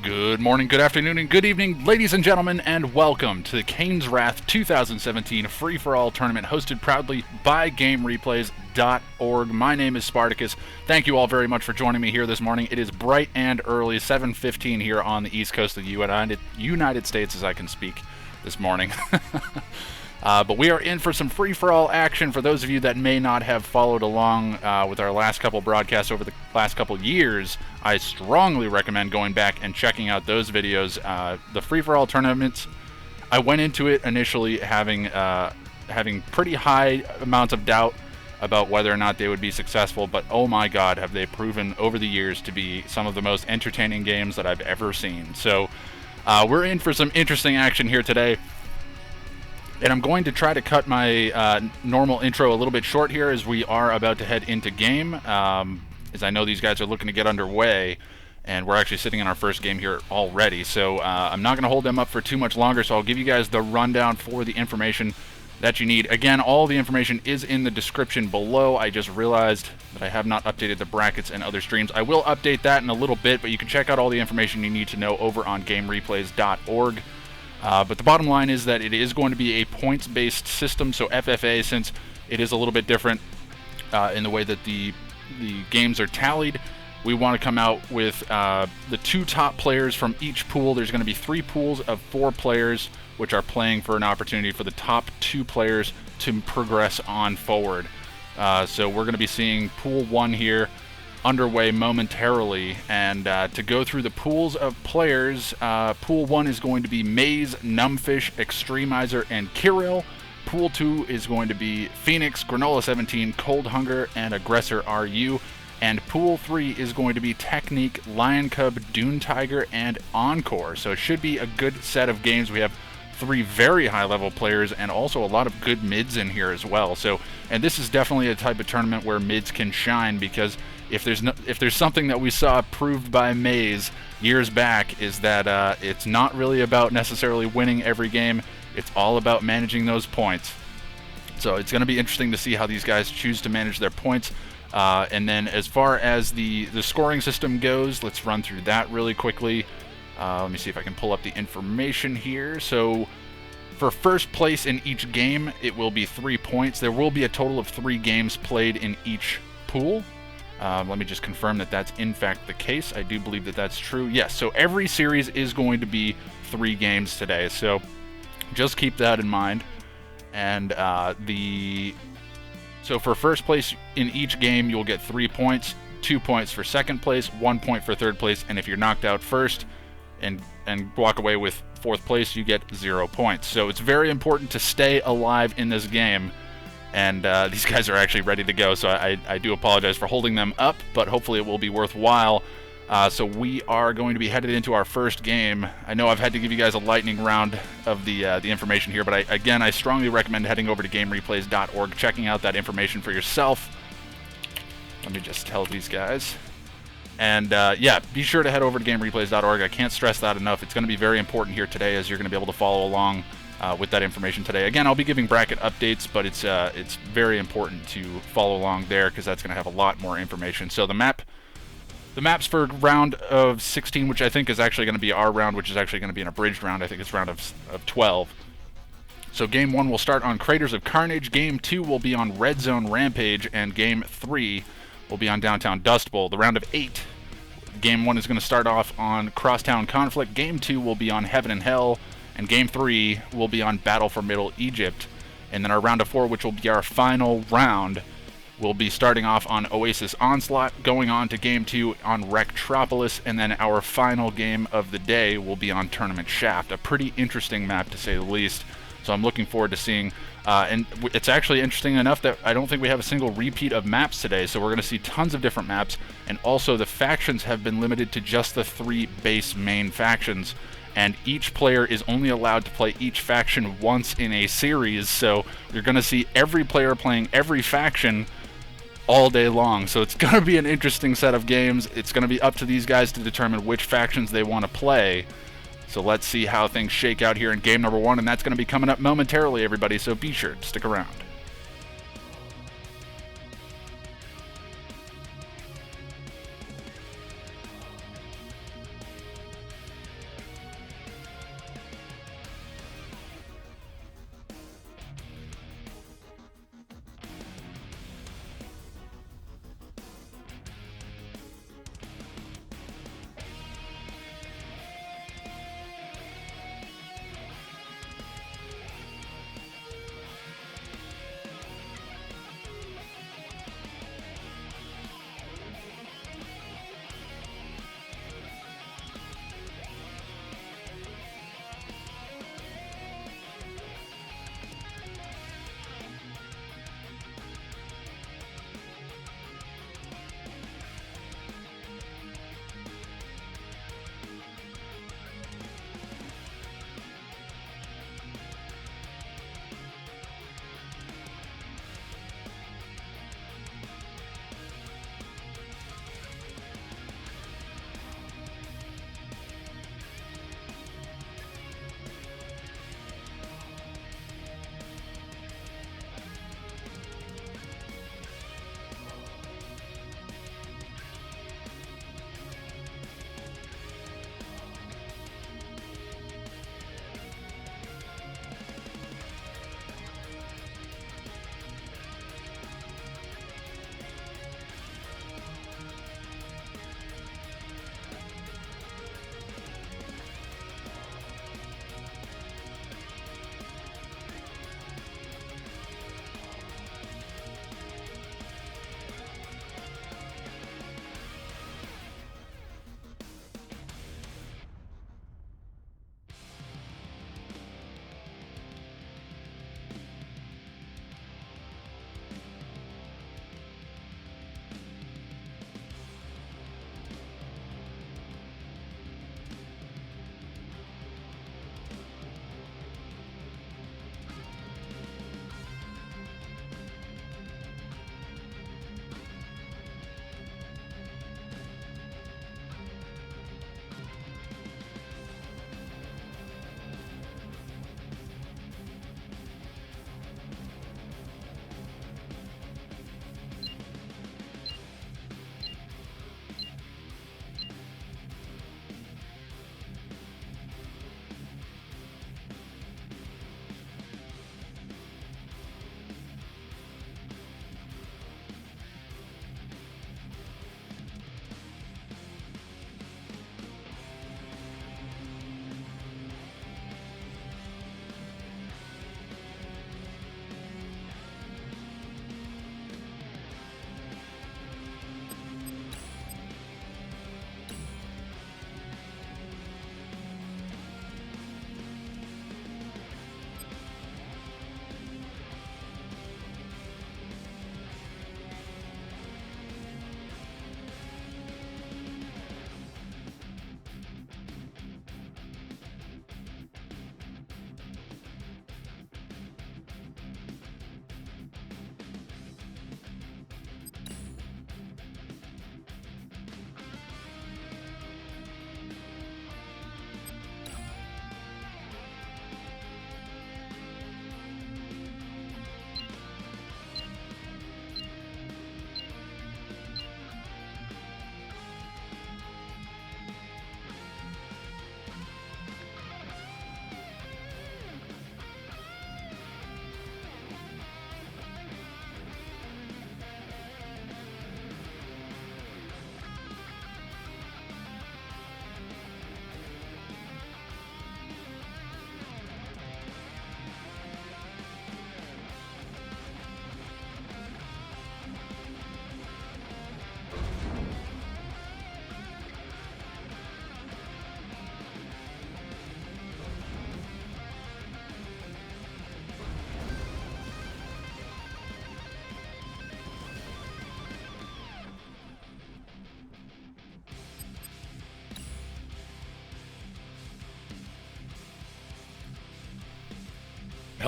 Good morning, good afternoon, and good evening, ladies and gentlemen, and welcome to the Kane's Wrath 2017 Free-for-All Tournament, hosted proudly by GameReplays.org. My name is Spartacus. Thank you all very much for joining me here this morning. It is bright and early, 7:15 here on the East Coast of the United States, as I can speak this morning. But we are in for some free-for-all action. For those of you that may not have followed along with our last couple broadcasts over the last couple years, I strongly recommend going back and checking out those videos. The free-for-all tournaments, I went into it initially having pretty high amounts of doubt about whether or not they would be successful, but oh my god, have they proven over the years to be some of the most entertaining games that I've ever seen. So we're in for some interesting action here today. And I'm going to try to cut my normal intro a little bit short here as we are about to head into game, as I know these guys are looking to get underway, and we're actually sitting in our first game here already. So I'm not going to hold them up for too much longer, so I'll give you guys the rundown for the information that you need. Again, all the information is in the description below. I just realized that I have not updated the brackets and other streams. I will update that in a little bit, but you can check out all the information you need to know over on GameReplays.org. But the bottom line is that it is going to be a points-based system, so FFA, since it is a little bit different in the way that the games are tallied, we want to come out with the two top players from each pool. There's going to be 3 pools of 4 players, which are playing for an opportunity for the top 2 players to progress on forward. So we're going to be seeing Pool 1 here underway momentarily, and to go through the pools of players, Pool 1 is going to be Maze, Numbfish, Extremizer, and Kirill. Pool 2 is going to be Phoenix, Granola 17, Cold Hunger, and Aggressor RU. And Pool 3 is going to be Technique, Lion Cub, Dune Tiger, and Encore. So it should be a good set of games. We have 3 very high-level players and also a lot of good mids in here as well. So, and this is definitely a type of tournament where mids can shine, because if there's something that we saw proved by Maze years back, is that it's not really about necessarily winning every game. It's all about managing those points. So it's going to be interesting to see how these guys choose to manage their points. And then as far as the scoring system goes, let's run through that really quickly. Let me see if I can pull up the information here. So for first place in each game, it will be 3 points. There will be a total of 3 games played in each pool. Let me just confirm that that's in fact the case. I do believe that that's true. Yes, so every series is going to be 3 games today. So just keep that in mind. And so for first place in each game, you'll get 3 points, 2 points for second place, 1 point for third place, and if you're knocked out first and walk away with 4th place, you get 0 points. So it's very important to stay alive in this game. And these guys are actually ready to go, so I do apologize for holding them up, but hopefully it will be worthwhile. So we are going to be headed into our first game. I know I've had to give you guys a lightning round of the information here, but I strongly recommend heading over to GameReplays.org, checking out that information for yourself. Let me just tell these guys. And yeah, be sure to head over to GameReplays.org. I can't stress that enough. It's going to be very important here today, as you're going to be able to follow along with that information today. Again, I'll be giving bracket updates, but it's very important to follow along there, because that's going to have a lot more information. So the maps for round of 16, which I think is actually going to be our round, which is actually going to be an abridged round. I think it's round of 12. So game 1 will start on Craters of Carnage, game 2 will be on Red Zone Rampage, and game 3 will be on Downtown Dust Bowl. The round of 8, game 1 is going to start off on Crosstown Conflict, game 2 will be on Heaven and Hell, and game 3 will be on Battle for Middle Egypt. And then our round of 4, which will be our final round, will be starting off on Oasis Onslaught, going on to game 2 on Rectropolis, and then our final game of the day will be on Tournament Shaft. A pretty interesting map, to say the least. So I'm looking forward to seeing, and it's actually interesting enough that I don't think we have a single repeat of maps today, so we're going to see tons of different maps, and also the factions have been limited to just the 3 base main factions, and each player is only allowed to play each faction once in a series, so you're going to see every player playing every faction all day long. So it's going to be an interesting set of games. It's going to be up to these guys to determine which factions they want to play. So let's see how things shake out here in game number 1, and that's going to be coming up momentarily, everybody, so be sure to stick around.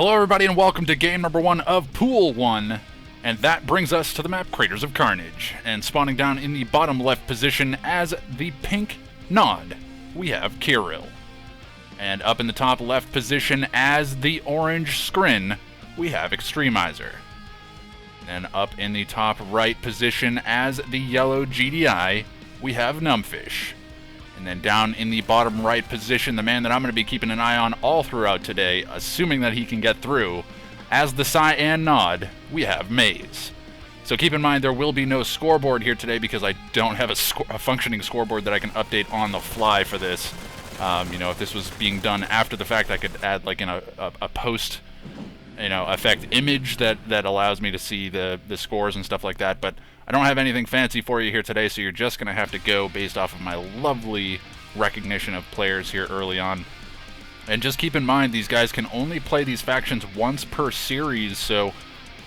Hello everybody and welcome to game number 1 of Pool 1. And that brings us to the map Craters of Carnage. And spawning down in the bottom left position as the pink nod, we have Kirill. And up in the top left position as the orange scrin, we have Extremizer. And up in the top right position as the yellow GDI, we have Numbfish. And then down in the bottom right position, the man that I'm going to be keeping an eye on all throughout today, assuming that he can get through, as the cyan nod, we have Maze. So keep in mind there will be no scoreboard here today because I don't have a functioning scoreboard that I can update on the fly for this. You know, if this was being done after the fact, I could add like in a post, you know, effect image that allows me to see the scores and stuff like that. But I don't have anything fancy for you here today, so you're just going to have to go based off of my lovely recognition of players here early on. And just keep in mind, these guys can only play these factions once per series, so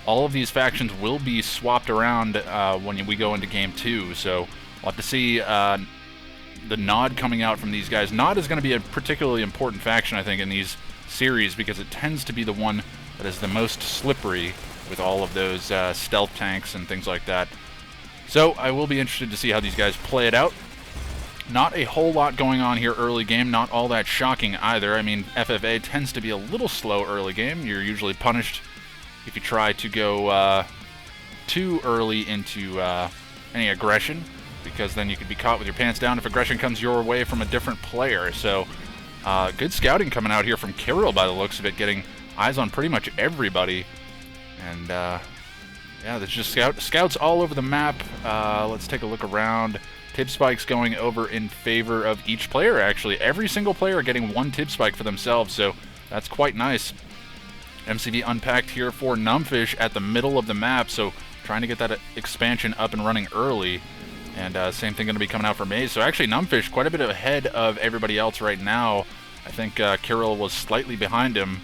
all of these factions will be swapped around when we go into Game 2. So we'll have to see the nod coming out from these guys. Nod is going to be a particularly important faction, I think, in these series because it tends to be the one that is the most slippery with all of those stealth tanks and things like that. So I will be interested to see how these guys play it out. Not a whole lot going on here early game, not all that shocking either. I mean, FFA tends to be a little slow early game. You're usually punished if you try to go too early into any aggression, because then you could be caught with your pants down if aggression comes your way from a different player. So good scouting coming out here from Kirill by the looks of it, getting eyes on pretty much everybody. And yeah, there's just scouts all over the map. Let's take a look around. Tip spikes going over in favor of each player, actually. Every single player getting one tip spike for themselves, so that's quite nice. MCV unpacked here for Numbfish at the middle of the map, so trying to get that expansion up and running early. And same thing going to be coming out for Maze. So actually Numbfish quite a bit ahead of everybody else right now. I think Kirill was slightly behind him.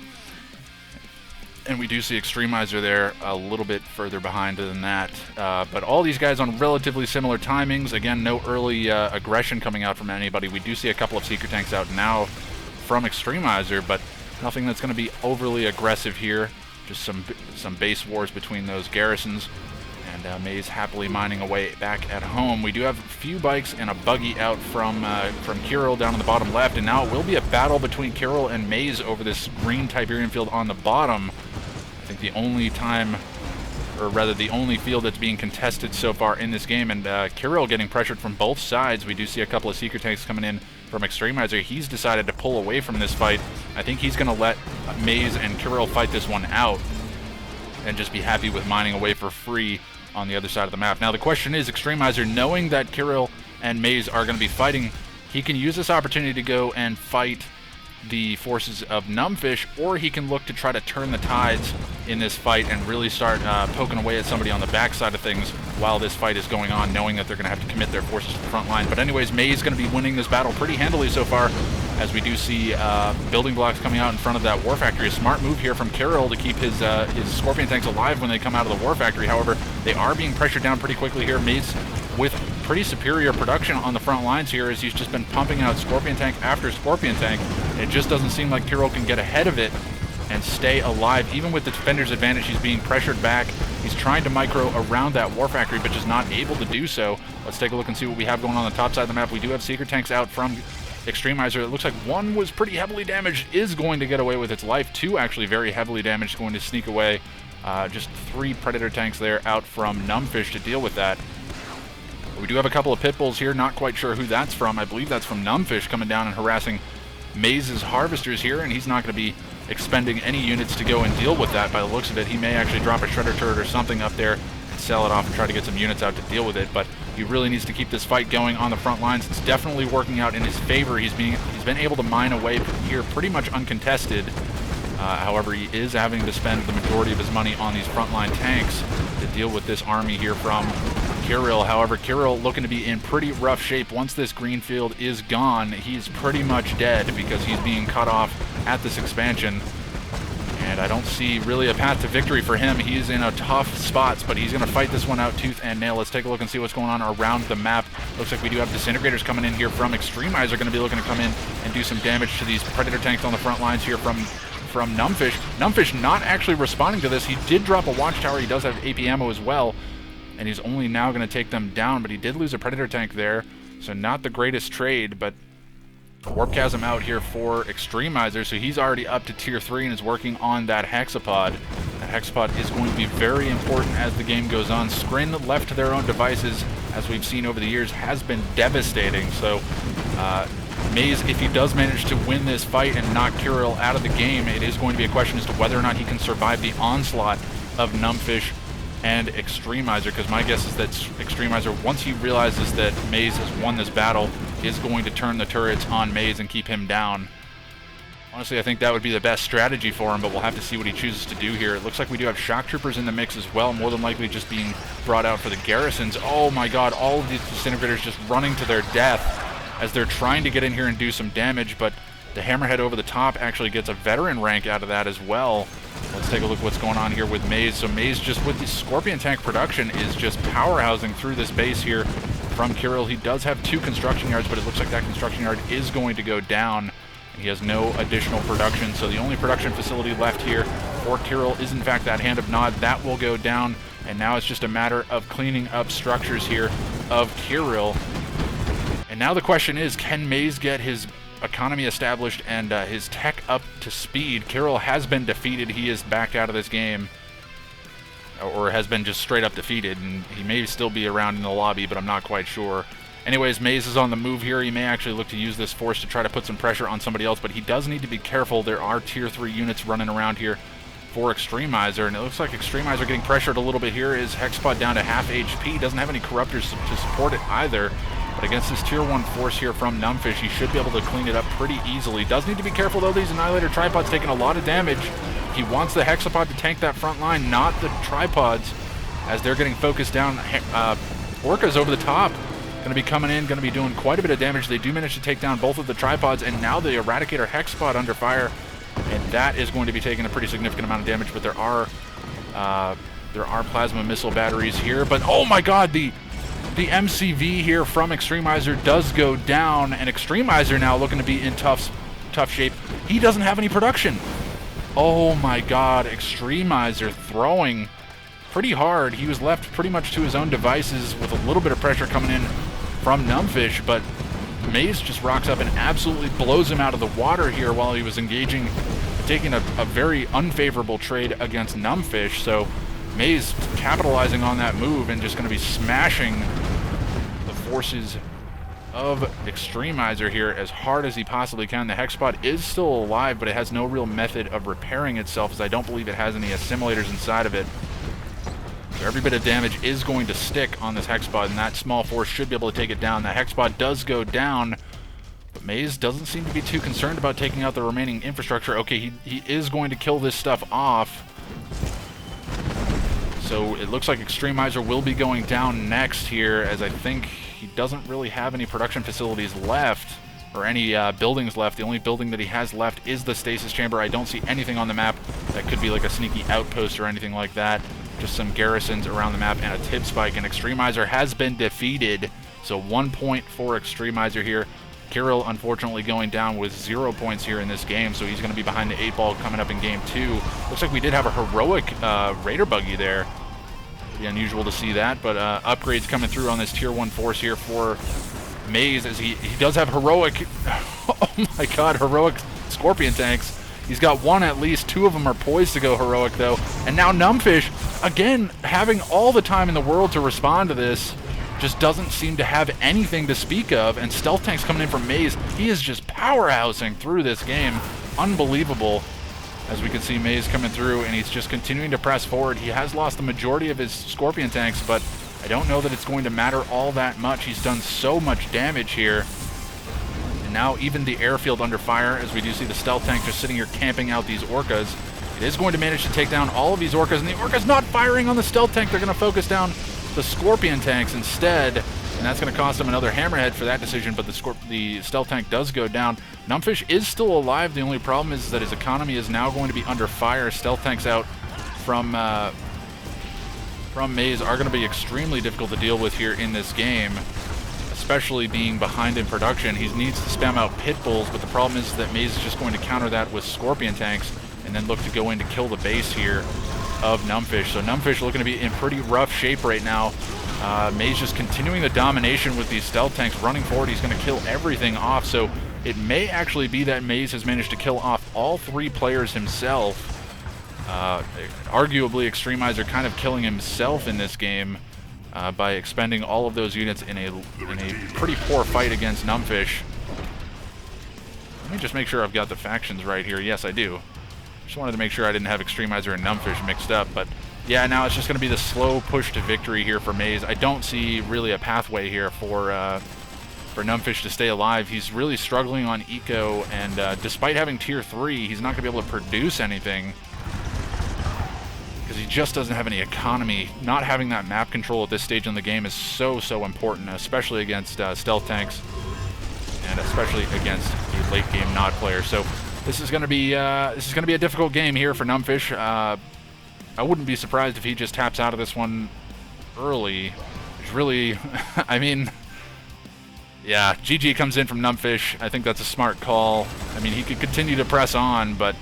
And we do see Extremizer there a little bit further behind than that. But all these guys on relatively similar timings. Again, no early aggression coming out from anybody. We do see a couple of Secret Tanks out now from Extremizer, but nothing that's going to be overly aggressive here. Just some base wars between those garrisons. And Maze happily mining away back at home. We do have a few bikes and a buggy out from Kirill down on the bottom left. And now it will be a battle between Kirill and Maze over this green Tiberian field on the bottom. I think the only time, or rather the only field that's being contested so far in this game, and Kirill getting pressured from both sides. We do see a couple of Secret Tanks coming in from Extremizer. He's decided to pull away from this fight. I think he's going to let Maze and Kirill fight this one out and just be happy with mining away for free on the other side of the map. Now the question is, Extremizer, knowing that Kirill and Maze are going to be fighting, he can use this opportunity to go and fight the forces of Numbfish, or he can look to try to turn the tides in this fight and really start poking away at somebody on the backside of things while this fight is going on, knowing that they're going to have to commit their forces to the front line. But anyways, Maze is going to be winning this battle pretty handily so far, as we do see building blocks coming out in front of that war factory. A smart move here from Kirill to keep his Scorpion tanks alive when they come out of the war factory. However, they are being pressured down pretty quickly here. Maze with pretty superior production on the front lines here, as he's just been pumping out Scorpion tank after Scorpion tank. It just doesn't seem like Kirill can get ahead of it and stay alive. Even with the defender's advantage, he's being pressured back. He's trying to micro around that war factory, but just not able to do so. Let's take a look and see what we have going on the top side of the map. We do have Secret Tanks out from Extremizer. It looks like one was pretty heavily damaged, is going to get away with its life. Two actually very heavily damaged, going to sneak away. Just 3 Predator tanks there out from Numbfish to deal with that. We do have a couple of pit bulls here, not quite sure who that's from. I believe that's from Numbfish coming down and harassing Maze's harvesters here, and he's not going to be expending any units to go and deal with that. By the looks of it, he may actually drop a shredder turret or something up there and sell it off and try to get some units out to deal with it, but he really needs to keep this fight going on the front lines. It's definitely working out in his favor. He's been able to mine away here pretty much uncontested. However, he is having to spend the majority of his money on these frontline tanks to deal with this army here from Kirill. However, Kirill looking to be in pretty rough shape. Once this green field is gone, he's pretty much dead because he's being cut off at this expansion. And I don't see really a path to victory for him. He's in a tough spot, but he's going to fight this one out tooth and nail. Let's take a look and see what's going on around the map. Looks like we do have Disintegrators coming in here from Extremizer, going to be looking to come in and do some damage to these Predator tanks on the front lines here from from Numbfish. Numbfish not actually responding to this. He did drop a watchtower. He does have AP ammo as well, and he's only now going to take them down, but he did lose a Predator tank there, so not the greatest trade, but Warp Chasm out here for Extremizer, so he's already up to tier 3 and is working on that Hexapod. That Hexapod is going to be very important as the game goes on. Scrin, left to their own devices, as we've seen over the years, has been devastating, so Maze, if he does manage to win this fight and knock Kirill out of the game, it is going to be a question as to whether or not he can survive the onslaught of Numbfish and Extremizer, because my guess is that Extremizer, once he realizes that Maze has won this battle, is going to turn the turrets on Maze and keep him down. Honestly, I think that would be the best strategy for him, but we'll have to see what he chooses to do here. It looks like we do have shock troopers in the mix as well, more than likely just being brought out for the garrisons. Oh my god, all of these disintegrators just running to their death as they're trying to get in here and do some damage, but the Hammerhead over the top actually gets a veteran rank out of that as well. Let's take a look at what's going on here with Maze. So Maze, just with the Scorpion tank production, is just powerhousing through this base here from Kirill. He does have 2 construction yards, but it looks like that construction yard is going to go down. He has no additional production, so the only production facility left here for Kirill is in fact that Hand of Nod. That will go down, and now it's just a matter of cleaning up structures here of Kirill. And now the question is, can Maze get his economy established and his tech up to speed? Kirill has been defeated. He is backed out of this game, or has been just straight up defeated, and he may still be around in the lobby, but I'm not quite sure. Anyways, Maze is on the move here. He may actually look to use this force to try to put some pressure on somebody else, but he does need to be careful. There are tier 3 units running around here for Extremizer, and it looks like Extremizer getting pressured a little bit here. His Hexapod down to half HP. Doesn't have any Corruptors to support it either. But against this tier 1 force here from Numbfish, he should be able to clean it up pretty easily. Does need to be careful though. These Annihilator tripods taking a lot of damage. He wants the Hexapod to tank that front line, not the tripods, as they're getting focused down. Orcas over the top, going to be coming in, going to be doing quite a bit of damage. They do manage to take down both of the tripods, and now the Eradicator Hexapod under fire, and that is going to be taking a pretty significant amount of damage. But there are plasma missile batteries here. But oh my god, the MCV here from Extremizer does go down, and Extremizer now looking to be in tough shape. He doesn't have any production. Oh my god, Extremizer throwing pretty hard. He was left pretty much to his own devices with a little bit of pressure coming in from Numbfish, but Maze just rocks up and absolutely blows him out of the water here while he was engaging, taking a very unfavorable trade against Numbfish. So Maze capitalizing on that move and just going to be smashing the forces of Extremizer here as hard as he possibly can. The Hexapod is still alive, but it has no real method of repairing itself, as I don't believe it has any assimilators inside of it. So every bit of damage is going to stick on this Hexapod, and that small force should be able to take it down. The Hexapod does go down, but Maze doesn't seem to be too concerned about taking out the remaining infrastructure. Okay, he is going to kill this stuff off. So it looks like Extremizer will be going down next here, as I think he doesn't really have any production facilities left, or any buildings left. The only building that he has left is the stasis chamber. I don't see anything on the map that could be like a sneaky outpost or anything like that. Just some garrisons around the map and a tip spike, and Extremizer has been defeated. So 1 point for Extremizer here. Kirill unfortunately going down with 0 points here in this game, so he's going to be behind the 8 ball coming up in game 2. Looks like we did have a heroic Raider buggy there. Pretty unusual to see that, but upgrades coming through on this tier 1 force here for Maze, as he does have heroic, oh my god, heroic Scorpion tanks. He's got one at least. 2 of them are poised to go heroic though. And now Numbfish, again, having all the time in the world to respond to this, just doesn't seem to have anything to speak of. And stealth tanks coming in from Maze. He is just powerhousing through this game. Unbelievable. As we can see Maze coming through, and he's just continuing to press forward. He has lost the majority of his Scorpion tanks, but I don't know that it's going to matter all that much. He's done so much damage here. And now even the airfield under fire, as we do see the stealth tank just sitting here camping out these Orcas. It is going to manage to take down all of these Orcas, and the Orcas not firing on the stealth tank. They're going to focus down the Scorpion tanks instead, and that's going to cost them another Hammerhead for that decision, but the stealth tank does go down. Numbfish is still alive. The only problem is that his economy is now going to be under fire. Stealth tanks out from Maze are going to be extremely difficult to deal with here in this game, especially being behind in production. He needs to spam out pit bulls, but the problem is that Maze is just going to counter that with Scorpion tanks. and then look to go in to kill the base here of Numbfish. So Numbfish looking to be in pretty rough shape right now. Maze just continuing the domination with these stealth tanks running forward. He's going to kill everything off. So it may actually be that Maze has managed to kill off all 3 players himself. Arguably, Extremizer kind of killing himself in this game by expending all of those units in a pretty poor fight against Numbfish. Let me just make sure I've got the factions right here. Yes, I do. Just wanted to make sure I didn't have Extremizer and Numbfish mixed up, but yeah, now it's just going to be the slow push to victory here for Maze. I don't see really a pathway here for Numbfish to stay alive. He's really struggling on eco, and despite having tier 3, he's not going to be able to produce anything because he just doesn't have any economy. Not having that map control at this stage in the game is so important, especially against stealth tanks, and especially against a late game Nod player. So this is going to be a difficult game here for Numbfish. I wouldn't be surprised if he just taps out of this one early. It's really, I mean, yeah, GG comes in from Numbfish. I think that's a smart call. I mean, he could continue to press on, but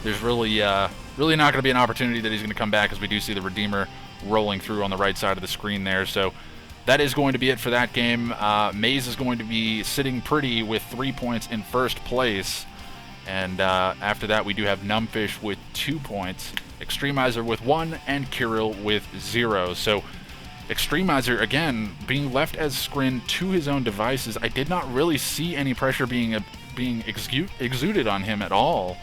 there's really not going to be an opportunity that he's going to come back, as we do see the Redeemer rolling through on the right side of the screen there. So that is going to be it for that game. Maze is going to be sitting pretty with 3 points in first place. And after that, we do have Numbfish with 2 points, Extremizer with 1, and Kirill with 0. So Extremizer, again, being left as Scrin to his own devices. I did not really see any pressure being exuded on him at all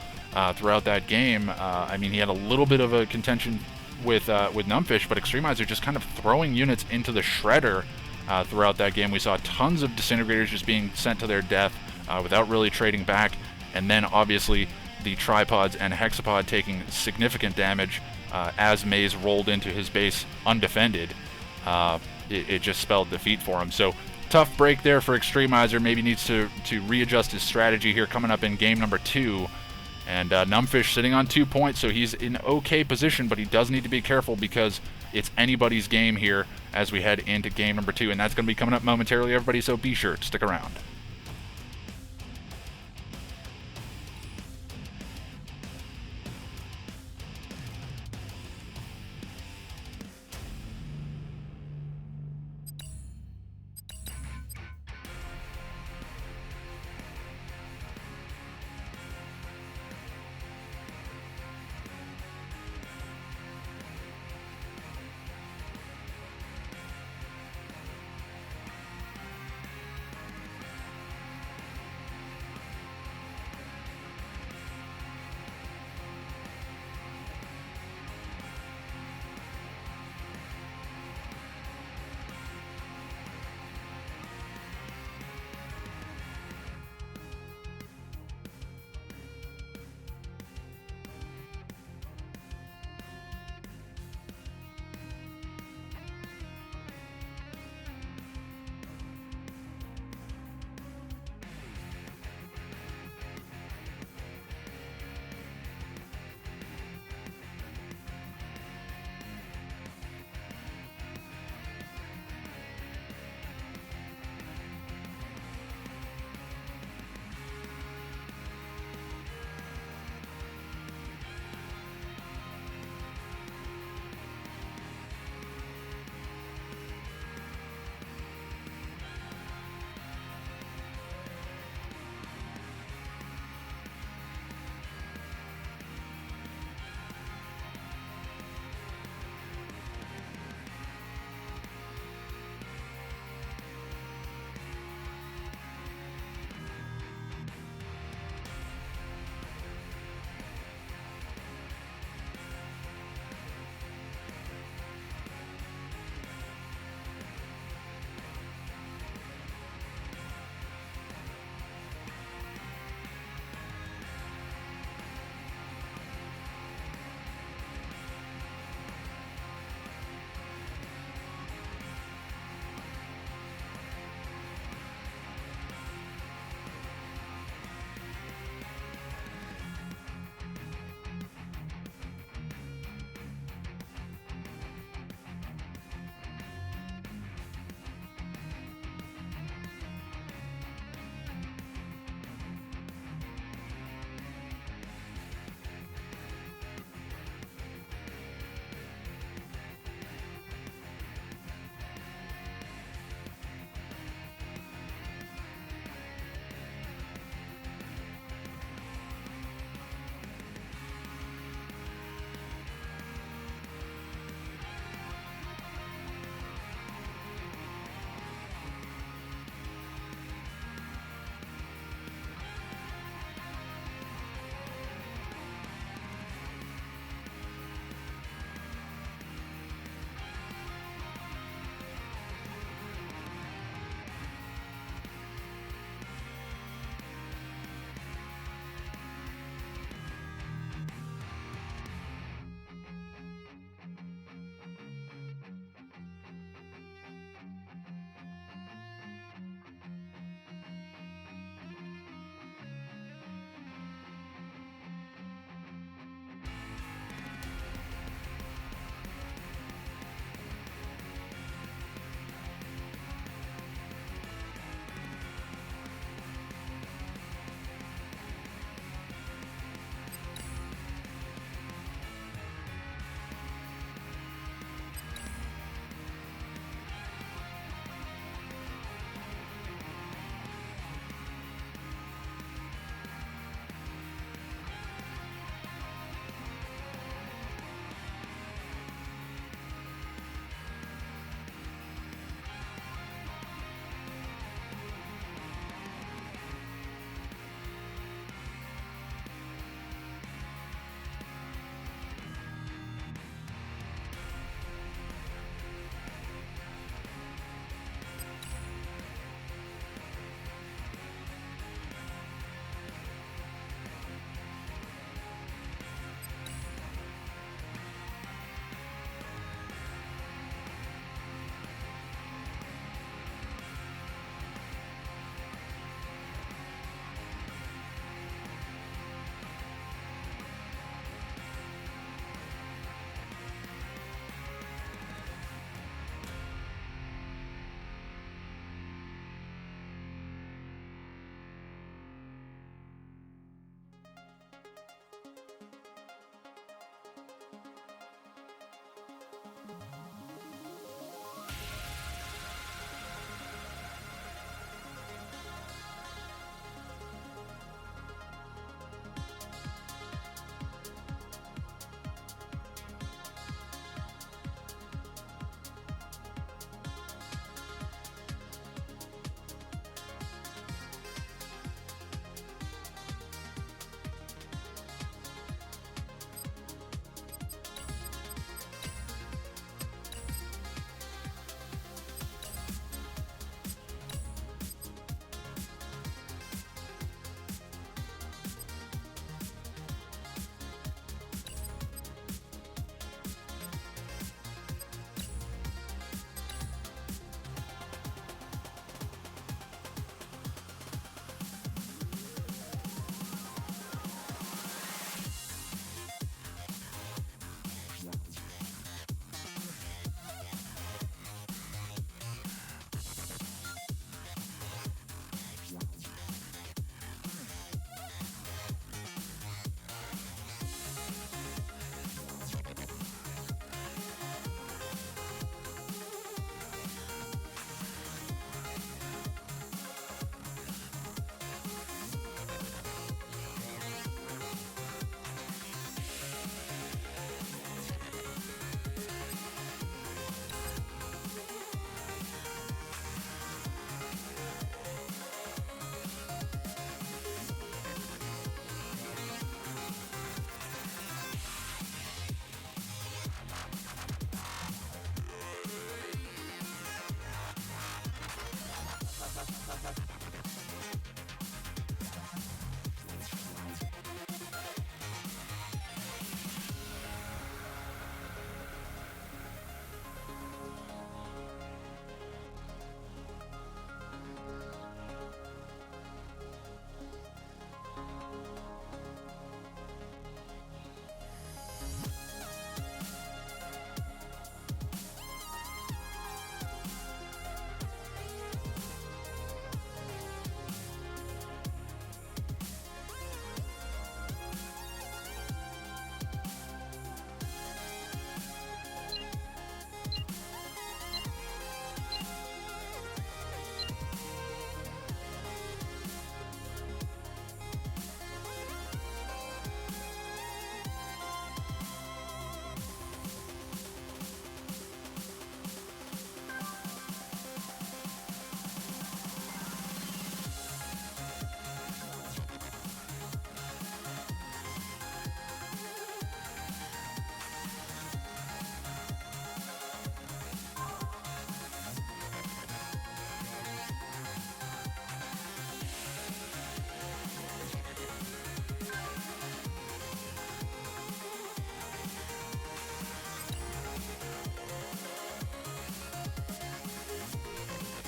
throughout that game. I mean, he had a little bit of a contention with Numbfish, but Extremizer just kind of throwing units into the shredder throughout that game. We saw tons of disintegrators just being sent to their death without really trading back. And then, obviously, the tripods and hexapod taking significant damage as Maze rolled into his base undefended. It just spelled defeat for him. So, tough break there for Extremizer. Maybe needs to readjust his strategy here coming up in game number 2. And Numbfish sitting on 2 points, so he's in okay position, but he does need to be careful because it's anybody's game here as we head into game number 2. And that's going to be coming up momentarily, everybody, so be sure to stick around.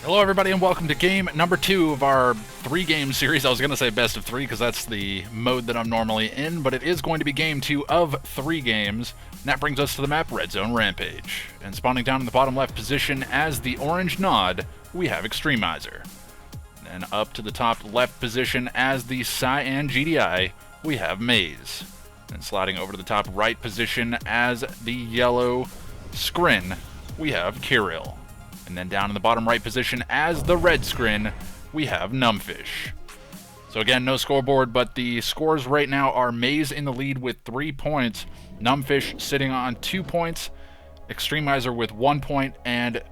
Hello everybody and welcome to game number 2 of our 3-game series. I was going to say best of 3 because that's the mode that I'm normally in, but it is going to be game 2 of 3 games. And that brings us to the map Red Zone Rampage. And spawning down in the bottom left position as the orange nod, we have Extremizer. And up to the top left position as the cyan GDI, we have Maze. And sliding over to the top right position as the yellow Scrin, we have Kirill. And then down in the bottom right position as the red Scrin, we have Numbfish. So again, no scoreboard, but the scores right now are Maze in the lead with 3 points, Numbfish sitting on 2 points, Extremizer with 1 point, and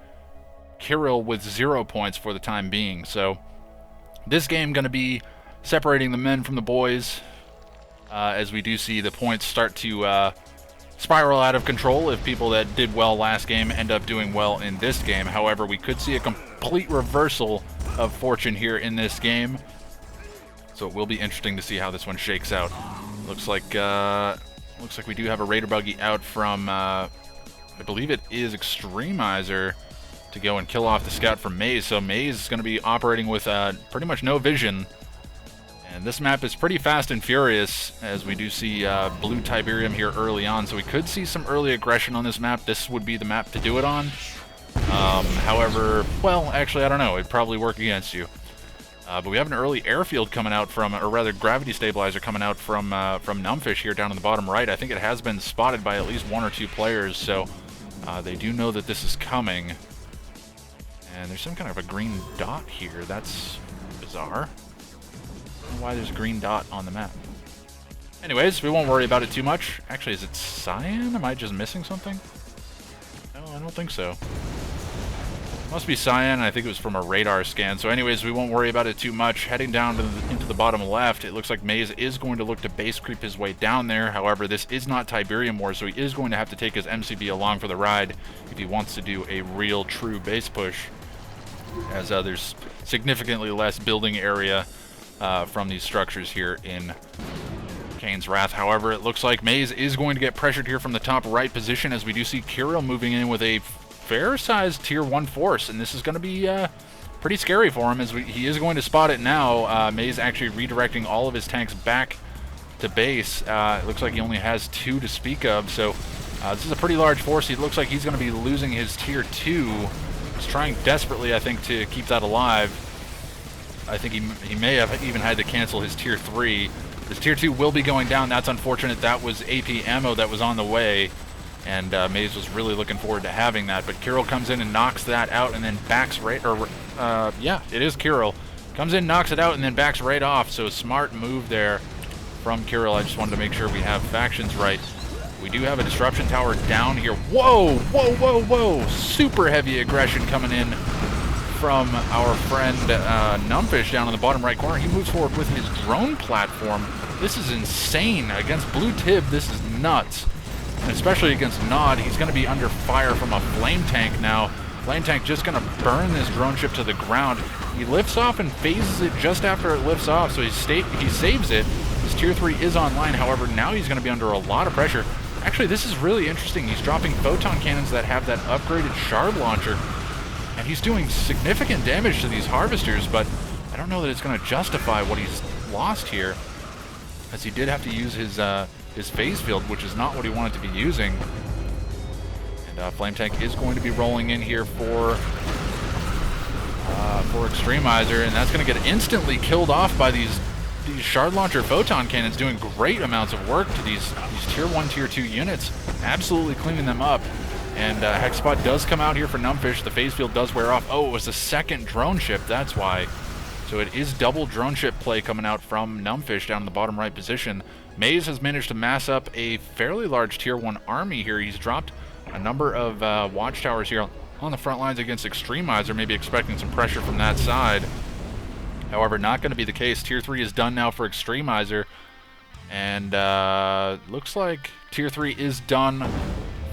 Kirill with 0 points for the time being. So this game going to be separating the men from the boys, as we do see the points start to spiral out of control if people that did well last game end up doing well in this game. However, we could see a complete reversal of fortune here in this game, so it will be interesting to see how this one shakes out. Looks like we do have a Raider buggy out from I believe it is Extremizer to go and kill off the scout from Maze. So Maze is going to be operating with pretty much no vision. And this map is pretty fast and furious, as we do see blue Tiberium here early on, so we could see some early aggression on this map. This would be the map to do it on. However, well, actually, I don't know. It'd probably work against you. But we have an early airfield coming out from, or rather gravity stabilizer coming out from Numbfish here down in the bottom right. I think it has been spotted by at least 1 or 2 players, so they do know that this is coming. And there's some kind of a green dot here. That's bizarre. Why there's a green dot on the map. Anyways, we won't worry about it too much. Actually, is it cyan? Am I just missing something? No, I don't think so. Must be cyan. I think it was from a radar scan. So anyways, we won't worry about it too much. Heading down to into the bottom left, it looks like Maze is going to look to base creep his way down there. However, this is not Tiberium War, so he is going to have to take his MCB along for the ride if he wants to do a real true base push, as there's significantly less building area from these structures here in Kane's Wrath. However, it looks like Maze is going to get pressured here from the top right position, as we do see Kirill moving in with a fair-sized Tier 1 force, and this is going to be pretty scary for him, as he is going to spot it now. Maze actually redirecting all of his tanks back to base. It looks like he only has 2 to speak of, so this is a pretty large force. He looks like he's going to be losing his Tier 2. He's trying desperately, I think, to keep that alive. I think he may have even had to cancel his Tier 3. His Tier 2 will be going down. That's unfortunate. That was AP ammo that was on the way, and Maze was really looking forward to having that. But Kirill comes in and knocks that out and then backs right... yeah, it is Kirill. Comes in, knocks it out, and then backs right off. So smart move there from Kirill. I just wanted to make sure we have factions right. We do have a disruption tower down here. Whoa, whoa, whoa, whoa! Super heavy aggression coming in from our friend Numbfish down in the bottom right corner. He moves forward with his drone platform. This is insane. Against Blue Tib, this is nuts. And especially against Nod, he's going to be under fire from a flame tank now. Flame tank just going to burn this drone ship to the ground. He lifts off and phases it just after it lifts off, so he saves it. His Tier 3 is online, however, now he's going to be under a lot of pressure. Actually, this is really interesting. He's dropping photon cannons that have that upgraded shard launcher, and he's doing significant damage to these harvesters, but I don't know that it's going to justify what he's lost here, as he did have to use his phase field, which is not what he wanted to be using. And Flame Tank is going to be rolling in here for Extremizer, and that's going to get instantly killed off by these shard launcher photon cannons, doing great amounts of work to these Tier 1, Tier 2 units, absolutely cleaning them up. And Hexspot does come out here for Numbfish. The phase field does wear off. Oh, it was the second drone ship, that's why. So it is double drone ship play coming out from Numbfish down in the bottom right position. Maze has managed to mass up a fairly large Tier 1 army here. He's dropped a number of watchtowers here on the front lines against Extremizer, maybe expecting some pressure from that side. However, not going to be the case. Tier 3 is done now for Extremizer. And looks like Tier 3 is done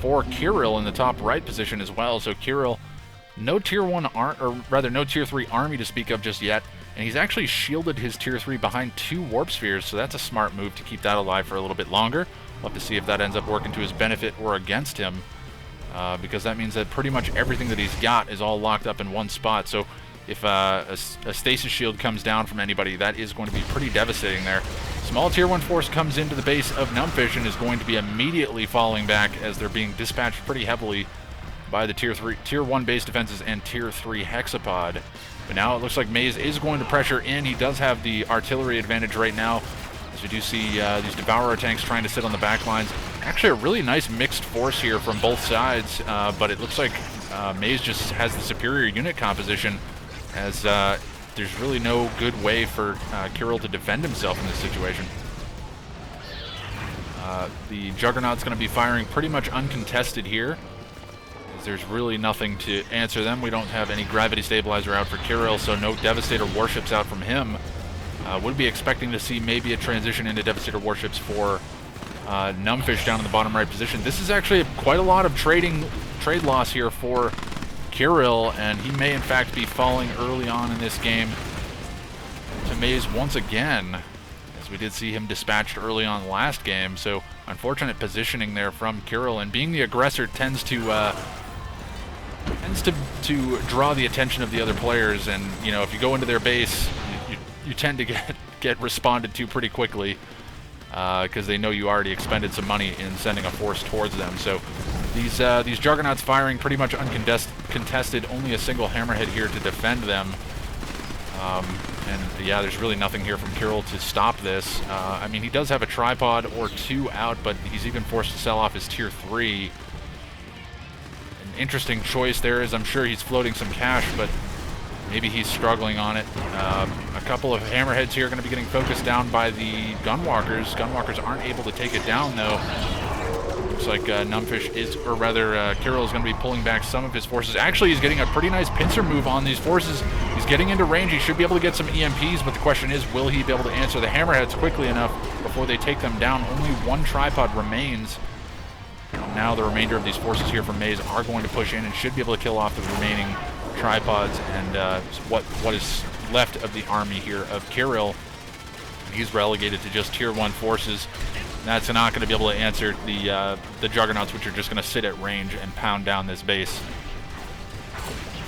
for Kirill in the top right position as well. So Kirill, no Tier 1 no Tier 3 army to speak of just yet, and he's actually shielded his Tier 3 behind 2 warp spheres, so that's a smart move to keep that alive for a little bit longer. We'll have to see if that ends up working to his benefit or against him, because that means that pretty much everything that he's got is all locked up in one spot. So if a stasis shield comes down from anybody, that is going to be pretty devastating there. Small Tier 1 force comes into the base of Numbfish and is going to be immediately falling back as they're being dispatched pretty heavily by the Tier 1 base defenses and Tier 3 Hexapod. But now it looks like Maze is going to pressure in. He does have the artillery advantage right now, as we do see these Devourer tanks trying to sit on the back lines. Actually a really nice mixed force here from both sides, but it looks like Maze just has the superior unit composition, as there's really no good way for Kirill to defend himself in this situation. The Juggernaut's going to be firing pretty much uncontested here, as there's really nothing to answer them. We don't have any gravity stabilizer out for Kirill, so no Devastator warships out from him. Would be expecting to see maybe a transition into Devastator warships for Numbfish down in the bottom right position. This is actually quite a lot of trade loss here for Kirill, and he may in fact be falling early on in this game to Maze once again, as we did see him dispatched early on last game. So unfortunate positioning there from Kirill, and being the aggressor tends to draw the attention of the other players, and you know, if you go into their base, you tend to get responded to pretty quickly, because they know you already expended some money in sending a force towards them. So these Juggernauts firing pretty much uncontested, only a single Hammerhead here to defend them. And yeah, there's really nothing here from Kirill to stop this. I mean, he does have a tripod or two out, but he's even forced to sell off his Tier 3. An interesting choice there, is I'm sure he's floating some cash, but maybe he's struggling on it. A couple of Hammerheads here are going to be getting focused down by the Gunwalkers. Gunwalkers aren't able to take it down, though. Looks like Numbfish is, or rather, Kirill is going to be pulling back some of his forces. Actually, he's getting a pretty nice pincer move on these forces. He's getting into range. He should be able to get some EMPs, but the question is, will he be able to answer the Hammerheads quickly enough before they take them down? Only one tripod remains. Now the remainder of these forces here from Maze are going to push in and should be able to kill off the remaining tripods and what is left of the army here of Kirill. He's relegated to just Tier 1 forces. That's not going to be able to answer the Juggernauts, which are just going to sit at range and pound down this base.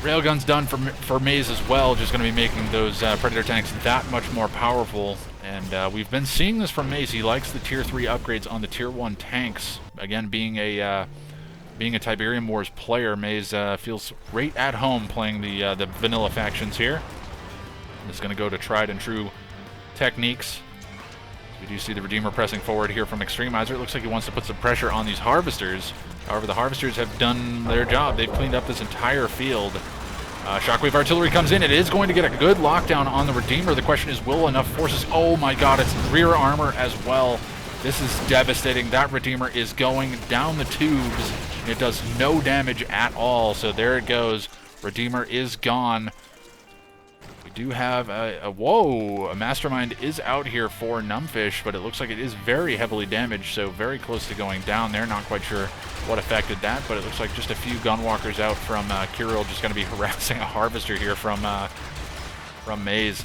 Railgun's done for Maze as well, just going to be making those Predator tanks that much more powerful. And we've been seeing this from Maze. He likes the Tier 3 upgrades on the Tier 1 tanks. Again, being a Tiberium Wars player, Maze feels right at home playing the vanilla factions here. It's going to go to tried and true techniques. We do see the Redeemer pressing forward here from Extremizer. It looks like he wants to put some pressure on these Harvesters. However, the Harvesters have done their job. They've cleaned up this entire field. Shockwave Artillery comes in. It is going to get a good lockdown on the Redeemer. The question is, will enough forces... Oh my god, it's rear armor as well. This is devastating. That Redeemer is going down the tubes. It does no damage at all. So there it goes. Redeemer is gone. Do have a Mastermind is out here for Numbfish, but it looks like it is very heavily damaged, so very close to going down there. Not quite sure what affected that, but it looks like just a few Gunwalkers out from Kirill, just going to be harassing a Harvester here from Maze.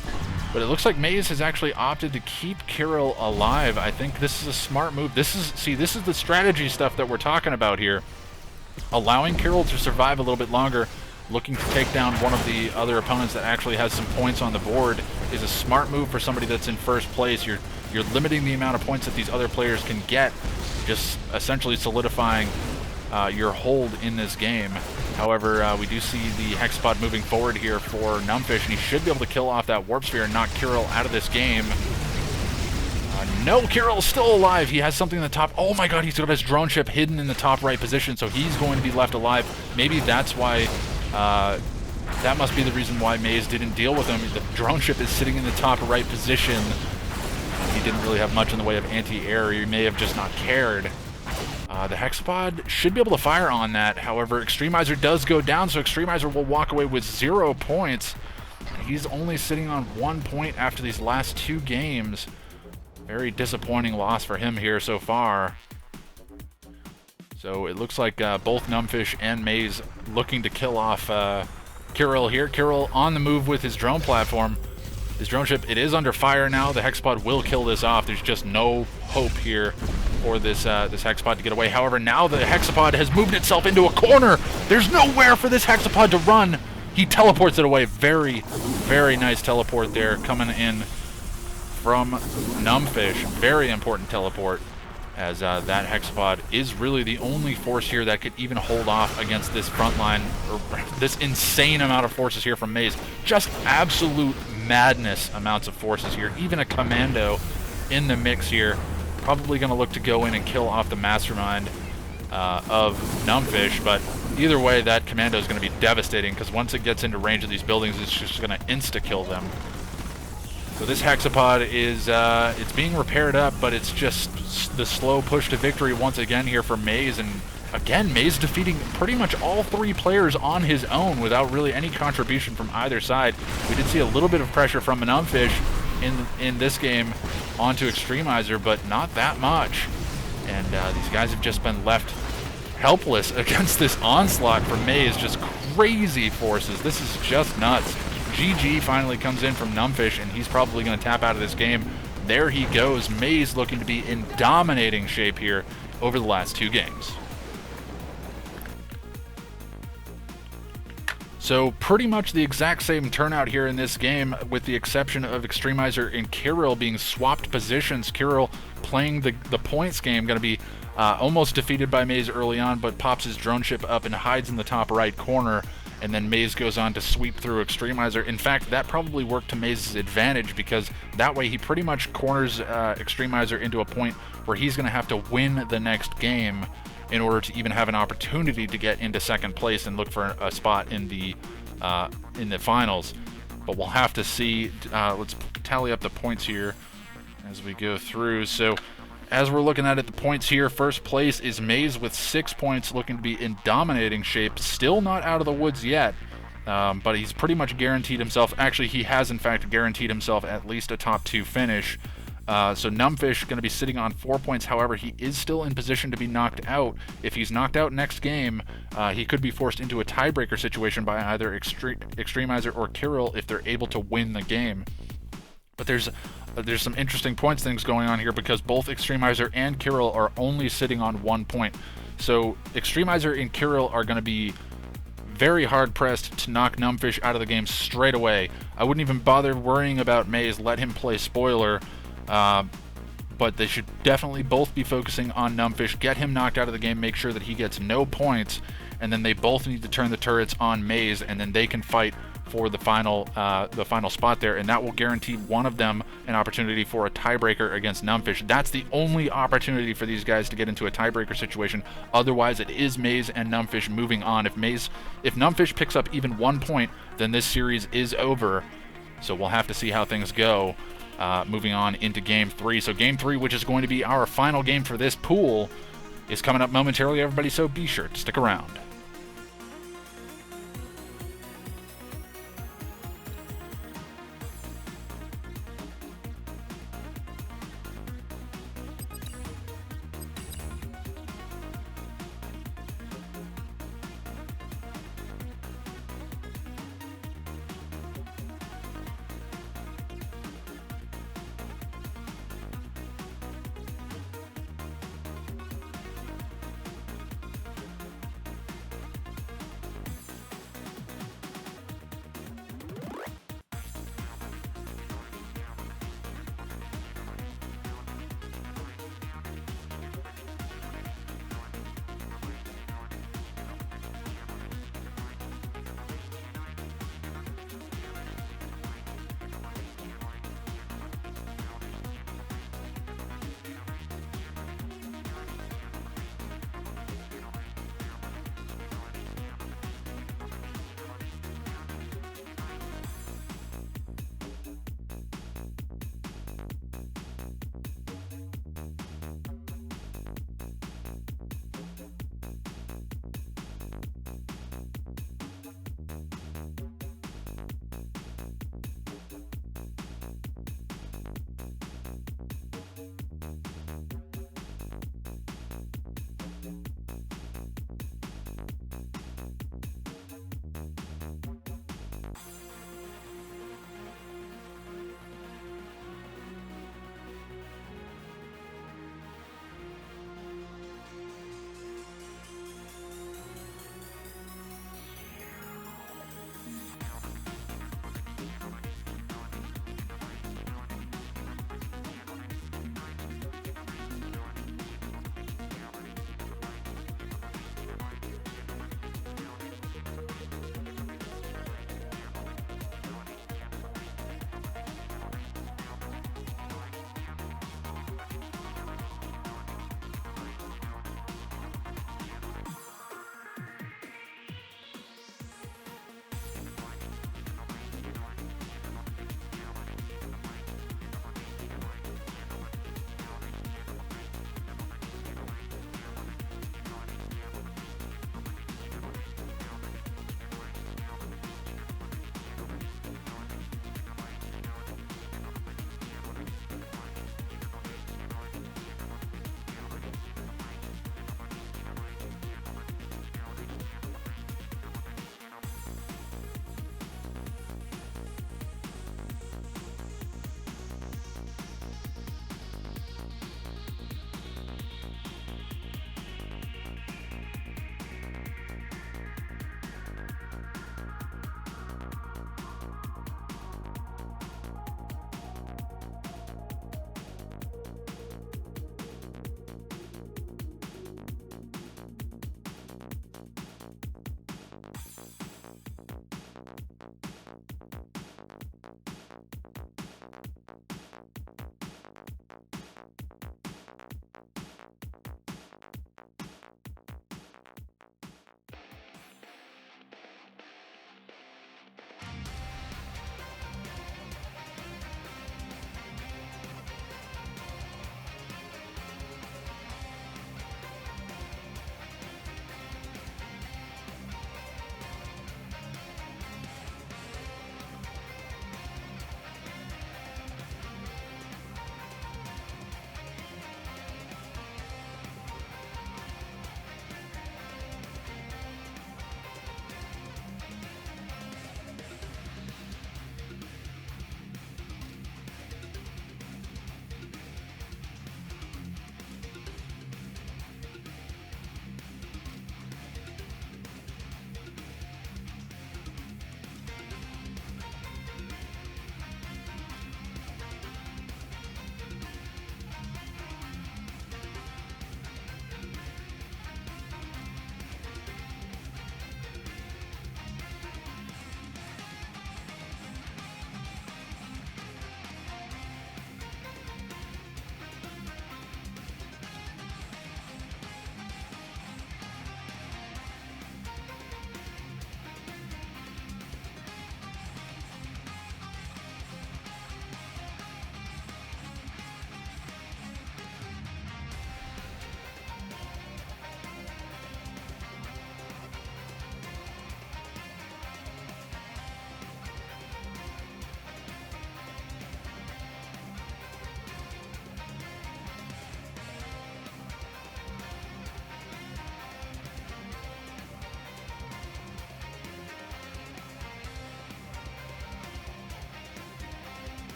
But it looks like Maze has actually opted to keep Kirill alive. I think this is a smart move. This is the strategy stuff that we're talking about here. Allowing Kirill to survive a little bit longer, looking to take down one of the other opponents that actually has some points on the board, is a smart move for somebody that's in first place. You're limiting the amount of points that these other players can get, just essentially solidifying your hold in this game. However, we do see the Hexapod moving forward here for Numbfish, and he should be able to kill off that Warp Sphere and knock Kirill out of this game. No, Kirill's still alive. He has something in the top. Oh my god, he's got his drone ship hidden in the top right position, so he's going to be left alive. Maybe that's why... that must be the reason why Maze didn't deal with him. The drone ship is sitting in the top right position. He didn't really have much in the way of anti-air. He may have just not cared. The Hexapod should be able to fire on that. However, Extremizer does go down, so Extremizer will walk away with 0 points. He's only sitting on 1 point after these last 2 games. Very disappointing loss for him here so far. So it looks like both Numbfish and Maze looking to kill off Kirill here. Kirill on the move with his drone platform. His drone ship, it is under fire now. The Hexapod will kill this off. There's just no hope here for this Hexapod to get away. However, now the Hexapod has moved itself into a corner. There's nowhere for this Hexapod to run. he teleports it away. Very, very nice teleport there coming in from Numbfish. Very important teleport, as that Hexapod is really the only force here that could even hold off against this front line, or this insane amount of forces here from Maze. Just absolute madness amounts of forces here. Even a commando in the mix here. Probably going to look to go in and kill off the mastermind of Numbfish, but either way, that commando is going to be devastating, because once it gets into range of these buildings, it's just going to insta-kill them. So this Hexapod is it's being repaired up, but it's just the slow push to victory once again here for Maze, and again, Maze defeating pretty much all three players on his own without really any contribution from either side. We did see a little bit of pressure from Numbfish in this game onto Extremizer, but not that much. And these guys have just been left helpless against this onslaught from Maze. Just crazy forces. This is just nuts. GG finally comes in from Numbfish, and he's probably going to tap out of this game. There he goes. Maze looking to be in dominating shape here over the last two games. So pretty much the exact same turnout here in this game, with the exception of Extremizer and Kirill being swapped positions. Kirill playing the points game, going to be almost defeated by Maze early on, but pops his drone ship up and hides in the top right corner, and then Maze goes on to sweep through Extremizer. In fact, that probably worked to Maze's advantage, because that way he pretty much corners Extremizer into a point where he's going to have to win the next game in order to even have an opportunity to get into second place and look for a spot in the finals. But we'll have to see. Let's tally up the points here as we go through. So as we're looking at it, the points here, first place is Maze with 6 points, looking to be in dominating shape. Still not out of the woods yet, but he's pretty much guaranteed himself. Actually, he has in fact guaranteed himself at least a top 2 finish. So Numbfish going to be sitting on 4 points. However, he is still in position to be knocked out. If he's knocked out next game, he could be forced into a tiebreaker situation by either Extremizer or Kirill if they're able to win the game. But there's some interesting things going on here, because both Extremizer and Kirill are only sitting on 1 point. So Extremizer and Kirill are going to be very hard pressed to knock Numbfish out of the game straight away. I wouldn't even bother worrying about Maze. Let him play spoiler. But they should definitely both be focusing on Numbfish, get him knocked out of the game, make sure that he gets no points, and then they both need to turn the turrets on Maze, and then they can fight for the final spot there, and that will guarantee one of them an opportunity for a tiebreaker against Numbfish. That's the only opportunity for these guys to get into a tiebreaker situation. Otherwise, it is Maze and Numbfish moving on. If Numbfish picks up even 1 point, then this series is over. So we'll have to see how things go. Moving on into Game 3. So Game 3, which is going to be our final game for this pool, is coming up momentarily, everybody, so be sure to stick around.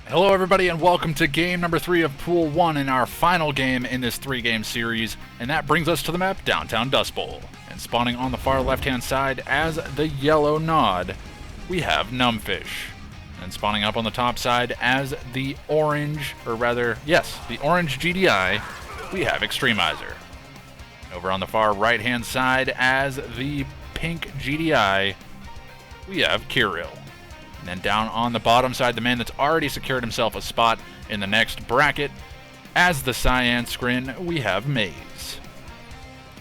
Hello everybody and welcome to game number 3 of Pool 1 in our final game in this 3-game series, and that brings us to the map Downtown Dust Bowl. And spawning on the far left-hand side as the yellow nod, we have Numbfish. And spawning up on the top side as the orange, or rather, yes, the orange GDI, we have Extremizer. Over on the far right-hand side as the pink GDI, we have Kirill. And then down on the bottom side, the man that's already secured himself a spot in the next bracket, as the cyan screen, we have Maze.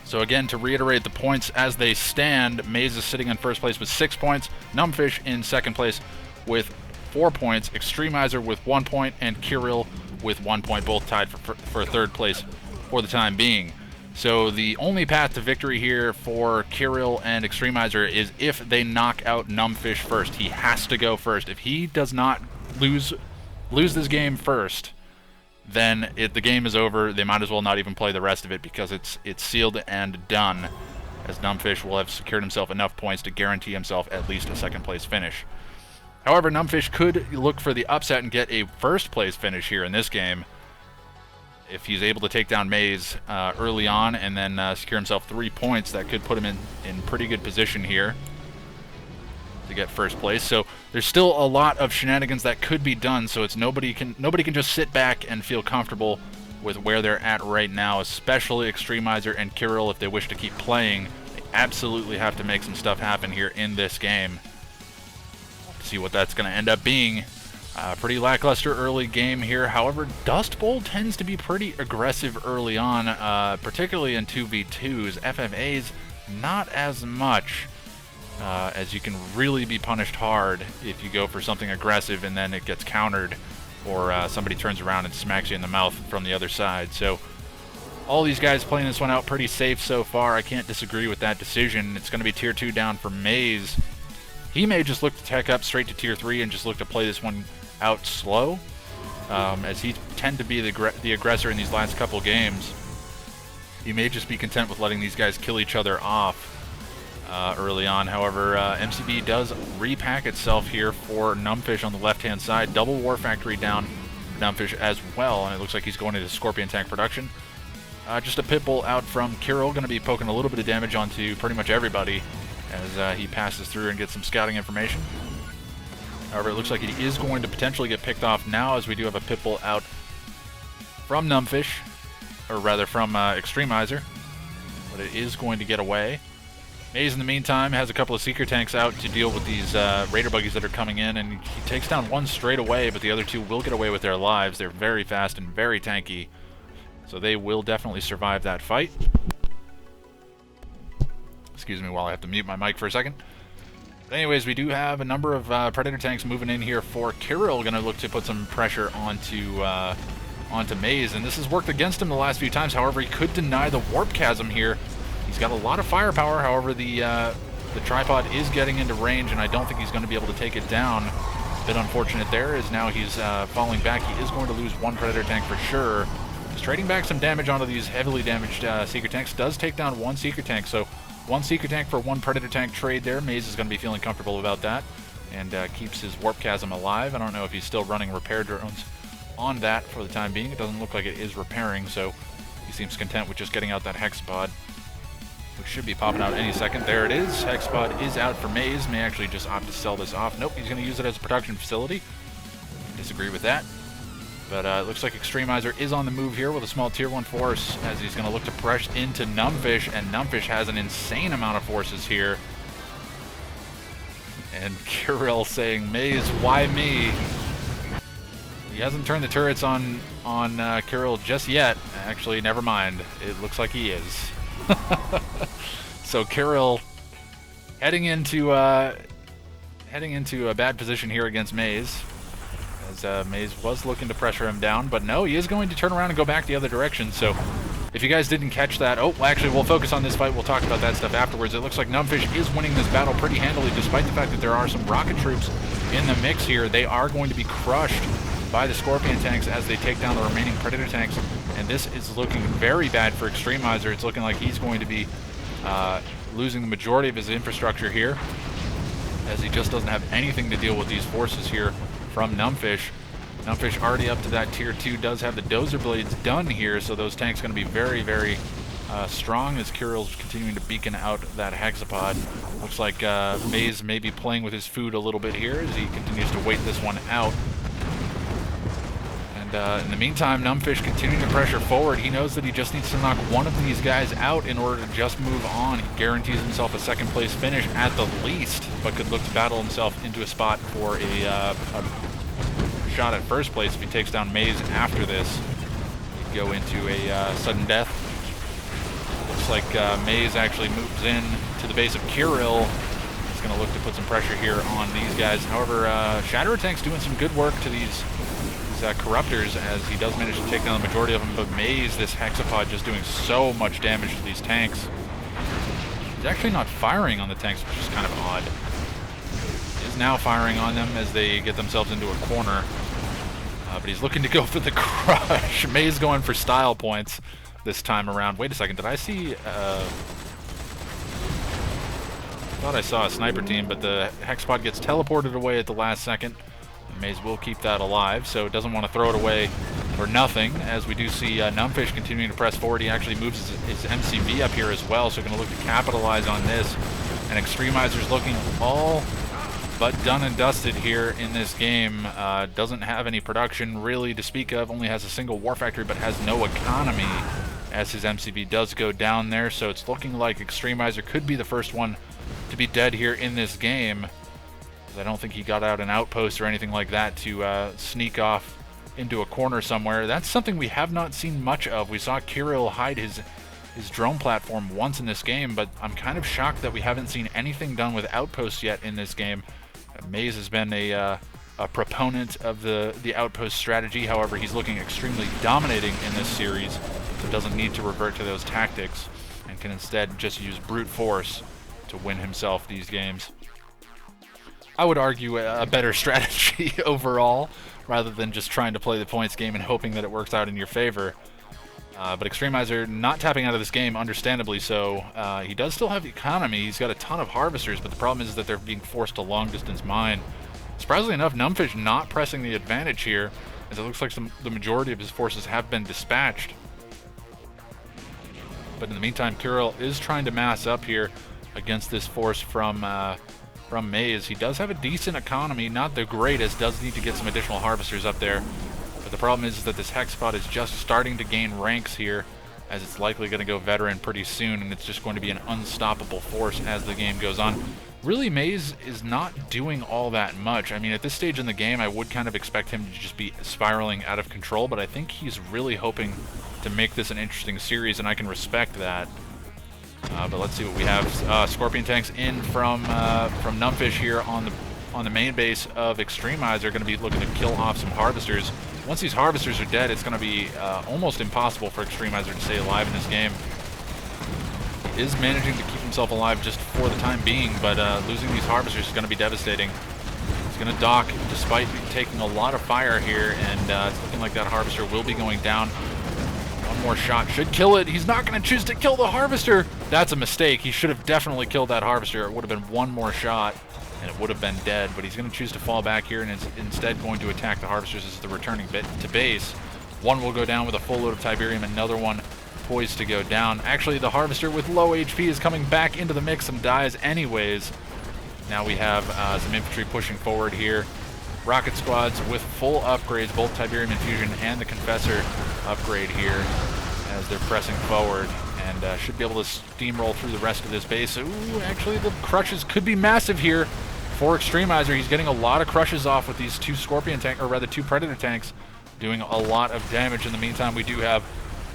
So again, to reiterate the points as they stand, Maze is sitting in first place with 6 points, Numbfish in second place with 4 points, Extremizer with 1 point, and Kirill with 1 point, both tied for third place for the time being. So the only path to victory here for Kirill and Extremizer is if they knock out Numbfish first. He has to go first. If he does not lose this game first, then the game is over. They might as well not even play the rest of it because it's sealed and done, as Numbfish will have secured himself enough points to guarantee himself at least a second place finish. However, Numbfish could look for the upset and get a first place finish here in this game if he's able to take down Maze early on and then secure himself 3 points. That could put him in pretty good position here to get first place. So there's still a lot of shenanigans that could be done, so it's nobody can just sit back and feel comfortable with where they're at right now, especially Extremizer and Kirill. If they wish to keep playing, they absolutely have to make some stuff happen here in this game. Let's see what that's going to end up being. Pretty lackluster early game here. However, Dust Bowl tends to be pretty aggressive early on, particularly in 2v2s. FFAs, not as much, as you can really be punished hard if you go for something aggressive and then it gets countered, or somebody turns around and smacks you in the mouth from the other side. So all these guys playing this one out pretty safe so far. I can't disagree with that decision. It's going to be tier 2 down for Maze. He may just look to tech up straight to tier 3 and just look to play this one out slow, as he tend to be the aggressor in these last couple games. He may just be content with letting these guys kill each other off early on. However, MCB does repack itself here for Numbfish on the left-hand side. Double War Factory down for Numbfish as well, and it looks like he's going into Scorpion Tank production. Just a Pitbull out from Kirill, going to be poking a little bit of damage onto pretty much everybody as he passes through and gets some scouting information. However, it looks like he is going to potentially get picked off now, as we do have a Pitbull out from Numbfish, or rather from Extremizer, but it is going to get away. Maze, in the meantime, has a couple of Seeker Tanks out to deal with these Raider Buggies that are coming in, and he takes down one straight away, but the other two will get away with their lives. They're very fast and very tanky, so they will definitely survive that fight. Excuse me while I have to mute my mic for a second. But anyways, we do have a number of Predator tanks moving in here for Kirill. Going to look to put some pressure onto Maze, and this has worked against him the last few times. However, he could deny the Warp Chasm here. He's got a lot of firepower. However, the tripod is getting into range, and I don't think he's going to be able to take it down. A bit unfortunate there, as now he's falling back. He is going to lose one Predator tank for sure. He's trading back some damage onto these heavily damaged Seeker tanks. Does take down one Seeker tank, so one Seeker tank for one Predator tank trade there. Maze is going to be feeling comfortable about that, and keeps his Warp Chasm alive. I don't know if he's still running repair drones on that for the time being. It doesn't look like it is repairing, so he seems content with just getting out that Hex Pod, which should be popping out any second. There it is. Hex Pod is out for Maze. May actually just opt to sell this off. Nope, he's going to use it as a production facility. Disagree with that. But it looks like Extremizer is on the move here with a small tier 1 force, as he's going to look to press into Numbfish, and Numbfish has an insane amount of forces here. And Kirill saying, Maze, why me? He hasn't turned the turrets on Kirill just yet. Actually, never mind. It looks like he is. So Kirill heading into a bad position here against Maze, as Maze was looking to pressure him down, but no, he is going to turn around and go back the other direction. So if you guys didn't catch that, actually we'll focus on this fight. We'll talk about that stuff afterwards. It looks like Numbfish is winning this battle pretty handily, despite the fact that there are some rocket troops in the mix here. They are going to be crushed by the Scorpion tanks as they take down the remaining Predator tanks, and this is looking very bad for Extremizer. It's looking like he's going to be losing the majority of his infrastructure here, as he just doesn't have anything to deal with these forces here from Numbfish. Numbfish already up to that tier 2, does have the dozer blades done here, so those tanks going to be very, very strong as Kyril's continuing to beacon out that hexapod. Looks like Maze may be playing with his food a little bit here as he continues to wait this one out. And in the meantime, Numbfish continuing to pressure forward. He knows that he just needs to knock one of these guys out in order to just move on. He guarantees himself a second place finish at the least, but could look to battle himself into a spot for a shot at first place if he takes down Maze after this. He'd go into a sudden death. Looks like Maze actually moves in to the base of Kyril. He's going to look to put some pressure here on these guys. However, Shatterer Tank's doing some good work to these Corruptors as he does manage to take down the majority of them, but Maze, this hexapod, just doing so much damage to these tanks. He's actually not firing on the tanks, which is kind of odd. He is now firing on them as they get themselves into a corner, but he's looking to go for the crush. Maze going for style points this time around. Wait a second, did I see... I thought I saw a sniper team, but the hexapod gets teleported away at the last second. Maze will keep that alive, so doesn't want to throw it away for nothing, as we do see Numbfish continuing to press forward. He actually moves his MCV up here as well, so going to look to capitalize on this. And Extremizer's looking all but done and dusted here in this game. Doesn't have any production really to speak of, only has a single war factory, but has no economy as his MCV does go down there, so it's looking like Extremizer could be the first one to be dead here in this game. I don't think he got out an outpost or anything like that to sneak off into a corner somewhere. That's something we have not seen much of. We saw Kyril hide his drone platform once in this game, but I'm kind of shocked that we haven't seen anything done with outposts yet in this game. Maze has been a proponent of the outpost strategy. However, he's looking extremely dominating in this series, so doesn't need to revert to those tactics and can instead just use brute force to win himself these games. I would argue a better strategy overall, rather than just trying to play the points game and hoping that it works out in your favor. But Extremizer not tapping out of this game, understandably so. He does still have economy. He's got a ton of harvesters, but the problem is that they're being forced to long-distance mine. Surprisingly enough, Numbfish not pressing the advantage here, as it looks like the majority of his forces have been dispatched. But in the meantime, Kyril is trying to mass up here against this force from Maze. He does have a decent economy, not the greatest, does need to get some additional harvesters up there. But the problem is that this hexapod is just starting to gain ranks here, as it's likely going to go veteran pretty soon, and it's just going to be an unstoppable force as the game goes on. Really, Maze is not doing all that much. I mean, at this stage in the game, I would kind of expect him to just be spiraling out of control, but I think he's really hoping to make this an interesting series, and I can respect that. But let's see what we have. Scorpion tanks in from Numbfish here on the main base of Extremizer. Going to be looking to kill off some harvesters. Once these harvesters are dead, it's going to be almost impossible for Extremizer to stay alive in this game. He is managing to keep himself alive just for the time being, but losing these harvesters is going to be devastating. He's going to dock despite taking a lot of fire here, and it's looking like that harvester will be going down. One more shot should kill it. He's not going to choose to kill the harvester. That's a mistake. He should have definitely killed that harvester. It would have been one more shot, and it would have been dead. But he's going to choose to fall back here and is instead going to attack the harvesters as the returning bit to base. One will go down with a full load of Tiberium, another one poised to go down. Actually, the harvester with low HP is coming back into the mix and dies anyways. Now we have some infantry pushing forward here. Rocket squads with full upgrades, both Tiberium Infusion and the Confessor upgrade here as they're pressing forward, and should be able to steamroll through the rest of this base. Ooh, actually the crushes could be massive here for Extremizer. He's getting a lot of crushes off with these two Scorpion tank, or rather two Predator tanks, doing a lot of damage. In the meantime, we do have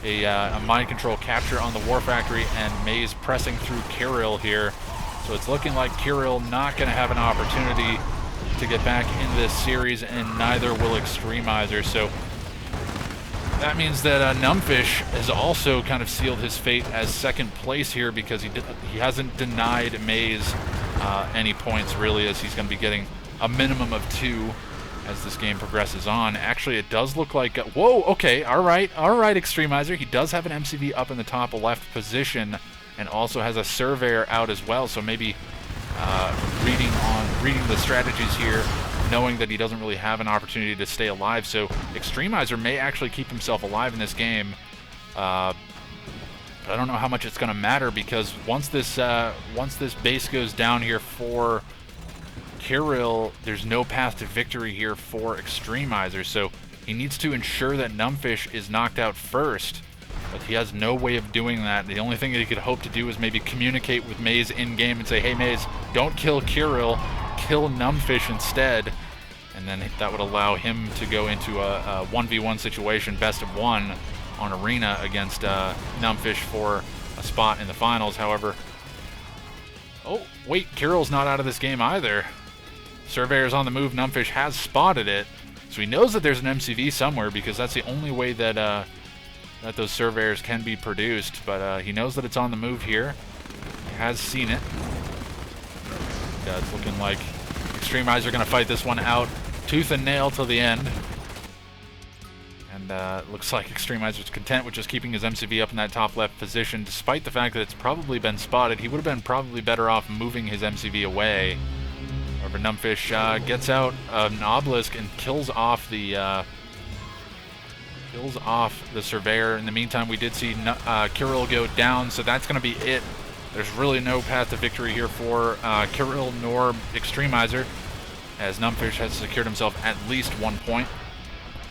a mind control capture on the War Factory, and Maze pressing through Kyril here. So it's looking like Kyril not going to have an opportunity to get back in this series, and neither will Extremizer. So that means that Numbfish has also kind of sealed his fate as second place here, because he hasn't denied Maze any points really, as he's going to be getting a minimum of 2 as this game progresses on. Actually, it does look like whoa, okay, all right, Extremizer. He does have an MCV up in the top left position, and also has a Surveyor out as well. So maybe reading the strategies here knowing that he doesn't really have an opportunity to stay alive. So Extremizer may actually keep himself alive in this game. But I don't know how much it's going to matter, because once this base goes down here for Kirill, there's no path to victory here for Extremizer. So he needs to ensure that Numbfish is knocked out first. But he has no way of doing that. The only thing that he could hope to do is maybe communicate with Maze in-game and say, hey Maze, don't kill Kirill, kill Numbfish instead. And then that would allow him to go into a 1v1 situation, best of one, on Arena against Numbfish for a spot in the finals. However, oh wait, Kirill's not out of this game either. Surveyor's on the move, Numbfish has spotted it. So he knows that there's an MCV somewhere, because that's the only way that that those Surveyors can be produced, but he knows that it's on the move here. He has seen it. Yeah, it's looking like Extremizer are going to fight this one out tooth and nail till the end. And it looks like Extremizer's content with just keeping his MCV up in that top left position, despite the fact that it's probably been spotted. He would have been probably better off moving his MCV away. However, Numbfish gets out an obelisk and kills off the Surveyor. In the meantime, we did see Kirill go down, so that's going to be it. There's really no path to victory here for Kirill nor Extremizer, as Numbfish has secured himself at least 1 point.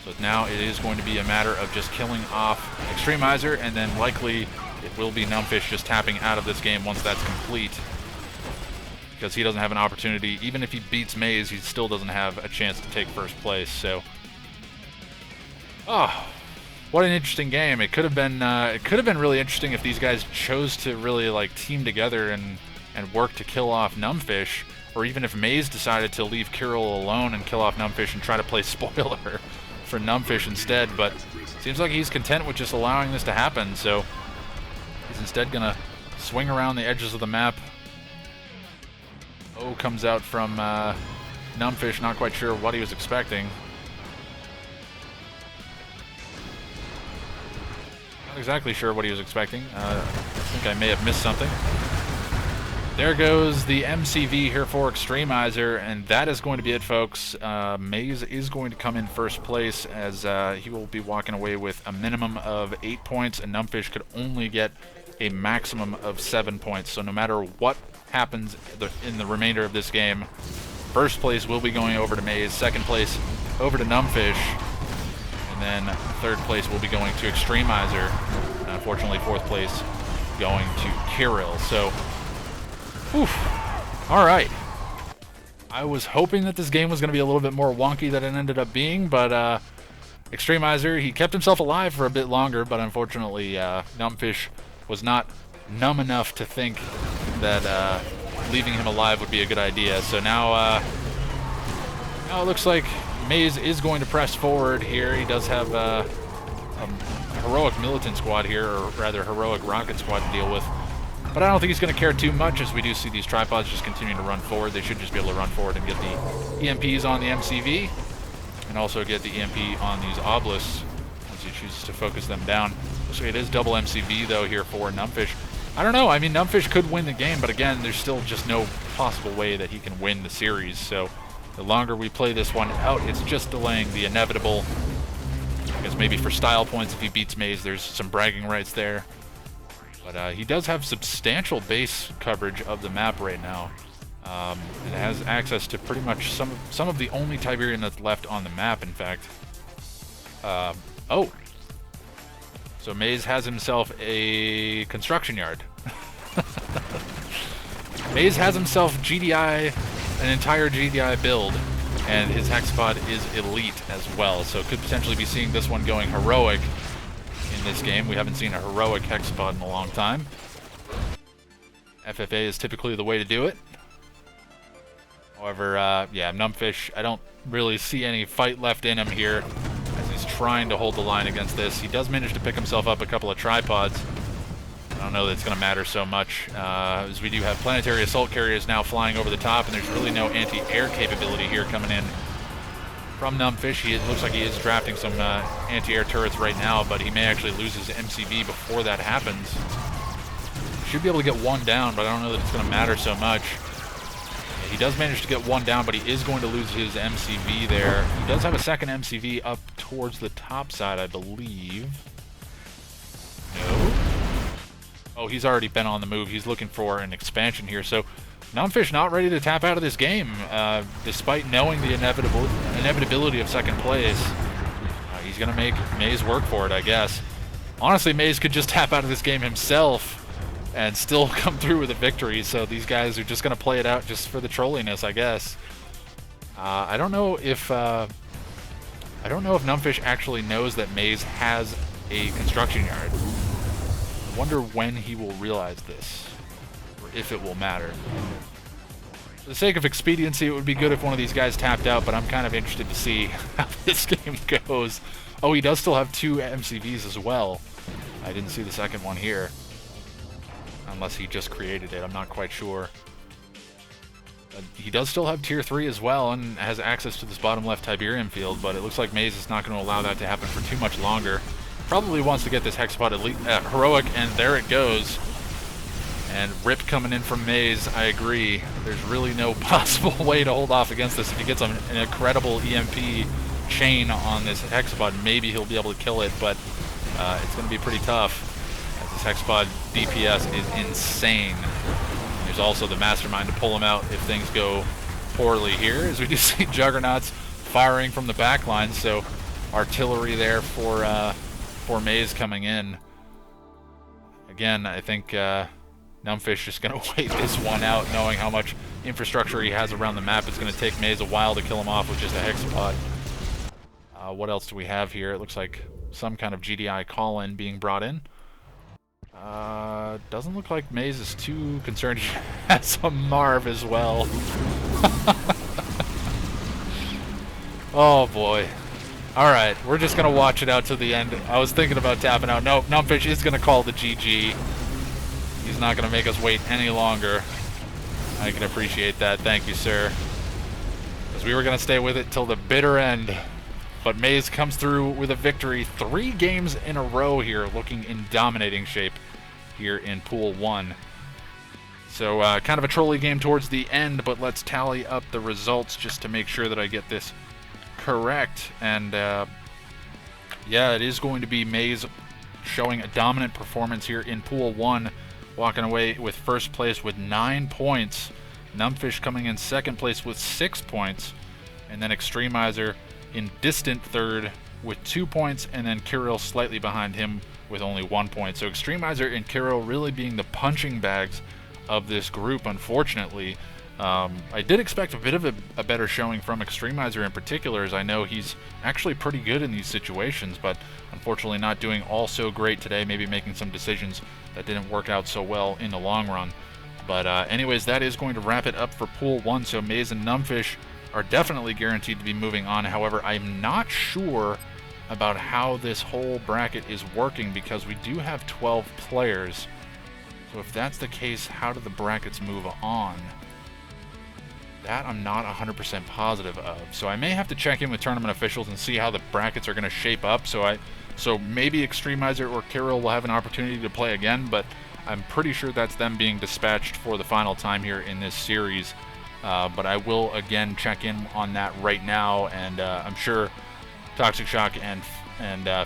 So now it is going to be a matter of just killing off Extremizer, and then likely it will be Numbfish just tapping out of this game once that's complete, because he doesn't have an opportunity. Even if he beats Maze, he still doesn't have a chance to take first place. So oh, what an interesting game. It could have been really interesting if these guys chose to really like team together and work to kill off Numbfish, or even if Maze decided to leave Kirill alone and kill off Numbfish and try to play spoiler for Numbfish instead. But it seems like he's content with just allowing this to happen, so he's instead gonna swing around the edges of the map. O comes out from Numbfish, not quite sure what he was expecting. Exactly sure what he was expecting. I think I may have missed something. There goes the MCV here for Extremizer, and that is going to be it, folks. Maze is going to come in first place, as he will be walking away with a minimum of 8 points, and Numbfish could only get a maximum of 7 points. So no matter what happens in the remainder of this game, first place will be going over to Maze, second place over to Numbfish, and then third place will be going to Extremizer. And unfortunately, fourth place going to Kirill. So, all right. I was hoping that this game was going to be a little bit more wonky than it ended up being, but Extremizer, he kept himself alive for a bit longer, but unfortunately, Numbfish was not numb enough to think that leaving him alive would be a good idea. So now it looks like Maze is going to press forward here. He does have a heroic militant squad here, or rather heroic rocket squad to deal with. But I don't think he's going to care too much, as we do see these tripods just continuing to run forward. They should just be able to run forward and get the EMPs on the MCV, and also get the EMP on these obelisks as he chooses to focus them down. So it is double MCV, though, here for Numbfish. I don't know. I mean, Numbfish could win the game, but again, there's still just no possible way that he can win the series. So the longer we play this one out, it's just delaying the inevitable. I guess maybe for style points, if he beats Maze, there's some bragging rights there. But he does have substantial base coverage of the map right now. It has access to pretty much some of the only Tiberian that's left on the map, in fact. Oh! So Maze has himself a construction yard. Maze has himself GDI, an entire GDI build, and his hexpod is elite as well. So could potentially be seeing this one going heroic in this game. We haven't seen a heroic hexpod in a long time. FFA is typically the way to do it. However, yeah, Numbfish, I don't really see any fight left in him here, as he's trying to hold the line against this. He does manage to pick himself up a couple of tripods. I don't know that it's going to matter so much, as we do have planetary assault carriers now flying over the top, and there's really no anti-air capability here coming in from Numbfish. It looks like he is drafting some anti-air turrets right now, but he may actually lose his MCV before that happens. Should be able to get one down, but I don't know that it's going to matter so much. He does manage to get one down, but he is going to lose his MCV there. He does have a second MCV up towards the top side, I believe. No. Oh, he's already been on the move. He's looking for an expansion here. So Numbfish not ready to tap out of this game, despite knowing the inevitability of second place. He's going to make Maze work for it, I guess. Honestly, Maze could just tap out of this game himself and still come through with a victory. So these guys are just going to play it out just for the trolliness, I guess. I don't know if Numbfish actually knows that Maze has a construction yard. I wonder when he will realize this, or if it will matter. For the sake of expediency, it would be good if one of these guys tapped out, but I'm kind of interested to see how this game goes. Oh, he does still have 2 MCVs as well. I didn't see the second one here. Unless he just created it, I'm not quite sure. He does still have tier 3 as well, and has access to this bottom left Tiberium field, but it looks like Maze is not going to allow that to happen for too much longer. Probably wants to get this Hexapod elite, heroic, and there it goes. And rip coming in from Maze, I agree. There's really no possible way to hold off against this. If he gets an incredible EMP chain on this Hexapod, maybe he'll be able to kill it, but it's going to be pretty tough, as this Hexapod DPS is insane. There's also the Mastermind to pull him out if things go poorly here, as we do see Juggernauts firing from the back line, so artillery there for Maze coming in. Again, I think Numbfish just going to wait this one out, knowing how much infrastructure he has around the map. It's going to take Maze a while to kill him off with just a Hexapod. What else do we have here? It looks like some kind of GDI call-in being brought in. Doesn't look like Maze is too concerned. He has a Marv as well. Oh boy. Alright, we're just going to watch it out to the end. I was thinking about tapping out. Nope, Numbfish is going to call the GG. He's not going to make us wait any longer. I can appreciate that. Thank you, sir. Because we were going to stay with it till the bitter end. But Maze comes through with a victory. 3 games in a row here, looking in dominating shape here in Pool 1. So kind of a trolley game towards the end, but let's tally up the results just to make sure that I get this correct. And yeah, it is going to be Maze showing a dominant performance here in Pool 1, walking away with first place with 9 points. Numbfish coming in second place with 6 points, and then Extremizer in distant third with 2 points, and then Kirill slightly behind him with only 1 point. So Extremizer and Kirill really being the punching bags of this group, unfortunately. I did expect a bit of a better showing from Extremizer in particular, as I know he's actually pretty good in these situations, but unfortunately not doing all so great today, maybe making some decisions that didn't work out so well in the long run. But anyways, that is going to wrap it up for Pool 1, so Maze and Numbfish are definitely guaranteed to be moving on. However, I'm not sure about how this whole bracket is working, because we do have 12 players. So if that's the case, how do the brackets move on? That I'm not 100% positive of. So I may have to check in with tournament officials and see how the brackets are going to shape up. So maybe Extremizer or Kirill will have an opportunity to play again, but I'm pretty sure that's them being dispatched for the final time here in this series. But I will again check in on that right now, and I'm sure Toxic Shock and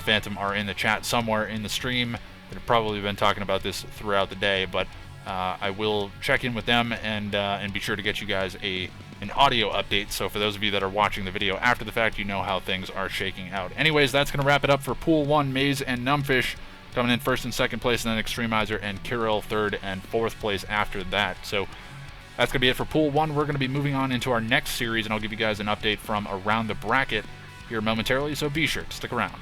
Phantom are in the chat somewhere in the stream. They've probably been talking about this throughout the day, but I will check in with them and be sure to get you guys an audio update. So for those of you that are watching the video after the fact, you know how things are shaking out. Anyways, that's going to wrap it up for Pool 1. Maze and Numbfish coming in first and second place, and then Extremizer and Kirill third and fourth place after that. So that's going to be it for Pool 1. We're going to be moving on into our next series, and I'll give you guys an update from around the bracket here momentarily, so be sure to stick around.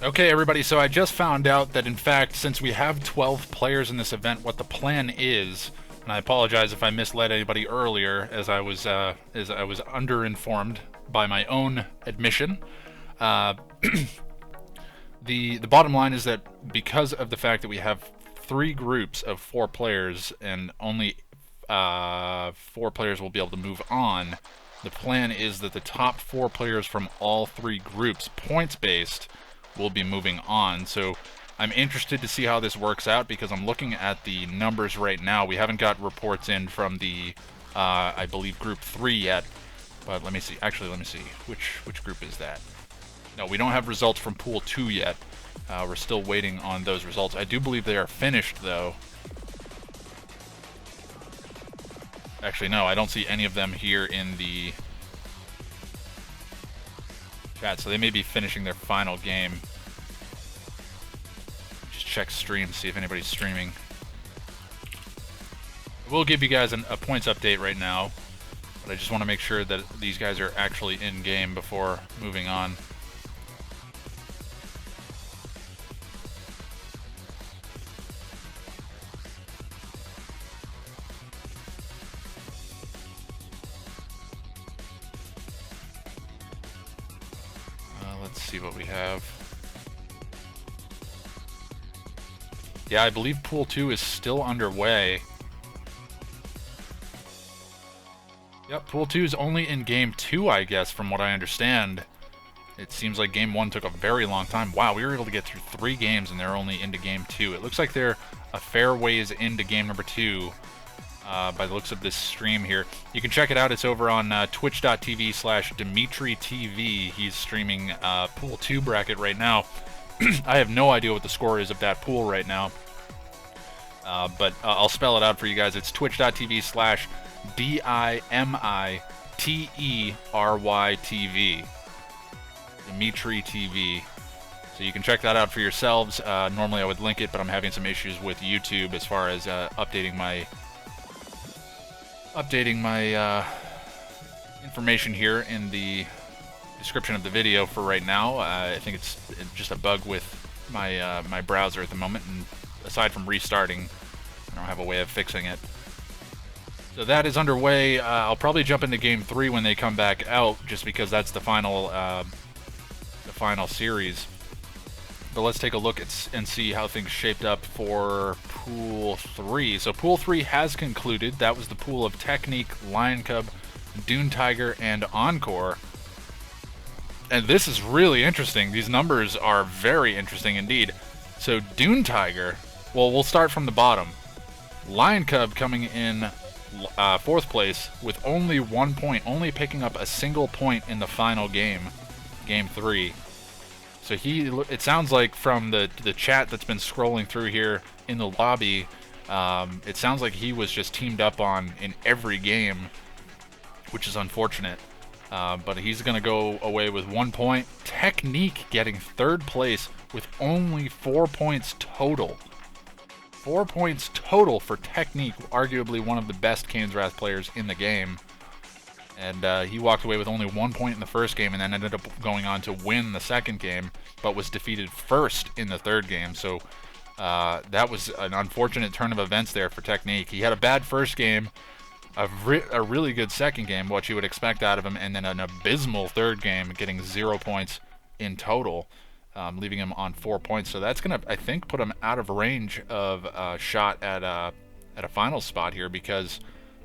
Okay, everybody, so I just found out that, in fact, since we have 12 players in this event, what the plan is, and I apologize if I misled anybody earlier, as I was underinformed by my own admission. The bottom line is that because of the fact that we have 3 groups of 4 players, and only 4 players will be able to move on, the plan is that the top 4 players from all 3 groups, points-based, will be moving on. So I'm interested to see how this works out, because I'm looking at the numbers right now. We haven't got reports in from the I believe group 3 yet, but let me see. Actually, let me see. Which group is that? No, we don't have results from pool 2 yet. We're still waiting on those results. I do believe they are finished, though. Actually, no, I don't see any of them here in the chat, so they may be finishing their final game. Just check stream, see if anybody's streaming. We'll give you guys a points update right now, but I just want to make sure that these guys are actually in game before moving on. Let's see what we have. Yeah, I believe Pool 2 is still underway. Yep, Pool 2 is only in Game 2, I guess, from what I understand. It seems like Game 1 took a very long time. Wow, we were able to get through 3 games and they're only into Game 2. It looks like they're a fair ways into Game number 2. By the looks of this stream here. You can check it out. It's over on twitch.tv/DimitriTV. He's streaming Pool 2 bracket right now. I have no idea what the score is of that pool right now. But I'll spell it out for you guys. It's twitch.tv/DimiTeryTV. Dimitri TV. So you can check that out for yourselves. Normally I would link it, but I'm having some issues with YouTube as far as updating my information here in the description of the video for right now. I think it's just a bug with my my browser at the moment, and aside from restarting, I don't have a way of fixing it. So that is underway. I'll probably jump into Game 3 when they come back out, just because that's the final series. But let's take a look and see how things shaped up for Pool 3. So Pool 3 has concluded. That was the pool of Technique, Lion Cub, Dune Tiger, and Encore. And this is really interesting. These numbers are very interesting indeed. So Dune Tiger, well, we'll start from the bottom. Lion Cub coming in 4th place with only 1 point, only picking up a single point in the final game, Game 3. So it sounds like from the chat that's been scrolling through here in the lobby, it sounds like he was just teamed up on in every game, which is unfortunate. But he's going to go away with 1 point. Technique getting 3rd place with only 4 points total. 4 points total for Technique, arguably one of the best Kane's Wrath players in the game. And he walked away with only 1 point in the first game and then ended up going on to win the second game, but was defeated first in the third game. So that was an unfortunate turn of events there for Technique. He had a bad first game, a really good second game, what you would expect out of him, and then an abysmal third game, getting 0 points in total, leaving him on 4 points. So that's going to, I think, put him out of range of a shot at a final spot here, because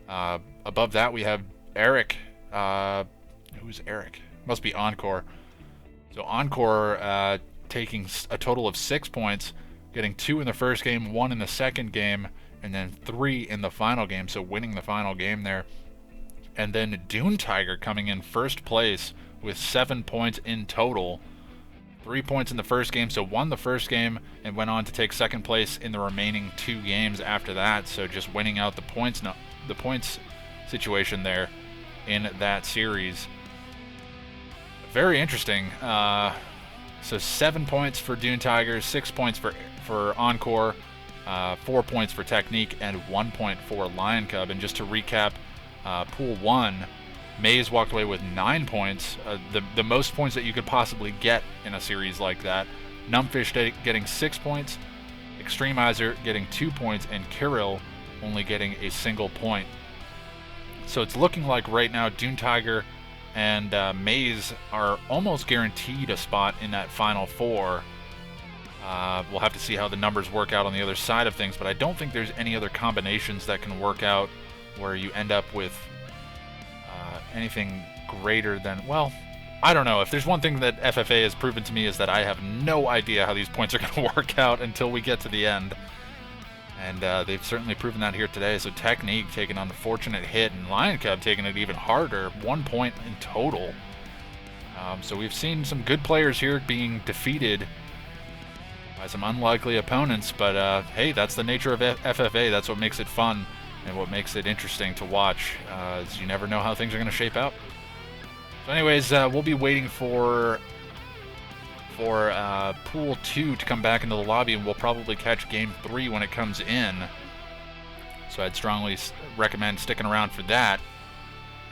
above that we have Eric. Who's Eric? Must be Encore. So Encore taking a total of 6 points, getting 2 in the first game, 1 in the second game, and then 3 in the final game, so winning the final game there. And then Dune Tiger coming in 1st place with 7 points in total. 3 points in the first game, so won the first game and went on to take 2nd place in the remaining 2 games after that. So just winning out the points situation there in that series. Very interesting. So 7 points for Dune Tiger, 6 points for Encore, 4 points for Technique, and 1 point for Lion Cub. And just to recap, Pool 1, Maze walked away with 9 points, the most points that you could possibly get in a series like that. Numbfish getting 6 points, Extremizer getting 2 points, and Kirill only getting a single point. So it's looking like right now Dune Tiger and Maze are almost guaranteed a spot in that final 4. We'll have to see how the numbers work out on the other side of things, but I don't think there's any other combinations that can work out where you end up with anything greater than, well, I don't know. If there's one thing that FFA has proven to me is that I have no idea how these points are going to work out until we get to the end. And they've certainly proven that here today. So Technique taking on the fortunate hit, and Lion Cub taking it even harder, 1 point in total. So we've seen some good players here being defeated by some unlikely opponents, but hey, that's the nature of FFA. That's what makes it fun and what makes it interesting to watch, is you never know how things are going to shape out. So anyways, we'll be waiting for Pool 2 to come back into the lobby, and we'll probably catch Game 3 when it comes in. So I'd strongly recommend sticking around for that,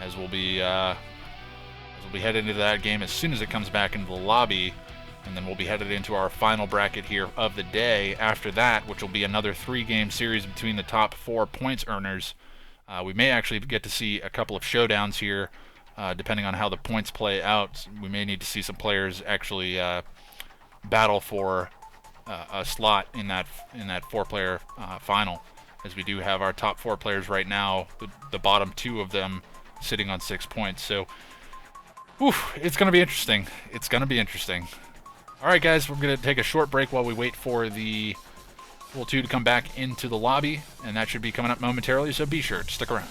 as we'll be headed into that game as soon as it comes back into the lobby, and then we'll be headed into our final bracket here of the day after that, which will be another 3-game series between the top 4 points earners. We may actually get to see a couple of showdowns here, depending on how the points play out. We may need to see some players actually battle for a slot in that 4-player final, as we do have our top 4 players right now, the bottom 2 of them sitting on 6 points. So, it's going to be interesting. It's going to be interesting. All right, guys, we're going to take a short break while we wait for the Pool 2 to come back into the lobby, and that should be coming up momentarily, so be sure to stick around.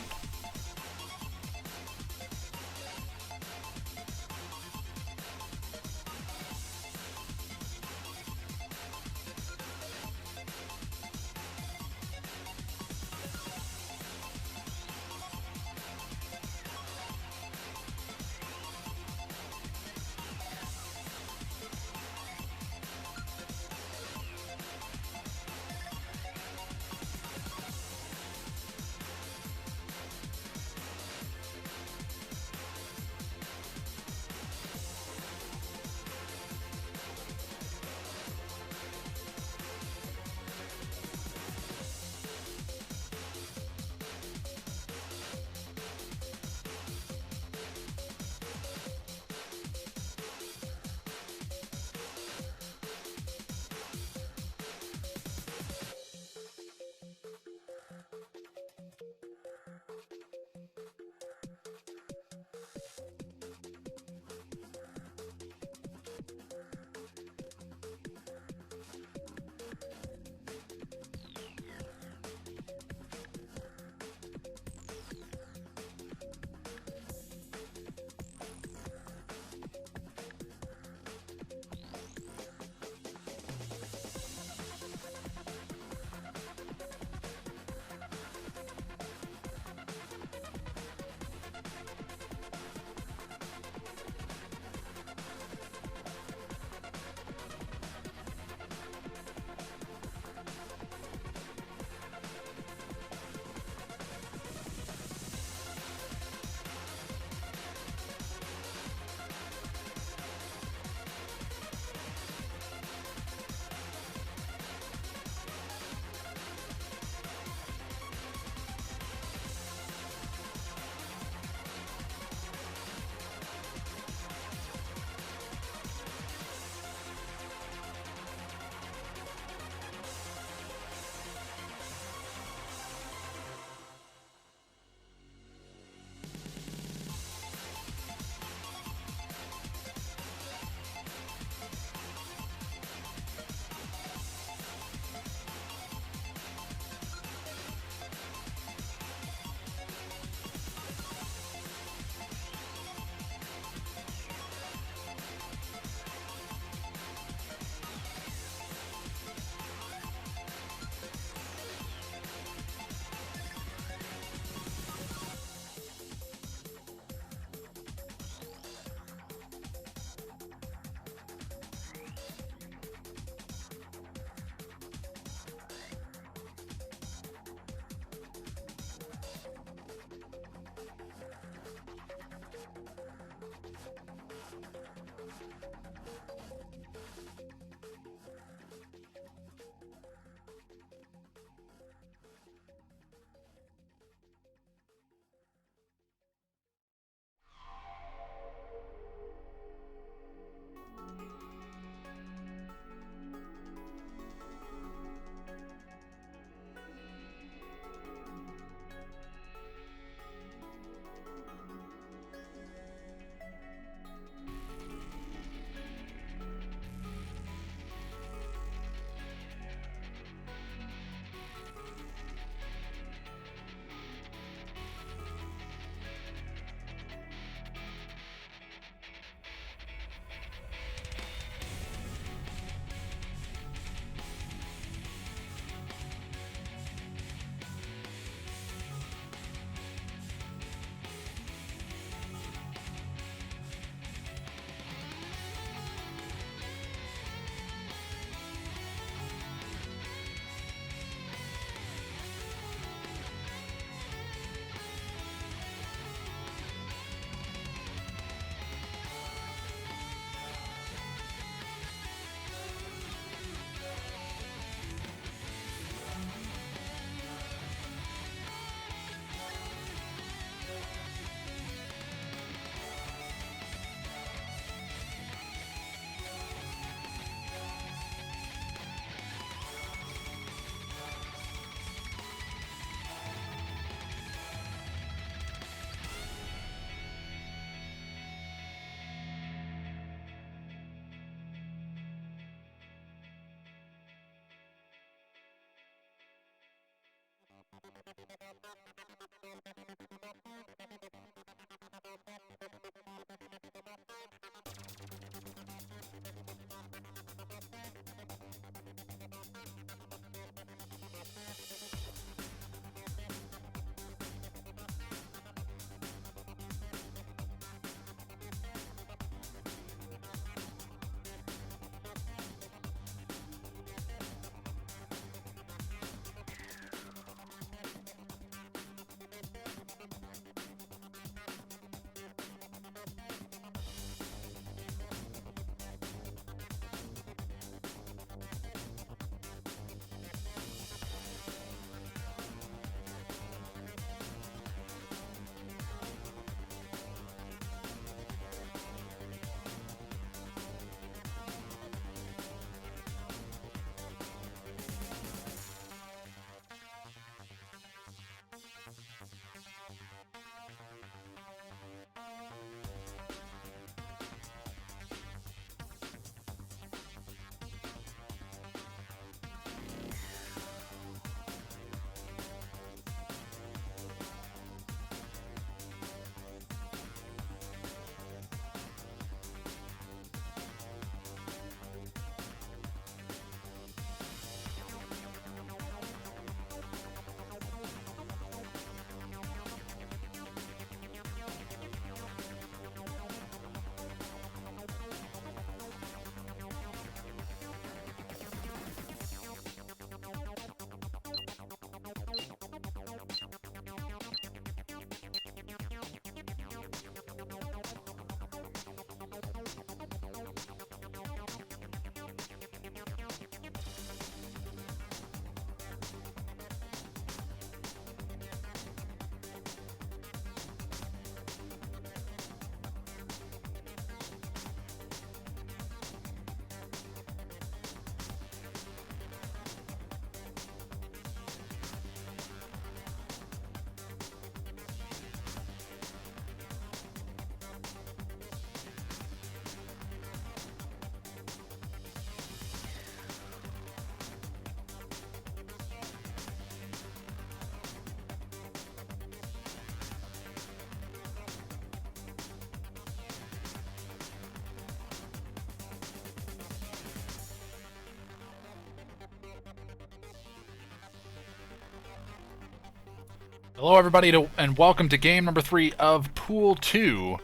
Hello, everybody, and welcome to game number 3 of Pool 2.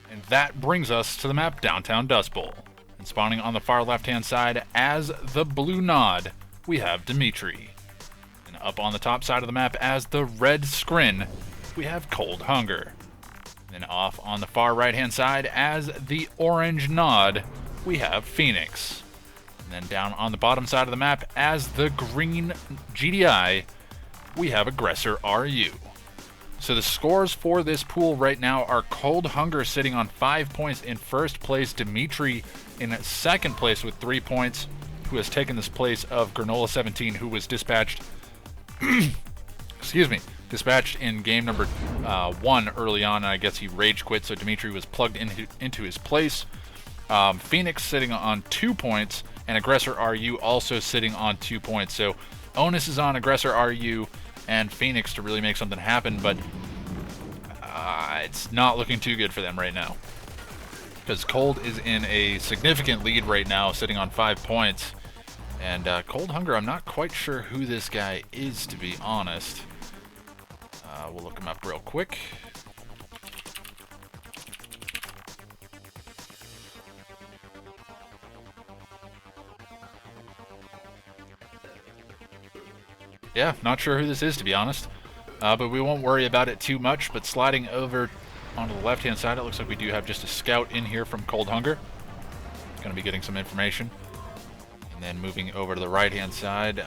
And that brings us to the map Downtown Dust Bowl. And spawning on the far left-hand side as the blue nod, we have Dimitri. And up on the top side of the map as the red scrin, we have Cold Hunger. And off on the far right-hand side as the orange nod, we have Phoenix. And then down on the bottom side of the map as the green GDI, we have Aggressor RU. So the scores for this pool right now are Cold Hunger sitting on 5 points in first place, Dimitri in second place with 3 points, who has taken this place of Granola 17, who was dispatched dispatched in game number 1 early on, and I guess he rage quit, so Dimitri was plugged into his place. Phoenix sitting on 2 points, and Aggressor RU also sitting on 2 points. So onus is on Aggressor RU and Phoenix to really make something happen, but it's not looking too good for them right now, because Cold is in a significant lead right now, sitting on 5 points. And Cold Hunger, I'm not quite sure who this guy is, to be honest. We'll look him up real quick. Yeah, not sure who this is, to be honest. But we won't worry about it too much. But sliding over onto the left-hand side, it looks like we do have just a scout in here from Cold Hunger. Going to be getting some information. And then moving over to the right-hand side,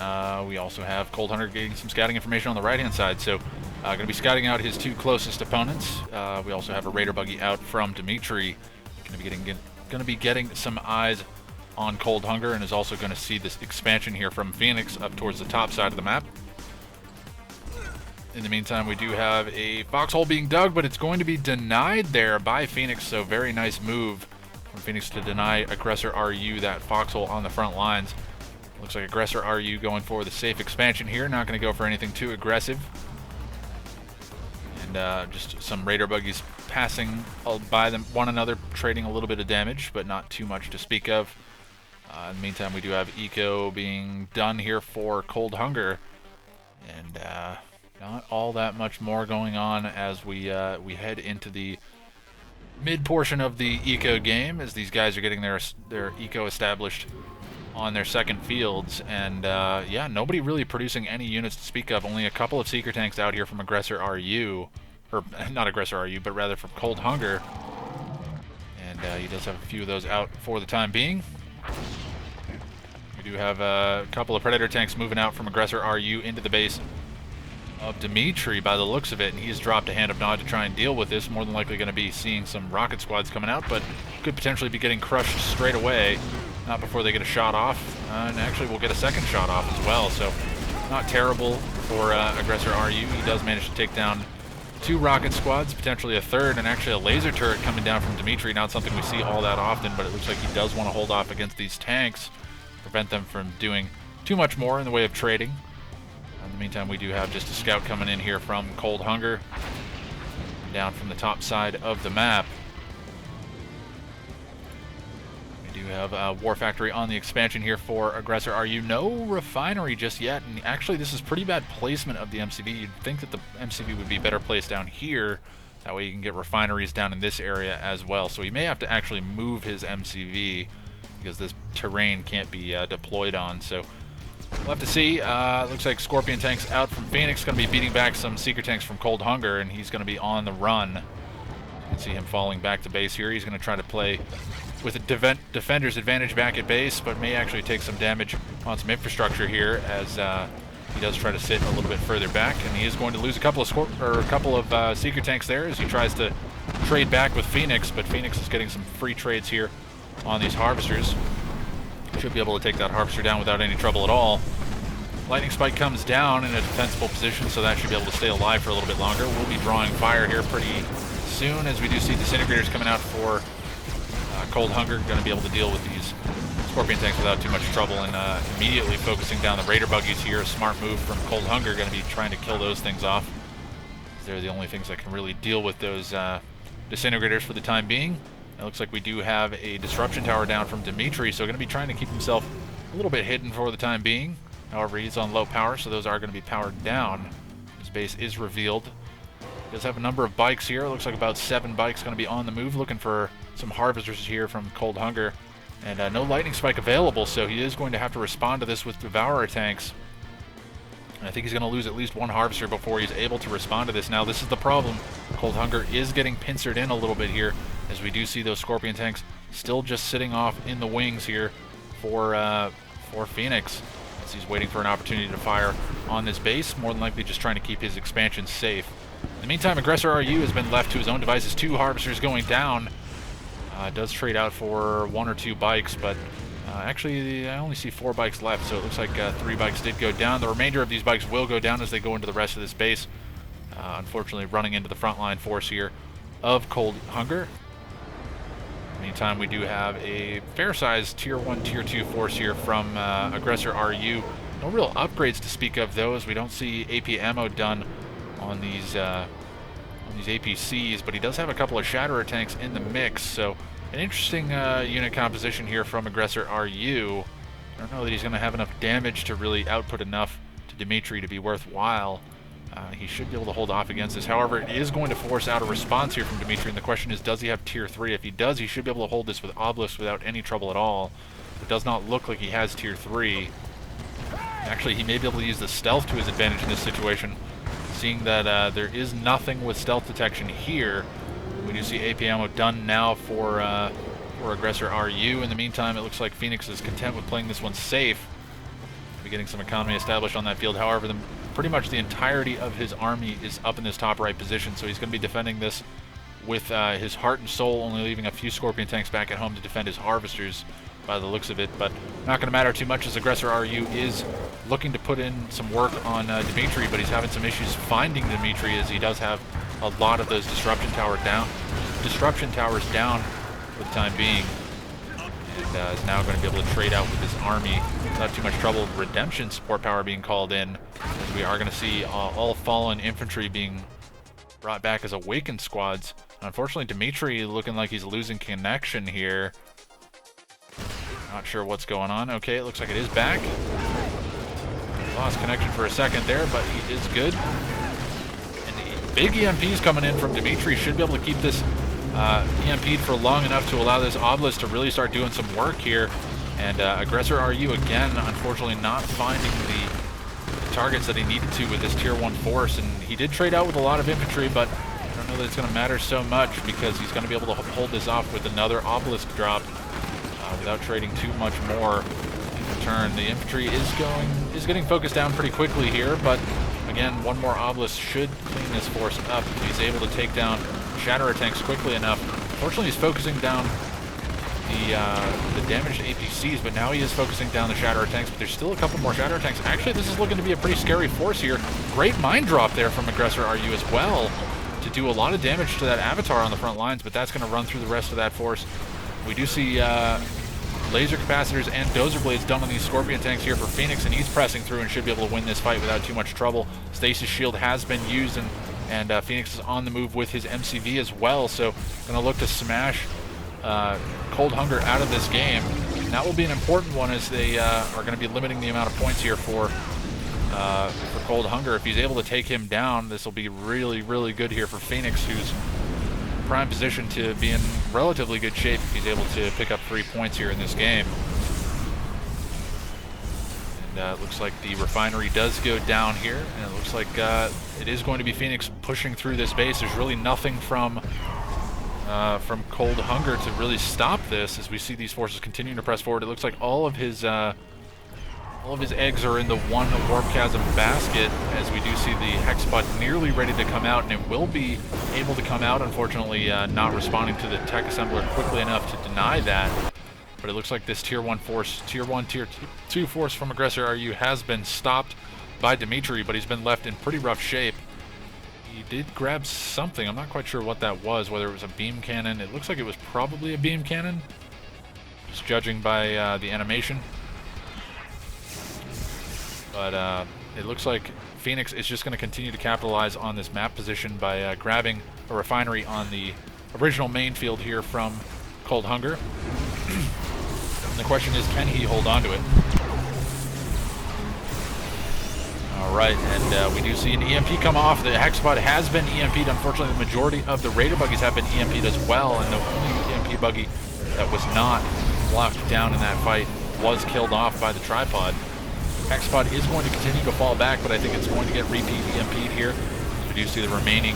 we also have Cold Hunger getting some scouting information on the right-hand side. So going to be scouting out his 2 closest opponents. We also have a Raider buggy out from Dimitri. Going to be getting some eyes on Cold Hunger, and is also going to see this expansion here from Phoenix up towards the top side of the map. In the meantime, we do have a foxhole being dug, but it's going to be denied there by Phoenix, so very nice move from Phoenix to deny Aggressor RU that foxhole on the front lines. Looks like Aggressor RU going for the safe expansion here, not going to go for anything too aggressive. And and just some Raider buggies passing by them one another, trading a little bit of damage, but not too much to speak of. In the meantime, we do have eco being done here for Cold Hunger, and not all that much more going on as we head into the mid portion of the eco game, as these guys are getting their eco established on their second fields, and yeah, nobody really producing any units to speak of. Only a couple of Seeker tanks out here from Aggressor RU, or not Aggressor RU, but rather from Cold Hunger, and he does have a few of those out for the time being. We do have a couple of Predator tanks moving out from Aggressor RU into the base of Dimitri by the looks of it, and he's dropped a Hand of Nod to try and deal with this. More than likely going to be seeing some rocket squads coming out, but could potentially be getting crushed straight away, not before they get a shot off, and actually will get a second shot off as well, so not terrible for Aggressor RU. He does manage to take down 2 rocket squads, potentially a third, and actually a laser turret coming down from Dimitri. Not something we see all that often, but it looks like he does want to hold off against these tanks, prevent them from doing too much more in the way of trading. In the meantime, we do have just a scout coming in here from Cold Hunger, down from the top side of the map. We do have a War Factory on the expansion here for Aggressor RU. No refinery just yet, and actually this is pretty bad placement of the MCV. You'd think that the MCV would be better placed down here. That way you can get refineries down in this area as well. So he may have to actually move his MCV, because this terrain can't be deployed on. So we'll have to see. Looks like Scorpion tanks out from Phoenix, going to be beating back some Seeker tanks from Cold Hunger, and he's going to be on the run. You can see him falling back to base here. He's going to try to play with a defender's advantage back at base, but may actually take some damage on some infrastructure here, as he does try to sit a little bit further back, and he is going to lose a couple of Seeker tanks there as he tries to trade back with Phoenix, but Phoenix is getting some free trades here on these harvesters. Should be able to take that harvester down without any trouble at all. Lightning Spike comes down in a defensible position, so that should be able to stay alive for a little bit longer. We'll be drawing fire here pretty soon, as we do see disintegrators coming out for Cold Hunger. Going to be able to deal with these Scorpion tanks without too much trouble, and immediately focusing down the Raider buggies here. A smart move from Cold Hunger, going to be trying to kill those things off. They're the only things that can really deal with those disintegrators for the time being. It looks like we do have a disruption tower down from Dimitri, so going to be trying to keep himself a little bit hidden for the time being. However, he's on low power, so those are going to be powered down. His base is revealed. He does have a number of bikes here. It looks like about 7 bikes going to be on the move, looking for some harvesters here from Cold Hunger. And no Lightning Spike available, so he is going to have to respond to this with Devourer tanks. And I think he's going to lose at least 1 harvester before he's able to respond to this. Now, this is the problem. Cold Hunger is getting pincered in a little bit here, as we do see those Scorpion tanks still just sitting off in the wings here for Phoenix, as he's waiting for an opportunity to fire on this base, more than likely just trying to keep his expansion safe. In the meantime, Aggressor RU has been left to his own devices. 2 harvesters going down. Does trade out for 1 or 2 bikes, but actually I only see 4 bikes left, so it looks like 3 bikes did go down. The remainder of these bikes will go down as they go into the rest of this base. Unfortunately, running into the frontline force here of Cold Hunger. Meantime, we do have a fair-sized Tier 1, Tier 2 force here from Aggressor RU. No real upgrades to speak of, though, as we don't see AP ammo done on these APCs, but he does have a couple of Shatterer tanks in the mix, so an interesting unit composition here from Aggressor RU. I don't know that he's going to have enough damage to really output enough to Dimitri to be worthwhile. He should be able to hold off against this. However, it is going to force out a response here from Dimitri, and the question is, does he have Tier 3? If he does, he should be able to hold this with Obelisk without any trouble at all. It does not look like he has Tier 3. Actually, he may be able to use the stealth to his advantage in this situation, seeing that there is nothing with stealth detection here. We do see AP ammo done now for Aggressor RU. In the meantime, it looks like Phoenix is content with playing this one safe. We'll be getting some economy established on that field. However, pretty much the entirety of his army is up in this top right position, so he's going to be defending this with his heart and soul, only leaving a few Scorpion tanks back at home to defend his harvesters by the looks of it, but not going to matter too much, as Aggressor RU is looking to put in some work on Dimitri, but he's having some issues finding Dimitri, as he does have a lot of those disruption towers down for the time being, and is now going to be able to trade out with his army without too much trouble. Redemption support power being called in, as we are going to see all fallen infantry being brought back as awakened squads. Unfortunately, Dimitri looking like he's losing connection here. Not sure what's going on. Okay, it looks like it is back. Lost connection for a second there, but he is good. And the big EMPs coming in from Dimitri should be able to keep this EMP'd for long enough to allow this Obelisk to really start doing some work here. And Aggressor RU, again, unfortunately not finding the targets that he needed to with his Tier 1 force. And he did trade out with a lot of infantry, but I don't know that it's going to matter so much because he's going to be able to hold this off with another Obelisk drop. Without trading too much more in return. The infantry is getting focused down pretty quickly here, but again, one more Obelisk should clean this force up if he's able to take down Shatterer tanks quickly enough. Fortunately, he's focusing down the damaged APCs, but now he is focusing down the Shatterer tanks, but there's still a couple more Shatterer tanks. Actually, this is looking to be a pretty scary force here. Great mine drop there from Aggressor RU as well to do a lot of damage to that Avatar on the front lines, but that's going to run through the rest of that force. We do see laser capacitors and dozer blades done on these Scorpion tanks here for Phoenix, and he's pressing through and should be able to win this fight without too much trouble. Stasis shield has been used, and Phoenix is on the move with his MCV as well, so going to look to smash Cold Hunger out of this game. And that will be an important one as they are going to be limiting the amount of points here for Cold Hunger. If he's able to take him down, this will be really, really good here for Phoenix, who's prime position to be in relatively good shape if he's able to pick up 3 points here in this game. And it looks like the refinery does go down here, and it looks like it is going to be Phoenix pushing through this base. There's really nothing from Cold Hunger to really stop this as we see these forces continuing to press forward. It looks like all of his eggs are in the one Warp Chasm basket, as we do see the Hexbot nearly ready to come out, and it will be able to come out, unfortunately not responding to the tech assembler quickly enough to deny that. But it looks like this Tier 1 force, Tier 1, Tier 2 force from Aggressor RU has been stopped by Dimitri, but he's been left in pretty rough shape. He did grab something, I'm not quite sure what that was, whether it was a beam cannon. It looks like it was probably a beam cannon, just judging by the animation. But it looks like Phoenix is just going to continue to capitalize on this map position by grabbing a refinery on the original main field here from Cold Hunger. And the question is, can he hold on to it? Alright, and we do see an EMP come off. The Hexbot has been EMP'd. Unfortunately, the majority of the Raider buggies have been EMP'd as well, and the only EMP buggy that was not locked down in that fight was killed off by the tripod. Hexbot is going to continue to fall back, but I think it's going to get repeat EMP'd here. We do see the remaining...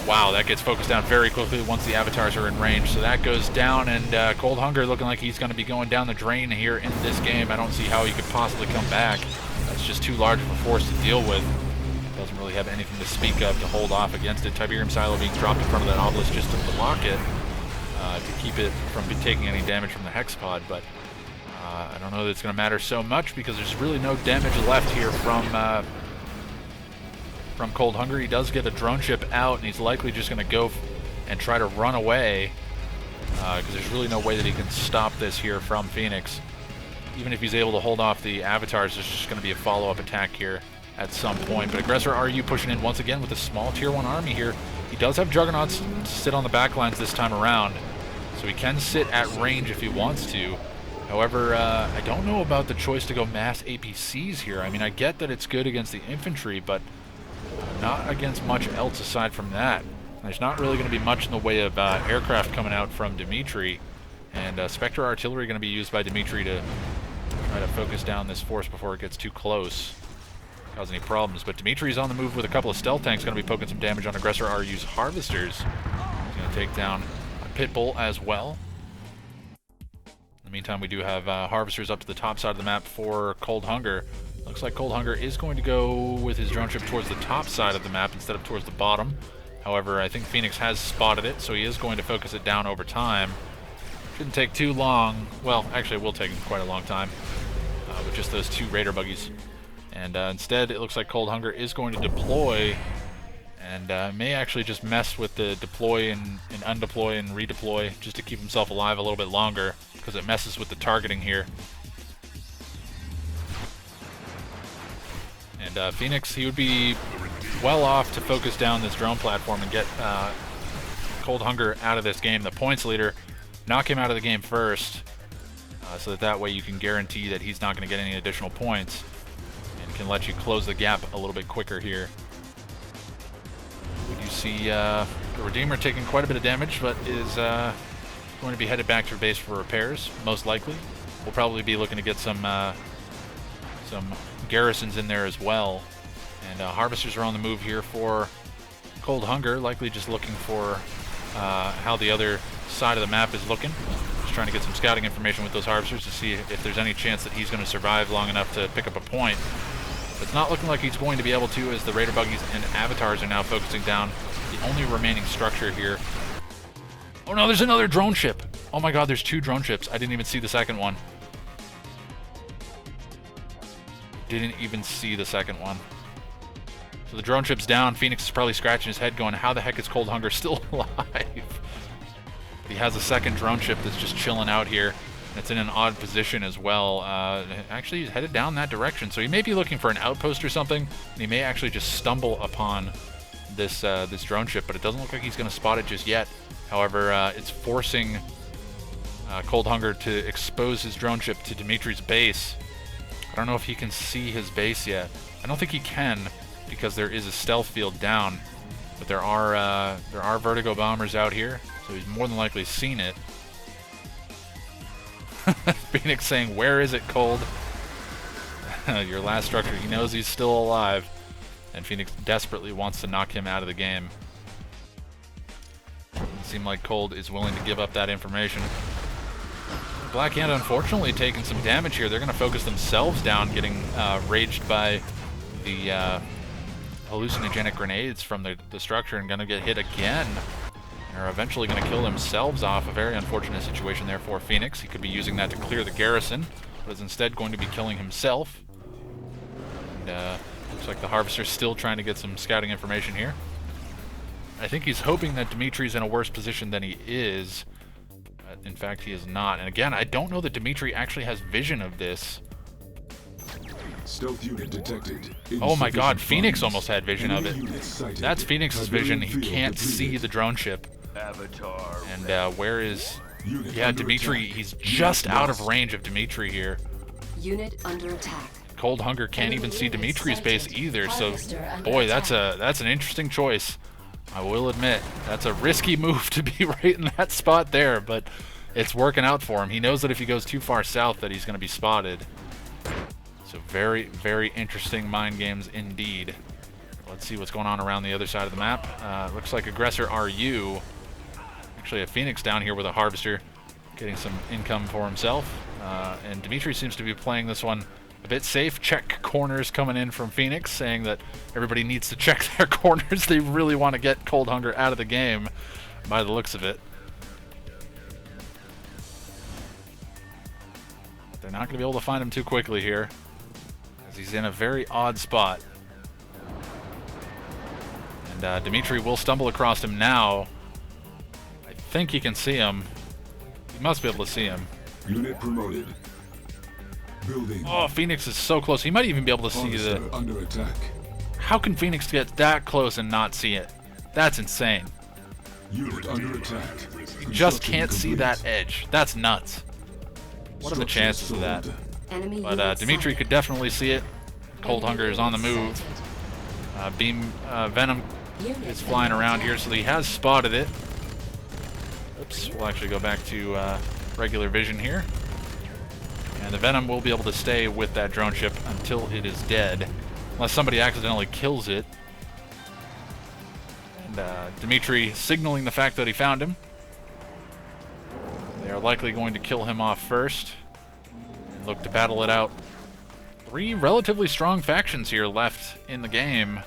wow, that gets focused down very quickly once the avatars are in range. So that goes down, and Cold Hunger looking like he's going to be going down the drain here in this game. I don't see how he could possibly come back. That's just too large of a force to deal with. Doesn't really have anything to speak of to hold off against it. Tiberium Silo being dropped in front of that Obelisk just to block it, to keep it from taking any damage from the Hexpod, but... I don't know that it's going to matter so much because there's really no damage left here from Cold Hunger. He does get a drone ship out, and he's likely just going to go and try to run away because there's really no way that he can stop this here from Phoenix. Even if he's able to hold off the avatars, there's just going to be a follow-up attack here at some point. But Aggressor RU pushing in once again with a small Tier 1 army here. He does have Juggernauts to sit on the back lines this time around, so he can sit at range if he wants to. However, I don't know about the choice to go mass APCs here. I mean, I get that it's good against the infantry, but not against much else aside from that. There's not really going to be much in the way of aircraft coming out from Dimitri, and Spectre artillery going to be used by Dimitri to try to focus down this force before it gets too close, cause any problems. But Dimitri's on the move with a couple of stealth tanks, going to be poking some damage on Aggressor RU's harvesters. He's going to take down a Pitbull as well. In the meantime, we do have harvesters up to the top side of the map for Cold Hunger. Looks like Cold Hunger is going to go with his drone ship towards the top side of the map instead of towards the bottom. However, I think Phoenix has spotted it, so he is going to focus it down over time. Shouldn't take too long. Well, actually, it will take quite a long time with just those two Raider buggies. And instead, it looks like Cold Hunger is going to deploy and may actually just mess with the deploy and undeploy and redeploy just to keep himself alive a little bit longer, because it messes with the targeting here. And Phoenix, he would be well off to focus down this drone platform and get Cold Hunger out of this game. The points leader, knock him out of the game first, so that way you can guarantee that he's not going to get any additional points and can let you close the gap a little bit quicker here. We do see the Redeemer taking quite a bit of damage, but is going to be headed back to base for repairs, most likely. We'll probably be looking to get some garrisons in there as well. And Harvesters are on the move here for Cold Hunger, likely just looking for how the other side of the map is looking. Just trying to get some scouting information with those Harvesters to see if there's any chance that he's going to survive long enough to pick up a point. It's not looking like he's going to be able to, as the Raider Buggies and Avatars are now focusing down the only remaining structure here. Oh no, there's another drone ship! Oh my god, there's 2 drone ships. I didn't even see the second one. Didn't even see the second one. So the drone ship's down. Phoenix is probably scratching his head going, how the heck is Cold Hunger still alive? He has a second drone ship that's just chilling out here. And it's in an odd position as well. Actually, he's headed down that direction. So he may be looking for an outpost or something. And he may actually just stumble upon this this drone ship. But it doesn't look like he's going to spot it just yet. However, it's forcing Cold Hunger to expose his drone ship to Dimitri's base. I don't know if he can see his base yet. I don't think he can, because there is a stealth field down. But there are Vertigo bombers out here, so he's more than likely seen it. Phoenix saying, "Where is it, Cold?" Your last structure. He knows he's still alive, and Phoenix desperately wants to knock him out of the game. Doesn't seem like Cold is willing to give up that information. Black Hand unfortunately taking some damage here. They're going to focus themselves down, getting raged by the hallucinogenic grenades from the structure, and going to get hit again. And are eventually going to kill themselves off. A very unfortunate situation there for Phoenix. He could be using that to clear the garrison, but is instead going to be killing himself. And looks like the Harvester's still trying to get some scouting information here. I think he's hoping that Dimitri's in a worse position than he is. In fact, he is not. And again, I don't know that Dimitri actually has vision of this. Stealth unit detected. Oh my god, Phoenix almost had vision of it. That's Phoenix's vision. He can't see the drone ship. Avatar. And where is... Yeah, Dimitri, he's just out of range of Dimitri here. Unit under attack. Cold Hunger can't even see Dimitri's base either, so boy, that's an interesting choice. I will admit, that's a risky move to be right in that spot there, but it's working out for him. He knows that if he goes too far south that he's going to be spotted. So very, very interesting mind games indeed. Let's see what's going on around the other side of the map. Looks like Aggressor RU. Actually a Phoenix down here with a Harvester getting some income for himself. And Dimitri seems to be playing this one a bit safe. Check corners coming in from Phoenix, saying that everybody needs to check their corners. They really want to get Cold Hunger out of the game by the looks of it. They're not going to be able to find him too quickly here, as he's in a very odd spot. And Dimitri will stumble across him now. I think he can see him. He must be able to see him. Unit promoted. Building. Oh, Phoenix is so close. He might even be able to see the... under attack. How can Phoenix get that close and not see it? That's insane. Unit under attack. You just can't see that edge. That's nuts. What are the chances of that? But Dimitri could definitely see it. Cold Hunger is on the move. Venom is flying around here, so he has spotted it. Oops, we'll actually go back to regular vision here. And the Venom will be able to stay with that drone ship until it is dead, unless somebody accidentally kills it. And Dimitri signaling the fact that he found him. They are likely going to kill him off first and look to battle it out. 3 relatively strong factions here left in the game.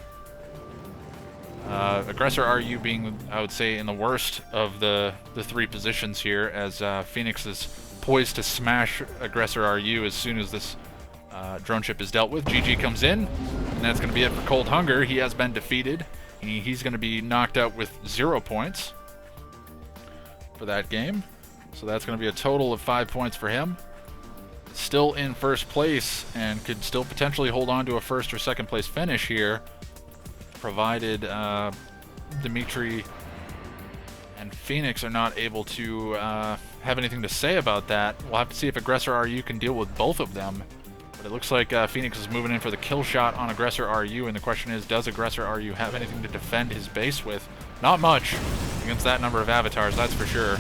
Aggressor RU being, I would say, in the worst of the 3 positions here, as Phoenix is poised to smash Aggressor RU as soon as this drone ship is dealt with. GG comes in, and that's going to be it for Cold Hunger. He has been defeated. He's going to be knocked out with 0 points for that game. So that's going to be a total of 5 points for him. Still in first place, and could still potentially hold on to a first or second place finish here. provided Dimitri and Phoenix are not able to have anything to say about that. We'll have to see if Aggressor RU can deal with both of them. But it looks like Phoenix is moving in for the kill shot on Aggressor RU, and the question is, does Aggressor RU have anything to defend his base with? Not much against that number of avatars, that's for sure.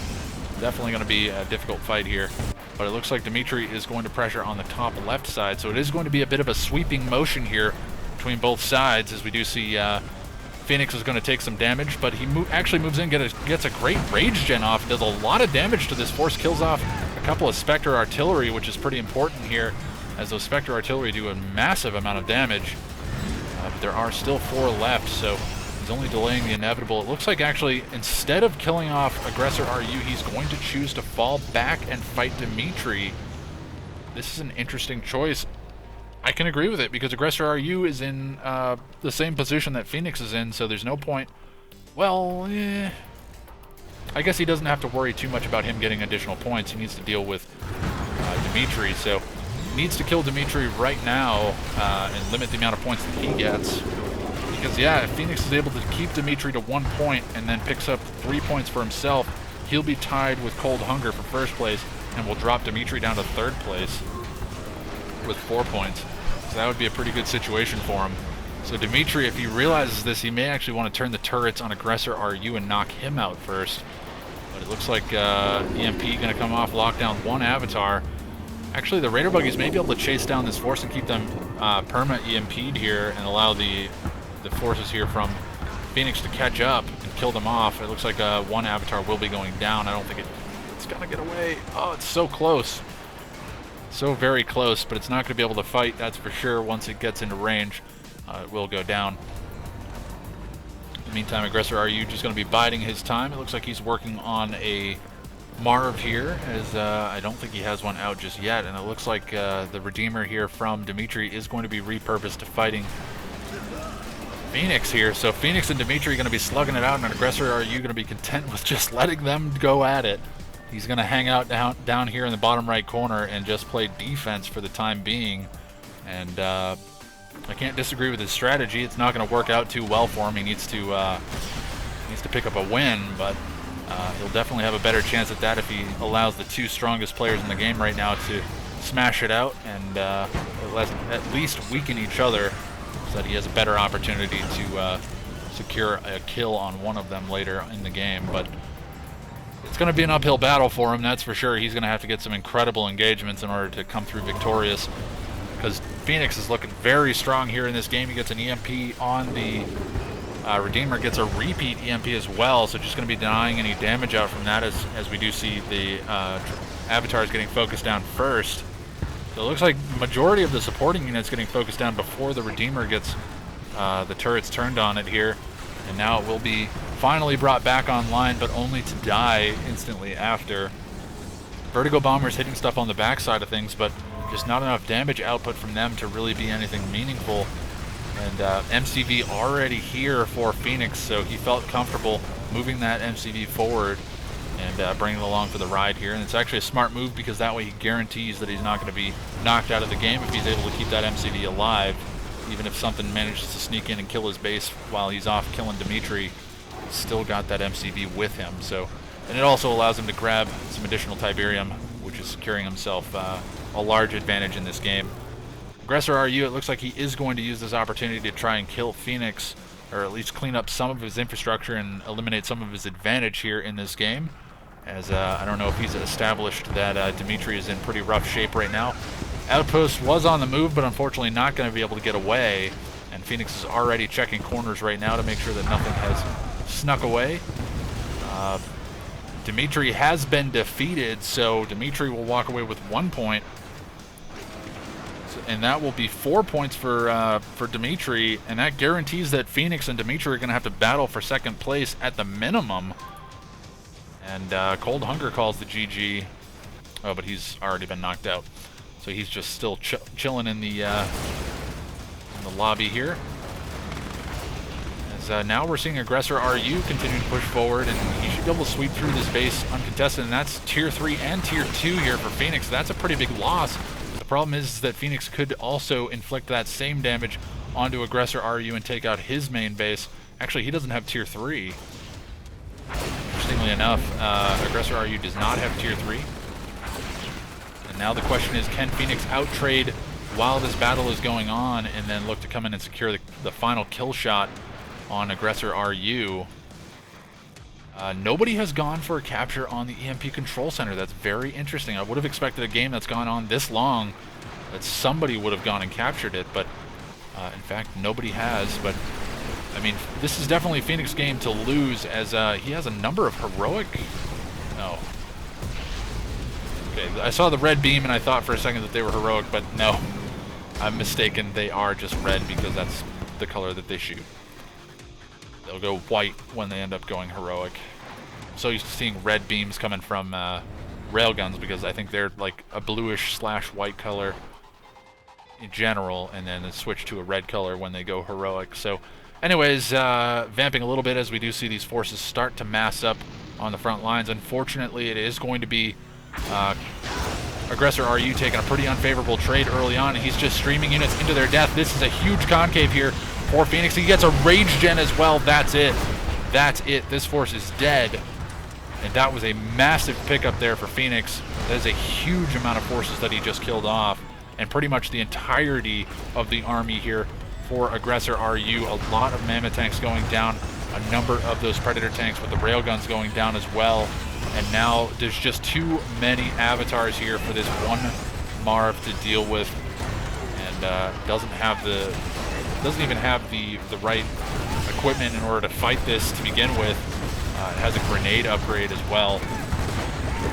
Definitely going to be a difficult fight here. But it looks like Dimitri is going to pressure on the top left side, so it is going to be a bit of a sweeping motion here between both sides, as we do see Phoenix is going to take some damage, but he actually moves in, gets a great rage gen off, does a lot of damage to this force, kills off a couple of Spectre Artillery, which is pretty important here, as those Spectre Artillery do a massive amount of damage. But there are still 4 left, so he's only delaying the inevitable. It looks like actually, instead of killing off Aggressor RU, he's going to choose to fall back and fight Dimitri. This is an interesting choice. I can agree with it, because Aggressor RU is in the same position that Phoenix is in, so there's no point. Well, I guess he doesn't have to worry too much about him getting additional points. He needs to deal with Dimitri, so he needs to kill Dimitri right now and limit the amount of points that he gets. Because, yeah, if Phoenix is able to keep Dimitri to 1 point and then picks up 3 points for himself, he'll be tied with Cold Hunger for first place and will drop Dimitri down to 3rd place with 4 points. So that would be a pretty good situation for him. So Dimitri, if he realizes this, he may actually want to turn the turrets on Aggressor RU and knock him out first. But it looks like EMP going to come off, lock down 1 avatar. Actually, the Raider Buggies may be able to chase down this force and keep them perma EMP'd here and allow the forces here from Phoenix to catch up and kill them off. It looks like 1 avatar will be going down. I don't think it's going to get away. Oh, it's so close. So very close, but it's not going to be able to fight, that's for sure. Once it gets into range, it will go down. In the meantime, Aggressor RU just going to be biding his time. It looks like he's working on a Marv here, as I don't think he has one out just yet, and it looks like the Redeemer here from Dimitri is going to be repurposed to fighting Phoenix here. So Phoenix and Dimitri are going to be slugging it out, and Aggressor RU going to be content with just letting them go at it. He's going to hang out down here in the bottom right corner and just play defense for the time being. And I can't disagree with his strategy. It's not going to work out too well for him. He needs to pick up a win, but he'll definitely have a better chance at that if he allows the 2 strongest players in the game right now to smash it out and at least weaken each other, so that he has a better opportunity to secure a kill on one of them later in the game. But it's going to be an uphill battle for him, that's for sure. He's going to have to get some incredible engagements in order to come through victorious, because Phoenix is looking very strong here in this game. He gets an EMP on the Redeemer, gets a repeat EMP as well, so just going to be denying any damage out from that, as we do see the avatars getting focused down first. So it looks like majority of the supporting units getting focused down before the Redeemer gets the turrets turned on it here. And now it will be finally brought back online, but only to die instantly after. Vertigo Bombers hitting stuff on the backside of things, but just not enough damage output from them to really be anything meaningful. And MCV already here for Phoenix, so he felt comfortable moving that MCV forward and bringing it along for the ride here. And it's actually a smart move, because that way he guarantees that he's not going to be knocked out of the game if he's able to keep that MCV alive. Even if something manages to sneak in and kill his base while he's off killing Dimitri, he's still got that MCV with him. So, and it also allows him to grab some additional Tiberium, which is securing himself a large advantage in this game. Aggressor RU, it looks like he is going to use this opportunity to try and kill Phoenix, or at least clean up some of his infrastructure and eliminate some of his advantage here in this game. As I don't know if he's established that Dimitri is in pretty rough shape right now. Outpost was on the move, but unfortunately not going to be able to get away. And Phoenix is already checking corners right now to make sure that nothing has snuck away. Dimitri has been defeated, so Dimitri will walk away with 1 point. And that will be 4 points for Dimitri, and that guarantees that Phoenix and Dimitri are going to have to battle for 2nd place at the minimum. And Cold Hunger calls the GG. Oh, but he's already been knocked out. So he's just still chilling in the lobby here. As now we're seeing Aggressor RU continue to push forward, and he should be able to sweep through this base uncontested, and that's Tier 3 and Tier 2 here for Phoenix. That's a pretty big loss. The problem is that Phoenix could also inflict that same damage onto Aggressor RU and take out his main base. Actually, he doesn't have tier 3. Interestingly enough, Aggressor RU does not have tier 3. And now the question is, can Phoenix outtrade while this battle is going on and then look to come in and secure the final kill shot on Aggressor RU? Nobody has gone for a capture on the EMP control center. That's very interesting. I would have expected a game that's gone on this long that somebody would have gone and captured it, but in fact, nobody has. But I mean, this is definitely Phoenix game to lose, as he has a number of heroic... No. Okay, I saw the red beam and I thought for a second that they were heroic, but no. I'm mistaken. They are just red because that's the color that they shoot. They'll go white when they end up going heroic. I'm so used to seeing red beams coming from railguns because I think they're like a bluish/white color in general, and then switch to a red color when they go heroic. So anyways, vamping a little bit as we do see these forces start to mass up on the front lines. Unfortunately, it is going to be Aggressor RU taking a pretty unfavorable trade early on, and he's just streaming units into their death. This is a huge concave here for Phoenix. He gets a rage gen as well. That's it. That's it. This force is dead. And that was a massive pickup there for Phoenix. That is a huge amount of forces that he just killed off. And pretty much the entirety of the army here for Aggressor RU. A lot of mammoth tanks going down. A number of those Predator tanks with the railguns going down as well. And now there's just too many avatars here for this one Marv to deal with. And doesn't even have the right equipment in order to fight this to begin with. It has a grenade upgrade as well.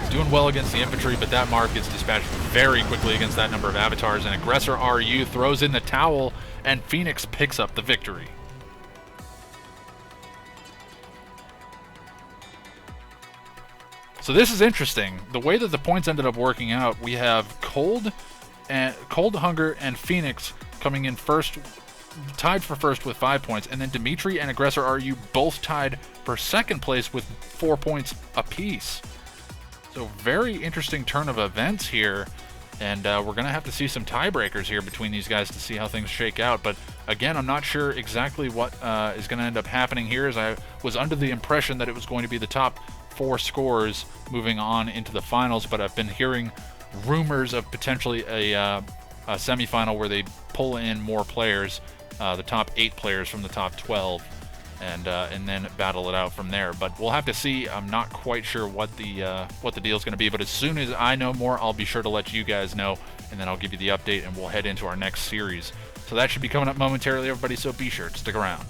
It's doing well against the infantry, but that Marv gets dispatched very quickly against that number of avatars, and Aggressor RU throws in the towel, and Phoenix picks up the victory. So this is interesting. The way that the points ended up working out, we have Cold Hunger and Phoenix coming in first, tied for first with 5 points, and then Dimitri and Aggressor RU both tied for second place with 4 points apiece. So very interesting turn of events here, and we're going to have to see some tiebreakers here between these guys to see how things shake out. But again, I'm not sure exactly what is going to end up happening here, as I was under the impression that it was going to be the top 4 scores moving on into the finals, but I've been hearing rumors of potentially a semifinal where they pull in more players, the top 8 players from the top 12, and then battle it out from there. But we'll have to see. I'm not quite sure what the deal is going to be, but as soon as I know more, I'll be sure to let you guys know, and then I'll give you the update, and we'll head into our next series. So that should be coming up momentarily, everybody, so be sure to stick around.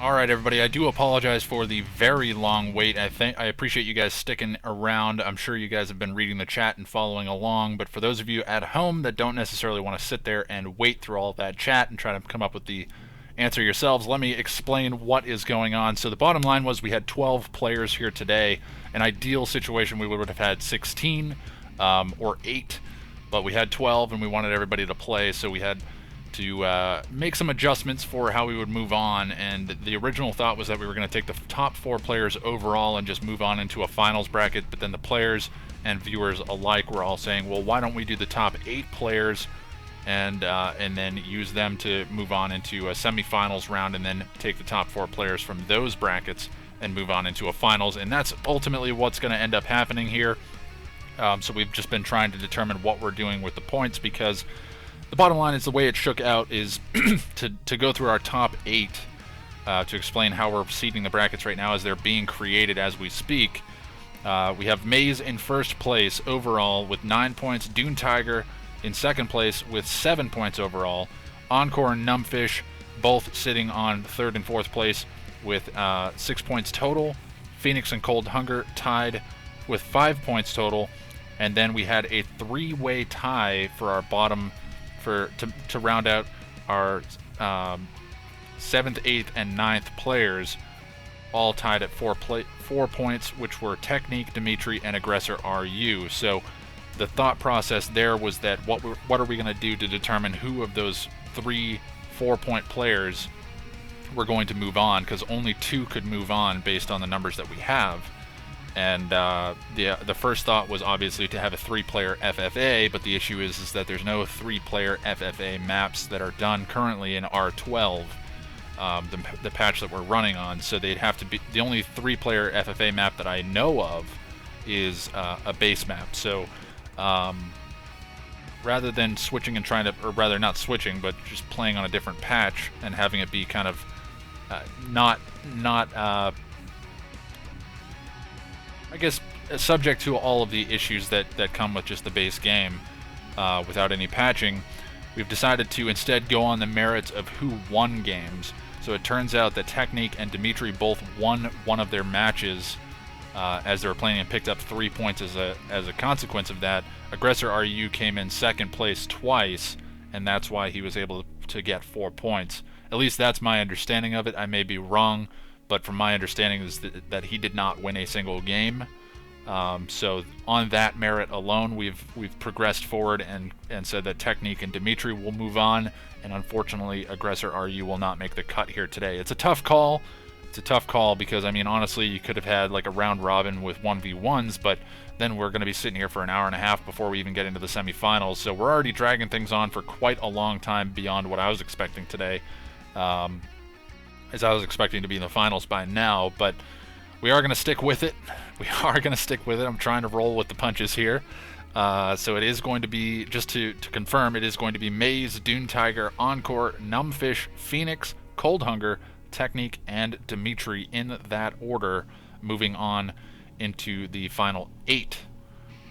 All right, everybody. I do apologize for the very long wait. I appreciate you guys sticking around. I'm sure you guys have been reading the chat and following along. But for those of you at home that don't necessarily want to sit there and wait through all of that chat and try to come up with the answer yourselves, let me explain what is going on. So the bottom line was we had 12 players here today. An ideal situation, we would have had 16 or 8, but we had 12 and we wanted everybody to play, so we had to make some adjustments for how we would move on. And the original thought was that we were going to take the top 4 players overall and just move on into a finals bracket, but then the players and viewers alike were all saying, well, why don't we do the top 8 players and then use them to move on into a semifinals round, and then take the top 4 players from those brackets and move on into a finals. And that's ultimately what's going to end up happening here. So we've just been trying to determine what we're doing with the points, because the bottom line is the way it shook out is to go through our top 8 to explain how we're seeding the brackets right now as they're being created as we speak. We have Maze in first place overall with 9 points, Dune Tiger in second place with 7 points overall, Encore and Numbfish both sitting on third and fourth place with 6 points total, Phoenix and Cold Hunger tied with 5 points total, and then we had a 3-way tie for our bottom to round out our 7th, 8th, and 9th players, all tied at 4 points, which were Technique, Dimitri, and Aggressor RU. So the thought process there was that what are we going to do to determine who of those 3 4-point players we're going to move on, because only 2 could move on based on the numbers that we have. And the first thought was obviously to have a 3-player FFA, but the issue is that there's no 3-player FFA maps that are done currently in R12, the patch that we're running on. So they'd have to be, the only 3-player FFA map that I know of is a base map. So rather than switching and trying to, or rather not switching, but just playing on a different patch and having it be kind of not I guess subject to all of the issues that come with just the base game without any patching, we've decided to instead go on the merits of who won games. So it turns out that Technique and Dimitri both won one of their matches as they were playing and picked up 3 points as a consequence of that. Aggressor RU came in second place twice, and that's why he was able to get 4 points. At least that's my understanding of it. I may be wrong, but from my understanding is that he did not win a single game. So on that merit alone, we've progressed forward and said that Technique and Dimitri will move on, and unfortunately Aggressor RU will not make the cut here today. It's a tough call. It's a tough call because, I mean, honestly, you could have had like a round robin with 1v1s, but then we're going to be sitting here for an hour and a half before we even get into the semifinals. So we're already dragging things on for quite a long time beyond what I was expecting today. As I was expecting to be in the finals by now, but we are going to stick with it. We are going to stick with it. I'm trying to roll with the punches here. So it is going to be, just to confirm, it is going to be Maze, Dune Tiger, Encore, Numbfish, Phoenix, Cold Hunger, Technique, and Dimitri in that order, moving on into the final 8,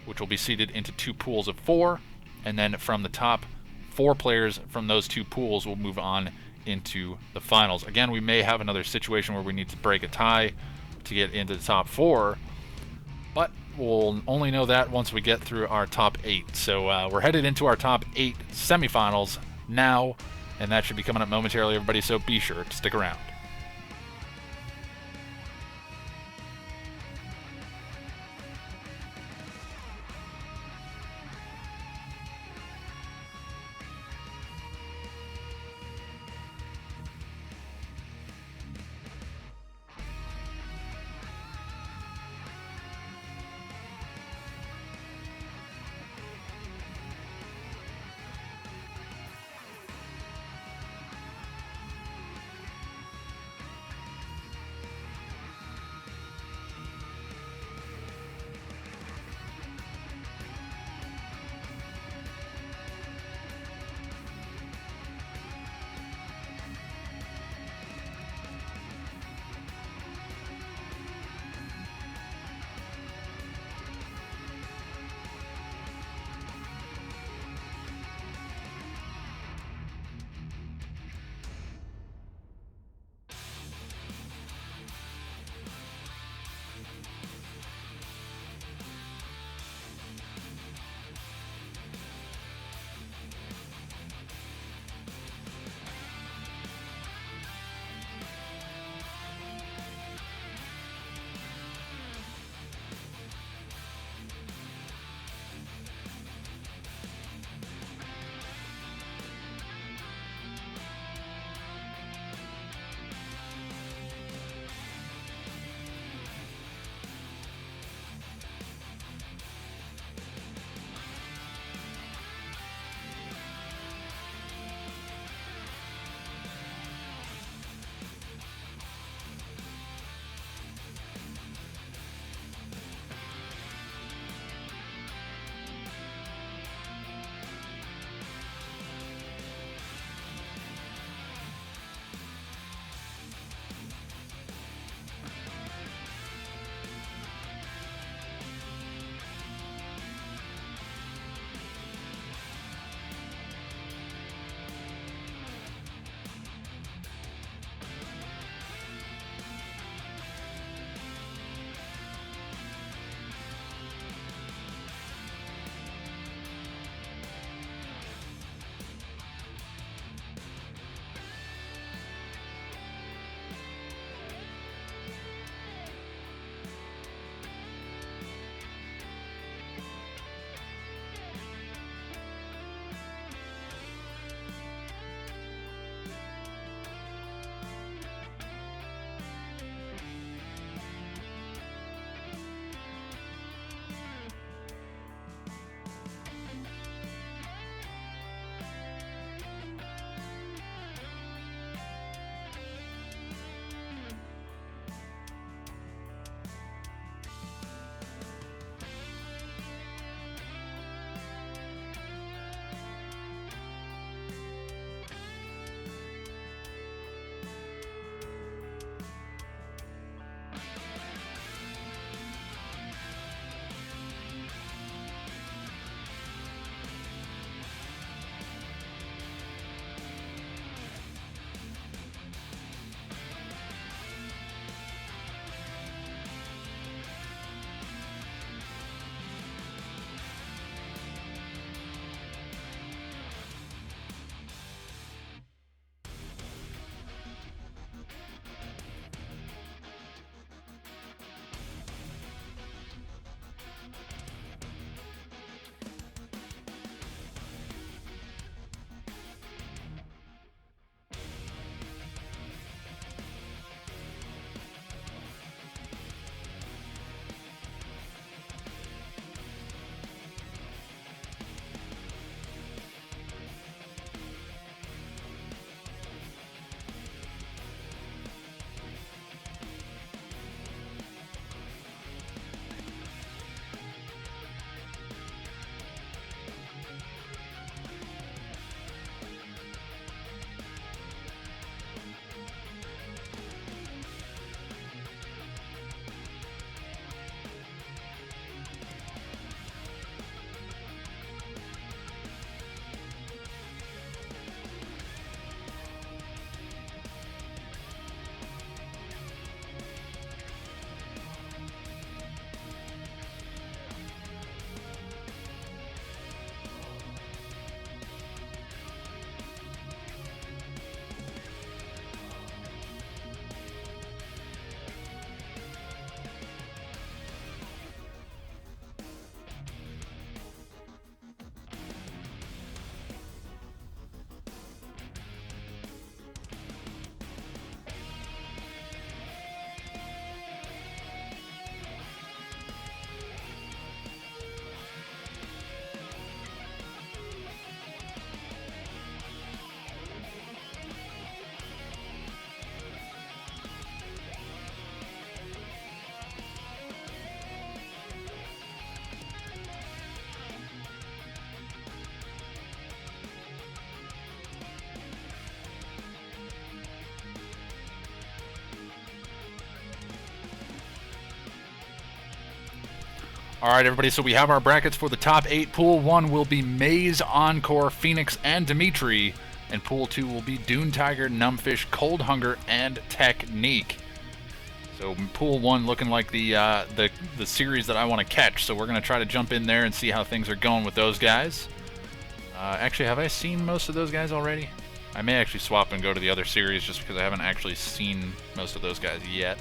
which will be seeded into 2 pools of 4, and then from the top 4 players from those 2 pools will move on into the finals. Again, we may have another situation where we need to break a tie to get into the top 4, but we'll only know that once we get through our top 8. So we're headed into our top 8 semifinals now, and that should be coming up momentarily, everybody, so be sure to stick around. All right, everybody, so we have our brackets for the top 8. Pool 1 will be Maze, Encore, Phoenix, and Dimitri. And Pool 2 will be Dune Tiger, Numbfish, Cold Hunger, and Technique. So Pool 1 looking like the series that I want to catch. So we're going to try to jump in there and see how things are going with those guys. Actually, have I seen most of those guys already? I may actually swap and go to the other series just because I haven't actually seen most of those guys yet.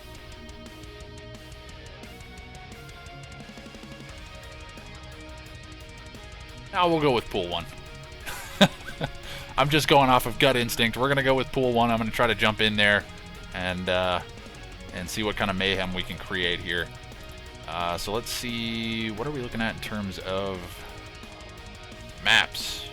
Now we'll go with Pool 1. I'm just going off of gut instinct. We're going to go with Pool 1. I'm going to try to jump in there and see what kind of mayhem we can create here. So let's see. What are we looking at in terms of maps?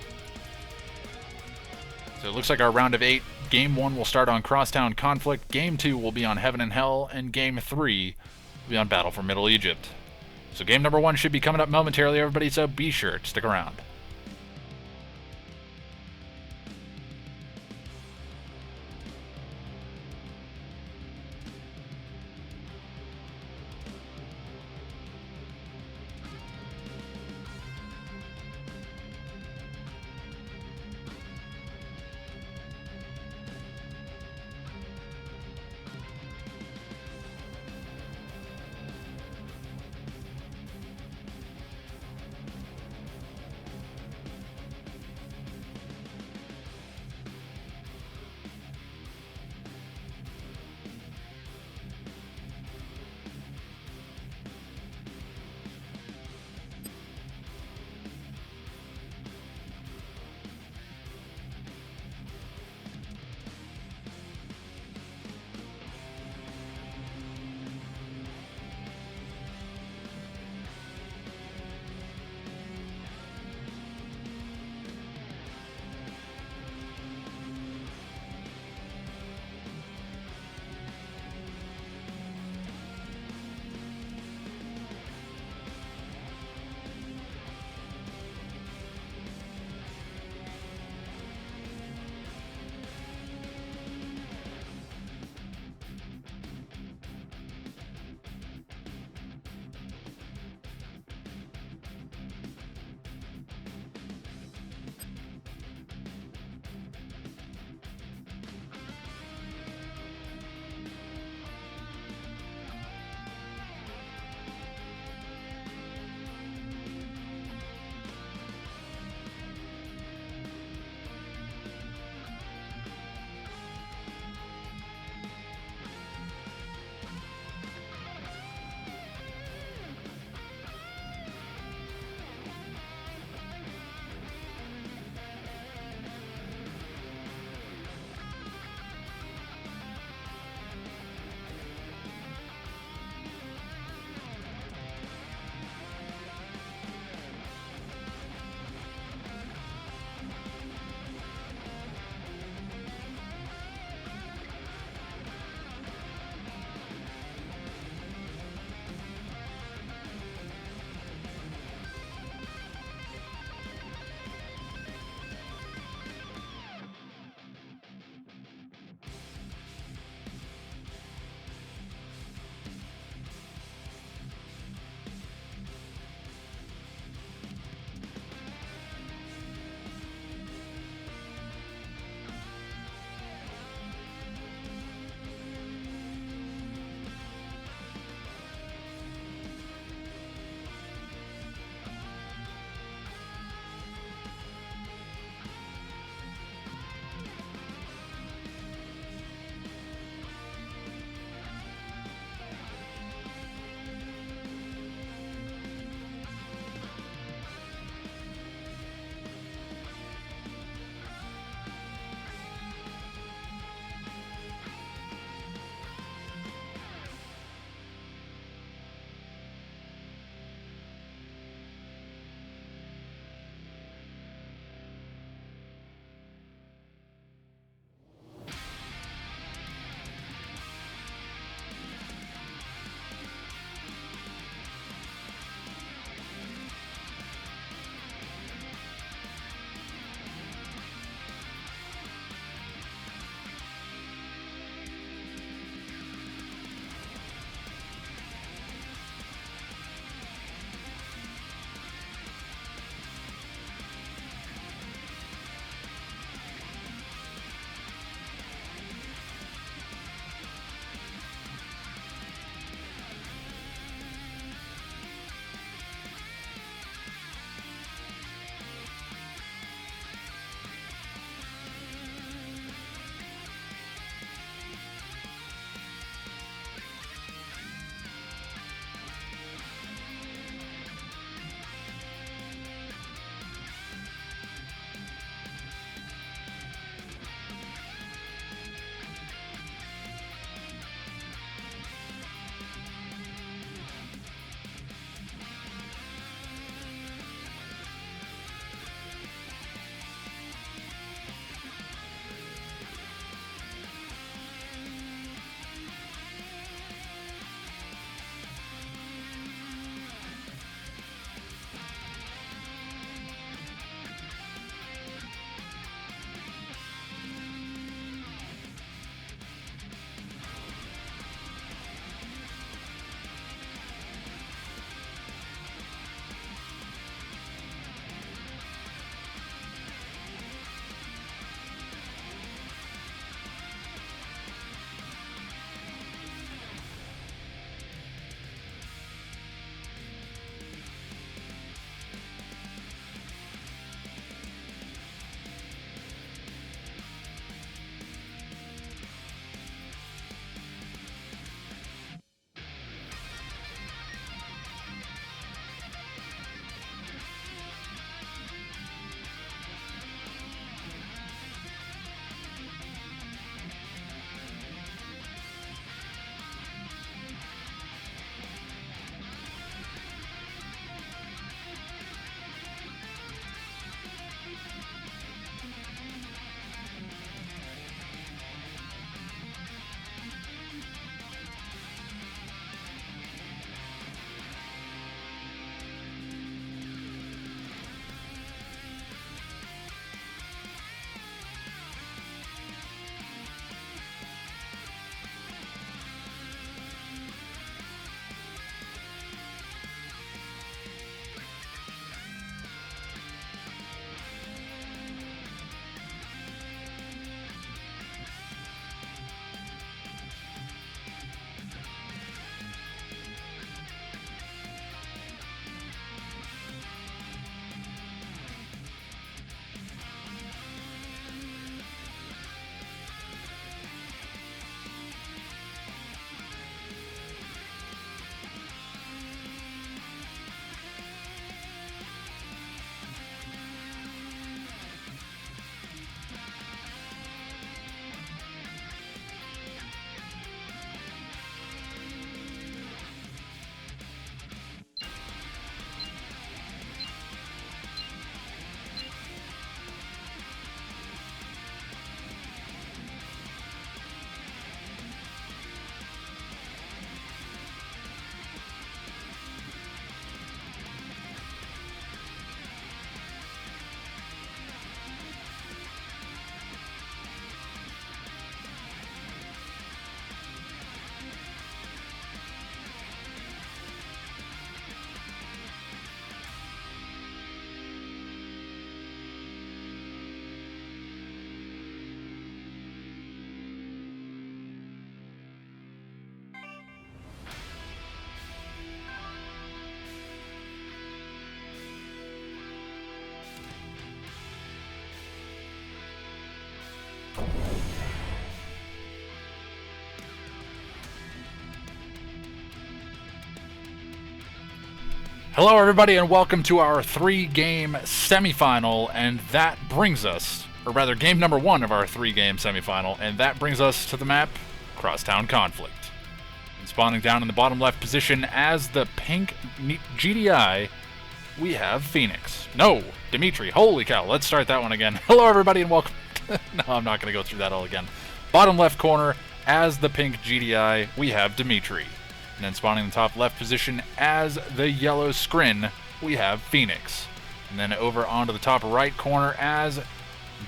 So it looks like our round of 8. Game 1 will start on Crosstown Conflict. Game 2 will be on Heaven and Hell. And Game 3 will be on Battle for Middle Egypt. So game number 1 should be coming up momentarily, everybody, so be sure to stick around. Hello everybody and welcome to our 3-game semifinal, and that brings us, or rather game number 1 of our 3-game semifinal, and that brings us to the map Crosstown Conflict. And spawning down in the bottom left position as the pink GDI, we have Phoenix. No, Dimitri, holy cow, let's start that one again. Hello everybody and welcome. No, I'm not going to go through that all again. Bottom left corner as the pink GDI, we have Dimitri. And then spawning in the top left position as the yellow Scrin, we have Phoenix. And then over onto the top right corner as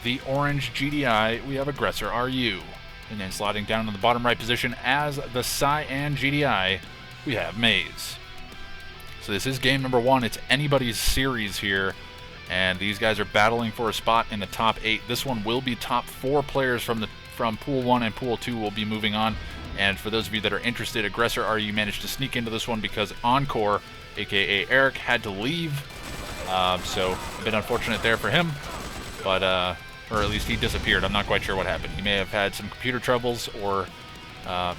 the orange GDI, we have Aggressor RU. And then sliding down in the bottom right position as the cyan GDI, we have Maze. So this is game number 1. It's anybody's series here. And these guys are battling for a spot in the top 8. This one will be top 4 players from Pool 1 and Pool 2 will be moving on. And for those of you that are interested, Aggressor RU managed to sneak into this one because Encore, aka Eric, had to leave. So a bit unfortunate there for him, but or at least he disappeared. I'm not quite sure what happened. He may have had some computer troubles, or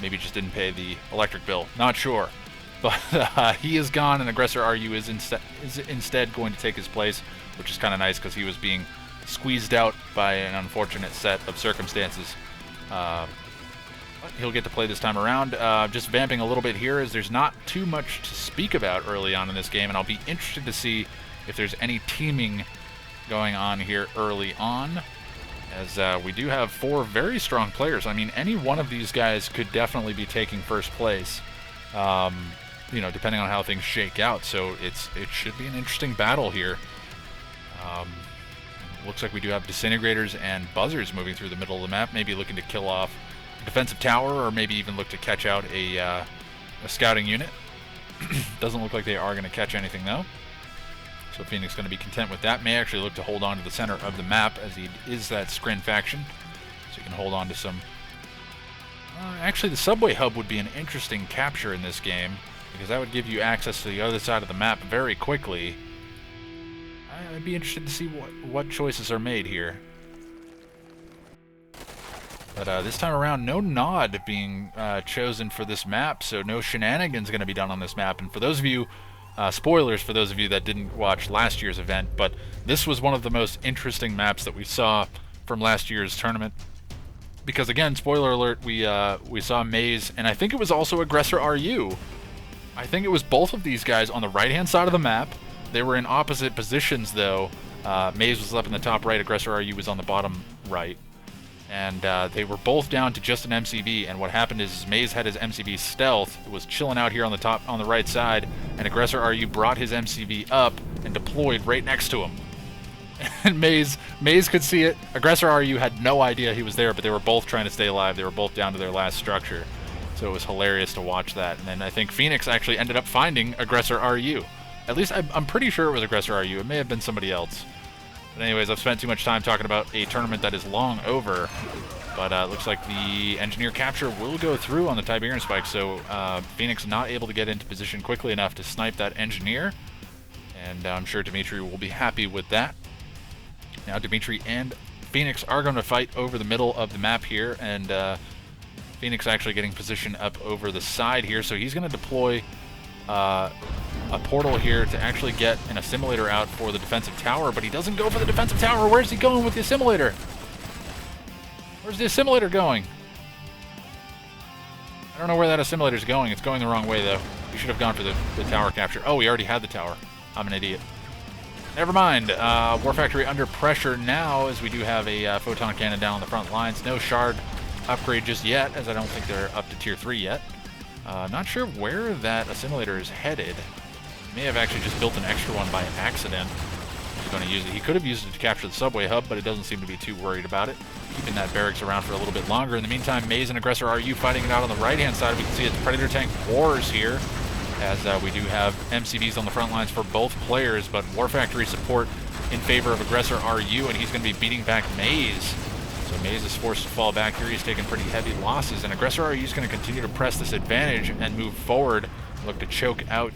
maybe just didn't pay the electric bill. Not sure. But he is gone, and Aggressor RU is instead going to take his place, which is kind of nice because he was being squeezed out by an unfortunate set of circumstances. He'll get to play this time around. Just vamping a little bit here as there's not too much to speak about early on in this game, and I'll be interested to see if there's any teaming going on here early on, as we do have 4 very strong players. I mean, any one of these guys could definitely be taking first place, you know, depending on how things shake out. So it should be an interesting battle here. Looks like we do have disintegrators and buzzers moving through the middle of the map, maybe looking to kill off defensive tower, or maybe even look to catch out a scouting unit. Doesn't look like they are going to catch anything though, so Phoenix going to be content with that. May actually look to hold on to the center of the map, as he is that Scrin faction, so you can hold on to some. Actually, the subway hub would be an interesting capture in this game, because that would give you access to the other side of the map very quickly. I'd be interested to see what choices are made here. But this time around, no nod being chosen for this map, so no shenanigans going to be done on this map. And for those of you, spoilers for those of you that didn't watch last year's event, but this was one of the most interesting maps that we saw from last year's tournament. Because again, spoiler alert, we saw Maze, and I think it was also Aggressor RU. I think it was both of these guys on the right-hand side of the map. They were in opposite positions, though. Maze was up in the top right, Aggressor RU was on the bottom right. And they were both down to just an MCV, and what happened is Maze had his MCV stealth, was chilling out here on the right side, and Aggressor RU brought his MCV up and deployed right next to him. And Maze could see it. Aggressor RU had no idea he was there, but they were both trying to stay alive. They were both down to their last structure. So it was hilarious to watch that. And then I think Phoenix actually ended up finding Aggressor RU. At least I'm pretty sure it was Aggressor RU. It may have been somebody else. But anyways, I've spent too much time talking about a tournament that is long over, but it looks like the engineer capture will go through on the Tiberian spike, so Phoenix not able to get into position quickly enough to snipe that engineer, and I'm sure Dimitri will be happy with that. Now Dimitri and Phoenix are going to fight over the middle of the map here, and Phoenix actually getting position up over the side here, so he's going to deploy a portal here to actually get an assimilator out for the defensive tower, but he doesn't go for the defensive tower. Where's he going with the assimilator? Where's the assimilator going? I don't know where that assimilator is going. It's going the wrong way, though. He should have gone for the tower capture. Oh, we already had the tower. I'm an idiot. Never mind. War Factory under pressure now, as we do have a photon cannon down on the front lines. No shard upgrade just yet, as I don't think they're up to tier 3 yet. Not sure where that assimilator is headed. He may have actually just built an extra one by accident. He's going to use it. He could have used it to capture the subway hub, but it doesn't seem to be too worried about it. Keeping that barracks around for a little bit longer. In the meantime, Maze and Aggressor RU fighting it out on the right-hand side. We can see it's Predator Tank Wars here, as we do have MCVs on the front lines for both players, but War Factory support in favor of Aggressor RU, and he's going to be beating back Maze. So Maze is forced to fall back here. He's taking pretty heavy losses, and Aggressor RU is going to continue to press this advantage and move forward, look to choke out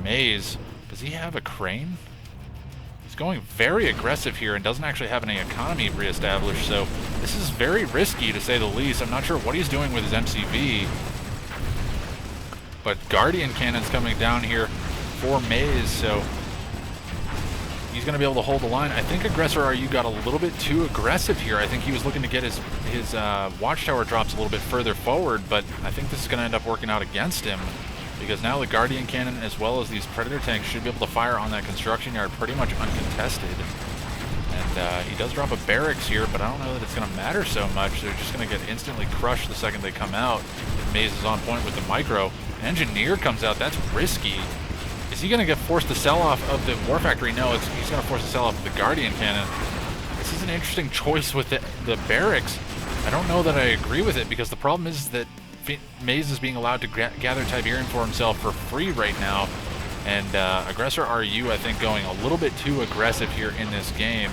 Maze. Does he have a crane? He's going very aggressive here and doesn't actually have any economy reestablished, so this is very risky to say the least. I'm not sure what he's doing with his MCV. But Guardian Cannon's coming down here for Maze, so he's going to be able to hold the line. I think Aggressor RU got a little bit too aggressive here. I think he was looking to get his Watchtower drops a little bit further forward, but I think this is going to end up working out against him, because now the Guardian Cannon as well as these Predator tanks should be able to fire on that construction yard pretty much uncontested. And he does drop a barracks here, but I don't know that it's going to matter so much. They're just going to get instantly crushed the second they come out. Maze is on point with the micro. Engineer comes out. That's risky. Is he going to get forced to sell off of the War Factory? No, he's going to force to sell off of the Guardian Cannon. This is an interesting choice with the barracks. I don't know that I agree with it, because the problem is that Maze is being allowed to gather Tiberium for himself for free right now. And Aggressor RU, I think, going a little bit too aggressive here in this game.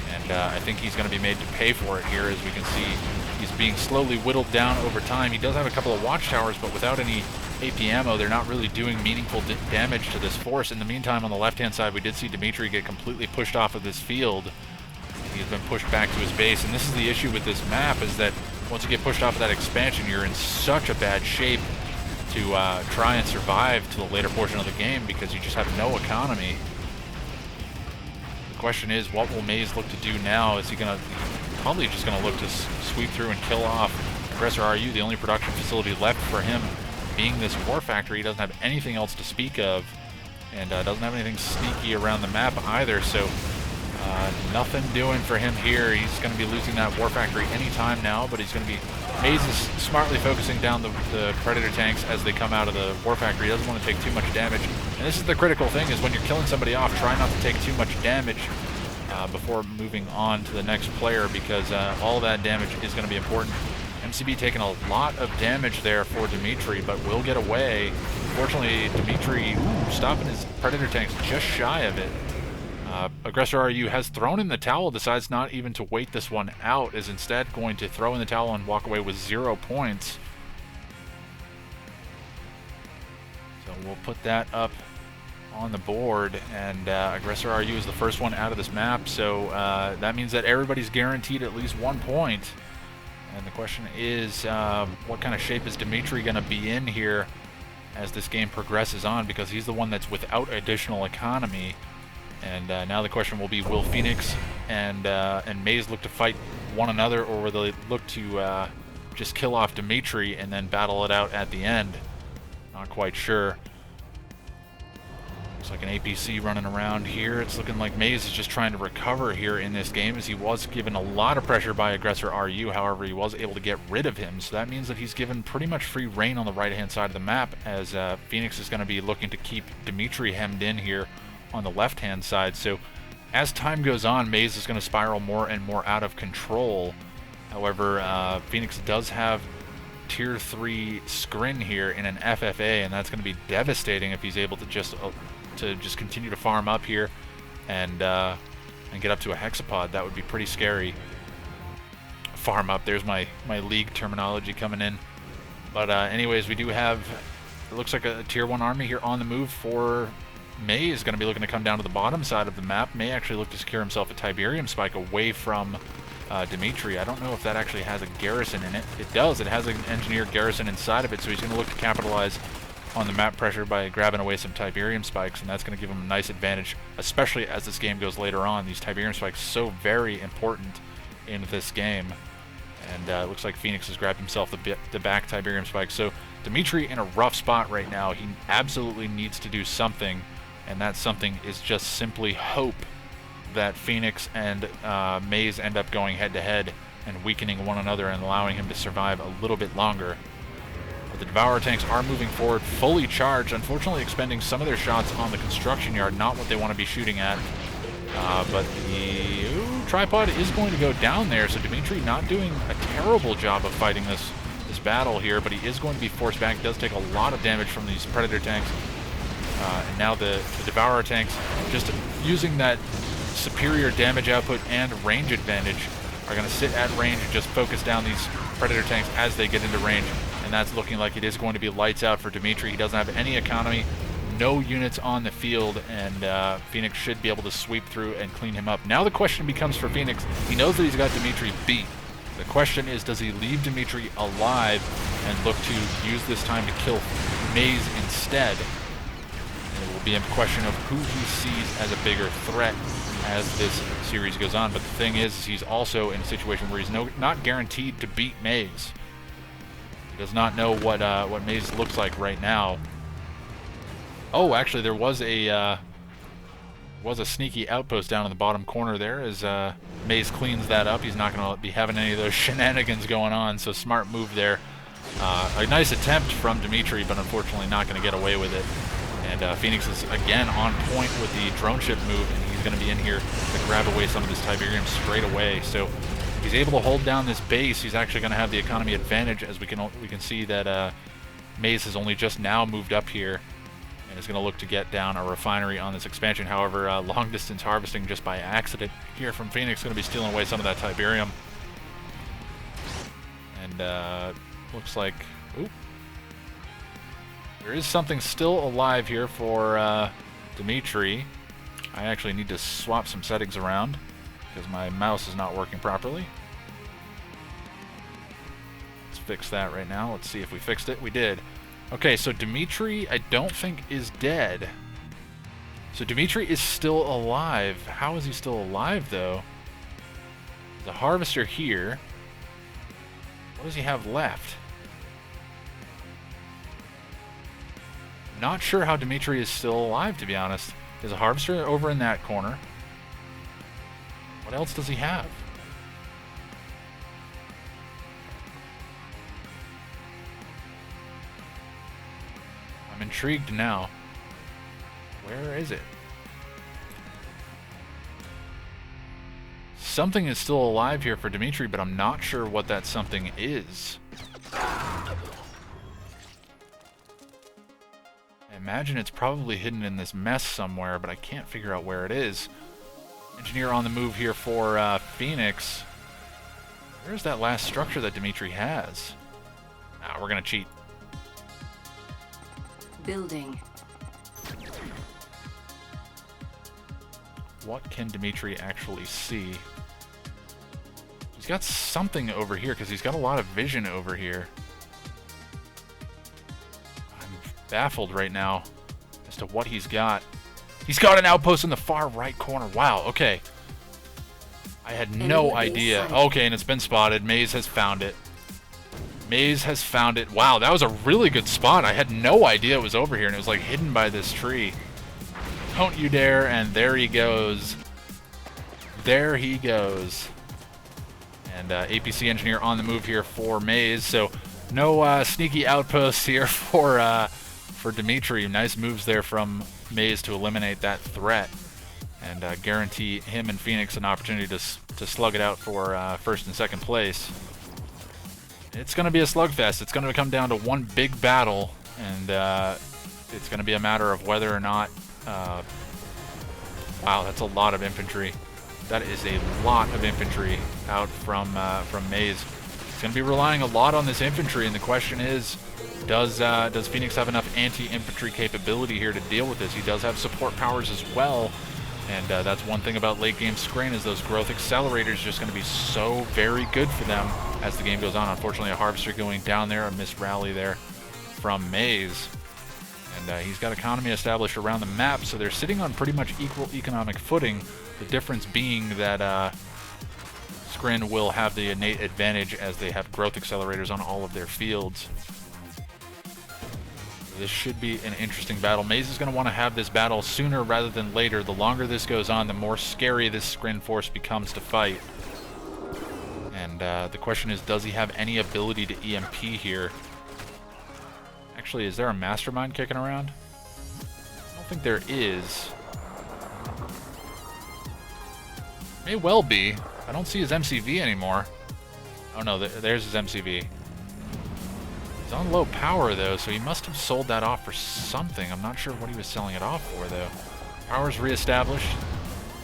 And I think he's going to be made to pay for it here. As we can see, he's being slowly whittled down over time. He does have a couple of watchtowers, but without any AP ammo, they're not really doing meaningful damage to this force. In the meantime, on the left-hand side, we did see Dimitri get completely pushed off of this field. He's been pushed back to his base, and this is the issue with this map, is that once you get pushed off of that expansion, you're in such a bad shape to try and survive to the later portion of the game, because you just have no economy. The question is, what will Maze look to do now? Is he going to... probably just going to look to sweep through and kill off Aggressor RU, the only production facility left for him being this War Factory. He doesn't have anything else to speak of, and doesn't have anything sneaky around the map either, so nothing doing for him here. He's going to be losing that War Factory anytime now, but he's going to be... Maze is smartly focusing down the Predator tanks as they come out of the War Factory. He doesn't want to take too much damage, and this is the critical thing, is when you're killing somebody off, try not to take too much damage before moving on to the next player, because all that damage is going to be important. MCB taking a lot of damage there for Dimitri, but will get away. Fortunately, Dimitri stopping his Predator tanks just shy of it. Aggressor RU has thrown in the towel, decides not even to wait this one out, is instead going to throw in the towel and walk away with 0 points. So we'll put that up on the board, and Aggressor RU is the first one out of this map, so that means that everybody's guaranteed at least 1 point. And the question is, what kind of shape is Dimitri going to be in here as this game progresses on, because he's the one that's without additional economy. And now the question will be, will Phoenix and Maze look to fight one another, or will they look to just kill off Dimitri and then battle it out at the end? Not quite sure. Looks like an APC running around here. It's looking like Maze is just trying to recover here in this game, as he was given a lot of pressure by Aggressor RU. However, he was able to get rid of him, so that means that he's given pretty much free reign on the right-hand side of the map, as Phoenix is going to be looking to keep Dimitri hemmed in here on the left-hand side. So as time goes on, Maze is going to spiral more and more out of control. However, Phoenix does have Tier 3 Scrin here in an FFA, and that's going to be devastating if he's able to just continue to farm up here and get up to a hexapod. That would be pretty scary. Farm up, there's my league terminology coming in. But anyways, we do have, it looks like a Tier 1 army here on the move for May. Is going to be looking to come down to the bottom side of the map. May actually look to secure himself a Tiberium spike away from Dimitri. I don't know if that actually has a garrison in it. It does. It has an engineered garrison inside of it, so he's going to look to capitalize on the map pressure by grabbing away some Tiberium spikes, and that's going to give him a nice advantage, especially as this game goes later on. These Tiberium spikes so very important in this game. And it looks like Phoenix has grabbed himself the back Tiberium spike. So Dimitri in a rough spot right now. He absolutely needs to do something, and that something is just simply hope that Phoenix and Maze end up going head-to-head and weakening one another and allowing him to survive a little bit longer. But the Devourer tanks are moving forward, fully charged, unfortunately expending some of their shots on the construction yard, not what they want to be shooting at. But the tripod is going to go down there, so Dimitri not doing a terrible job of fighting this battle here, but he is going to be forced back. Does take a lot of damage from these Predator tanks. And now the Devourer tanks, just using that superior damage output and range advantage, are going to sit at range and just focus down these Predator tanks as they get into range. And that's looking like it is going to be lights out for Dimitri. He doesn't have any economy, no units on the field, and Phoenix should be able to sweep through and clean him up. Now the question becomes for Phoenix, he knows that he's got Dimitri beat. The question is, does he leave Dimitri alive and look to use this time to kill Maze instead? And it will be a question of who he sees as a bigger threat as this series goes on. But the thing is, he's also in a situation where he's not guaranteed to beat Maze. He does not know what Maze looks like right now. Oh, actually, there was a sneaky outpost down in the bottom corner there as Maze cleans that up. He's not going to be having any of those shenanigans going on, so smart move there. A nice attempt from Dimitri, but unfortunately not going to get away with it. And Phoenix is again on point with the drone ship move, and he's going to be in here to grab away some of this Tiberium straight away. So he's able to hold down this base. He's actually going to have the economy advantage, as we can see that Maze has only just now moved up here and is going to look to get down a refinery on this expansion. However, long distance harvesting just by accident here from Phoenix is going to be stealing away some of that Tiberium. And looks like, oop, there is something still alive here for Dimitri. I actually need to swap some settings around because my mouse is not working properly. Let's fix that right now. Let's see if we fixed it. We did. Okay, so Dimitri, I don't think, is dead. So Dimitri is still alive. How is he still alive, though? The harvester here. What does he have left? Not sure how Dimitri is still alive, to be honest. There's a harvester over in that corner. What else does he have? I'm intrigued now. Where is it? Something is still alive here for Dimitri, but I'm not sure what that something is. I imagine it's probably hidden in this mess somewhere, but I can't figure out where it is. Engineer on the move here for Phoenix. Where's that last structure that Dimitri has? Ah, we're gonna cheat. Building. What can Dimitri actually see? He's got something over here because he's got a lot of vision over here. I'm baffled right now as to what he's got. He's got an outpost in the far right corner. Wow, okay. I had no idea. Okay, and it's been spotted. Maze has found it. Maze has found it. Wow, that was a really good spot. I had no idea it was over here, and it was like hidden by this tree. Don't you dare, and there he goes. There he goes. And APC engineer on the move here for Maze. So no sneaky outposts here for Dimitri. Nice moves there from Maze to eliminate that threat and guarantee him and Phoenix an opportunity to slug it out for first and second place. It's going to be a slugfest. It's going to come down to one big battle, and it's going to be a matter of whether or not... wow, that's a lot of infantry. That is a lot of infantry out from Maze. It's going to be relying a lot on this infantry, and the question is, does Phoenix have enough anti-infantry capability here to deal with this? He does have support powers as well, and that's one thing about late-game Screen is those growth accelerators just going to be so very good for them as the game goes on. Unfortunately, a harvester going down there, a missed rally there from Maze. And he's got economy established around the map, so they're sitting on pretty much equal economic footing. The difference being that Scrin will have the innate advantage as they have growth accelerators on all of their fields. This should be an interesting battle. Maze is going to want to have this battle sooner rather than later. The longer this goes on, the more scary this Scrin force becomes to fight. And the question is, does he have any ability to EMP here? Actually, is there a mastermind kicking around? I don't think there is. May well be. I don't see his MCV anymore. Oh no, there's his MCV. He's on low power though, so he must have sold that off for something. I'm not sure what he was selling it off for though. Power's reestablished.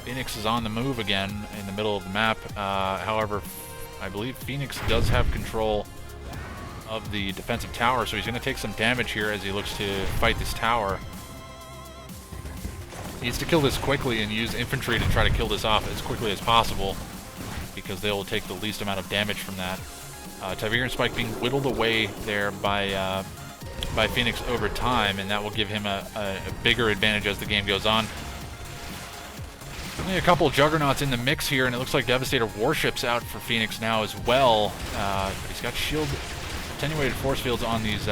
Phoenix is on the move again in the middle of the map. However, I believe Phoenix does have control of the defensive tower, so he's going to take some damage here as he looks to fight this tower. He needs to kill this quickly and use infantry to try to kill this off as quickly as possible, because they will take the least amount of damage from that. Tiberian Spike being whittled away there by Phoenix over time, and that will give him a bigger advantage as the game goes on. Only a couple of Juggernauts in the mix here, and it looks like Devastator Warships out for Phoenix now as well. But he's got shield attenuated force fields on these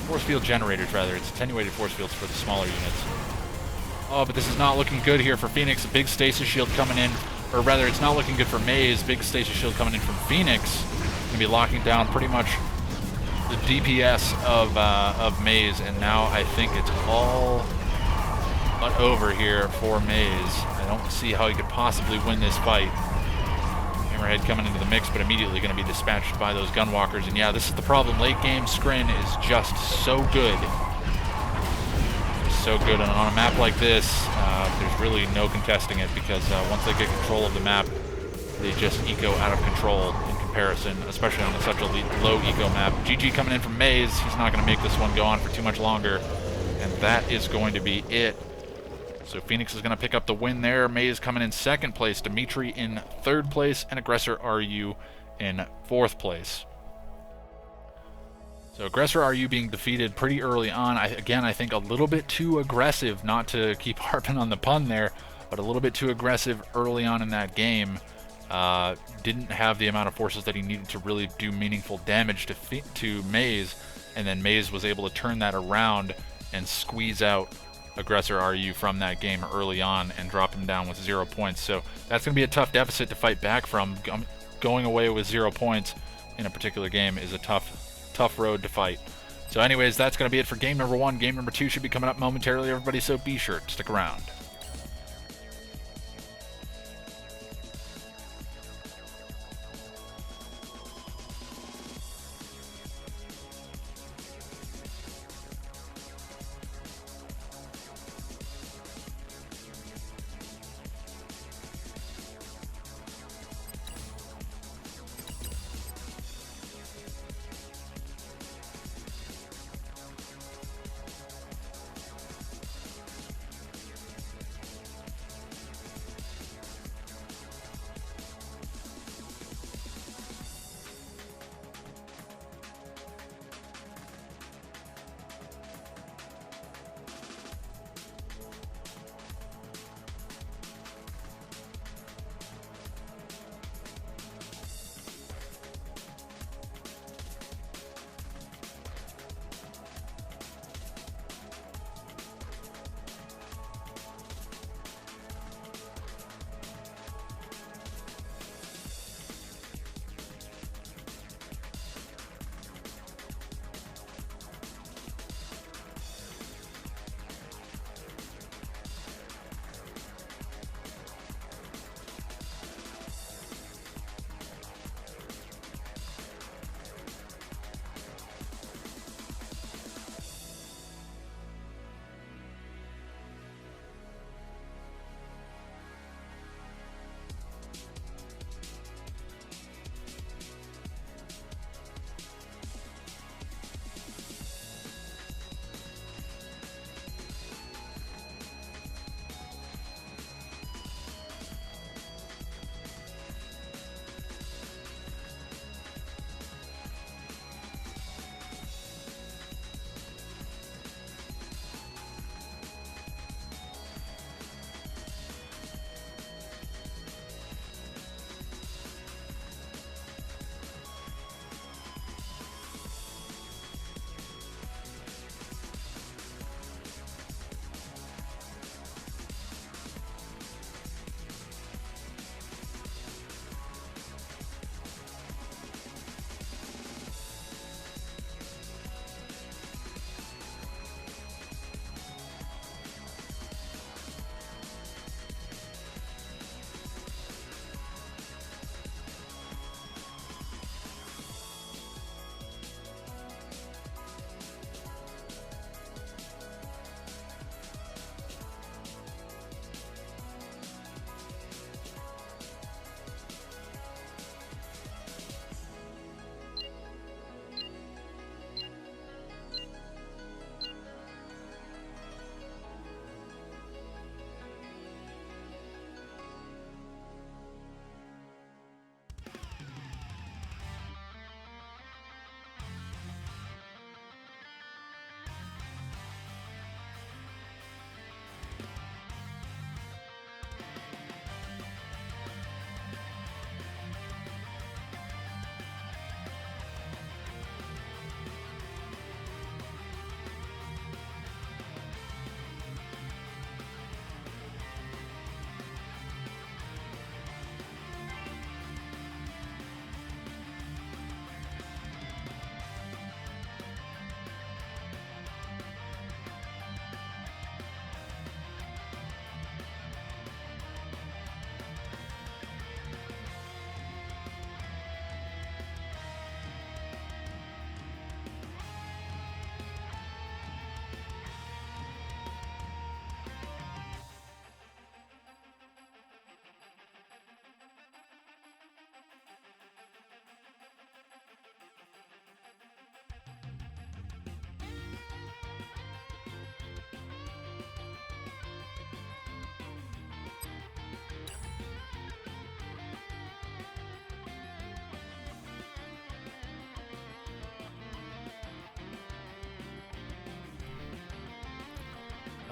force field generators, rather. It's attenuated force fields for the smaller units. Oh, but this is not looking good here for Phoenix. A big stasis shield coming in, or rather, it's not looking good for Maze. Big stasis shield coming in from Phoenix. Gonna be locking down pretty much the DPS of Maze, and now I think it's all but over here for Maze. I don't see how he could possibly win this fight. Hammerhead coming into the mix, but immediately going to be dispatched by those Gunwalkers. And yeah, this is the problem. Late game Scrin is just so good. So good. And on a map like this, there's really no contesting it, because once they get control of the map, they just eco out of control in comparison, especially on such a low eco map. GG coming in from Maze. He's not going to make this one go on for too much longer. And that is going to be it. So Phoenix is going to pick up the win there. Maze coming in second place, Dimitri in third place, and Aggressor RU in fourth place. So Aggressor RU being defeated pretty early on. Again, I think a little bit too aggressive, not to keep harping on the pun there, but a little bit too aggressive early on in that game. Didn't have the amount of forces that he needed to really do meaningful damage to Maze, and then Maze was able to turn that around and squeeze out Aggressor RU from that game early on and drop him down with 0 points. So that's going to be a tough deficit to fight back from. Going away with 0 points in a particular game is a tough road to fight. So anyways, that's going to be it for game number 1. Game number 2 should be coming up momentarily, everybody, so be sure to stick around.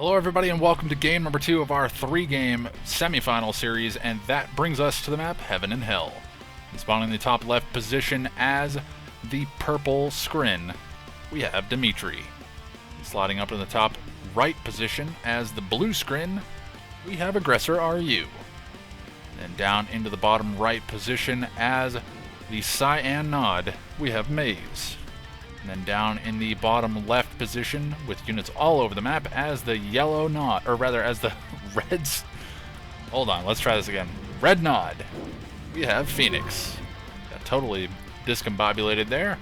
Hello everybody and welcome to game number 2 of our 3-game semifinal series, and that brings us to the map Heaven and Hell. Spawning in the top left position as the purple scrin, we have Dimitri. Sliding up in the top right position as the blue scrin, we have Aggressor RU. Then down into the bottom right position as the cyan nod, we have Maze. And then down in the bottom left position with units all over the map as the yellow nod, or rather as the reds. Hold on, let's try this again. Red nod, we have Phoenix. Got totally discombobulated there.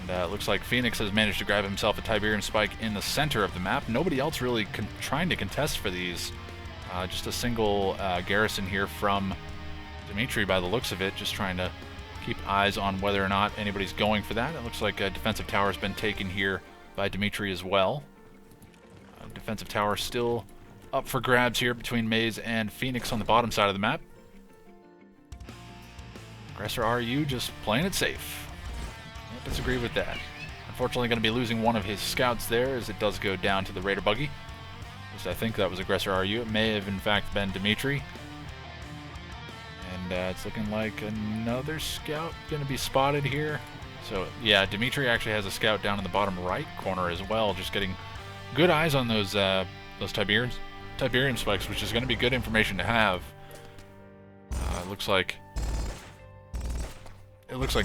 And it looks like Phoenix has managed to grab himself a Tiberium spike in the center of the map. Nobody else really trying to contest for these. Just a single garrison here from Dimitri by the looks of it, just trying to keep eyes on whether or not anybody's going for that. It looks like a defensive tower has been taken here by Dimitri as well. Defensive tower still up for grabs here between Maze and Phoenix on the bottom side of the map. Aggressor RU just playing it safe. Can't disagree with that. Unfortunately going to be losing one of his scouts there as it does go down to the Raider buggy. At least I think that was Aggressor RU. It may have in fact been Dimitri. And it's looking like another scout going to be spotted here. So yeah, Dimitri actually has a scout down in the bottom right corner as well, just getting good eyes on those Tiberium spikes, which is going to be good information to have. It looks like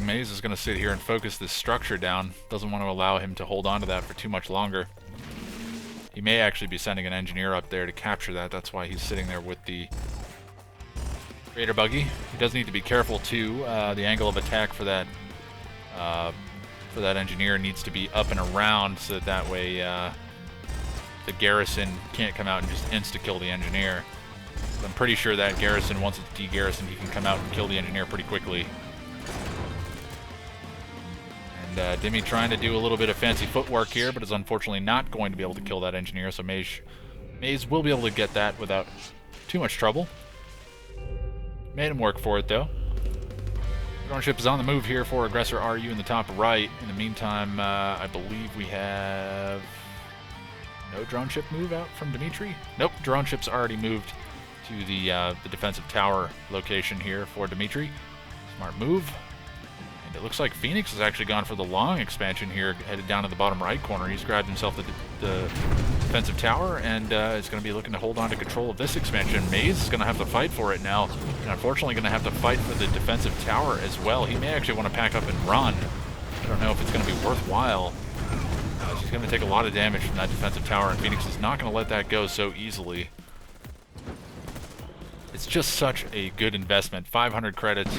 Maze is going to sit here and focus this structure down. Doesn't want to allow him to hold on to that for too much longer. He may actually be sending an engineer up there to capture that. That's why he's sitting there with the Raider buggy. He does need to be careful too. The angle of attack for that engineer needs to be up and around, so that way the garrison can't come out and just insta-kill the engineer. I'm pretty sure that garrison, once it's de-garrisoned, he can come out and kill the engineer pretty quickly. And Dimi trying to do a little bit of fancy footwork here, but is unfortunately not going to be able to kill that engineer, so Maze will be able to get that without too much trouble. Made him work for it, though. Drone ship is on the move here for Aggressor RU in the top right. In the meantime, I believe we have no drone ship move out from Dimitri. Nope, drone ship's already moved to the defensive tower location here for Dimitri. Smart move. And it looks like Phoenix has actually gone for the long expansion here, headed down to the bottom right corner. He's grabbed himself the defensive tower and is going to be looking to hold on to control of this expansion. Maze is going to have to fight for it now, and unfortunately going to have to fight for the defensive tower as well. He may actually want to pack up and run. I don't know if it's going to be worthwhile. He's going to take a lot of damage from that defensive tower, and Phoenix is not going to let that go so easily. It's just such a good investment. 500 credits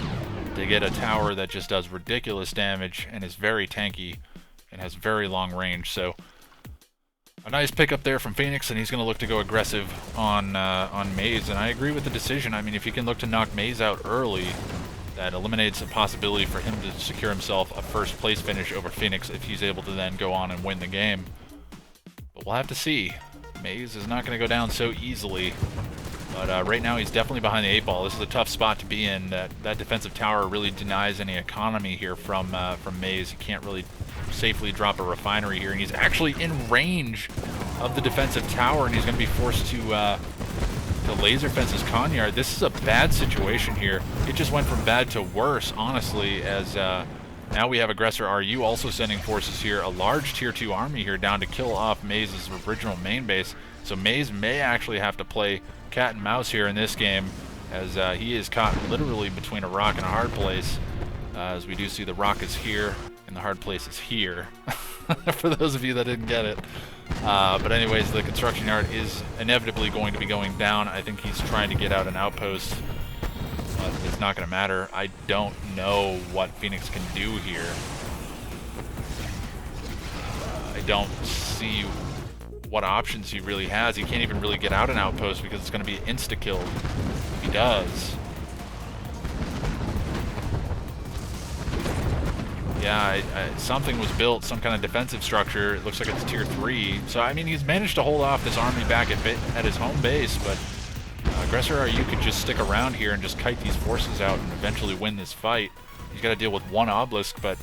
to get a tower that just does ridiculous damage and is very tanky and has very long range. So a nice pickup there from Phoenix, and he's going to look to go aggressive on Maze. And I agree with the decision. I mean, if you can look to knock Maze out early, that eliminates a possibility for him to secure himself a first place finish over Phoenix if he's able to then go on and win the game. But we'll have to see. Maze is not going to go down so easily. But right now he's definitely behind the 8-ball. This is a tough spot to be in. That defensive tower really denies any economy here from Maze. He can't really safely drop a refinery here, and he's actually in range of the defensive tower, and he's going to be forced to laser fence his Conyard. This is a bad situation here. It just went from bad to worse, honestly, as now we have Aggressor RU also sending forces here, a large Tier 2 army here down to kill off Maze's original main base. So Maze may actually have to play cat and mouse here in this game, as he is caught literally between a rock and a hard place. As we do see the rock is here and the hard place is here, for those of you that didn't get it. But anyways, the construction yard is inevitably going to be going down. I think he's trying to get out an outpost, but it's not going to matter. I don't know what Phoenix can do here. I don't see what options he really has. He can't even really get out an outpost because it's going to be insta-killed if he does. Yeah, something was built, some kind of defensive structure. It looks like it's Tier 3. So, I mean, he's managed to hold off this army back at his home base, but Aggressor RU could just stick around here and just kite these forces out and eventually win this fight. He's got to deal with one obelisk, but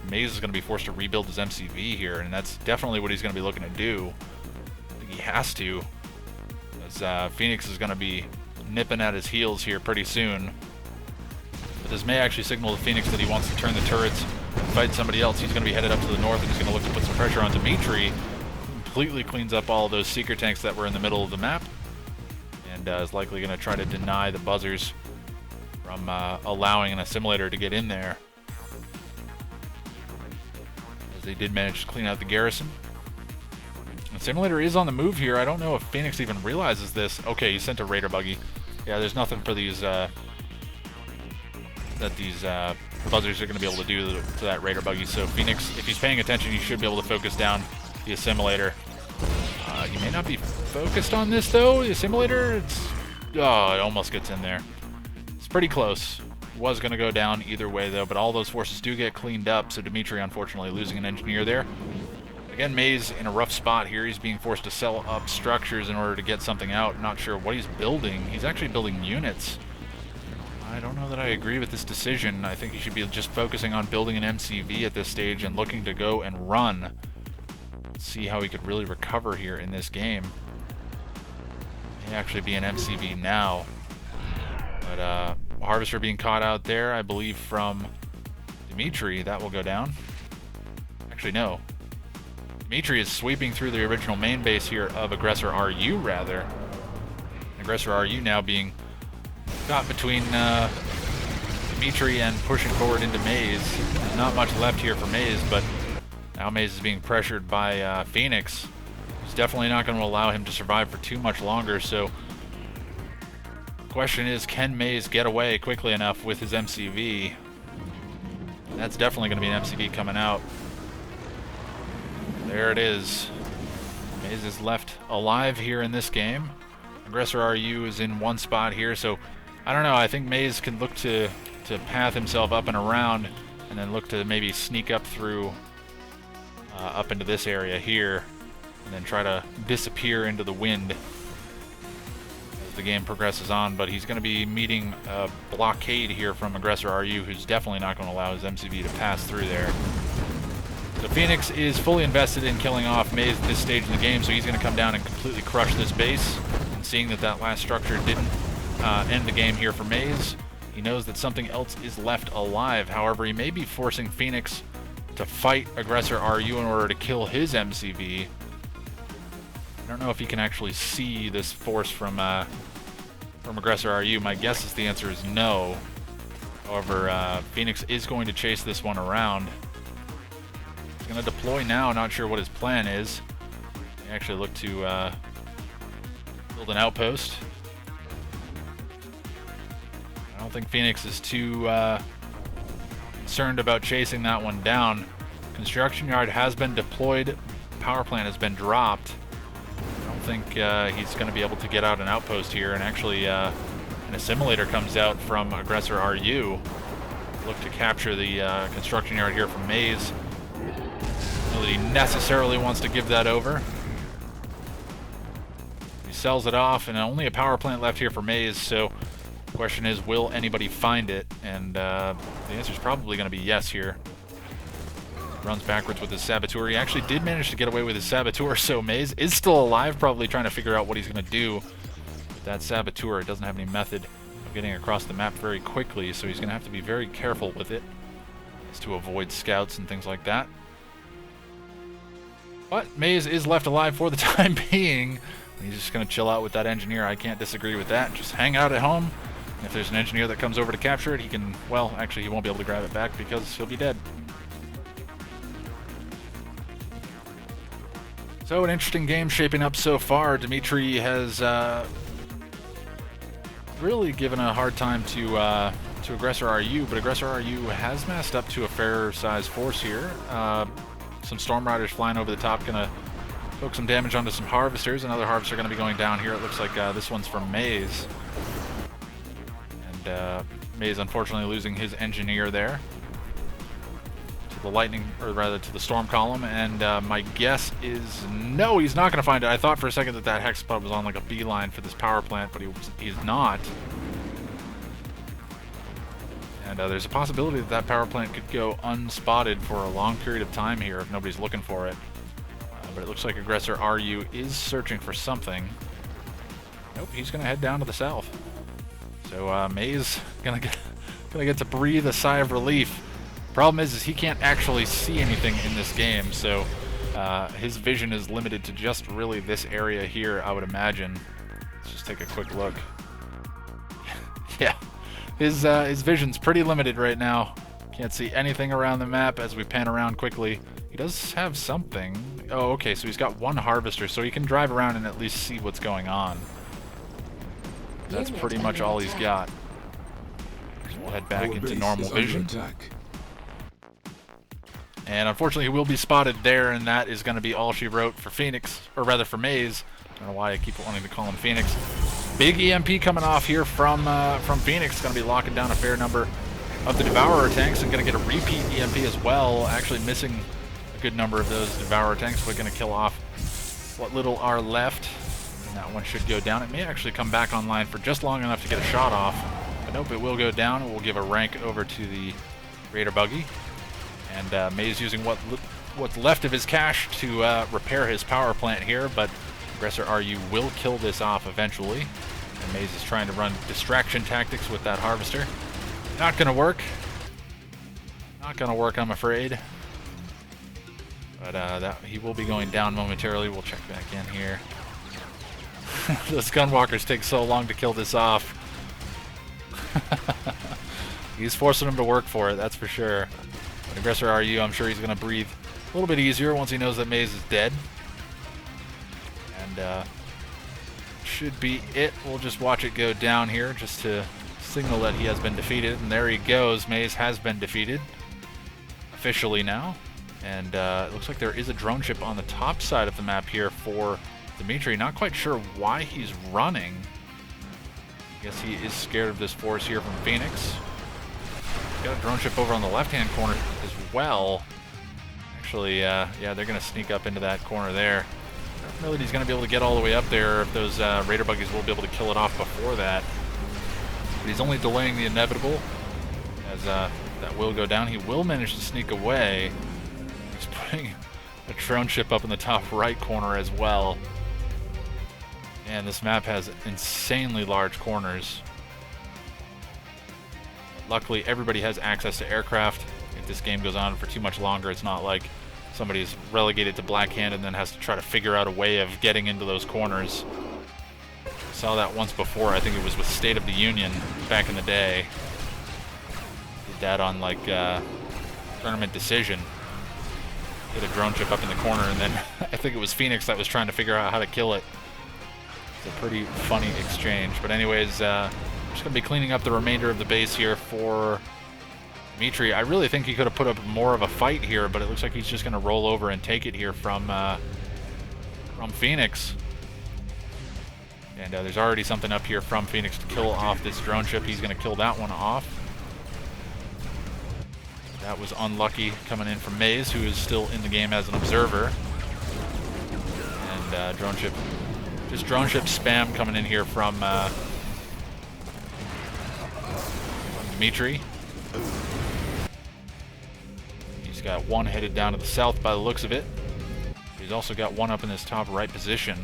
Maze is going to be forced to rebuild his MCV here, and that's definitely what he's going to be looking to do. I think he has to, as Phoenix is going to be nipping at his heels here pretty soon. But this may actually signal to Phoenix that he wants to turn the turrets and fight somebody else. He's going to be headed up to the north, and he's going to look to put some pressure on Dimitri. Completely cleans up all those seeker tanks that were in the middle of the map, and is likely going to try to deny the buzzers from allowing an assimilator to get in there, as they did manage to clean out the garrison. The assimilator is on the move here. I don't know if Phoenix even realizes this. Okay, he sent a raider buggy. Yeah, there's nothing for these that these buzzers are going to be able to do to that raider buggy. So Phoenix, if he's paying attention, he should be able to focus down the assimilator. He may not be focused on this though. The assimilator, it almost gets in there. It's pretty close. Was going to go down either way though, but all those forces do get cleaned up. So Dimitri, unfortunately, losing an engineer there. Again, Maze in a rough spot here. He's being forced to sell up structures in order to get something out. Not sure what he's building. He's actually building units. I don't know that I agree with this decision. I think he should be just focusing on building an MCV at this stage and looking to go and run. Let's see how he could really recover here in this game. May actually be an MCV now. But Harvester being caught out there, I believe, from Dimitri. That will go down. Actually, no. Dimitri is sweeping through the original main base here of Aggressor RU, rather. Aggressor RU now being caught between Dimitri and pushing forward into Maze. There's not much left here for Maze, but now Maze is being pressured by Phoenix. He's definitely not going to allow him to survive for too much longer, so the question is, can Maze get away quickly enough with his MCV? That's definitely going to be an MCV coming out. There it is. Maze is left alive here in this game. Aggressor RU is in one spot here, so I don't know. I think Maze can look to path himself up and around, and then look to maybe sneak up through up into this area here, and then try to disappear into the wind as the game progresses on. But he's going to be meeting a blockade here from Aggressor RU, who's definitely not going to allow his MCV to pass through there. So Phoenix is fully invested in killing off Maze at this stage in the game, so he's going to come down and completely crush this base. And seeing that that last structure didn't end the game here for Maze, he knows that something else is left alive. However, he may be forcing Phoenix to fight Aggressor RU in order to kill his MCV. I don't know if he can actually see this force from Aggressor RU. My guess is the answer is no. However, Phoenix is going to chase this one around. He's going to deploy now, not sure what his plan is. He actually look to build an outpost. I don't think Phoenix is too concerned about chasing that one down. Construction yard has been deployed. Power plant has been dropped. I don't think he's going to be able to get out an outpost here. And actually, an assimilator comes out from Aggressor RU. Look to capture the construction yard here from Maze. Not that he necessarily wants to give that over. He sells it off, and only a power plant left here for Maze, so the question is, will anybody find it? And the answer is probably going to be yes here. Runs backwards with his Saboteur. He actually did manage to get away with his Saboteur, so Maze is still alive, probably trying to figure out what he's going to do with that Saboteur. It doesn't have any method of getting across the map very quickly, so he's going to have to be very careful with it as to avoid scouts and things like that. But Maze is left alive for the time being. He's just going to chill out with that engineer. I can't disagree with that. Just hang out at home. And if there's an engineer that comes over to capture it, he can, well, actually he won't be able to grab it back because he'll be dead. So an interesting game shaping up so far. Dimitri has really given a hard time to Aggressor RU, but Aggressor RU has massed up to a fair-sized force here. Some Storm Riders flying over the top, gonna poke some damage onto some Harvesters. Another Harvester gonna be going down here. It looks like this one's from Maze. And Maze unfortunately losing his engineer there to the lightning, or rather to the storm column. And my guess is no, he's not gonna find it. I thought for a second that that Hexapod was on like a beeline for this power plant, but he's not. And there's a possibility that that power plant could go unspotted for a long period of time here if nobody's looking for it. But it looks like Aggressor RU is searching for something. Nope, he's going to head down to the south. So Maze gonna get to breathe a sigh of relief. Problem is he can't actually see anything in this game, so his vision is limited to just really this area here, I would imagine. Let's just take a quick look. Yeah, his vision's pretty limited right now. Can't see anything around the map as we pan around quickly. He does have something. Oh, okay, so he's got one harvester, so he can drive around and at least see what's going on. That's pretty much all he's got. So we'll head back into normal vision. And unfortunately, he will be spotted there, and that is going to be all she wrote for Phoenix, or rather for Maze. I don't know why I keep wanting to call him Phoenix. Big EMP coming off here from Phoenix. Going to be locking down a fair number of the Devourer tanks, and going to get a repeat EMP as well. Actually missing a good number of those Devourer tanks, but going to kill off what little are left. And that one should go down. It may actually come back online for just long enough to get a shot off. But nope, it will go down. It will give a rank over to the Raider Buggy. And Maze using what's left of his cash to repair his power plant here, but Aggressor RU will kill this off eventually. And Maze is trying to run distraction tactics with that harvester. Not gonna work. Not gonna work, I'm afraid. But he will be going down momentarily. We'll check back in here. Those gunwalkers take so long to kill this off. He's forcing them to work for it, that's for sure. But Aggressor RU, I'm sure he's going to breathe a little bit easier once he knows that Maze is dead. And should be it. We'll just watch it go down here just to signal that he has been defeated. And there he goes. Maze has been defeated. Officially now. And it looks like there is a drone ship on the top side of the map here for Dimitri. Not quite sure why he's running. I guess he is scared of this force here from Phoenix. Got a drone ship over on the left-hand corner as well. Actually, yeah, they're going to sneak up into that corner there. I don't know that he's going to be able to get all the way up there, if those Raider Buggies will be able to kill it off before that. But he's only delaying the inevitable, as that will go down. He will manage to sneak away. He's putting a drone ship up in the top right corner as well. And this map has insanely large corners. Luckily, everybody has access to aircraft. If this game goes on for too much longer, it's not like somebody's relegated to Blackhand and then has to try to figure out a way of getting into those corners. Saw that once before. I think it was with State of the Union back in the day. Did that on like Tournament Decision. Hit a drone ship up in the corner, and then I think it was Phoenix that was trying to figure out how to kill it. It's a pretty funny exchange. But anyways, I'm just going to be cleaning up the remainder of the base here for Dimitri. I really think he could have put up more of a fight here, but it looks like he's just going to roll over and take it here from Phoenix. And there's already something up here from Phoenix to kill off this drone ship. He's going to kill that one off. That was unlucky coming in from Maze, who is still in the game as an observer. And drone ship spam coming in here from Dimitri. He's got one headed down to the south by the looks of it. He's also got one up in this top right position.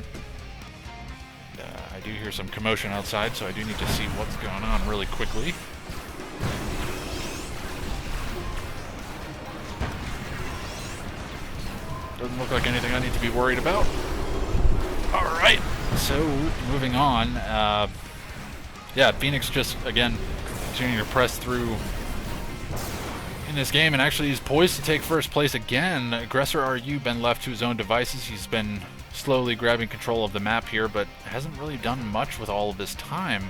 I do hear some commotion outside, so I do need to see what's going on really quickly. Doesn't look like anything I need to be worried about. Alright, so moving on. Yeah, Phoenix just, again, continuing to press through in this game, and actually he's poised to take first place again. Aggressor RU been left to his own devices. He's been slowly grabbing control of the map here, but hasn't really done much with all of this time.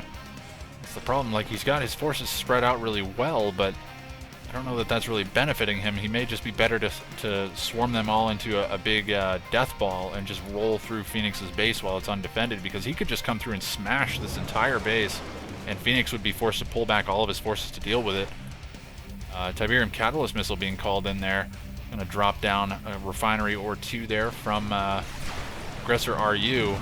That's the problem. Like, he's got his forces spread out really well, but I don't know that that's really benefiting him. He may just be better to swarm them all into a big death ball and just roll through Phoenix's base while it's undefended, because he could just come through and smash this entire base, and Phoenix would be forced to pull back all of his forces to deal with it. Tiberium Catalyst Missile being called in there. Going to drop down a refinery or two there from Aggressor RU.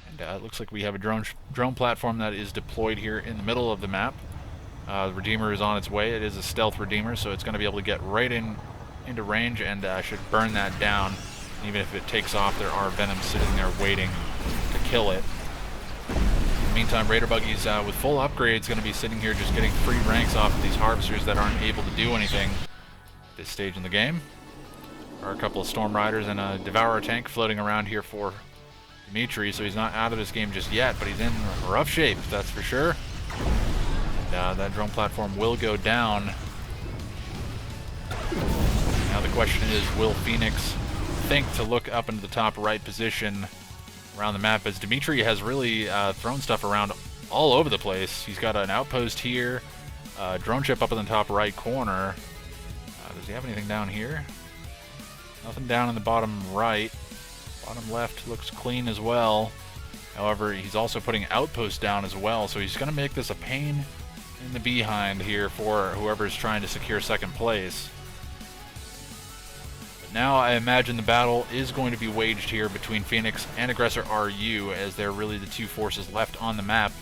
And it looks like we have a drone platform that is deployed here in the middle of the map. The Redeemer is on its way. It is a stealth Redeemer, so it's going to be able to get right in into range and should burn that down. Even if it takes off, there are Venoms sitting there waiting to kill it. In the meantime, Raider Buggies with full upgrades going to be sitting here just getting free ranks off of these Harvesters that aren't able to do anything at this stage in the game. There are a couple of Storm Riders and a Devourer tank floating around here for Dimitri, so he's not out of this game just yet, but he's in rough shape, that's for sure. And, that drone platform will go down. Now the question is, will Phoenix think to look up into the top right position around the map, as Dimitri has really thrown stuff around all over the place. He's got an outpost here, drone ship up in the top right corner. Does he have anything down here? Nothing down in the bottom right. Bottom left looks clean as well. However, he's also putting outposts down as well, so he's going to make this a pain in the behind here for whoever's trying to secure second place. But now I imagine the battle is going to be waged here between Phoenix and Aggressor RU, as they're really the two forces left on the map.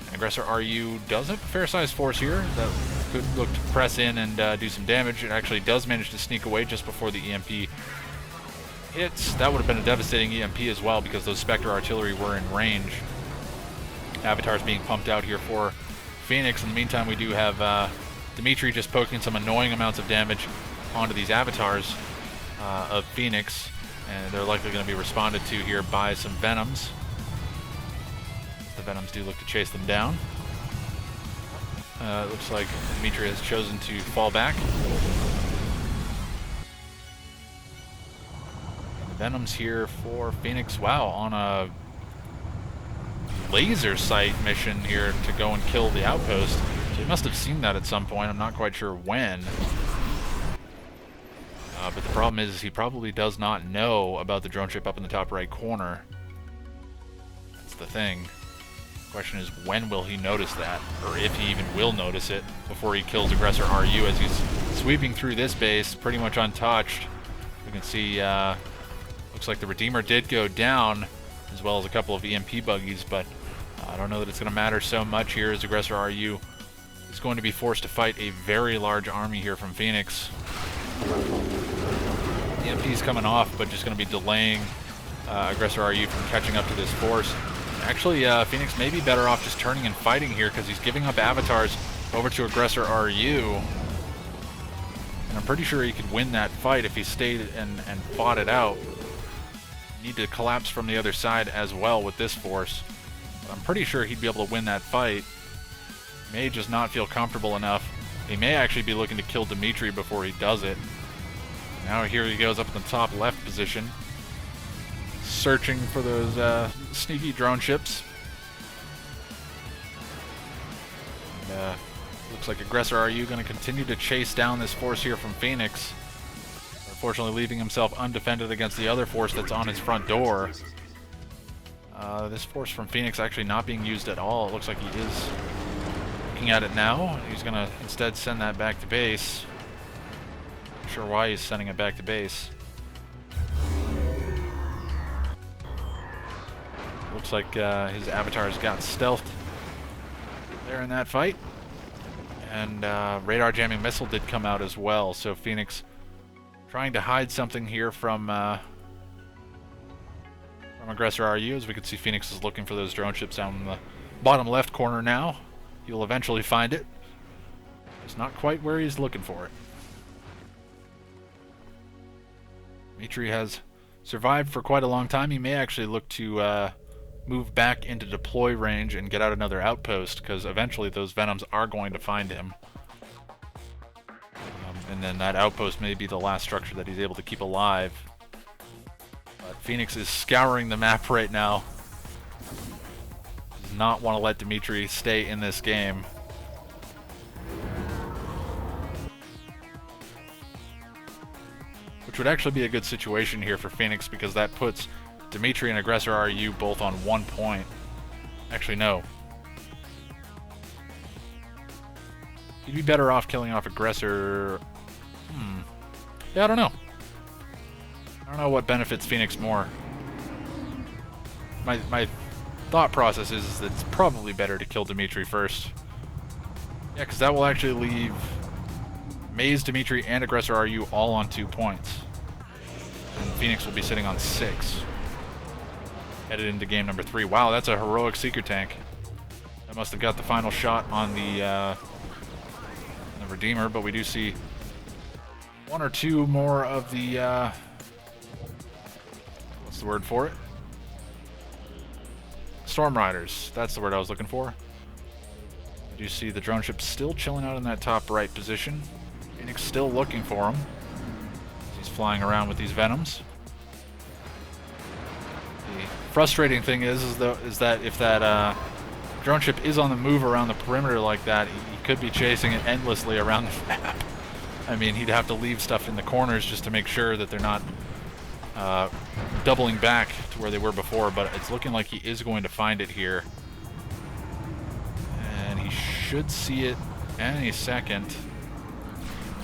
And Aggressor RU does have a fair-sized force here that could look to press in and do some damage. It actually does manage to sneak away just before the EMP hits. That would have been a devastating EMP as well, because those Spectre artillery were in range. Avatars being pumped out here for Phoenix. In the meantime, we do have Dimitri just poking some annoying amounts of damage onto these Avatars of Phoenix, and they're likely going to be responded to here by some Venoms. The Venoms do look to chase them down. It looks like Dimitri has chosen to fall back. And the Venoms here for Phoenix, wow, on a laser sight mission here to go and kill the outpost. So he must have seen that at some point, I'm not quite sure when. But the problem is he probably does not know about the drone ship up in the top right corner. That's the thing. The question is, when will he notice that, or if he even will notice it before he kills Aggressor RU, as he's sweeping through this base pretty much untouched. You can see, looks like the Redeemer did go down, as well as a couple of EMP buggies, but I don't know that it's going to matter so much here, as Aggressor RU is going to be forced to fight a very large army here from Phoenix. EMP's coming off, but just going to be delaying Aggressor RU from catching up to this force. Actually, Phoenix may be better off just turning and fighting here, because he's giving up Avatars over to Aggressor RU. And I'm pretty sure he could win that fight if he stayed and fought it out. Need to collapse from the other side as well with this force. But I'm pretty sure he'd be able to win that fight. He may just not feel comfortable enough. He may actually be looking to kill Dimitri before he does it. Now here he goes up in the top left position, searching for those sneaky drone ships. And, looks like Aggressor RU going to continue to chase down this force here from Phoenix. Unfortunately, leaving himself undefended against the other force that's on his front door. This force from Phoenix actually not being used at all. It looks like he is looking at it now. He's going to instead send that back to base. Not sure why he's sending it back to base. Looks like his Avatars got stealthed there in that fight. And radar jamming missile did come out as well, so Phoenix trying to hide something here from Aggressor RU. As we can see, Phoenix is looking for those drone ships down in the bottom left corner now. He will eventually find it. It's not quite where he's looking for it. Dimitri has survived for quite a long time. He may actually look to move back into deploy range and get out another outpost, because eventually those Venoms are going to find him. And then that outpost may be the last structure that he's able to keep alive. But Phoenix is scouring the map right now. Does not want to let Dimitri stay in this game. Which would actually be a good situation here for Phoenix, because that puts Dimitri and Aggressor RU both on 1 point. Actually, no. He'd be better off killing off Aggressor... Yeah, I don't know. I don't know what benefits Phoenix more. My thought process is that it's probably better to kill Dimitri first. Yeah, because that will actually leave Maze, Dimitri, and Aggressor RU all on 2 points. And Phoenix will be sitting on 6. Headed into game number 3. Wow, that's a heroic Seeker tank. That must have got the final shot on the Redeemer, but we do see 1 or 2 more of the, what's the word for it? Storm Riders. That's the word I was looking for. You see the drone ship still chilling out in that top right position. Phoenix still looking for him. He's flying around with these Venoms. The frustrating thing is that if that drone ship is on the move around the perimeter like that, he could be chasing it endlessly around the map. I mean, he'd have to leave stuff in the corners just to make sure that they're not doubling back to where they were before, but it's looking like he is going to find it here. Should see it any second.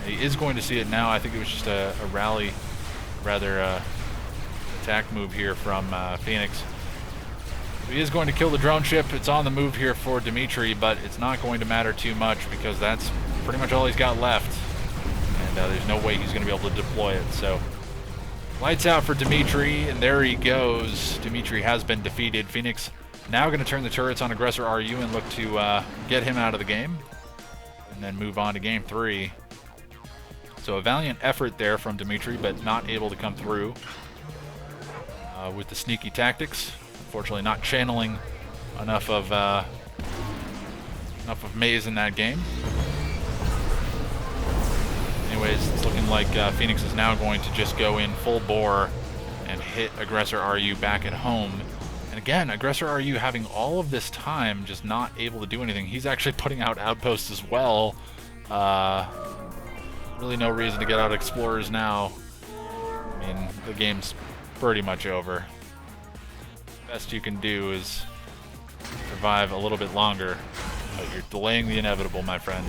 He is going to see it now. I think it was just a rally, rather attack move here from Phoenix. He is going to kill the drone ship. It's on the move here for Dimitri, but it's not going to matter too much because that's pretty much all he's got left. And there's no way he's going to be able to deploy it. So lights out for Dimitri, and there he goes. Dimitri has been defeated. Phoenix now going to turn the turrets on Aggressor RU and look to get him out of the game and then move on to game 3. So a valiant effort there from Dimitri, but not able to come through with the sneaky tactics. Unfortunately not channeling enough of Maze in that game. Anyways, it's looking like Phoenix is now going to just go in full bore and hit Aggressor RU back at home. And again, Aggressor RU having all of this time just not able to do anything. He's actually putting out outposts as well. Really no reason to get out Explorers now. I mean, the game's pretty much over. Best you can do is survive a little bit longer, but you're delaying the inevitable, my friend.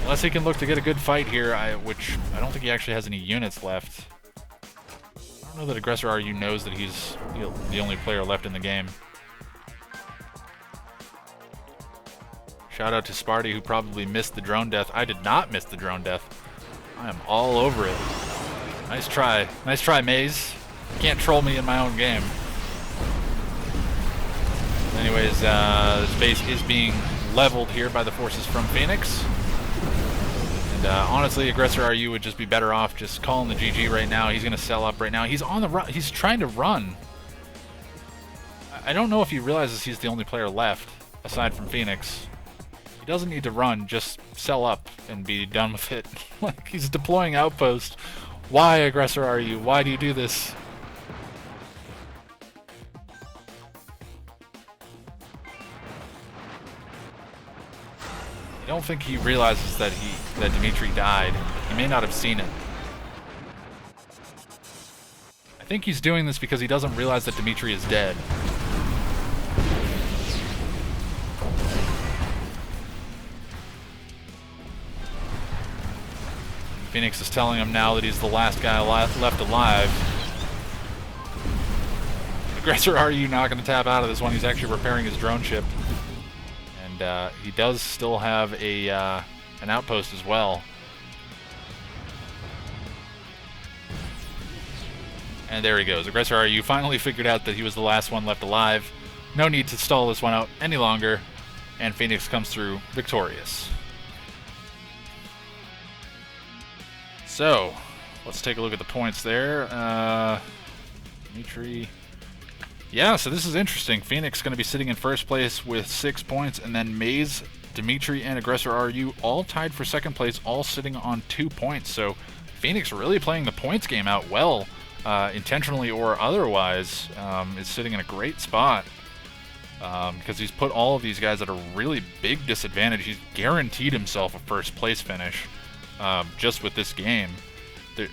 Unless he can look to get a good fight here, which I don't think he actually has any units left. I don't know that Aggressor RU knows that he's the only player left in the game. Shout out to Sparty, who probably missed the drone death. I did not miss the drone death. I am all over it. Nice try. Nice try, Maze. You can't troll me in my own game. Anyways, this base is being leveled here by the forces from Phoenix. And honestly, Aggressor RU would just be better off just calling the GG right now. He's going to sell up right now. He's on the run. He's trying to run. I don't know if he realizes he's the only player left, aside from Phoenix. He doesn't need to run. Just sell up and be done with it. Like, he's deploying outpost. Why, Aggressor RU? Why do you do this? I don't think he realizes that Dimitri died. He may not have seen it. I think he's doing this because he doesn't realize that Dimitri is dead. Phoenix is telling him now that he's the last guy left alive. Aggressor RU not going to tap out of this one. He's actually repairing his drone ship. And he does still have an outpost as well. And there he goes. Aggressor RU finally figured out that he was the last one left alive. No need to stall this one out any longer. And Phoenix comes through victorious. So, let's take a look at the points there. Dimitri. Yeah, so this is interesting. Phoenix going to be sitting in first place with 6 points, and then Maze, Dimitri, and Aggressor RU all tied for second place, all sitting on 2 points. So Phoenix really playing the points game out well, intentionally or otherwise, is sitting in a great spot because he's put all of these guys at a really big disadvantage. He's guaranteed himself a first place finish just with this game.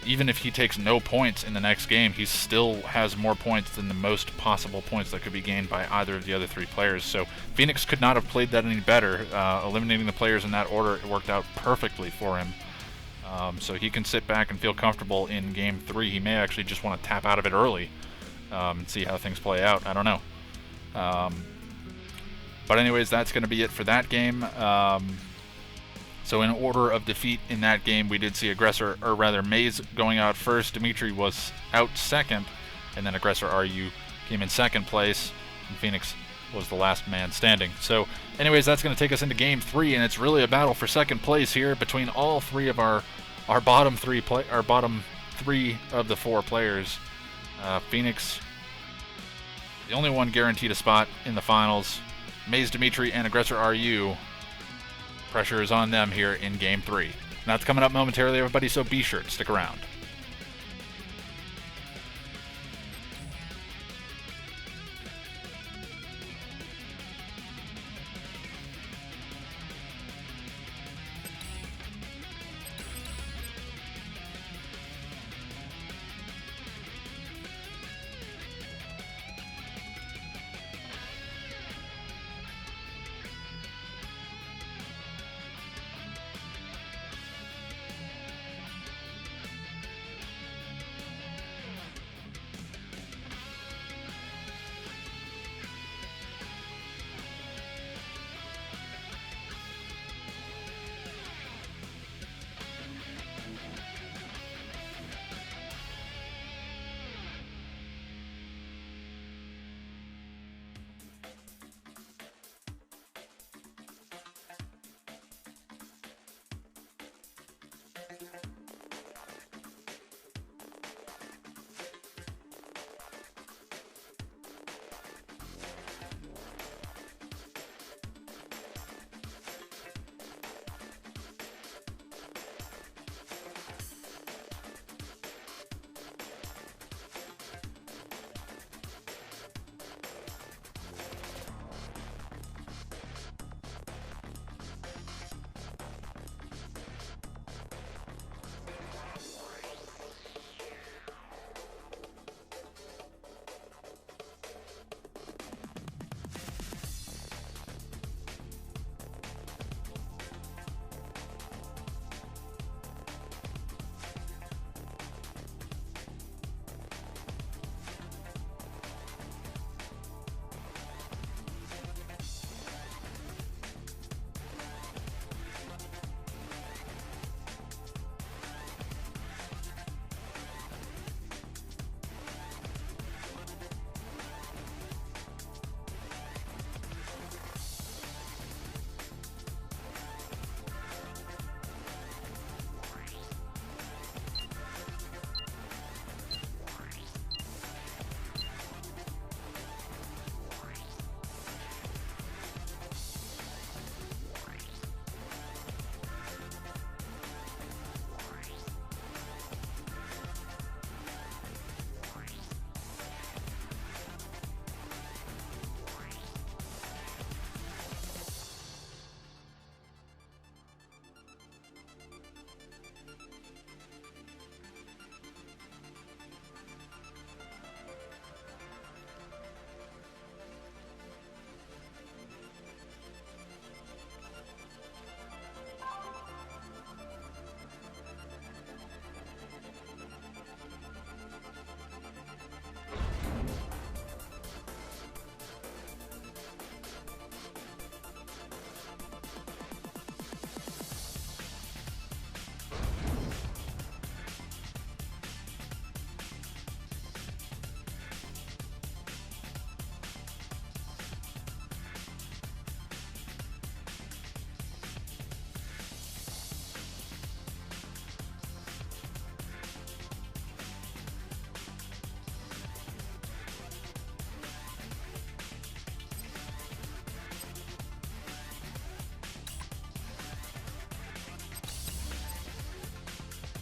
Even if he takes no points in the next game, he still has more points than the most possible points that could be gained by either of the other 3 players. So Phoenix could not have played that any better. Eliminating the players in that order, it worked out perfectly for him. So he can sit back and feel comfortable in Game 3. He may actually just want to tap out of it early and see how things play out. I don't know. But anyways, that's going to be it for that game. So in order of defeat in that game, we did see Aggressor, or rather Maze, going out first. Dimitri was out second, and then Aggressor RU came in second place, and Phoenix was the last man standing. So anyways, that's going to take us into game 3, and it's really a battle for second place here between all three of our bottom three of the 4 players. Phoenix, the only one guaranteed a spot in the finals. Maze, Dimitri, and Aggressor RU, pressure is on them here in game 3. And that's coming up momentarily, everybody, so be sure to stick around.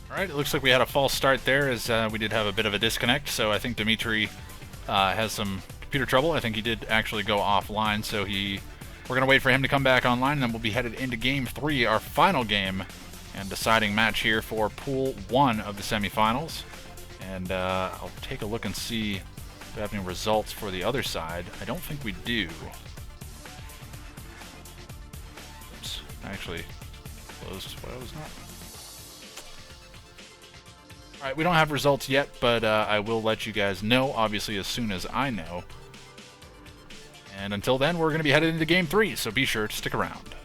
Alright, it looks like we had a false start there as we did have a bit of a disconnect, so I think Dimitri has some computer trouble. I think he did actually go offline, so we're going to wait for him to come back online, and then we'll be headed into Game 3, our final game and deciding match here for Pool 1 of the semifinals. And I'll take a look and see if we have any results for the other side. I don't think we do. Oops, actually closed what I was not. Alright, we don't have results yet, but I will let you guys know, obviously, as soon as I know. And until then, we're going to be headed into Game 3, so be sure to stick around.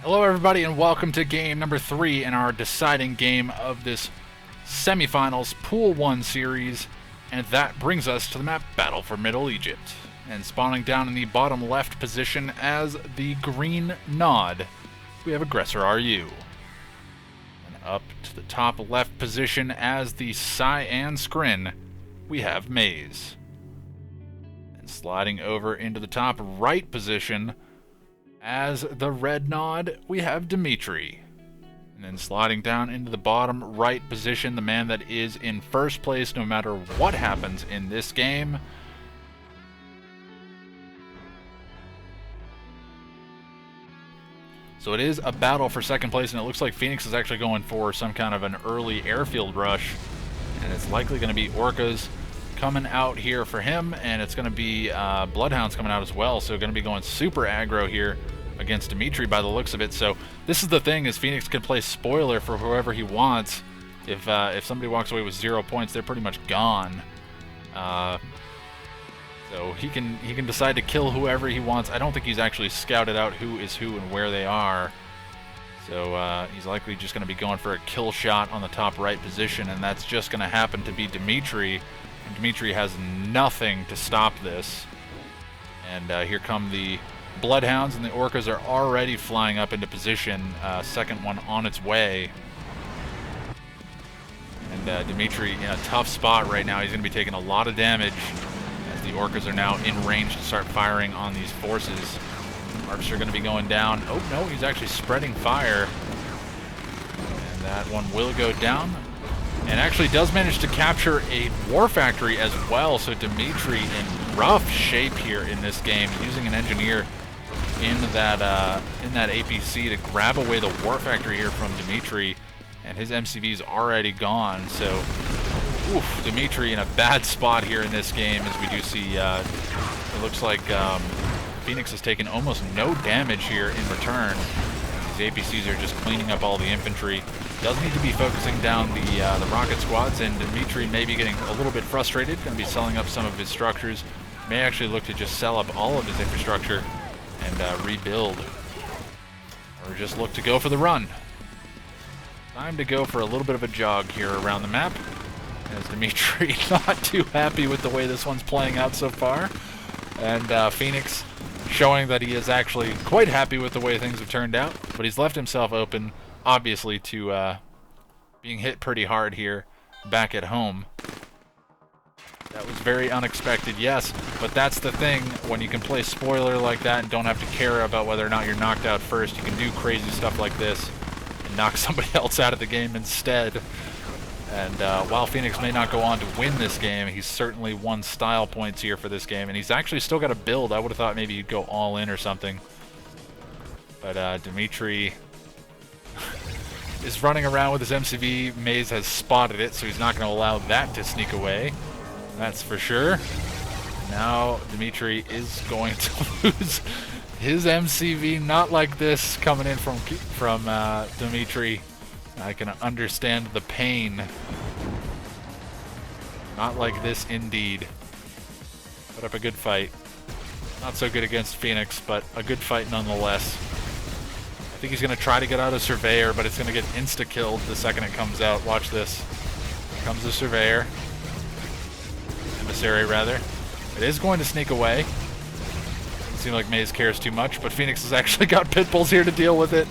Hello everybody and welcome to game number 3 in our deciding game of this semifinals Pool 1 series, and that brings us to the map Battle for Middle Egypt. And spawning down in the bottom left position as the green nod, we have Aggressor RU. And up to the top left position as the cyan scrin, we have Maze. And sliding over into the top right position as the red nod, we have Dimitri. And then sliding down into the bottom right position, the man that is in first place no matter what happens in this game, so it is a battle for second place, and it looks like Phoenix is actually going for some kind of an early airfield rush, and it's likely going to be Orcas coming out here for him, and it's going to be Bloodhounds coming out as well, so going to be going super aggro here against Dimitri by the looks of it. So this is the thing, is Phoenix can play spoiler for whoever he wants. If somebody walks away with 0 points, they're pretty much gone. So he can decide to kill whoever he wants. I don't think he's actually scouted out who is who and where they are. So he's likely just going to be going for a kill shot on the top right position, and that's just going to happen to be Dimitri. And Dimitri has nothing to stop this. And here come the Bloodhounds, and the Orcas are already flying up into position. Second one on its way. And Dimitri in a tough spot right now. He's going to be taking a lot of damage as the Orcas are now in range to start firing on these forces. Arcs are going to be going down. Oh no, he's actually spreading fire. And that one will go down. And actually does manage to capture a war factory as well. So Dimitri in rough shape here in this game, using an engineer in that APC to grab away the war factory here from Dimitri, and his MCV is already gone. So, oof, Dimitri in a bad spot here in this game, as we do see. It looks like Phoenix has taken almost no damage here in return. These APCs are just cleaning up all the infantry. Does need to be focusing down the rocket squads, and Dimitri may be getting a little bit frustrated. Going to be selling up some of his structures. May actually look to just sell up all of his infrastructure and rebuild, or just look to go for the run. Time to go for a little bit of a jog here around the map, as Dimitri not too happy with the way this one's playing out so far, and Phoenix showing that he is actually quite happy with the way things have turned out, but he's left himself open, obviously, to being hit pretty hard here back at home. That was very unexpected, yes, but that's the thing. When you can play spoiler like that and don't have to care about whether or not you're knocked out first, you can do crazy stuff like this and knock somebody else out of the game instead. And while Phoenix may not go on to win this game, he's certainly won style points here for this game, and he's actually still got a build. I would have thought maybe he'd go all in or something. But Dimitri is running around with his MCV. Maze has spotted it, so he's not going to allow that to sneak away. That's for sure. Now Dimitri is going to lose his MCV. Not like this coming in from Dimitri. I can understand the pain. Not like this indeed. Put up a good fight. Not so good against Phoenix, but a good fight nonetheless. I think he's going to try to get out of Surveyor, but it's going to get insta-killed the second it comes out. Watch this. Here comes the Surveyor. Emissary, rather. It is going to sneak away. Doesn't seem like Maze cares too much, but Phoenix has actually got pit bulls here to deal with it.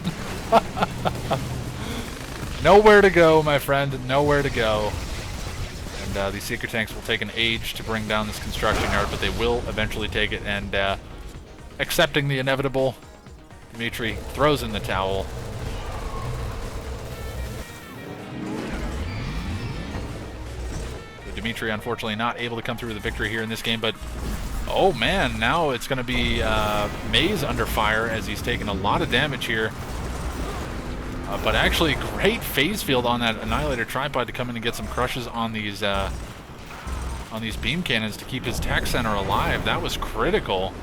Nowhere to go, my friend. Nowhere to go. And these seeker tanks will take an age to bring down this construction yard, but they will eventually take it. And accepting the inevitable, Dimitri throws in the towel. Dimitri, unfortunately, not able to come through with a victory here in this game, but oh man, now it's going to be Maze under fire as he's taking a lot of damage here. But actually, great phase field on that Annihilator tripod to come in and get some crushes on these beam cannons to keep his tech center alive. That was critical.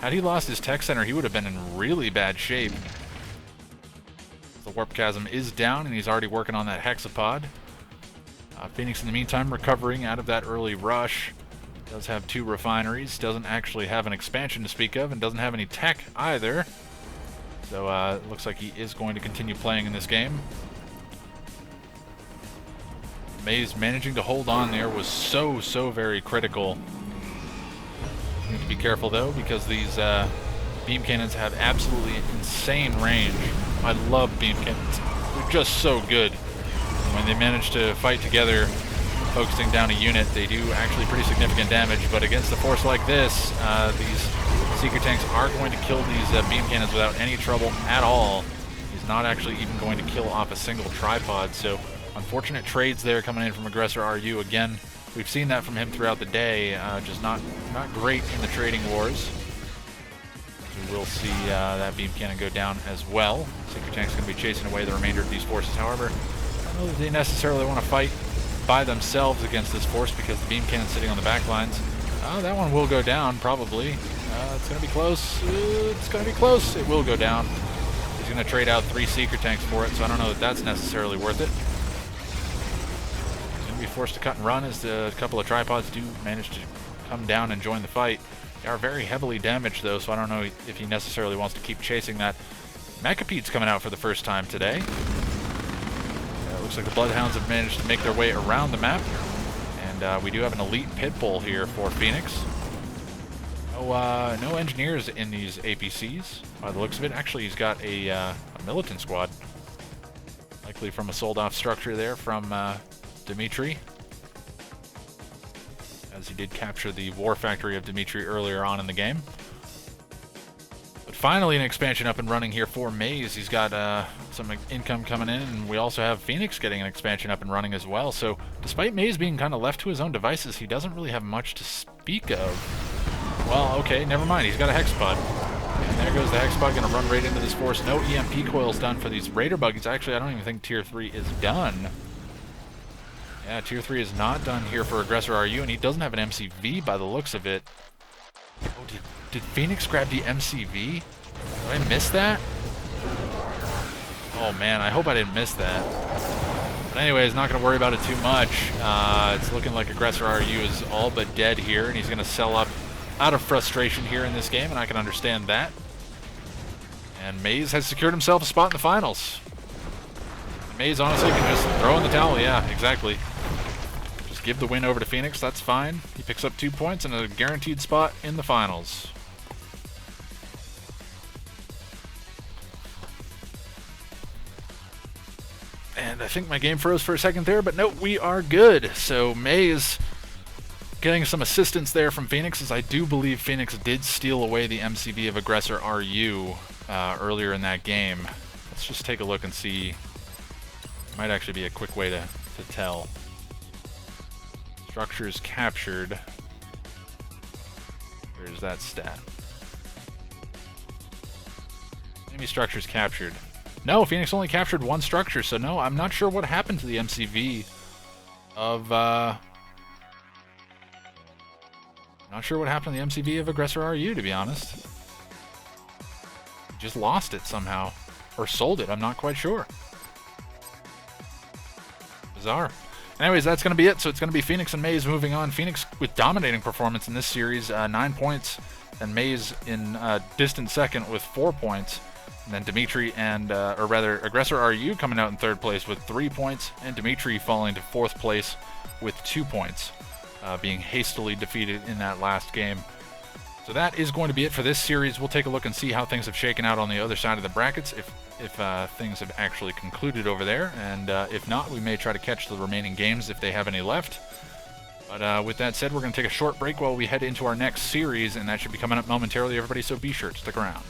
Had he lost his tech center, he would have been in really bad shape. The warp chasm is down, and he's already working on that hexapod. Phoenix, in the meantime, recovering out of that early rush. Does have 2 refineries, doesn't actually have an expansion to speak of, and doesn't have any tech either. So it looks like he is going to continue playing in this game. Maze managing to hold on there was so very critical. You need to be careful though, because these beam cannons have absolutely insane range. I love beam cannons. They're just so good. When they manage to fight together, focusing down a unit, they do actually pretty significant damage, but against a force like this, these Seeker tanks are going to kill these beam cannons without any trouble at all. He's not actually even going to kill off a single tripod, so unfortunate trades there coming in from Aggressor RU. Again, we've seen that from him throughout the day, just not great in the trading wars. We will see that beam cannon go down as well. Seeker tank's going to be chasing away the remainder of these forces. However, I don't know that they necessarily want to fight by themselves against this force because the beam cannon's sitting on the back lines. That one will go down, probably. It's going to be close. It's going to be close. It will go down. He's going to trade out 3 Seeker tanks for it, so I don't know that that's necessarily worth it. He's going to be forced to cut and run as a couple of tripods do manage to come down and join the fight. They are very heavily damaged, though, so I don't know if he necessarily wants to keep chasing that. Mechapede's coming out for the first time today. Looks like the Bloodhounds have managed to make their way around the map. And we do have an elite pit bull here for Phoenix. No engineers in these APCs, by the looks of it. Actually, he's got a militant squad. Likely from a sold-off structure there from Dimitri. As he did capture the war factory of Dimitri earlier on in the game. But finally an expansion up and running here for Maze. He's got some income coming in, and we also have Phoenix getting an expansion up and running as well. So despite Maze being kind of left to his own devices, he doesn't really have much to speak of. Well, okay, never mind. He's got a Hexpod. And there goes the Hexpod, going to run right into this force. No EMP coils done for these Raider buggies. Actually, I don't even think Tier 3 is done. Yeah, Tier 3 is not done here for Aggressor RU, and he doesn't have an MCV by the looks of it. Oh, did Phoenix grab the MCV? Did I miss that? Oh man, I hope I didn't miss that. But anyways, not going to worry about it too much. It's looking like Aggressor RU is all but dead here, and he's going to sell up out of frustration here in this game, and I can understand that. And Maze has secured himself a spot in the finals. Maze honestly can just throw in the towel. Yeah, exactly. Just give the win over to Phoenix. That's fine. He picks up 2 points and a guaranteed spot in the finals. And I think my game froze for a second there, but no, we are good. So Maze getting some assistance there from Phoenix, as I do believe Phoenix did steal away the MCV of Aggressor RU earlier in that game. Let's just take a look and see. Might actually be a quick way to tell. Structures captured. Where's that stat? Enemy structures captured. No, Phoenix only captured 1 structure, so no, I'm not sure what happened to the MCV of, not sure what happened to the MCV of Aggressor RU, to be honest. Just lost it somehow. Or sold it, I'm not quite sure. Bizarre. Anyways, that's going to be it. So it's going to be Phoenix and Maze moving on. Phoenix with dominating performance in this series, 9 points, and Maze in distant second with 4 points. And then Dimitri and, or rather, Aggressor RU coming out in 3rd place with 3 points, and Dimitri falling to 4th place with 2 points, being hastily defeated in that last game. So that is going to be it for this series. We'll take a look and see how things have shaken out on the other side of the brackets, if things have actually concluded over there. And if not, we may try to catch the remaining games if they have any left. But with that said, we're going to take a short break while we head into our next series, and that should be coming up momentarily, everybody, so be sure to stick around.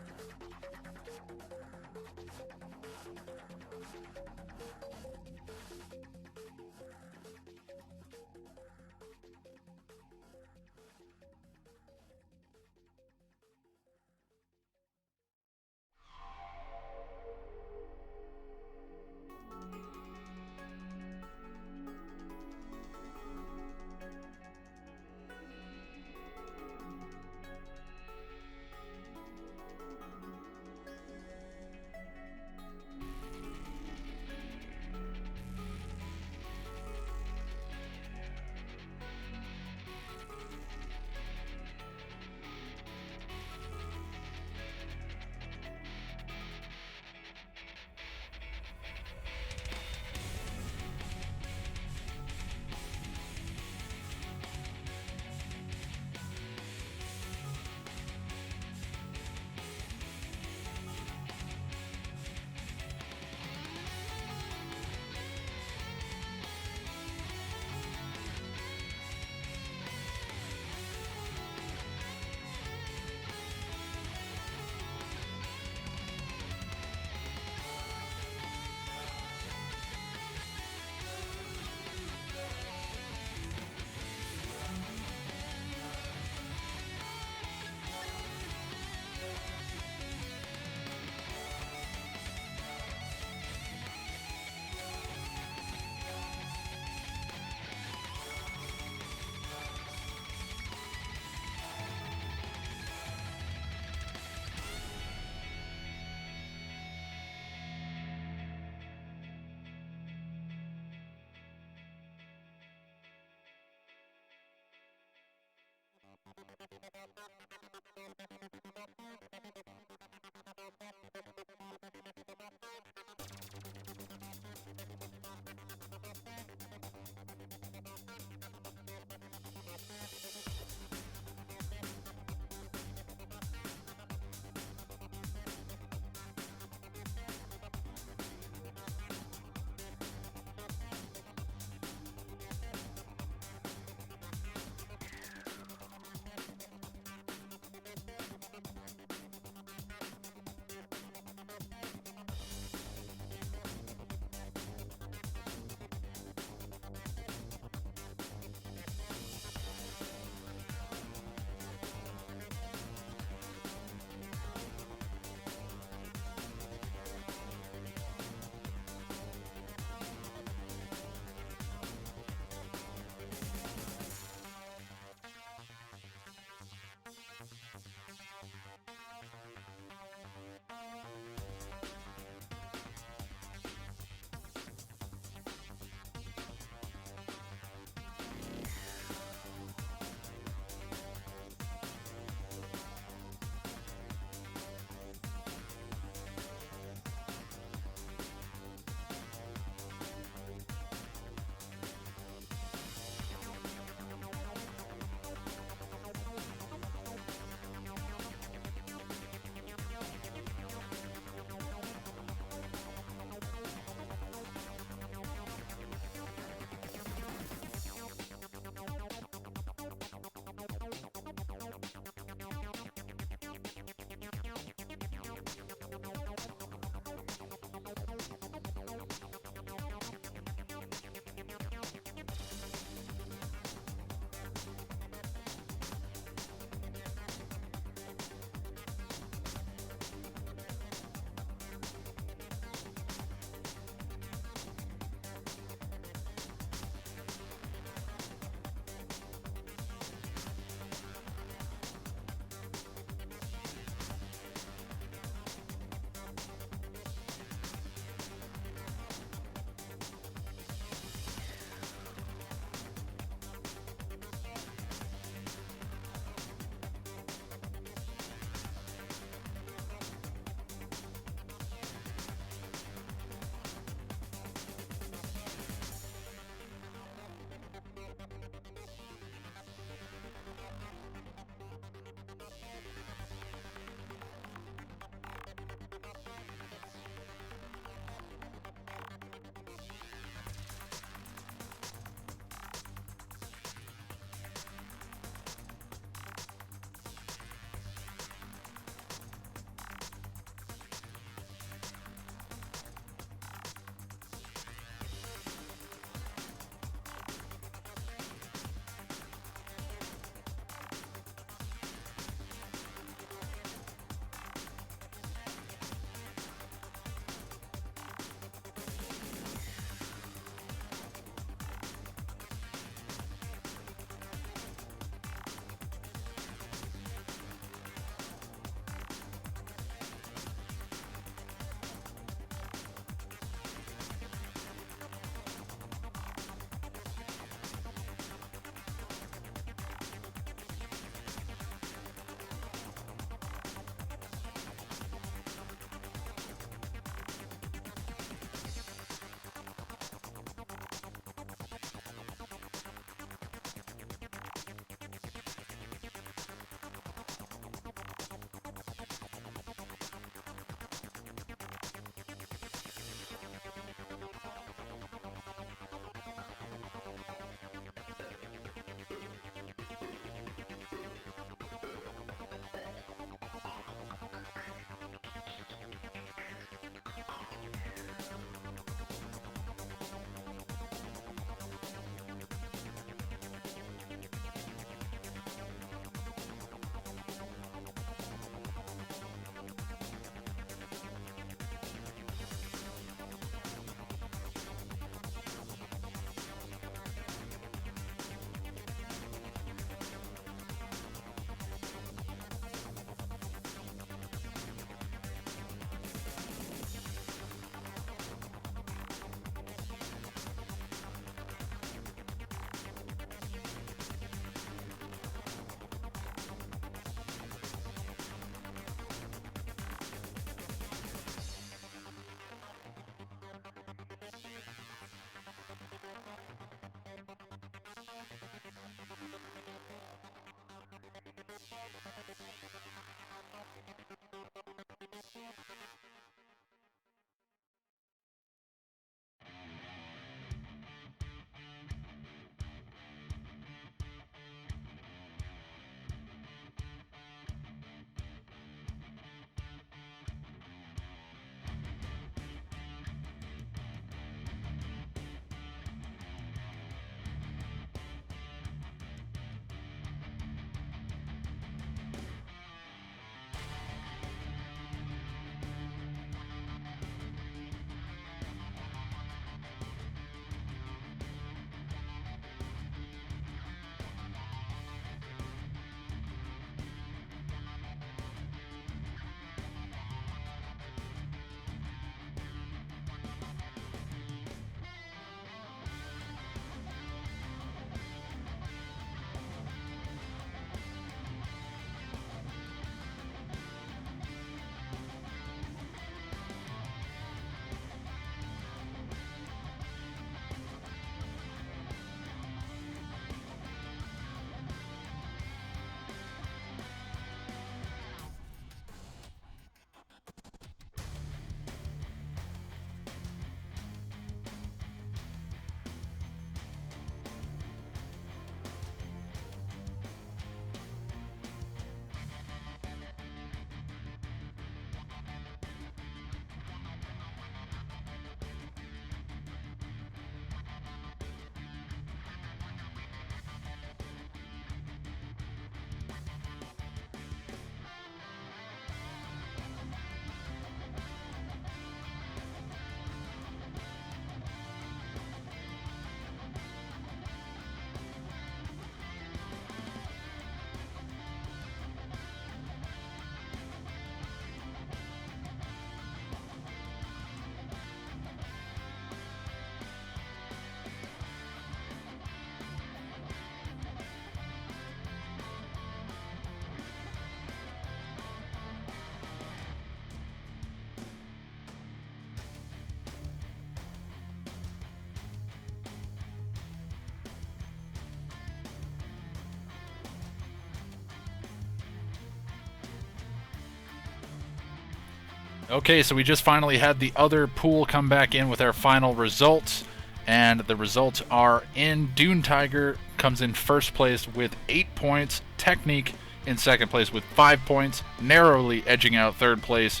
Okay, so we just finally had the other pool come back in with our final results, and the results are in. Dune Tiger comes in first place with 8 points, Technique in second place with 5 points, narrowly edging out third place,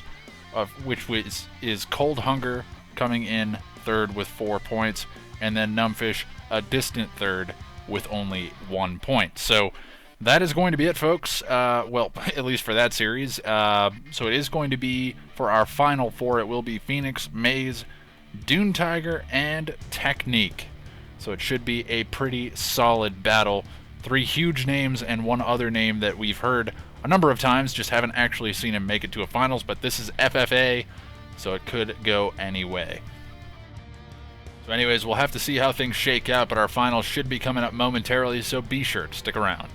which is Cold Hunger coming in third with 4 points, and then Numbfish a distant third with only 1 point. So that is going to be it, folks. Well, at least for that series. So it is going to be, for our final four, it will be Phoenix, Maze, Dune Tiger, and Technique. So it should be a pretty solid battle. 3 huge names and one other name that we've heard a number of times, just haven't actually seen him make it to a finals, but this is FFA, so it could go any way. So anyways, we'll have to see how things shake out, but our finals should be coming up momentarily, so be sure to stick around.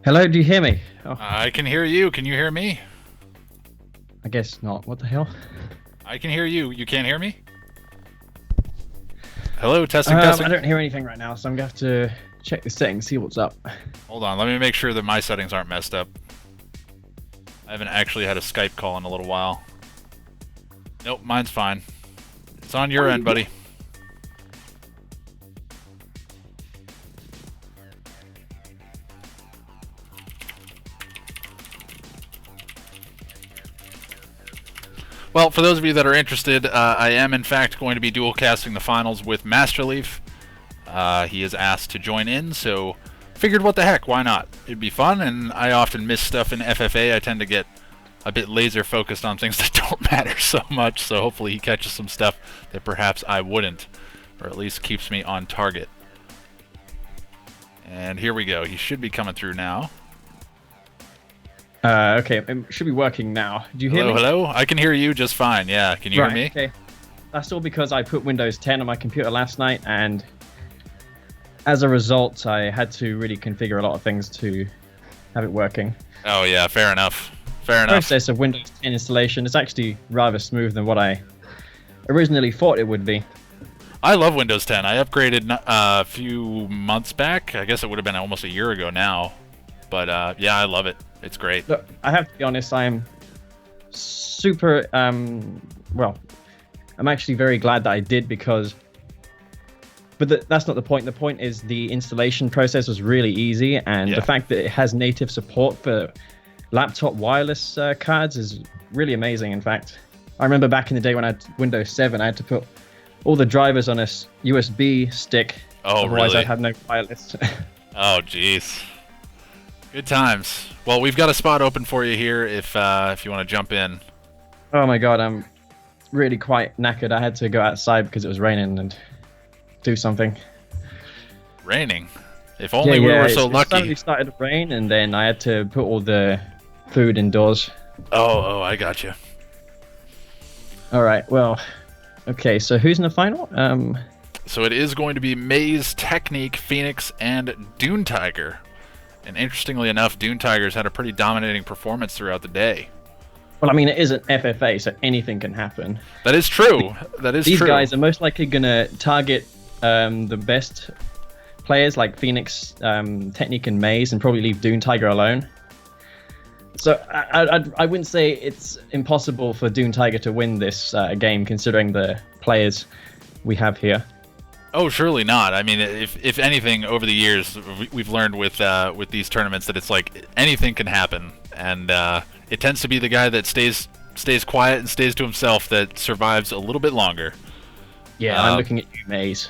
Hello, do you hear me? Oh, I can hear you. Can you hear me? I guess not. What the hell? I can hear you. You can't hear me? Hello, testing, testing. I don't hear anything right now, so I'm going to have to check the settings, see what's up. Hold on, let me make sure that my settings aren't messed up. I haven't actually had a Skype call in a little while. Nope, mine's fine. It's on your end, buddy. Well, for those of you that are interested, I am in fact going to be dual casting the finals with Masterleaf. He is asked to join in, so figured what the heck, why not? It'd be fun, and I often miss stuff in FFA. I tend to get a bit laser focused on things that don't matter so much, so hopefully he catches some stuff that perhaps I wouldn't, or at least keeps me on target. And here we go. He should be coming through now. Okay, it should be working now. Do you hear me? Hello? I can hear you just fine, yeah. Can you hear me? Okay. That's all because I put Windows 10 on my computer last night, and as a result, I had to really configure a lot of things to have it working. Oh yeah, fair enough. Fair enough. The process of Windows 10 installation is actually rather smooth than what I originally thought it would be. I love Windows 10. I upgraded a few months back. I guess it would have been almost a year ago now. But yeah, I love it. It's great. Look, I have to be honest, I'm super, well, I'm actually very glad that I did because, but that's not the point. The point is the installation process was really easy, and the fact that it has native support for laptop wireless cards is really amazing. In fact, I remember back in the day when I had Windows 7, I had to put all the drivers on a USB stick. Oh, otherwise really? I'd have no wireless. Oh, jeez. Good times. Well, we've got a spot open for you here if you want to jump in. Oh my god, I'm really quite knackered. I had to go outside because it was raining and do something. Raining? If only we were so lucky. It suddenly started to rain, and then I had to put all the food indoors. Oh, I got you. All right, well, okay, so who's in the final? So it is going to be Maze, Technique, Phoenix, and Dune Tiger. And interestingly enough, Dune Tiger's had a pretty dominating performance throughout the day. Well, I mean, it isn't FFA, so anything can happen. That is true. That is true. These guys are most likely going to target the best players like Phoenix, Technique, and Maze, and probably leave Dune Tiger alone. So I wouldn't say it's impossible for Dune Tiger to win this game, considering the players we have here. Oh, surely not. I mean, if anything, over the years, we've learned with these tournaments that it's like anything can happen, and it tends to be the guy that stays quiet and stays to himself that survives a little bit longer. Yeah, I'm looking at you, Maze.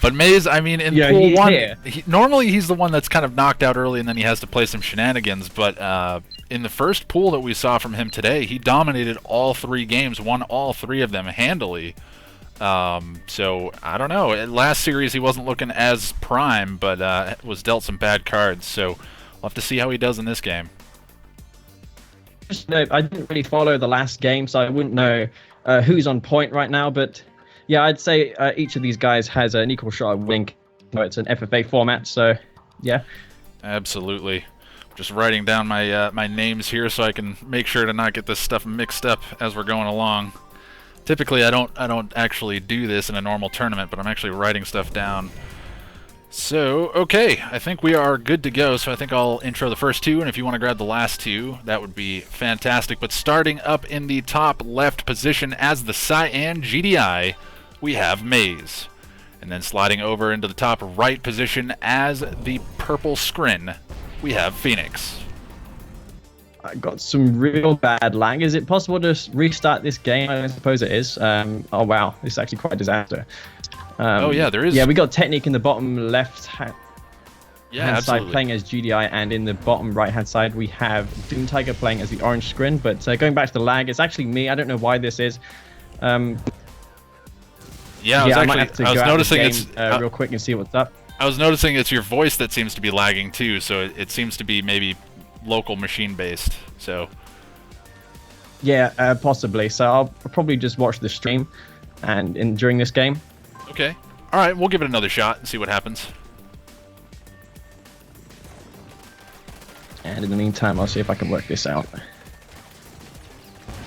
But Maze, I mean, in pool one, normally he's the one that's kind of knocked out early, and then he has to play some shenanigans. But in the first pool that we saw from him today, he dominated all 3 games, won all 3 of them handily. So I don't know. Last series he wasn't looking as prime, but was dealt some bad cards. So we'll have to see how he does in this game. I didn't really follow the last game, so I wouldn't know who's on point right now. But yeah, I'd say each of these guys has an equal shot of winning. No, it's an FFA format, so yeah. Absolutely. Just writing down my my names here so I can make sure to not get this stuff mixed up as we're going along. Typically, I don't actually do this in a normal tournament, but I'm actually writing stuff down. So, okay, I think we are good to go, so I think I'll intro the first 2, and if you want to grab the last 2, that would be fantastic. But starting up in the top left position as the Cyan GDI, we have Maze. And then sliding over into the top right position as the purple Scrin, we have Phoenix. I got some real bad lag. Is it possible to restart this game? I suppose it is. Oh wow, this is actually quite a disaster. Oh yeah, there is. Yeah, we got Technique in the bottom left hand absolutely. side playing as GDI, and in the bottom right hand side we have Dune Tiger playing as the orange Scrin. But going back to the lag, it's actually me. I don't know why this is. Yeah, I might have to I was go noticing out the game, real quick and see what's up. I was noticing it's your voice that seems to be lagging too, so it seems to be maybe local machine based. So yeah, possibly. So I'll probably just watch the stream and during this game. Okay. All right, we'll give it another shot and see what happens. And in the meantime, I'll see if I can work this out.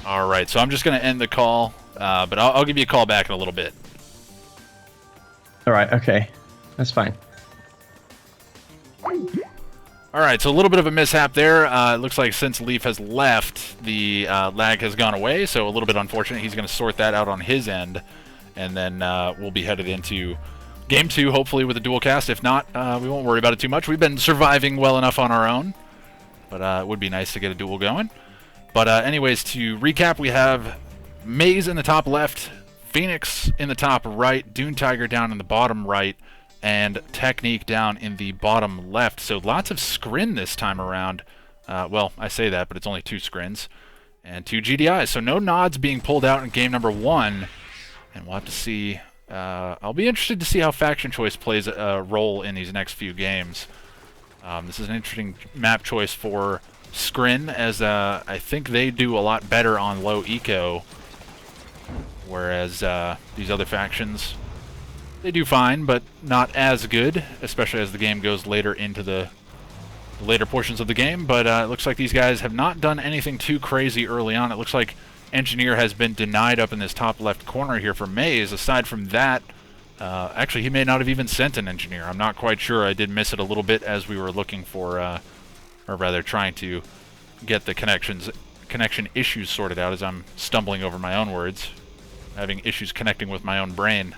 All right, so I'm just going to end the call, but I'll give you a call back in a little bit. All right, okay. That's fine. All right, so a little bit of a mishap there. It looks like since Leaf has left, the lag has gone away, so a little bit unfortunate. He's going to sort that out on his end, and then we'll be headed into Game 2, hopefully with a dual cast. If not, we won't worry about it too much. We've been surviving well enough on our own, but it would be nice to get a duel going. But anyways, to recap, we have Maze in the top left, Phoenix in the top right, Dune Tiger down in the bottom right, and Technique down in the bottom left. So lots of scrin this time around. Well, I say that, but it's only 2 scrins and 2 GDIs. So no nods being pulled out in game number 1. And we'll have to see. I'll be interested to see how faction choice plays a role in these next few games. This is an interesting map choice for Scrin, as I think they do a lot better on low eco, whereas these other factions, they do fine, but not as good, especially as the game goes later into the later portions of the game. But it looks like these guys have not done anything too crazy early on. It looks like Engineer has been denied up in this top left corner here for Maze. Aside from that, actually he may not have even sent an Engineer. I'm not quite sure. I did miss it a little bit as we were looking for, or rather trying to get the connection issues sorted out, as I'm stumbling over my own words, having issues connecting with my own brain.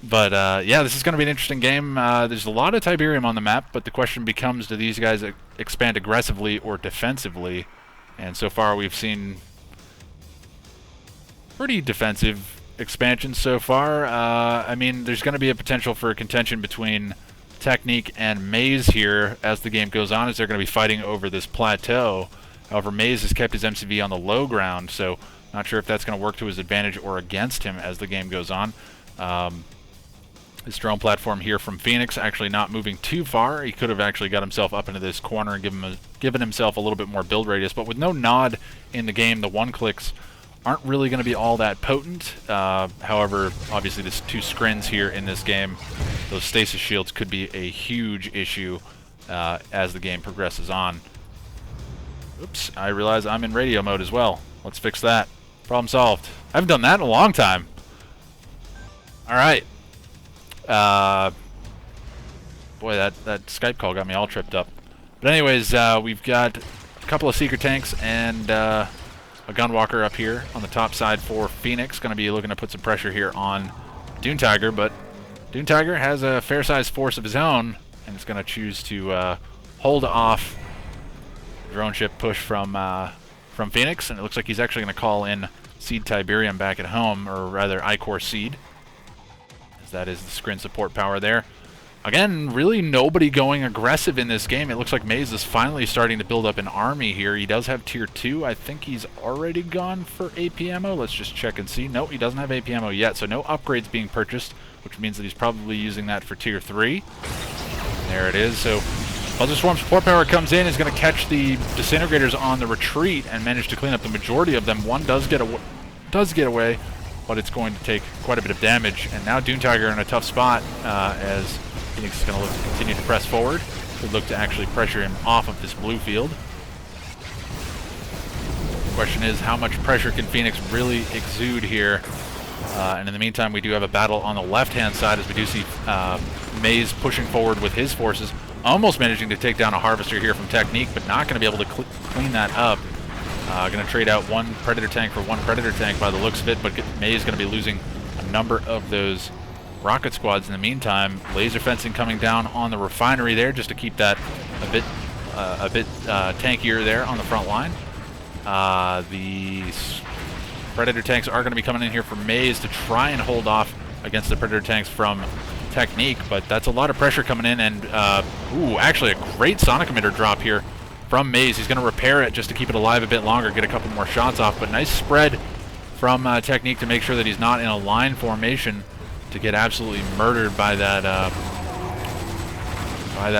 But yeah, this is going to be an interesting game. There's a lot of Tiberium on the map, but the question becomes, do these guys expand aggressively or defensively? And so far we've seen pretty defensive expansions so far. I mean, there's going to be a potential for a contention between Technique and Maze here as the game goes on, as they're going to be fighting over this plateau. However, Maze has kept his MCV on the low ground, so not sure if that's going to work to his advantage or against him as the game goes on. This drone platform here from Phoenix actually not moving too far. He could have actually got himself up into this corner and given himself a little bit more build radius, but with no nod in the game, the one-clicks aren't really going to be all that potent. However, obviously there's 2 scrins here in this game. Those stasis shields could be a huge issue as the game progresses on. Oops, I realize I'm in radio mode as well. Let's fix that. Problem solved. I haven't done that in a long time. Alright. Boy, that Skype call got me all tripped up. But anyways, we've got a couple of Seeker tanks and a Gunwalker up here on the top side for Phoenix. Going to be looking to put some pressure here on Dune Tiger, but Dune Tiger has a fair-sized force of his own, and it's going to choose to hold off the drone ship push from Phoenix, and it looks like he's actually going to call in Seed Tiberium back at home, or rather Ichor Seed. That is the screen support power there. Again, really nobody going aggressive in this game. It looks like Maze is finally starting to build up an army here. He does have tier 2. I think he's already gone for AP ammo. Let's just check and see. Nope, he doesn't have AP ammo yet, so no upgrades being purchased, which means that he's probably using that for tier 3. And there it is. So Buzzard Swarm support power comes in, is going to catch the disintegrators on the retreat and manage to clean up the majority of them. One does get away, but it's going to take quite a bit of damage. And now Dune Tiger in a tough spot as Phoenix is going to look to continue to press forward. Could look to actually pressure him off of this blue field. The question is, how much pressure can Phoenix really exude here? And in the meantime, we do have a battle on the left-hand side, as we do see Maze pushing forward with his forces, almost managing to take down a Harvester here from Technique, but not going to be able to clean that up. Going to trade out 1 Predator tank for 1 Predator tank by the looks of it, but May is going to be losing a number of those rocket squads in the meantime. Laser fencing coming down on the refinery there, just to keep that a bit tankier there on the front line. The Predator tanks are going to be coming in here for Maze to try and hold off against the Predator tanks from Technique, but that's a lot of pressure coming in, and ooh, actually a great sonic emitter drop here from Maze. He's going to repair it just to keep it alive a bit longer, get a couple more shots off, but nice spread from Technique to make sure that he's not in a line formation to get absolutely murdered by that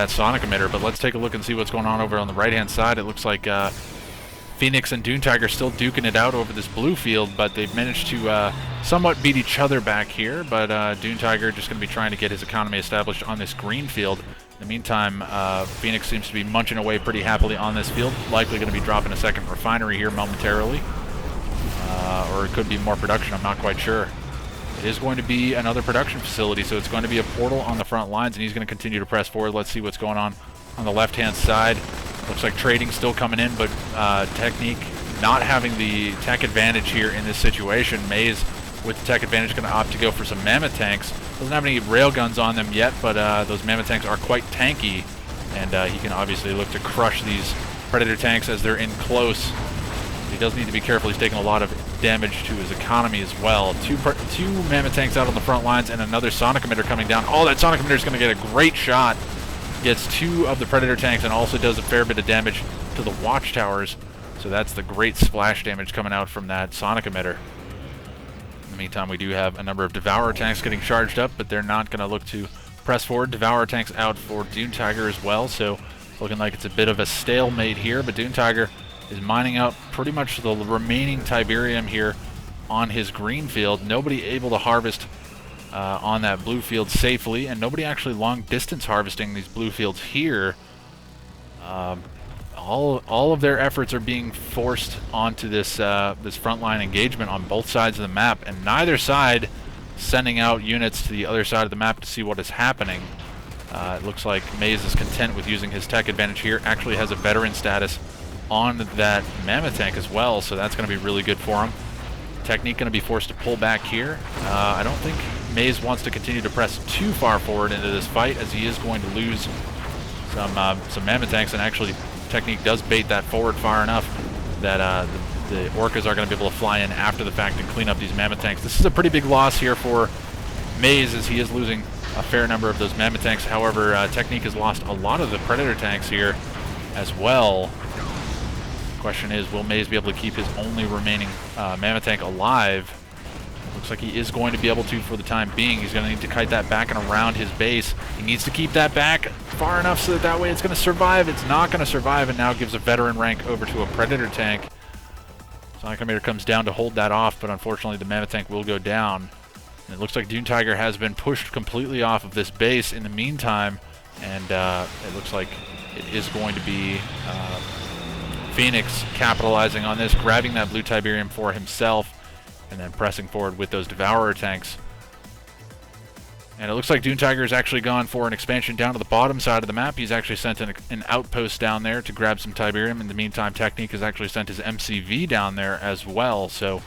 sonic emitter. But let's take a look and see what's going on over on the right-hand side. It looks like Phoenix and Dune Tiger still duking it out over this blue field, but they've managed to somewhat beat each other back here. But Dune Tiger just going to be trying to get his economy established on this green field. In the meantime, Phoenix seems to be munching away pretty happily on this field. Likely going to be dropping a second refinery here momentarily. Or it could be more production, I'm not quite sure. It is going to be another production facility, so it's going to be a portal on the front lines, and he's going to continue to press forward. Let's see what's going on the left-hand side. Looks like trading still coming in, but Technique not having the tech advantage here in this situation. Maze, with the tech advantage, going to opt to go for some mammoth tanks. Doesn't have any railguns on them yet, but those mammoth tanks are quite tanky, and he can obviously look to crush these Predator tanks as they're in close. He does need to be careful. He's taking a lot of damage to his economy as well. Two mammoth tanks out on the front lines and another sonic emitter coming down. Oh, that sonic emitter is going to get a great shot. Gets 2 of the Predator tanks and also does a fair bit of damage to the watchtowers. So that's the great splash damage coming out from that sonic emitter. In the meantime, we do have a number of Devourer tanks getting charged up, but they're not going to look to press forward. Devourer tanks out for Dune Tiger as well, so looking like it's a bit of a stalemate here, but Dune Tiger is mining out pretty much the remaining Tiberium here on his green field. Nobody able to harvest on that blue field safely, and nobody actually long distance harvesting these blue fields here. All of their efforts are being forced onto this this frontline engagement on both sides of the map, and neither side sending out units to the other side of the map to see what is happening. It looks like Maze is content with using his tech advantage here. Actually has a veteran status on that mammoth tank as well, so that's going to be really good for him. Technique going to be forced to pull back here. I don't think Maze wants to continue to press too far forward into this fight, as he is going to lose some mammoth tanks, and actually Technique does bait that forward far enough that the Orcas are going to be able to fly in after the fact and clean up these mammoth tanks. This is a pretty big loss here for Maze, as he is losing a fair number of those mammoth tanks. However, Technique has lost a lot of the Predator tanks here as well. Question is, will Maze be able to keep his only remaining mammoth tank alive? Looks like he is going to be able to for the time being. He's going to need to kite that back and around his base. He needs to keep that back far enough so that way it's going to survive. It's not going to survive, and now gives a veteran rank over to a Predator tank. Sonic Emitter comes down to hold that off, but unfortunately the mammoth tank will go down. And it looks like Dune Tiger has been pushed completely off of this base in the meantime, and it looks like it is going to be Phoenix capitalizing on this, grabbing that blue Tiberium for himself, and then pressing forward with those Devourer tanks. And it looks like Dune Tiger has actually gone for an expansion down to the bottom side of the map. He's actually sent an outpost down there to grab some Tiberium. In the meantime, Technique has actually sent his MCV down there as well. So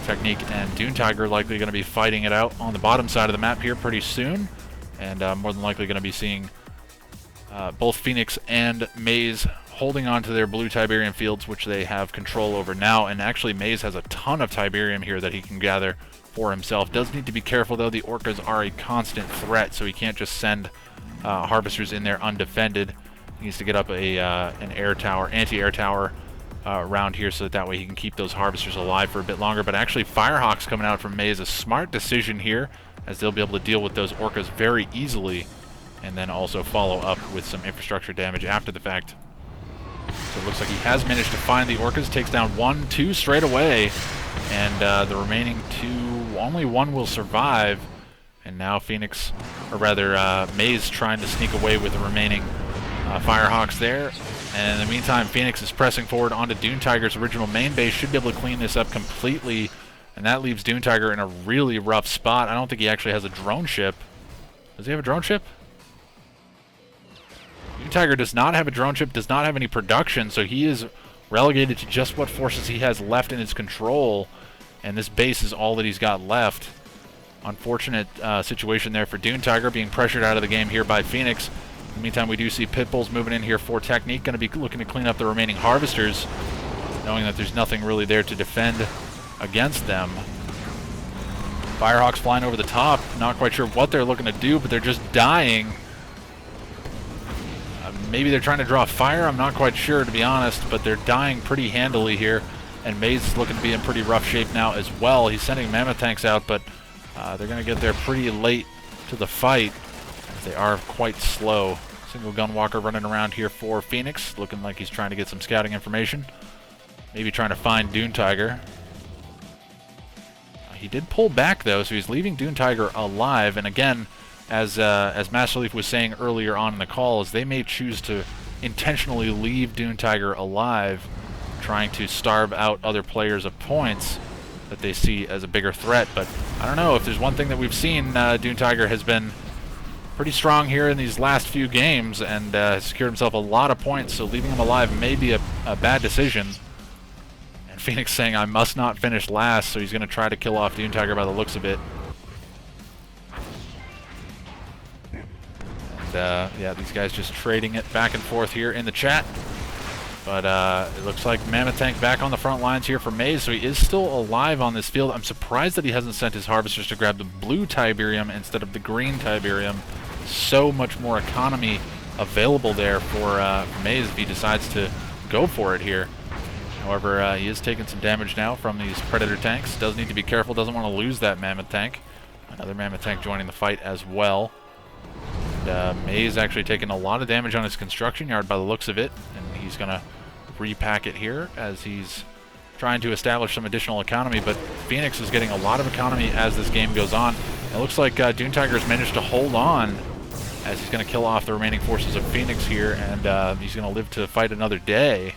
Technique and Dune Tiger are likely going to be fighting it out on the bottom side of the map here pretty soon. And more than likely going to be seeing both Phoenix and Maze holding on to their blue Tiberium fields, which they have control over now. And actually, Maze has a ton of Tiberium here that he can gather for himself. Does need to be careful, though. The Orcas are a constant threat, so he can't just send harvesters in there undefended. He needs to get up an air tower, anti-air tower around here, so that way he can keep those harvesters alive for a bit longer. But actually, Firehawks coming out from Maze, a smart decision here, as they'll be able to deal with those Orcas very easily, and then also follow up with some infrastructure damage after the fact. So it looks like he has managed to find the Orcas, takes down 1, 2 straight away, and the remaining 2, only 1 will survive. And now Phoenix, or rather Maze, trying to sneak away with the remaining Firehawks there. And in the meantime, Phoenix is pressing forward onto Dune Tiger's original main base, should be able to clean this up completely, and that leaves Dune Tiger in a really rough spot. I don't think he actually has a drone ship. Does he have a drone ship? Dune Tiger does not have a drone ship, does not have any production, so he is relegated to just what forces he has left in his control, and this base is all that he's got left. Unfortunate situation there for Dune Tiger, being pressured out of the game here by Phoenix. In the meantime, we do see Pitbulls moving in here for Technique, going to be looking to clean up the remaining harvesters, knowing that there's nothing really there to defend against them. Firehawks flying over the top, not quite sure what they're looking to do, but they're just dying. Maybe they're trying to draw fire, I'm not quite sure, to be honest, but they're dying pretty handily here, and Maze is looking to be in pretty rough shape now as well. He's sending mammoth tanks out, but they're going to get there pretty late to the fight, as they are quite slow. Single gun walker running around here for Phoenix, looking like he's trying to get some scouting information. Maybe trying to find Dune Tiger. He did pull back, though, so he's leaving Dune Tiger alive, and again, as Master Leaf was saying earlier on in the call, is they may choose to intentionally leave Dune Tiger alive, trying to starve out other players of points that they see as a bigger threat. But I don't know, if there's one thing that we've seen, Dune Tiger has been pretty strong here in these last few games and has secured himself a lot of points, so leaving him alive may be a bad decision. And Phoenix saying, I must not finish last, so he's going to try to kill off Dune Tiger by the looks of it. And yeah, these guys just trading it back and forth here in the chat. But it looks like Mammoth Tank back on the front lines here for Maze, so he is still alive on this field. I'm surprised that he hasn't sent his harvesters to grab the blue Tiberium instead of the green Tiberium. So much more economy available there for Maze if he decides to go for it here. However, he is taking some damage now from these Predator tanks. Does need to be careful, doesn't want to lose that Mammoth Tank. Another Mammoth Tank joining the fight as well. And Maze actually taking a lot of damage on his construction yard by the looks of it, and he's going to repack it here as he's trying to establish some additional economy. But Phoenix is getting a lot of economy as this game goes on. It looks like Dune Tiger's managed to hold on as he's going to kill off the remaining forces of Phoenix here, and he's going to live to fight another day.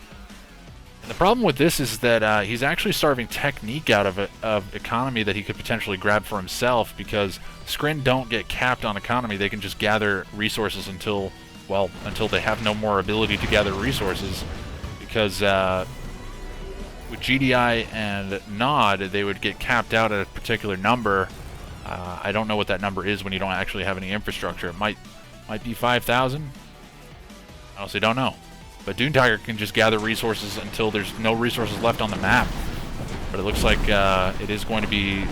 And the problem with this is that he's actually starving Technique out of economy that he could potentially grab for himself, because Skrin don't get capped on economy. They can just gather resources until they have no more ability to gather resources, because with GDI and Nod, they would get capped out at a particular number. I don't know what that number is when you don't actually have any infrastructure. It might be 5,000. I honestly don't know. But Dune Tiger can just gather resources until there's no resources left on the map. But it looks like it is going to be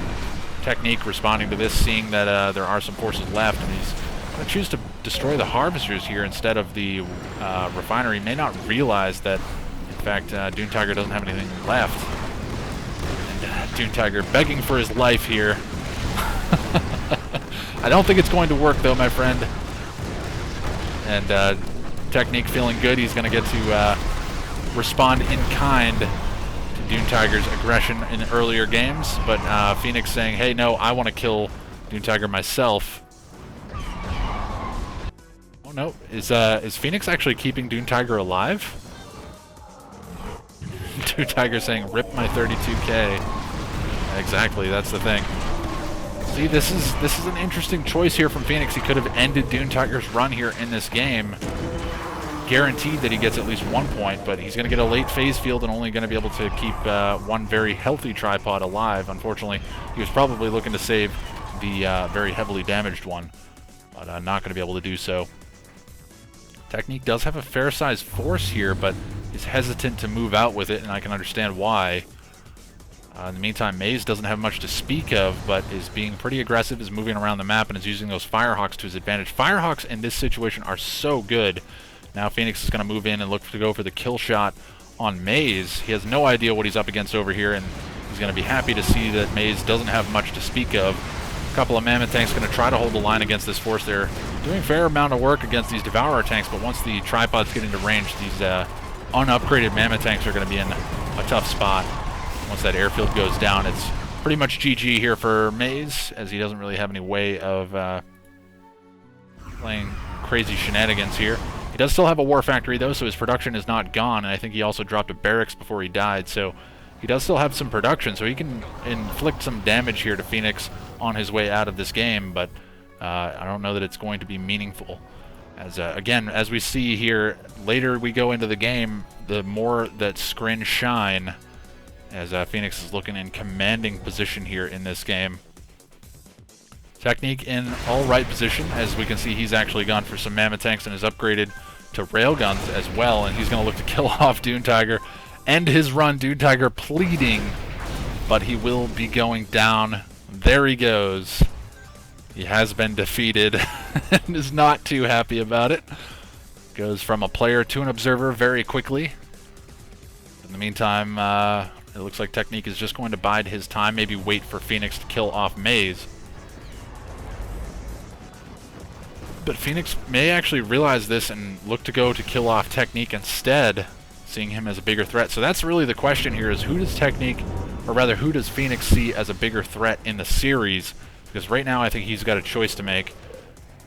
Technique responding to this, seeing that there are some forces left, and he's going to choose to destroy the harvesters here instead of the refinery. He may not realize that, in fact, Dune Tiger doesn't have anything left. And Dune Tiger begging for his life here. I don't think it's going to work, though, my friend. And Technique feeling good. He's going to get to respond in kind to Dune Tiger's aggression in earlier games. But Phoenix saying, hey, no, I want to kill Dune Tiger myself. Oh, no. Is Phoenix actually keeping Dune Tiger alive? Dune Tiger saying, rip my 32k. Exactly, that's the thing. See, this is an interesting choice here from Phoenix. He could have ended Dune Tiger's run here in this game. Guaranteed that he gets at least 1 point, but he's going to get a late phase field and only going to be able to keep one very healthy tripod alive. Unfortunately, he was probably looking to save the very heavily damaged one, but not going to be able to do so. Technique does have a fair-sized force here, but is hesitant to move out with it, and I can understand why. In the meantime, Maze doesn't have much to speak of, but is being pretty aggressive, is moving around the map, and is using those Firehawks to his advantage. Firehawks in this situation are so good. Now Phoenix is going to move in and look to go for the kill shot on Maze. He has no idea what he's up against over here, and he's going to be happy to see that Maze doesn't have much to speak of. A couple of Mammoth tanks going to try to hold the line against this force. They're doing a fair amount of work against these Devourer tanks, but once the tripods get into range, these unupgraded Mammoth tanks are going to be in a tough spot. Once that airfield goes down, it's pretty much GG here for Maze, as he doesn't really have any way of playing crazy shenanigans here. He does still have a war factory, though, so his production is not gone, and I think he also dropped a barracks before he died, so he does still have some production, so he can inflict some damage here to Phoenix on his way out of this game, but I don't know that it's going to be meaningful. As again, as we see here, later we go into the game, the more that Skrin shine, as Phoenix is looking in commanding position here in this game. Technique in all right position. As we can see, he's actually gone for some Mammoth tanks and is upgraded to railguns as well, and he's going to look to kill off Dune Tiger. End his run, Dune Tiger pleading, but he will be going down. There he goes. He has been defeated and is not too happy about it. Goes from a player to an observer very quickly. In the meantime, it looks like Technique is just going to bide his time, maybe wait for Phoenix to kill off Maze. But Phoenix may actually realize this and look to go to kill off Technique instead, seeing him as a bigger threat. So that's really the question here, is who does Technique, or rather who does Phoenix see as a bigger threat in the series? Because right now I think he's got a choice to make.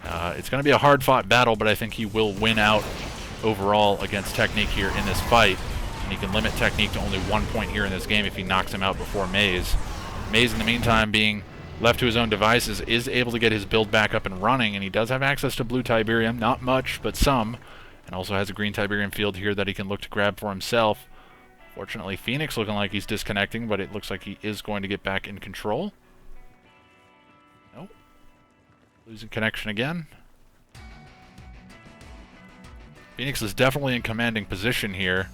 It's going to be a hard-fought battle, but I think he will win out overall against Technique here in this fight. And he can limit Technique to only 1 point here in this game if he knocks him out before Maze. Maze, in the meantime, being left to his own devices, is able to get his build back up and running, and he does have access to blue Tiberium. Not much, but some. And also has a green Tiberium field here that he can look to grab for himself. Fortunately, Phoenix looking like he's disconnecting, but it looks like he is going to get back in control. Nope. Losing connection again. Phoenix is definitely in commanding position here.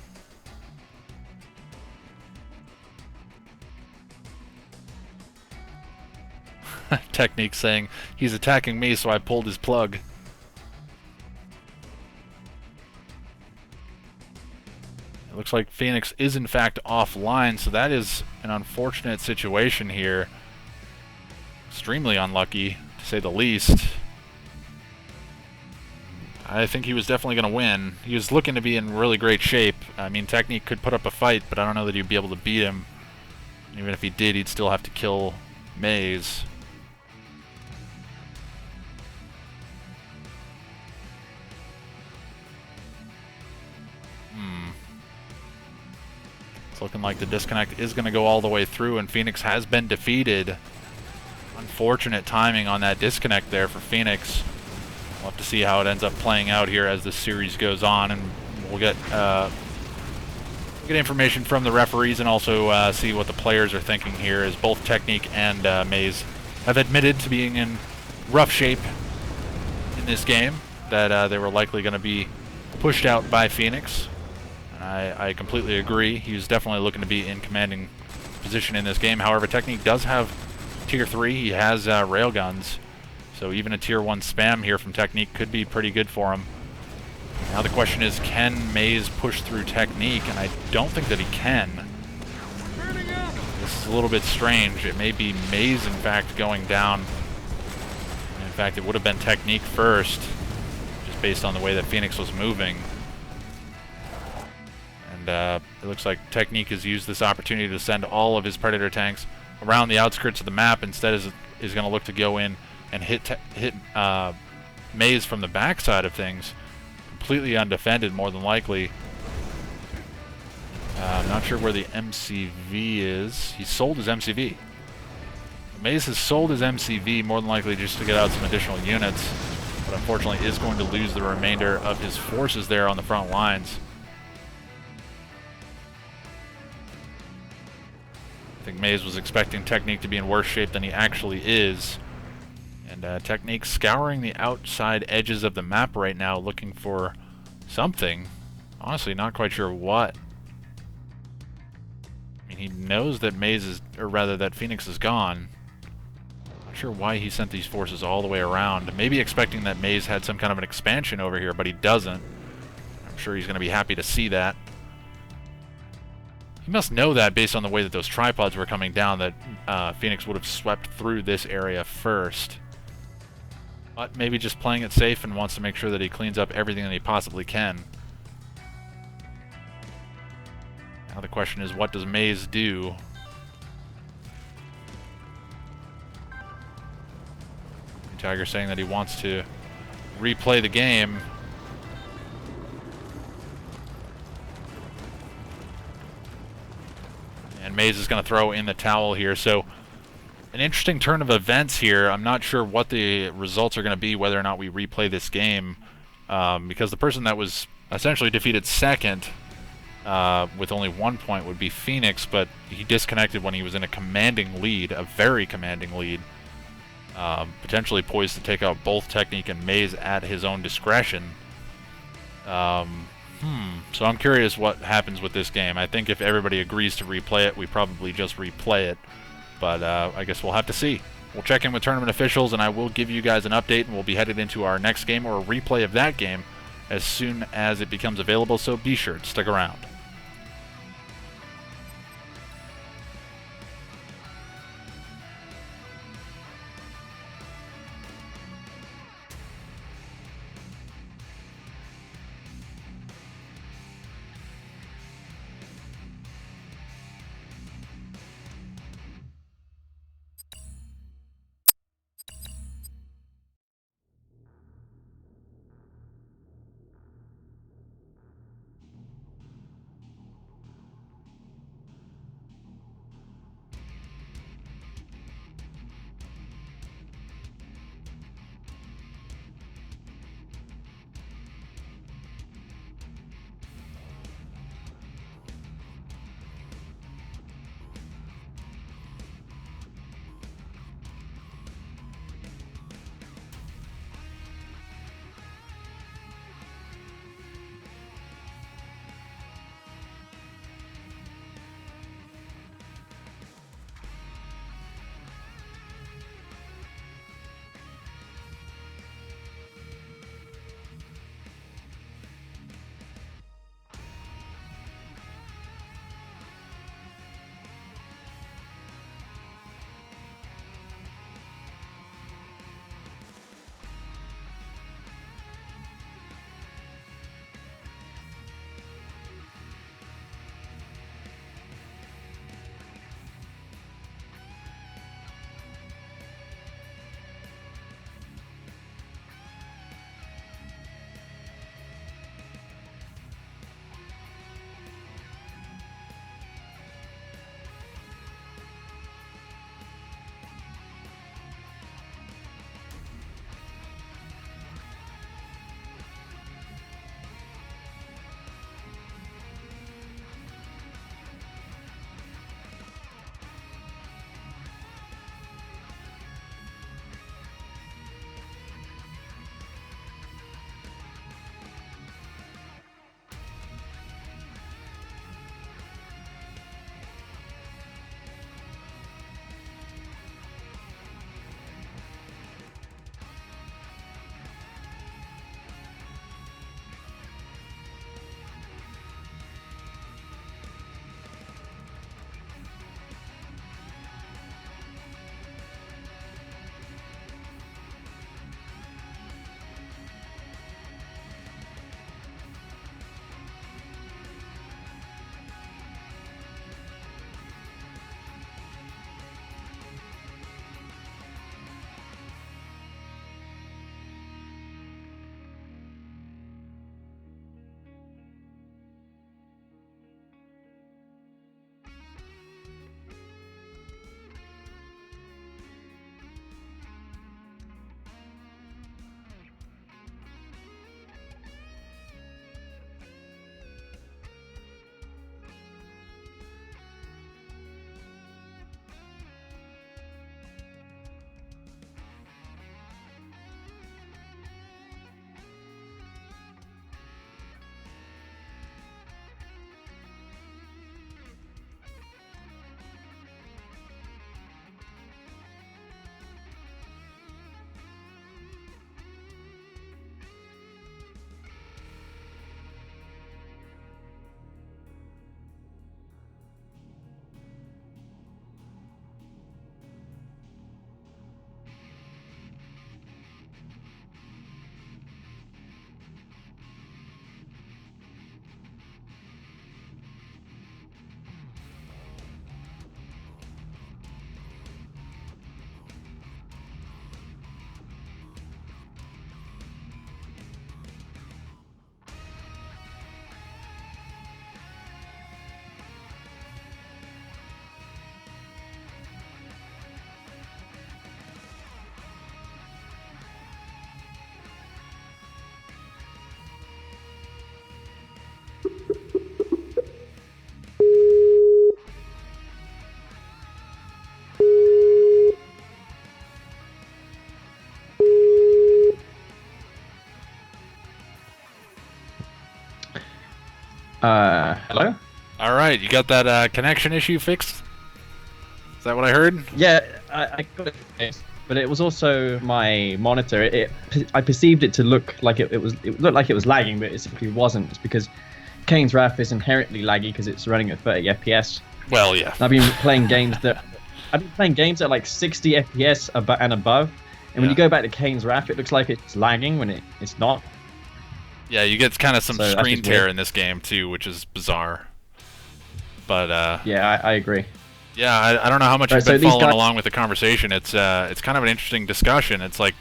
Technique saying, he's attacking me, so I pulled his plug. It looks like Phoenix is in fact offline, so that is an unfortunate situation here. Extremely unlucky, to say the least. I think he was definitely going to win. He was looking to be in really great shape. I mean, Technique could put up a fight, but I don't know that he'd be able to beat him. Even if he did, he'd still have to kill Maze. It's looking like the disconnect is going to go all the way through, and Phoenix has been defeated. Unfortunate timing on that disconnect there for Phoenix. We'll have to see how it ends up playing out here as the series goes on, and we'll get information from the referees and also see what the players are thinking here, as both Technique and Maze have admitted to being in rough shape in this game, that they were likely going to be pushed out by Phoenix. And I completely agree. He was definitely looking to be in commanding position in this game. However, Technique does have Tier 3. He has railguns. So even a Tier 1 spam here from Technique could be pretty good for him. Now the question is, can Maze push through Technique? And I don't think that he can. This is a little bit strange. It may be Maze, in fact, going down. In fact, it would have been Technique first, just based on the way that Phoenix was moving. And it looks like Technique has used this opportunity to send all of his Predator tanks around the outskirts of the map. Instead is going to look to go in and hit Maze from the backside of things. Completely undefended, more than likely. I'm not sure where the MCV is. He sold his MCV. Maze has sold his MCV, more than likely just to get out some additional units, but unfortunately is going to lose the remainder of his forces there on the front lines. I think Maze was expecting Technique to be in worse shape than he actually is. And Technique scouring the outside edges of the map right now, looking for something. Honestly, not quite sure what. I mean, he knows that Maze is, or rather that Phoenix is gone. Not sure why he sent these forces all the way around. Maybe expecting that Maze had some kind of an expansion over here, but he doesn't. I'm sure he's going to be happy to see that. He must know that based on the way that those tripods were coming down, that Phoenix would have swept through this area first. But maybe just playing it safe and wants to make sure that he cleans up everything that he possibly can. Now the question is, what does Maze do? Tiger saying that he wants to replay the game. And Maze is going to throw in the towel here. So an interesting turn of events here. I'm not sure what the results are going to be, whether or not we replay this game, because the person that was essentially defeated second with only 1 point would be Phoenix, but he disconnected when he was in a commanding lead, a very commanding lead, potentially poised to take out both Technique and Maze at his own discretion. So I'm curious what happens with this game. I think if everybody agrees to replay it, we probably just replay it. But I guess we'll have to see. We'll check in with tournament officials, and I will give you guys an update, and we'll be headed into our next game or a replay of that game as soon as it becomes available, so be sure to stick around. Hello? All right, you got that connection issue fixed? Is that what I heard? Yeah, I got it fixed, but it was also my monitor. I perceived it to look like it looked like it was lagging, but it simply wasn't. It's because Kane's Wrath is inherently laggy because it's running at 30 FPS. Well, yeah. And I've been playing games at like 60 FPS and above, and when you go back to Kane's Wrath, it looks like it's lagging when it's not. Yeah, you get kind of some So screen that's tear weird. in this game too, which is bizarre. But Yeah, I agree. yeah, I don't know how much Right, you've so been these following guys- along with the conversation. It's kind of an interesting discussion. It's like,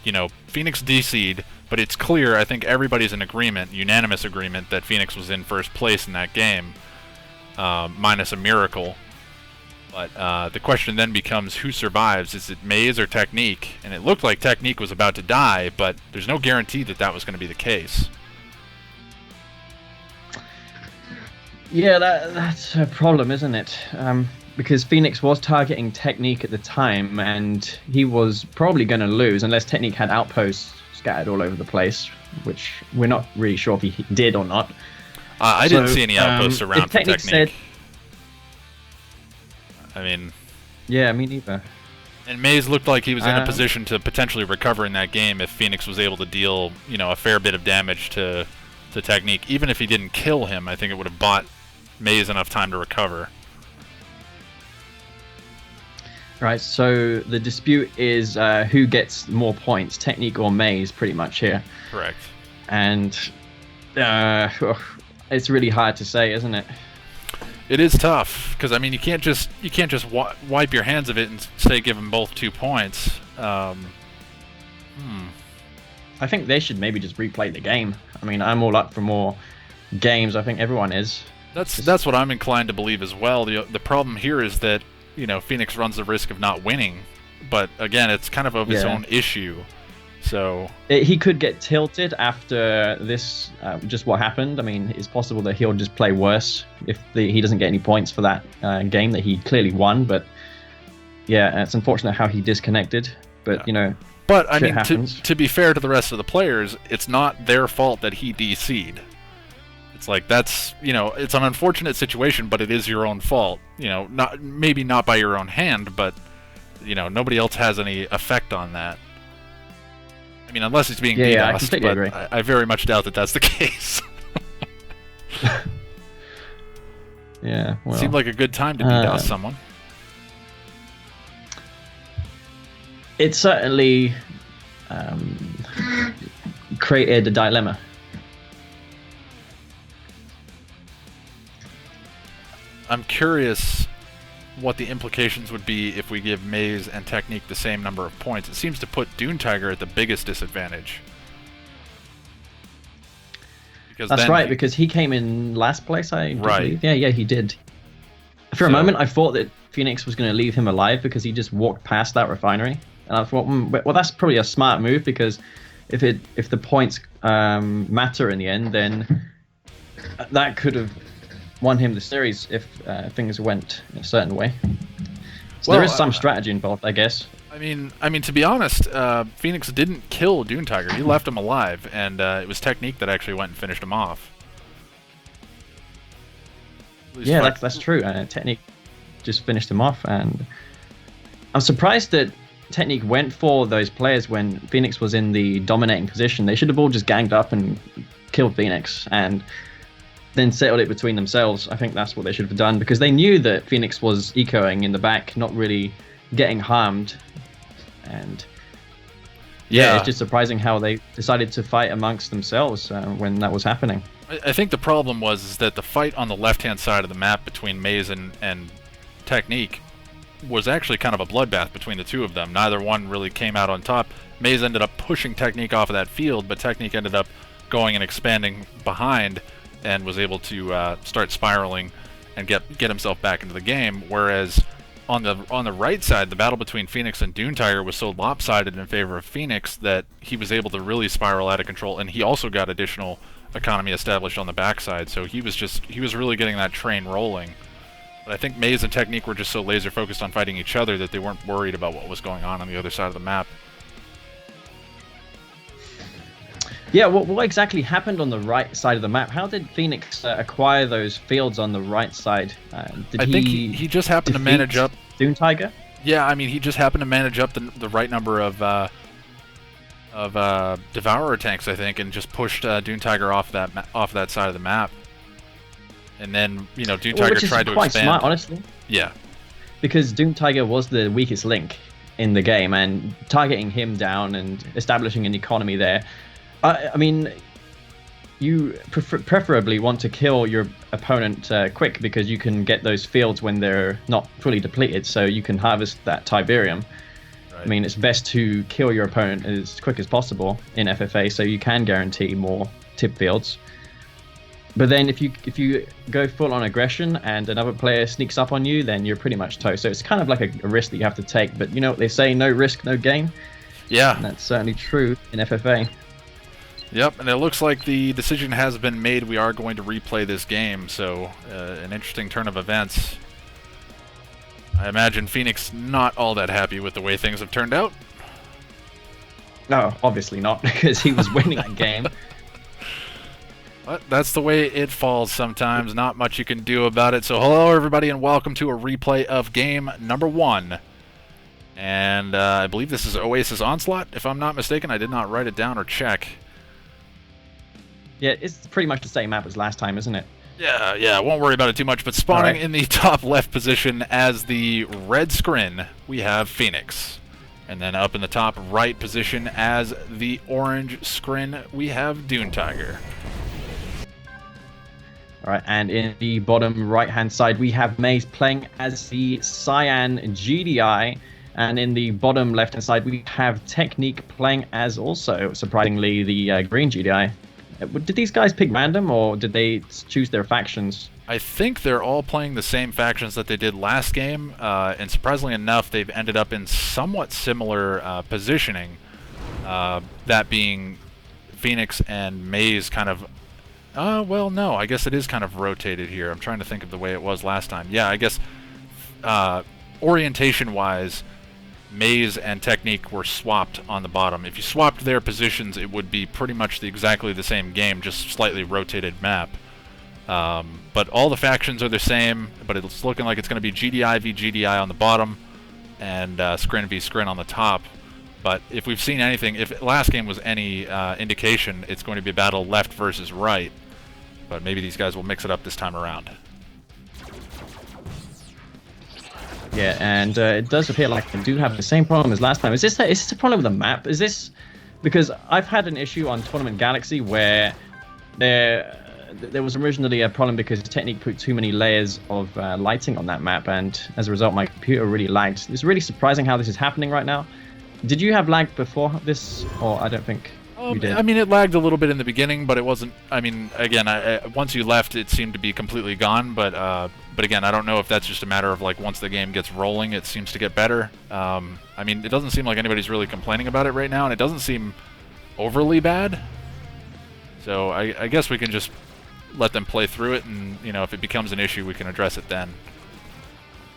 you know, Phoenix DC'd, but it's clear, I think everybody's in agreement, unanimous agreement, that Phoenix was in first place in that game, minus a miracle. But the question then becomes, who survives? Is it Maze or Technique? And it looked like Technique was about to die, but there's no guarantee that that was going to be the case. Yeah, that's a problem, isn't it? Because Phoenix was targeting Technique at the time, and he was probably going to lose unless Technique had outposts scattered all over the place, which we're not really sure if he did or not. I didn't see any outposts if around for Technique Technique. said- I mean, Yeah, me neither. and Maze looked like he was in a Um, position to potentially recover in that game if Phoenix was able to deal, you know, a fair bit of damage to Technique. Even if he didn't kill him, I think it would have bought Maze enough time to recover. Right, so the dispute is who gets more points, Technique or Maze, pretty much here. Correct. And it's really hard to say, isn't it? It is tough because I mean you can't just wipe your hands of it and say give them both 2 points. I think they should maybe just replay the game. I mean, I'm all up for more games. I think everyone is. That's what I'm inclined to believe as well. The problem here is that, you know, Phoenix runs the risk of not winning, but again, it's kind of his Yeah. own issue. So He could get tilted after this, just what happened. I mean, it's possible that he'll just play worse if he doesn't get any points for that game that he clearly won. But yeah, it's unfortunate how he disconnected. But, Yeah. you know, But, I shit mean, happens. to be fair to the rest of the players, it's not their fault that he DC'd. It's like, that's, you know, it's an unfortunate situation, but it is your own fault. You know, maybe not by your own hand, but, you know, nobody else has any effect on that. I mean, unless he's being Yeah, I DDoSed, completely agree. but I very much doubt that that's the case. Yeah, well, Seemed like a good time to DDoS someone. it certainly created a dilemma. I'm curious what the implications would be if we give Maze and Technique the same number of points. It seems to put Dune Tiger at the biggest disadvantage. Because That's then right, because he came in last place, I Right. believe. Yeah, he did. For a So- moment, I thought that Phoenix was going to leave him alive because he just walked past that refinery. And I thought, well, that's probably a smart move because if the points matter in the end, then that could have won him the series if things went a certain way. So Well, there is some strategy involved, I guess. I mean, to be honest, Phoenix didn't kill Dune Tiger. He left him alive, and it was Technique that actually went and finished him off. At least Yeah, fi- that's true. Technique just finished him off, and I'm surprised that Technique went for those players when Phoenix was in the dominating position. They should have all just ganged up and killed Phoenix, and then settled it between themselves. I think that's what they should have done because they knew that Phoenix was ecoing in the back, not really getting harmed, and Yeah. it's just surprising how they decided to fight amongst themselves when that was happening. I think the problem was that the fight on the left-hand side of the map between Maze and Technique was actually kind of a bloodbath between the two of them. Neither one really came out on top. Maze ended up pushing Technique off of that field, but Technique ended up going and expanding behind and was able to start spiraling and get himself back into the game. Whereas on the right side, the battle between Phoenix and Dune Tiger was so lopsided in favor of Phoenix that he was able to really spiral out of control, and he also got additional economy established on the backside. So he was really getting that train rolling. But I think Maze and Technique were just so laser focused on fighting each other that they weren't worried about what was going on the other side of the map. Yeah, what exactly happened on the right side of the map? How did Phoenix acquire those fields on the right side? Did I think he just happened to manage up. Dune Tiger? Yeah, I mean, he just happened to manage up the right number of Devourer tanks, I think, and just pushed Dune Tiger off that side of the map. And then, you know, Dune Tiger tried to expand. Which is quite smart, honestly. Yeah. Because Dune Tiger was the weakest link in the game, and targeting him down and establishing an economy there. I mean, you preferably want to kill your opponent quick, because you can get those fields when they're not fully depleted, so you can harvest that Tiberium. Right. I mean, it's best to kill your opponent as quick as possible in FFA, so you can guarantee more tip fields. But then if you go full on aggression and another player sneaks up on you, then you're pretty much toast. So it's kind of like a risk that you have to take. But you know what they say, no risk, no gain? Yeah. And that's certainly true in FFA. Yep, and it looks like the decision has been made. We are going to replay this game, so an interesting turn of events. I imagine Phoenix not all that happy with the way things have turned out. No, obviously not, because he was winning that game. But that's the way it falls sometimes. Not much you can do about it. So hello, everybody, and welcome to a replay of game number 1. And I believe this is Oasis Onslaught, if I'm not mistaken. I did not write it down or check. Yeah, it's pretty much the same map as last time, isn't it? Yeah, won't worry about it too much. But spawning in the top left position as the red scrin, we have Phoenix. And then up in the top right position as the orange scrin, we have Dune Tiger. All right, and in the bottom right-hand side, we have Maze playing as the Cyan GDI. And in the bottom left-hand side, we have Technique playing as also, surprisingly, the green GDI. Did these guys pick random, or did they choose their factions? I think they're all playing the same factions that they did last game, and surprisingly enough, they've ended up in somewhat similar positioning, that being Phoenix and Maze kind of... well, no, I guess it is kind of rotated here. I'm trying to think of the way it was last time. Yeah, I guess orientation-wise, Maze and Technique were swapped on the bottom. If you swapped their positions, it would be pretty much exactly the same game, just slightly rotated map. But all the factions are the same, but it's looking like it's going to be GDI v GDI on the bottom, and Scrin v Scrin on the top. But if we've seen anything, if last game was any indication, it's going to be a battle left versus right. But maybe these guys will mix it up this time around. Yeah, and it does appear like they do have the same problem as last time. Is this a problem with the map? Is this... Because I've had an issue on Tournament Galaxy where there was originally a problem because Technique put too many layers of lighting on that map, and as a result my computer really lagged. It's really surprising how this is happening right now. Did you have lag before this, or I don't think you did? I mean, it lagged a little bit in the beginning, but it wasn't... I mean, again, once you left, it seemed to be completely gone, but again, I don't know if that's just a matter of, like, once the game gets rolling, it seems to get better. I mean, it doesn't seem like anybody's really complaining about it right now, and it doesn't seem overly bad. So I guess we can just let them play through it, and, you know, if it becomes an issue, we can address it then.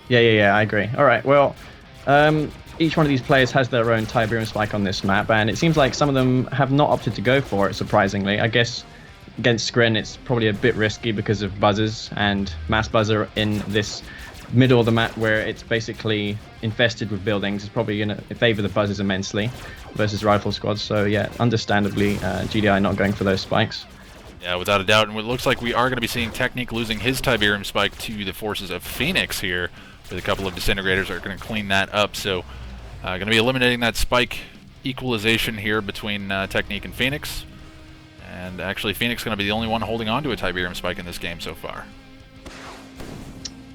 Yeah, I agree. All right, well... each one of these players has their own Tiberium spike on this map, and it seems like some of them have not opted to go for it, surprisingly. I guess against Scrin it's probably a bit risky because of buzzers and mass buzzer in this middle of the map where it's basically infested with buildings. It's probably going to favor the buzzers immensely versus rifle squads. So yeah, understandably, GDI not going for those spikes. Yeah, without a doubt. And it looks like we are going to be seeing Technique losing his Tiberium spike to the forces of Phoenix here, with a couple of disintegrators are going to clean that up. So going to be eliminating that spike equalization here between Technique and Phoenix. And actually, Phoenix is going to be the only one holding on to a Tiberium spike in this game so far.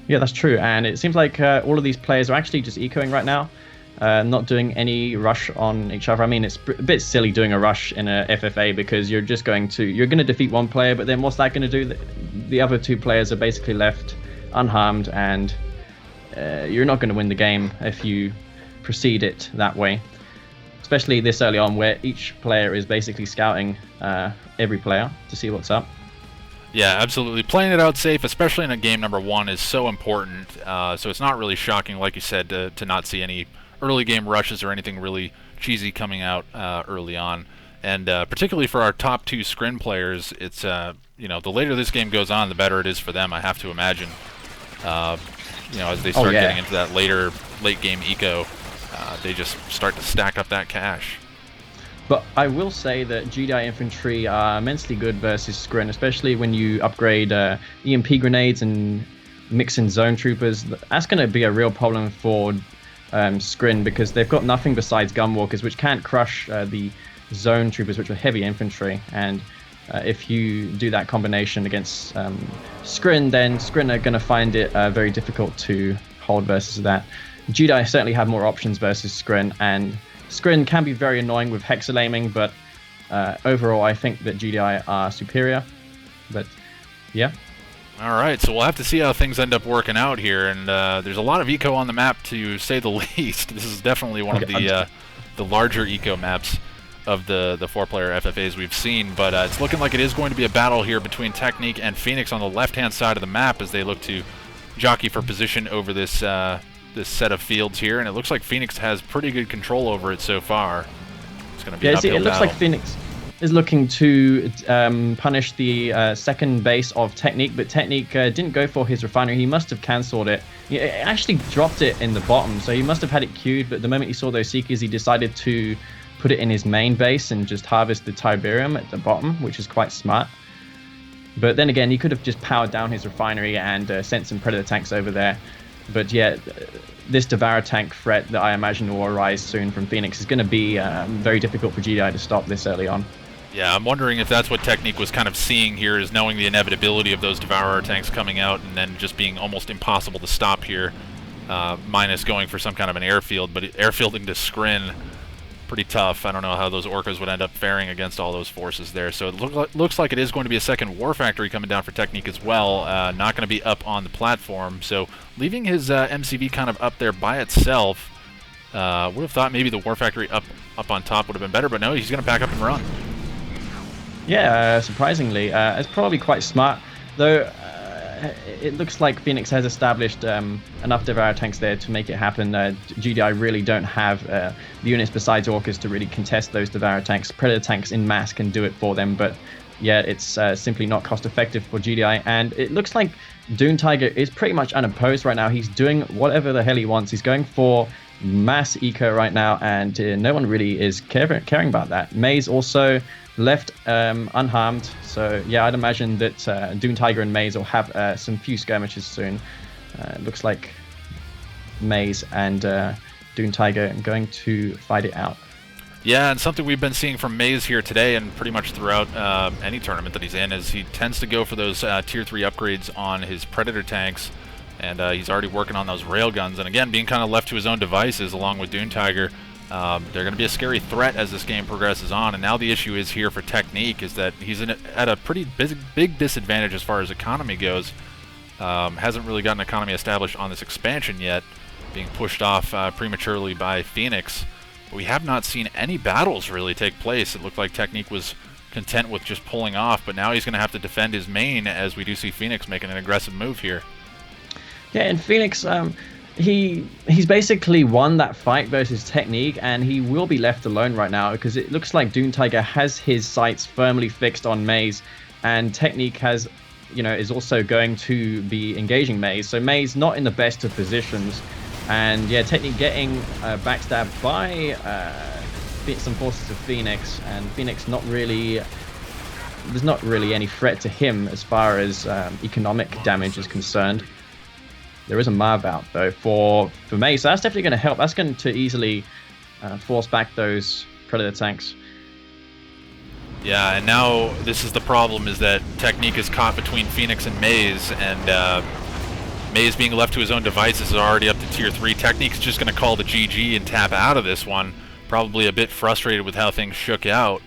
Yeah, that's true. And it seems like all of these players are actually just ecoing right now, not doing any rush on each other. I mean, it's a bit silly doing a rush in a FFA because you're going to defeat one player, but then what's that going to do? The other two players are basically left unharmed, and you're not going to win the game if you proceed it that way, especially this early on where each player is basically scouting every player to see what's up. Yeah, absolutely. Playing it out safe, especially in a game number 1, is so important. So it's not really shocking, like you said, to not see any early game rushes or anything really cheesy coming out early on. And particularly for our top 2 scrim players, it's the later this game goes on, the better it is for them, I have to imagine. As they start getting into that late game eco, they just start to stack up that cash. But I will say that GDI infantry are immensely good versus Skrin, especially when you upgrade EMP grenades and mix in zone troopers. That's going to be a real problem for Skrin, because they've got nothing besides gunwalkers, which can't crush the zone troopers, which are heavy infantry. And if you do that combination against Skrin, then Skrin are going to find it very difficult to hold versus that. GDI certainly have more options versus Skrin, and Skrin can be very annoying with hexalaming, but overall I think that GDI are superior. But yeah. All right, so we'll have to see how things end up working out here, and there's a lot of eco on the map, to say the least. This is definitely one of the larger eco maps of the 4-player FFAs we've seen, but it's looking like it is going to be a battle here between Technique and Phoenix on the left-hand side of the map as they look to jockey for position over this this set of fields here, and it looks like Phoenix has pretty good control over it so far. It's going to be an uphill it looks battle. like Phoenix is looking to punish the second base of Technique, but Technique didn't go for his refinery. He must have cancelled it. He actually dropped it in the bottom, so he must have had it queued, but the moment he saw those Seekers, he decided to put it in his main base and just harvest the Tiberium at the bottom, which is quite smart. But then again, he could have just powered down his refinery and sent some Predator tanks over there. But yeah, this Devourer tank threat that I imagine will arise soon from Phoenix is going to be very difficult for GDI to stop this early on. Yeah, I'm wondering if that's what Technique was kind of seeing here, is knowing the inevitability of those Devourer tanks coming out and then just being almost impossible to stop here, minus going for some kind of an airfield. But airfielding to Skrin, pretty tough. I don't know how those Orcas would end up faring against all those forces there. So it looks like it is going to be a second War Factory coming down for Technique as well. Not going to be up on the platform. So leaving his MCV kind of up there by itself. Would have thought maybe the War Factory up on top would have been better, but no, he's going to back up and run. Yeah, surprisingly. It's probably quite smart, though. It looks like Phoenix has established enough Devourer tanks there to make it happen. GDI really don't have the units besides Orcas to really contest those Devourer tanks. Predator tanks in mass can do it for them, but yeah, it's simply not cost effective for GDI. And it looks like Dune Tiger is pretty much unopposed right now. He's doing whatever the hell he wants. He's going for mass eco right now, and no one really is caring about that. Maze also left unharmed, so yeah, I'd imagine that Dune Tiger and Maze will have some few skirmishes soon. It looks like Maze and Dune Tiger are going to fight it out. Yeah, and something we've been seeing from Maze here today and pretty much throughout any tournament that he's in is he tends to go for those tier 3 upgrades on his Predator tanks, and he's already working on those railguns, and again, being kind of left to his own devices along with Dune Tiger. They're going to be a scary threat as this game progresses on, and now the issue is here for Technique is that he's at a pretty big disadvantage as far as economy goes. Hasn't really gotten economy established on this expansion yet, being pushed off prematurely by Phoenix. But we have not seen any battles really take place. It looked like Technique was content with just pulling off, but now he's going to have to defend his main as we do see Phoenix making an aggressive move here. Yeah, and Phoenix, he's basically won that fight versus Technique, and he will be left alone right now because it looks like Dune Tiger has his sights firmly fixed on Maze, and Technique has, is also going to be engaging Maze. So Maze not in the best of positions, and yeah, Technique getting backstabbed by some forces of Phoenix, and Phoenix there's not really any threat to him as far as economic damage is concerned. There is a Marv out, though, for Maze, so that's definitely going to help. That's going to easily force back those Predator tanks. Yeah, and now this is the problem, is that Technique is caught between Phoenix and Maze, and Maze being left to his own devices is already up to tier 3. Technique's just going to call the GG and tap out of this one, probably a bit frustrated with how things shook out.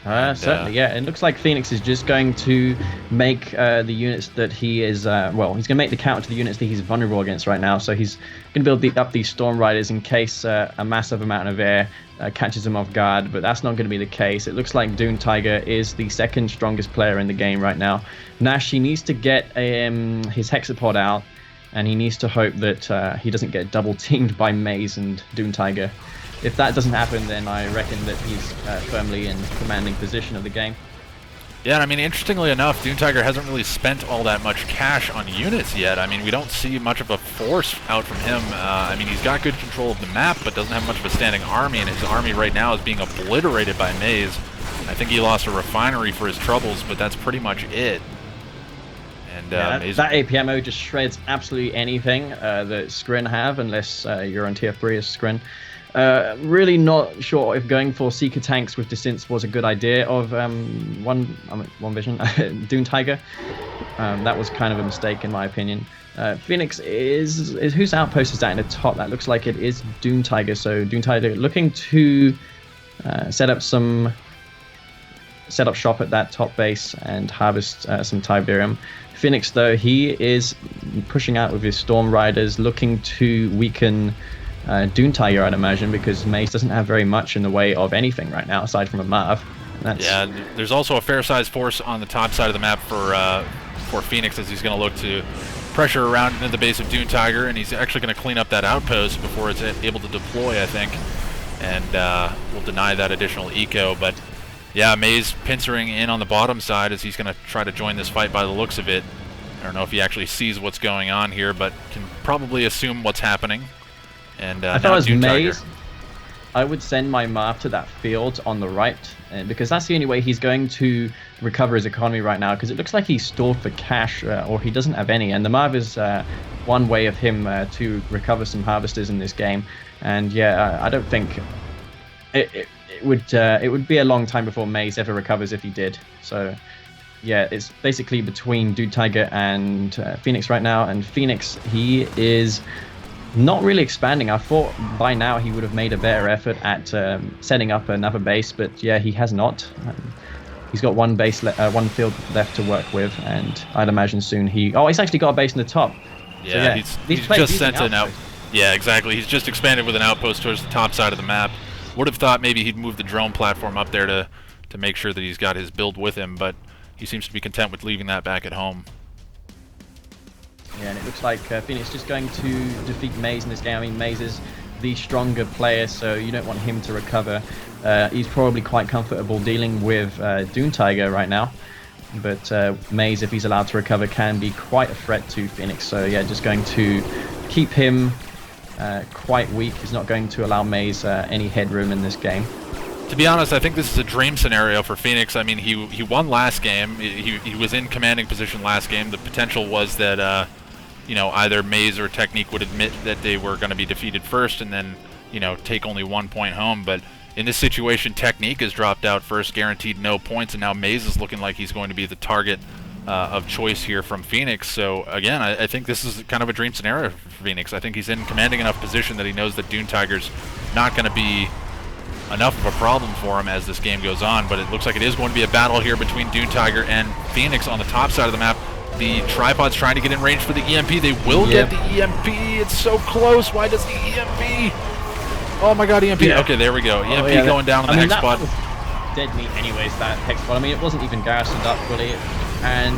Certainly, yeah. It looks like Phoenix is just going to make the units that he is, he's going to make the counter to the units that he's vulnerable against right now. So he's going to build up these Storm Riders in case a massive amount of air catches him off guard, but that's not going to be the case. It looks like Dune Tiger is the second strongest player in the game right now. Nash, he needs to get his Hexapod out, and he needs to hope that he doesn't get double teamed by Maze and Dune Tiger. if that doesn't happen, then I reckon that he's firmly in commanding position of the game. Yeah, I mean, interestingly enough, Dune Tiger hasn't really spent all that much cash on units yet. I mean, we don't see much of a force out from him. I mean, he's got good control of the map, but doesn't have much of a standing army, and his army right now is being obliterated by Maze. I think he lost a refinery for his troubles, but that's pretty much it. And that APMO just shreds absolutely anything that Skrin have, unless you're on TF3 as Skrin. Really not sure if going for Seeker tanks with Descents was a good idea of One Vision, Dune Tiger. That was kind of a mistake in my opinion. Phoenix is whose outpost is that in the top? That looks like it is Dune Tiger. So Dune Tiger looking to set up shop at that top base and harvest some Tiberium. Phoenix, though, he is pushing out with his Storm Riders, looking to weaken Dune Tiger, I'd imagine, because Maze doesn't have very much in the way of anything right now, aside from a Marv. Yeah, there's also a fair-sized force on the top side of the map for Phoenix, as he's going to look to pressure around into the base of Dune Tiger, and he's actually going to clean up that outpost before it's able to deploy, I think, and will deny that additional eco. But yeah, Maze pincering in on the bottom side as he's going to try to join this fight by the looks of it. I don't know if he actually sees what's going on here, but can probably assume what's happening. And if I was Maze, I would send my Marv to that field on the right, because that's the only way he's going to recover his economy right now, because it looks like he's stored for cash, or he doesn't have any, and the Marv is one way of him to recover some harvesters in this game. And yeah, I don't think it would be a long time before Maze ever recovers if he did. So yeah, it's basically between Dude Tiger and Phoenix right now, and Phoenix, he is not really expanding. I thought by now he would have made a better effort at setting up another base, but yeah, he has not. He's got one one field left to work with, and I'd imagine soon he's actually got a base in the top. Yeah, so, he's just sent an out. Yeah, exactly. He's just expanded with an outpost towards the top side of the map. Would have thought maybe he'd move the drone platform up there to make sure that he's got his build with him, but he seems to be content with leaving that back at home. Yeah, and it looks like Phoenix just going to defeat Maze in this game. I mean, Maze is the stronger player, so you don't want him to recover. He's probably quite comfortable dealing with Dune Tiger right now, but Maze, if he's allowed to recover, can be quite a threat to Phoenix. So yeah, just going to keep him quite weak. He's not going to allow Maze any headroom in this game. To be honest, I think this is a dream scenario for Phoenix. I mean, he won last game. He was in commanding position last game. The potential was that either Maze or Technique would admit that they were going to be defeated first and then, take only 1 point home. But in this situation, Technique has dropped out first, guaranteed no points, and now Maze is looking like he's going to be the target of choice here from Phoenix. So again, I think this is kind of a dream scenario for Phoenix. I think he's in commanding enough position that he knows that Dune Tiger's not going to be enough of a problem for him as this game goes on. But it looks like it is going to be a battle here between Dune Tiger and Phoenix on the top side of the map. The tripod's trying to get in range for the EMP. They will get the EMP. It's so close. Why does the EMP? Oh my god, EMP. Yeah. Okay, there we go. EMP going down on the hex spot. Dead meat anyways, that hex spot. I mean, it wasn't even garrisoned up fully. And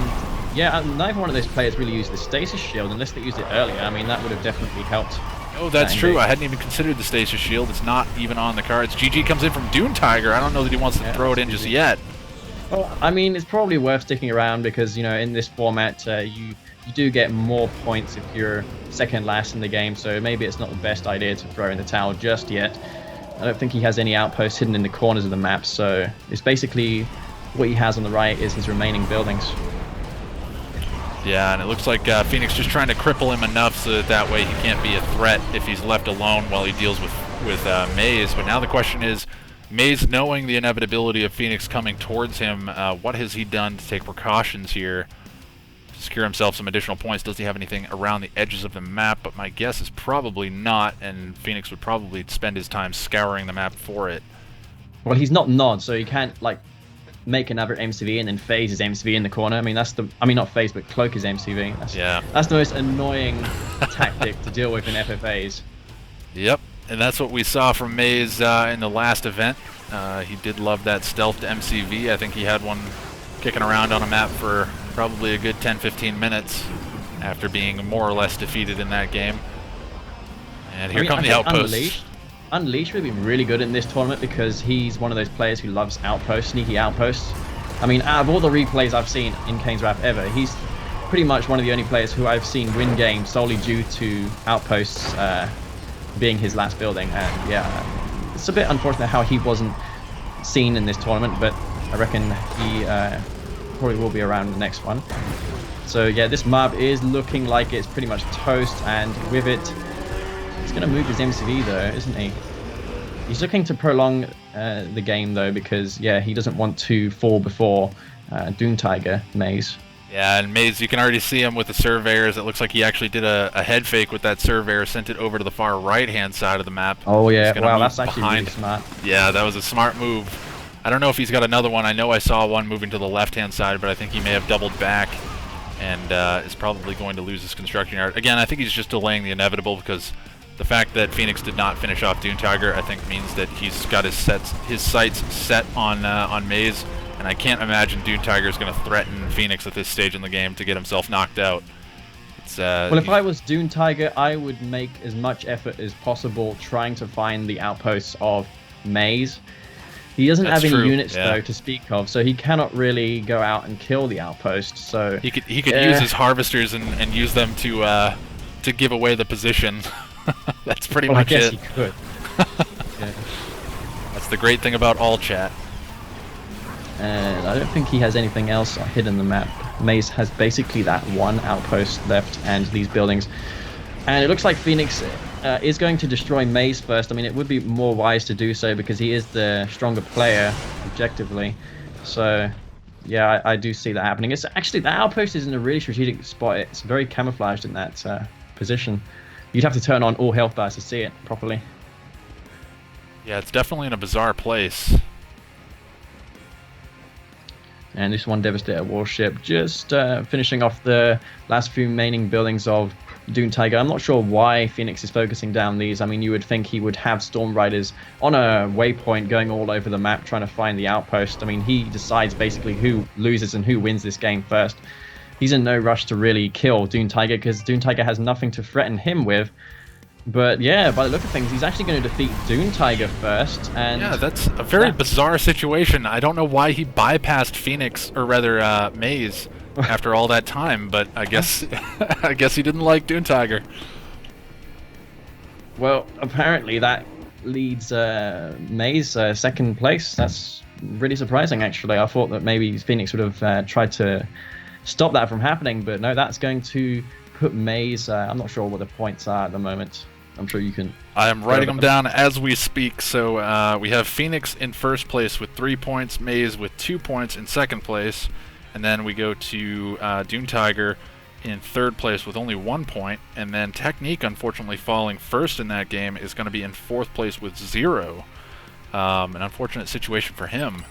yeah, neither one of those players really used the stasis shield unless they used it earlier. I mean, that would have definitely helped. Oh, that's true. I hadn't even considered the stasis shield. It's not even on the cards. GG comes in from Dune Tiger. I don't know that he wants to throw it in just yet. Well, I mean, it's probably worth sticking around because, in this format, you do get more points if you're second last in the game, so maybe it's not the best idea to throw in the towel just yet. I don't think he has any outposts hidden in the corners of the map, so it's basically what he has on the right is his remaining buildings. Yeah, and it looks like Phoenix just trying to cripple him enough so that way he can't be a threat if he's left alone while he deals with Maze. But now the question is, Maze, knowing the inevitability of Phoenix coming towards him, what has he done to take precautions here to secure himself some additional points? Does he have anything around the edges of the map? But my guess is probably not, and Phoenix would probably spend his time scouring the map for it. Well, he's not Nod, so he can't, make another MCV and then phase his MCV in the corner. I mean, not phase, but cloak his MCV. That's the most annoying tactic to deal with in FFAs. Yep. And that's what we saw from Maze in the last event. He did love that stealthed MCV. I think he had one kicking around on a map for probably a good 10-15 minutes after being more or less defeated in that game. And here come the outposts. Unleashed would have been really good in this tournament because he's one of those players who loves outposts, sneaky outposts. I mean, out of all the replays I've seen in Kane's Wrath ever, he's pretty much one of the only players who I've seen win games solely due to outposts being his last building. And yeah, it's a bit unfortunate how he wasn't seen in this tournament, but I reckon he probably will be around the next one. So yeah, this map is looking like it's pretty much toast, and with it, he's going to move his MCV though, isn't he? He's looking to prolong the game though, because yeah, he doesn't want to fall before Doom Tiger Maze. Yeah, and Maze, you can already see him with the surveyors. It looks like he actually did a head fake with that surveyor, sent it over to the far right-hand side of the map. Oh yeah, wow, that's actually really smart. Yeah, that was a smart move. I don't know if he's got another one. I know I saw one moving to the left-hand side, but I think he may have doubled back and is probably going to lose his construction yard. Again, I think he's just delaying the inevitable, because the fact that Phoenix did not finish off Dune Tiger, I think, means that he's got his sights set on Maze, and I can't imagine Dune Tiger is going to threaten Phoenix at this stage in the game to get himself knocked out. Well, if I was Dune Tiger, I would make as much effort as possible trying to find the outposts of Maze. He doesn't have any units though to speak of, so he cannot really go out and kill the outpost. So he could use his harvesters and use them to give away the position. That's pretty much it. I guess he could. Yeah. That's the great thing about all chat. And I don't think he has anything else hidden in the map. Maze has basically that one outpost left and these buildings. And it looks like Phoenix is going to destroy Maze first. I mean, it would be more wise to do so because he is the stronger player, objectively. So, yeah, I do see that happening. It's actually, the outpost is in a really strategic spot. It's very camouflaged in that position. You'd have to turn on all health bars to see it properly. Yeah, it's definitely in a bizarre place. And this one Devastator warship just finishing off the last few remaining buildings of Dune Tiger. I'm not sure why Phoenix is focusing down these. I mean, you would think he would have Storm Riders on a waypoint going all over the map trying to find the outpost. I mean, he decides basically who loses and who wins this game first. He's in no rush to really kill Dune Tiger because Dune Tiger has nothing to threaten him with. But yeah, by the look of things, he's actually going to defeat Dune Tiger first. And yeah, that's a very bizarre situation. I don't know why he bypassed Phoenix, or rather Maze, after all that time. But I guess I guess he didn't like Dune Tiger. Well, apparently that leads Maze second place. That's really surprising, actually. I thought that maybe Phoenix would have tried to stop that from happening, but no, that's going to put Maze. I'm not sure what the points are at the moment. I'm sure you can. I am writing them down as we speak. So we have Phoenix in first place with 3 points, Maze with 2 points in second place, and then we go to Dune Tiger in third place with only 1 point, and then Technique, unfortunately falling first in that game, is going to be in fourth place with 0. An unfortunate situation for him.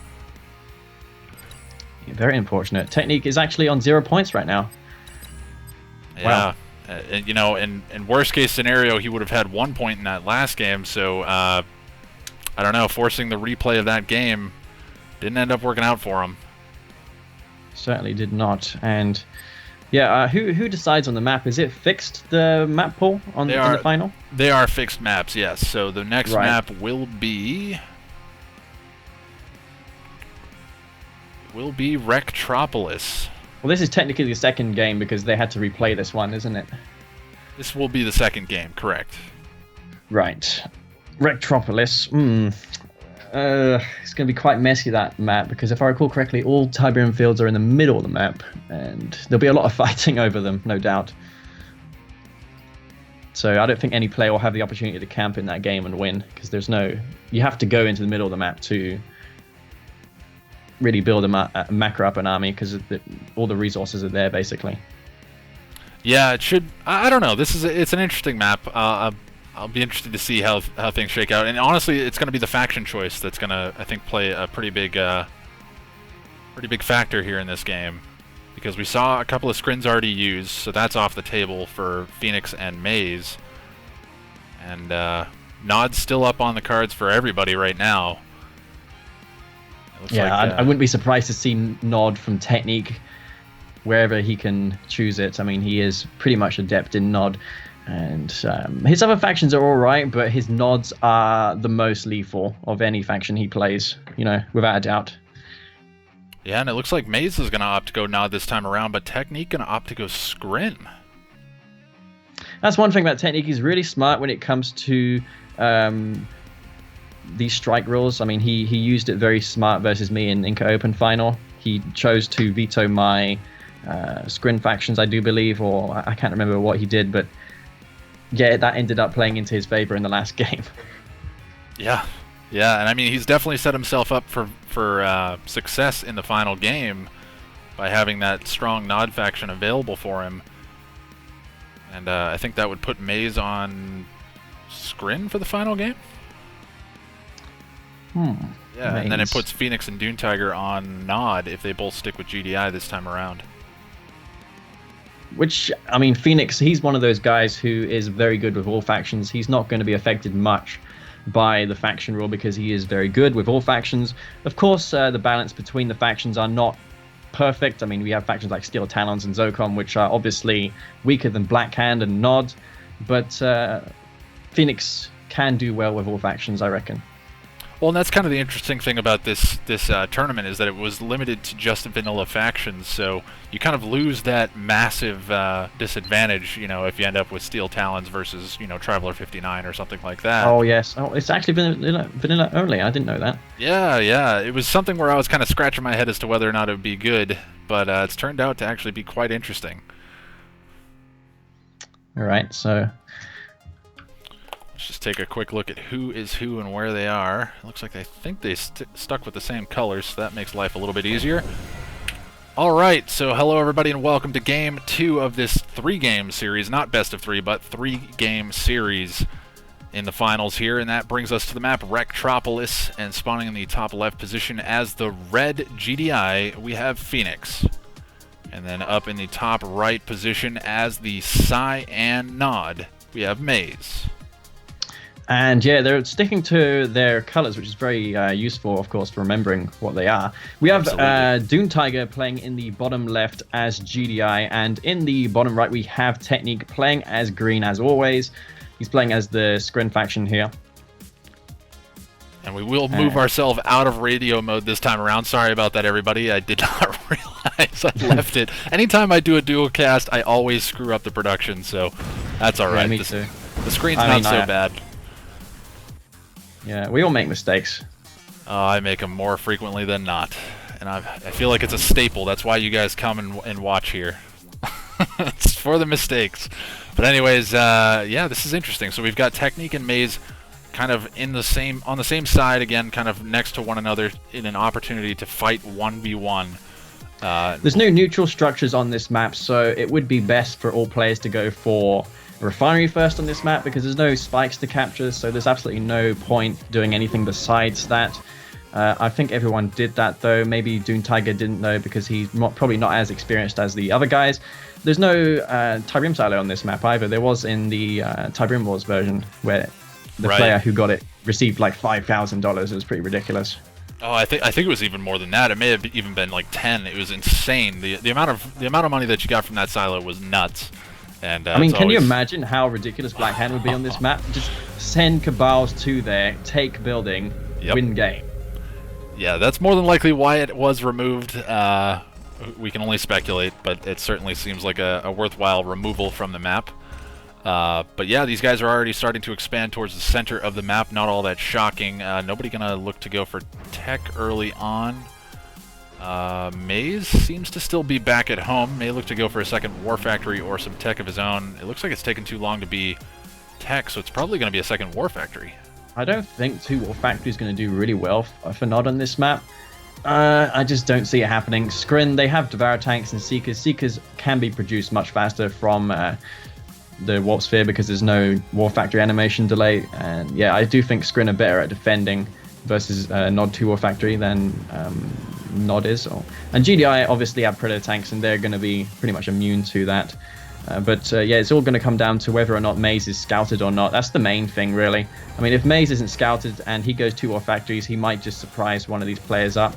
Very unfortunate. Technique is actually on 0 points right now. Yeah. Wow. You know, in worst case scenario, he would have had 1 point in that last game. So I don't know. Forcing the replay of that game didn't end up working out for him. Certainly did not. And yeah, who decides on the map? Is it fixed, the map pool in the final? They are fixed maps, yes. So the next map will be Rectropolis. Well, this is technically the second game because they had to replay this one, isn't it? This will be the second game, correct. Right. Rectropolis. It's going to be quite messy, that map, because if I recall correctly, all Tiberium fields are in the middle of the map, and there'll be a lot of fighting over them, no doubt. So I don't think any player will have the opportunity to camp in that game and win, because there's no... You have to go into the middle of the map to really build a macro up an army, because all the resources are there, basically. Yeah, it should... I don't know. It's an interesting map. I'll be interested to see how things shake out. And honestly, it's going to be the faction choice that's going to, I think, play a pretty big factor here in this game. Because we saw a couple of scrins already used, so that's off the table for Phoenix and Maze. And Nod's still up on the cards for everybody right now. Yeah, I wouldn't be surprised to see Nod from Technique wherever he can choose it. I mean, he is pretty much adept in Nod. And his other factions are all right, but his nods are the most lethal of any faction he plays, without a doubt. Yeah, and it looks like Maze is going to opt to go Nod this time around, but Technique going to opt to go Scrin. That's one thing about Technique. He's really smart when it comes to these strike rules. I mean, he used it very smart versus me in Inca Open Final. He chose to veto my Scrin factions, I do believe, or I can't remember what he did, but yeah, that ended up playing into his favor in the last game. Yeah, and I mean, he's definitely set himself up for success in the final game by having that strong Nod faction available for him. And I think that would put Maze on Scrin for the final game. Yeah, Maze. And then it puts Phoenix and Dune Tiger on Nod if they both stick with GDI this time around. Which, I mean, Phoenix, he's one of those guys who is very good with all factions. He's not going to be affected much by the faction rule because he is very good with all factions. Of course, the balance between the factions are not perfect. I mean, we have factions like Steel Talons and Zircon, which are obviously weaker than Black Hand and Nod, but Phoenix can do well with all factions, I reckon. Well, and that's kind of the interesting thing about this tournament is that it was limited to just vanilla factions, so you kind of lose that massive disadvantage, if you end up with Steel Talons versus, Traveler 59 or something like that. Oh, yes. Oh, it's actually vanilla only. I didn't know that. Yeah. It was something where I was kind of scratching my head as to whether or not it would be good, but it's turned out to actually be quite interesting. All right, so let's just take a quick look at who is who and where they are. It looks like I think they stuck with the same colors, so that makes life a little bit easier. Alright, so hello everybody and welcome to Game 2 of this 3-game series. Not best of 3, but 3-game series in the finals here. And that brings us to the map Rectropolis, and spawning in the top left position as the red GDI, we have Phoenix. And then up in the top right position as the Cyan Nod, we have Maze. And yeah, they're sticking to their colors, which is very useful, of course, for remembering what they are. We have Dune Tiger playing in the bottom left as GDI, and in the bottom right we have Technique playing as green as always. He's playing as the Scrin faction here. And we will move ourselves out of radio mode this time around. Sorry about that, everybody. I did not realize I left it. Anytime I do a dual cast, I always screw up the production, so that's all right. Yeah, me too. The screen's not so bad. Yeah, we all make mistakes. I make them more frequently than not. And I feel like it's a staple. That's why you guys come and watch here. It's for the mistakes. But anyways, yeah, this is interesting. So we've got Technique and Maze kind of on the same side again, kind of next to one another in an opportunity to fight 1v1. There's no neutral structures on this map, so it would be best for all players to go for a refinery first on this map because there's no spikes to capture, so there's absolutely no point doing anything besides that. I think everyone did that though. Maybe Dune Tiger didn't know because he's probably not as experienced as the other guys. There's no Tiberium silo on this map either. There was in the Tiberium Wars version where the player who got it received like $5,000. It was pretty ridiculous. Oh, I think it was even more than that. It may have even been like 10. It was insane. The amount of money that you got from that silo was nuts. And I mean, can you imagine how ridiculous Black Hand would be on this map? Just send cabals to there, take building, win game. Yeah, that's more than likely why it was removed. We can only speculate, but it certainly seems like a worthwhile removal from the map. But yeah, these guys are already starting to expand towards the center of the map. Not all that shocking. Nobody gonna look to go for tech early on. Maze seems to still be back at home. May look to go for a second war factory or some tech of his own. It looks like it's taken too long to be tech, so it's probably going to be a second war factory. I don't think 2 war factories is going to do really well for Nod on this map. I just don't see it happening. Scrin, they have Devour tanks and Seekers. Seekers can be produced much faster from the Warp Sphere because there's no war factory animation delay. And yeah, I do think Scrin are better at defending versus Nod 2 war factory than Nod is. And GDI obviously have Predator tanks and they're going to be pretty much immune to that. But yeah, it's all going to come down to whether or not Maze is scouted or not. That's the main thing, really. I mean, if Maze isn't scouted and he goes 2 war factories, he might just surprise one of these players up.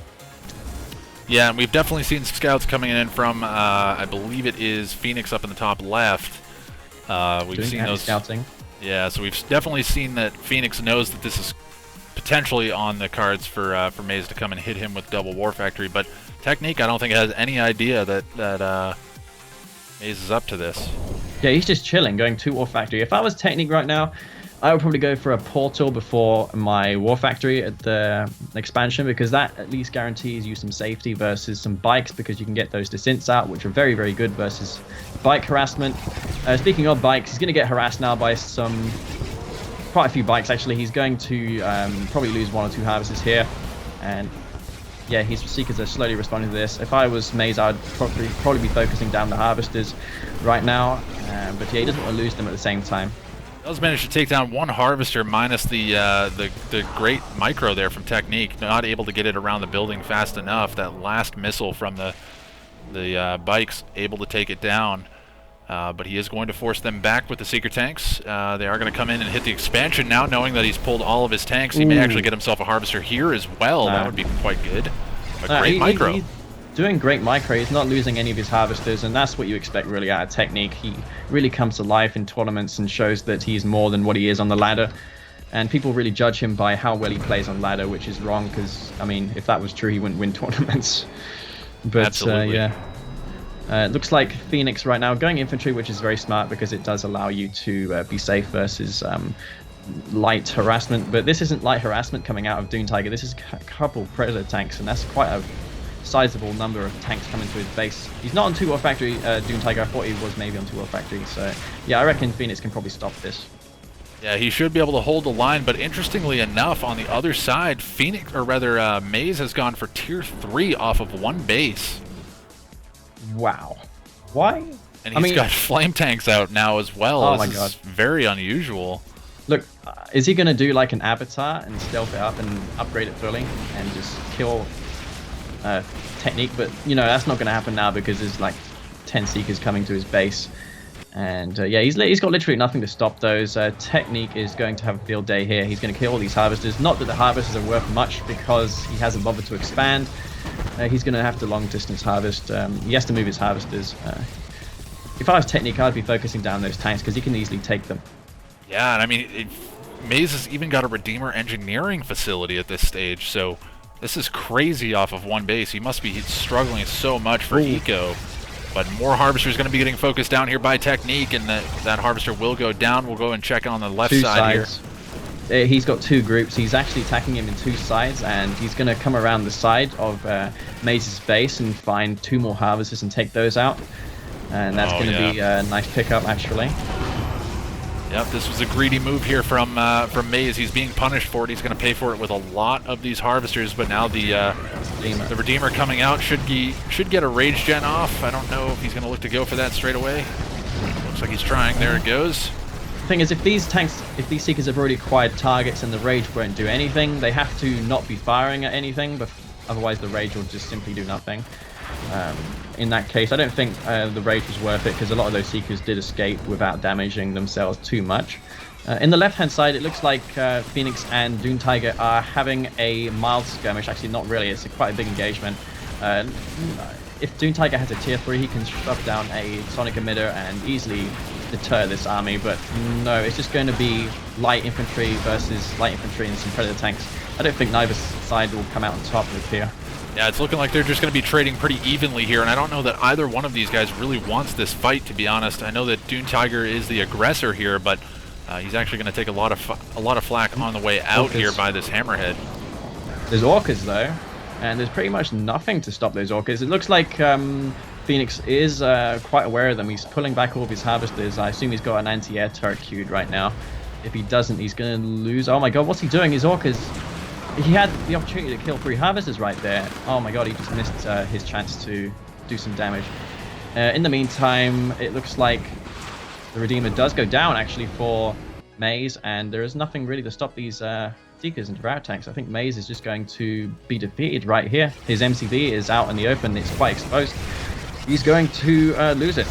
Yeah, and we've definitely seen scouts coming in from, I believe it is Phoenix up in the top left. We've Doing seen those. scouting. Yeah, so we've definitely seen that Phoenix knows that this is potentially on the cards for Maze to come and hit him with double War Factory, but Technique I don't think has any idea that Maze is up to this. Yeah, he's just chilling, going to War Factory. If I was Technique right now, I would probably go for a portal before my War Factory at the expansion, because that at least guarantees you some safety versus some bikes, because you can get those descents out, which are very, very good versus bike harassment. Speaking of bikes, he's going to get harassed now by quite a few bikes, actually. He's going to probably lose 1 or 2 harvesters here. And yeah, his Seekers are slowly responding to this. If I was Maze, I'd probably be focusing down the harvesters right now. But yeah, he doesn't want to lose them at the same time. Does manage to take down 1 harvester minus the great micro there from Technique. Not able to get it around the building fast enough. That last missile from the bikes able to take it down. But he is going to force them back with the Seeker tanks. They are going to come in and hit the expansion now, knowing that he's pulled all of his tanks. He may actually get himself a harvester here as well. That would be quite good. A great micro. He's doing great micro. He's not losing any of his harvesters, and that's what you expect really out of Technique. He really comes to life in tournaments and shows that he's more than what he is on the ladder. And people really judge him by how well he plays on ladder, which is wrong, because, I mean, if that was true, he wouldn't win tournaments. But Absolutely. Yeah. It looks like Phoenix right now going infantry, which is very smart because it does allow you to be safe versus light harassment. But this isn't light harassment coming out of Dune Tiger. This is a couple Predator tanks, and that's quite a sizable number of tanks coming to his base. He's not on 2 War Factory, Dune Tiger. I thought he was maybe on 2 War Factory. So yeah, I reckon Phoenix can probably stop this. Yeah, he should be able to hold the line, but interestingly enough, on the other side, Maze has gone for tier 3 off of 1 base. Wow. Why? And he's got flame tanks out now as well. Oh this my is god. Very unusual. Look, is he going to do like an avatar and stealth it up and upgrade it fully and just kill Technique? But, you know, that's not going to happen now because there's like 10 Seekers coming to his base. And yeah, he's got literally nothing to stop those. Technique is going to have a field day here. He's going to kill all these harvesters. Not that the harvesters are worth much because he hasn't bothered to expand. He's going to have to long distance harvest. He has to move his harvesters. If I was Technique, I'd be focusing down those tanks because he can easily take them. Yeah, and I mean, Maze has even got a Redeemer engineering facility at this stage, so this is crazy off of 1 base. He must be struggling so much for eco. But more harvesters going to be getting focused down here by Technique, and that harvester will go down. We'll go and check on the left side here. He's got 2 groups. He's actually attacking him in 2 sides, and he's going to come around the side of Maze's base and find 2 more harvesters and take those out. And that's going to be a nice pickup, actually. Yep, this was a greedy move here from Maze. He's being punished for it. He's going to pay for it with a lot of these harvesters, but now the Redeemer coming out should get a Rage Gen off. I don't know if he's going to look to go for that straight away. Looks like he's trying. There it goes. The thing is, if these Seekers have already acquired targets and the Rage won't do anything, they have to not be firing at anything, but otherwise the Rage will just simply do nothing. In that case, I don't think the Rage was worth it because a lot of those Seekers did escape without damaging themselves too much. In the left-hand side, it looks like Phoenix and Dune Tiger are having a mild skirmish. Actually, not really. It's quite a big engagement. If Dune Tiger has a tier 3, he can shove down a sonic emitter and easily deter this army. But no, it's just going to be light infantry versus light infantry and some Predator tanks. I don't think neither side will come out on top with here. Yeah, it's looking like they're just going to be trading pretty evenly here, and I don't know that either one of these guys really wants this fight, to be honest. I know that Dune Tiger is the aggressor here, but he's actually going to take a lot of flack on the way out here by this Hammerhead. There's Orcas though, and there's pretty much nothing to stop those Orcas. It looks like Phoenix is quite aware of them. He's pulling back all of his harvesters. I assume he's got an anti-air turret queued right now. If he doesn't, he's going to lose. Oh my god, what's he doing? His Orcas... He had the opportunity to kill 3 harvesters right there. Oh my god, he just missed his chance to do some damage. In the meantime, it looks like the Redeemer does go down actually for Maze, and there is nothing really to stop these Seekers and Devour tanks. I think Maze is just going to be defeated right here. His MCV is out in the open, it's quite exposed. He's going to lose it.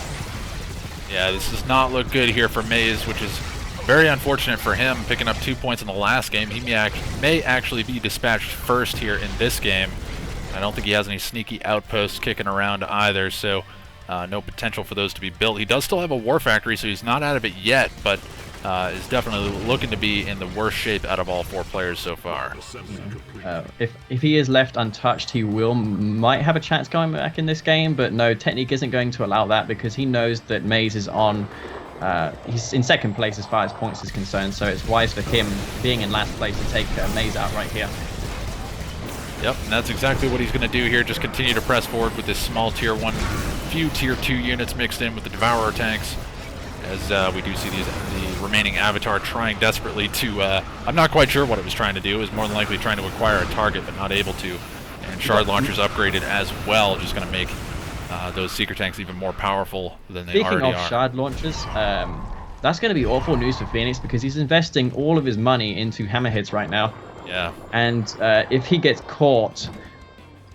Yeah, this does not look good here for Maze, which is very unfortunate for him, picking up 2 points in the last game. He may actually be dispatched first here in this game. I don't think he has any sneaky outposts kicking around either, so No potential for those to be built. He does still have a war factory, so he's not out of it yet, but is definitely looking to be in the worst shape out of all 4 players so far. If he is left untouched, he might have a chance going back in this game, but no, Technique isn't going to allow that because he knows that Maze is on. He's in second place as far as points is concerned, so it's wise for him, being in last place, to take Maze out right here. Yep, and that's exactly what he's going to do here. Just continue to press forward with this small tier 1, few tier 2 units mixed in with the Devourer tanks. As we do see the remaining Avatar trying desperately to, I'm not quite sure what it was trying to do. It was more than likely trying to acquire a target, but not able to. And Shard Launchers upgraded as well, just going to make those Seeker tanks even more powerful than they already are. Speaking of Shard Launchers, that's going to be awful news for Phoenix because he's investing all of his money into Hammerheads right now. Yeah. And if he gets caught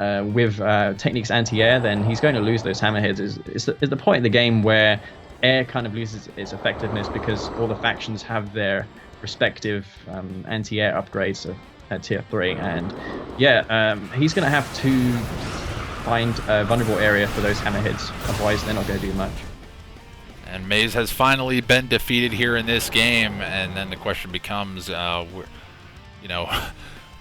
with Technique's anti-air, then he's going to lose those Hammerheads. Is the point of the game where air kind of loses its effectiveness because all the factions have their respective anti-air upgrades at tier 3, and yeah, he's going to have to find a vulnerable area for those Hammerheads, otherwise they're not going to do much. And Maze has finally been defeated here in this game, and then the question becomes, you know,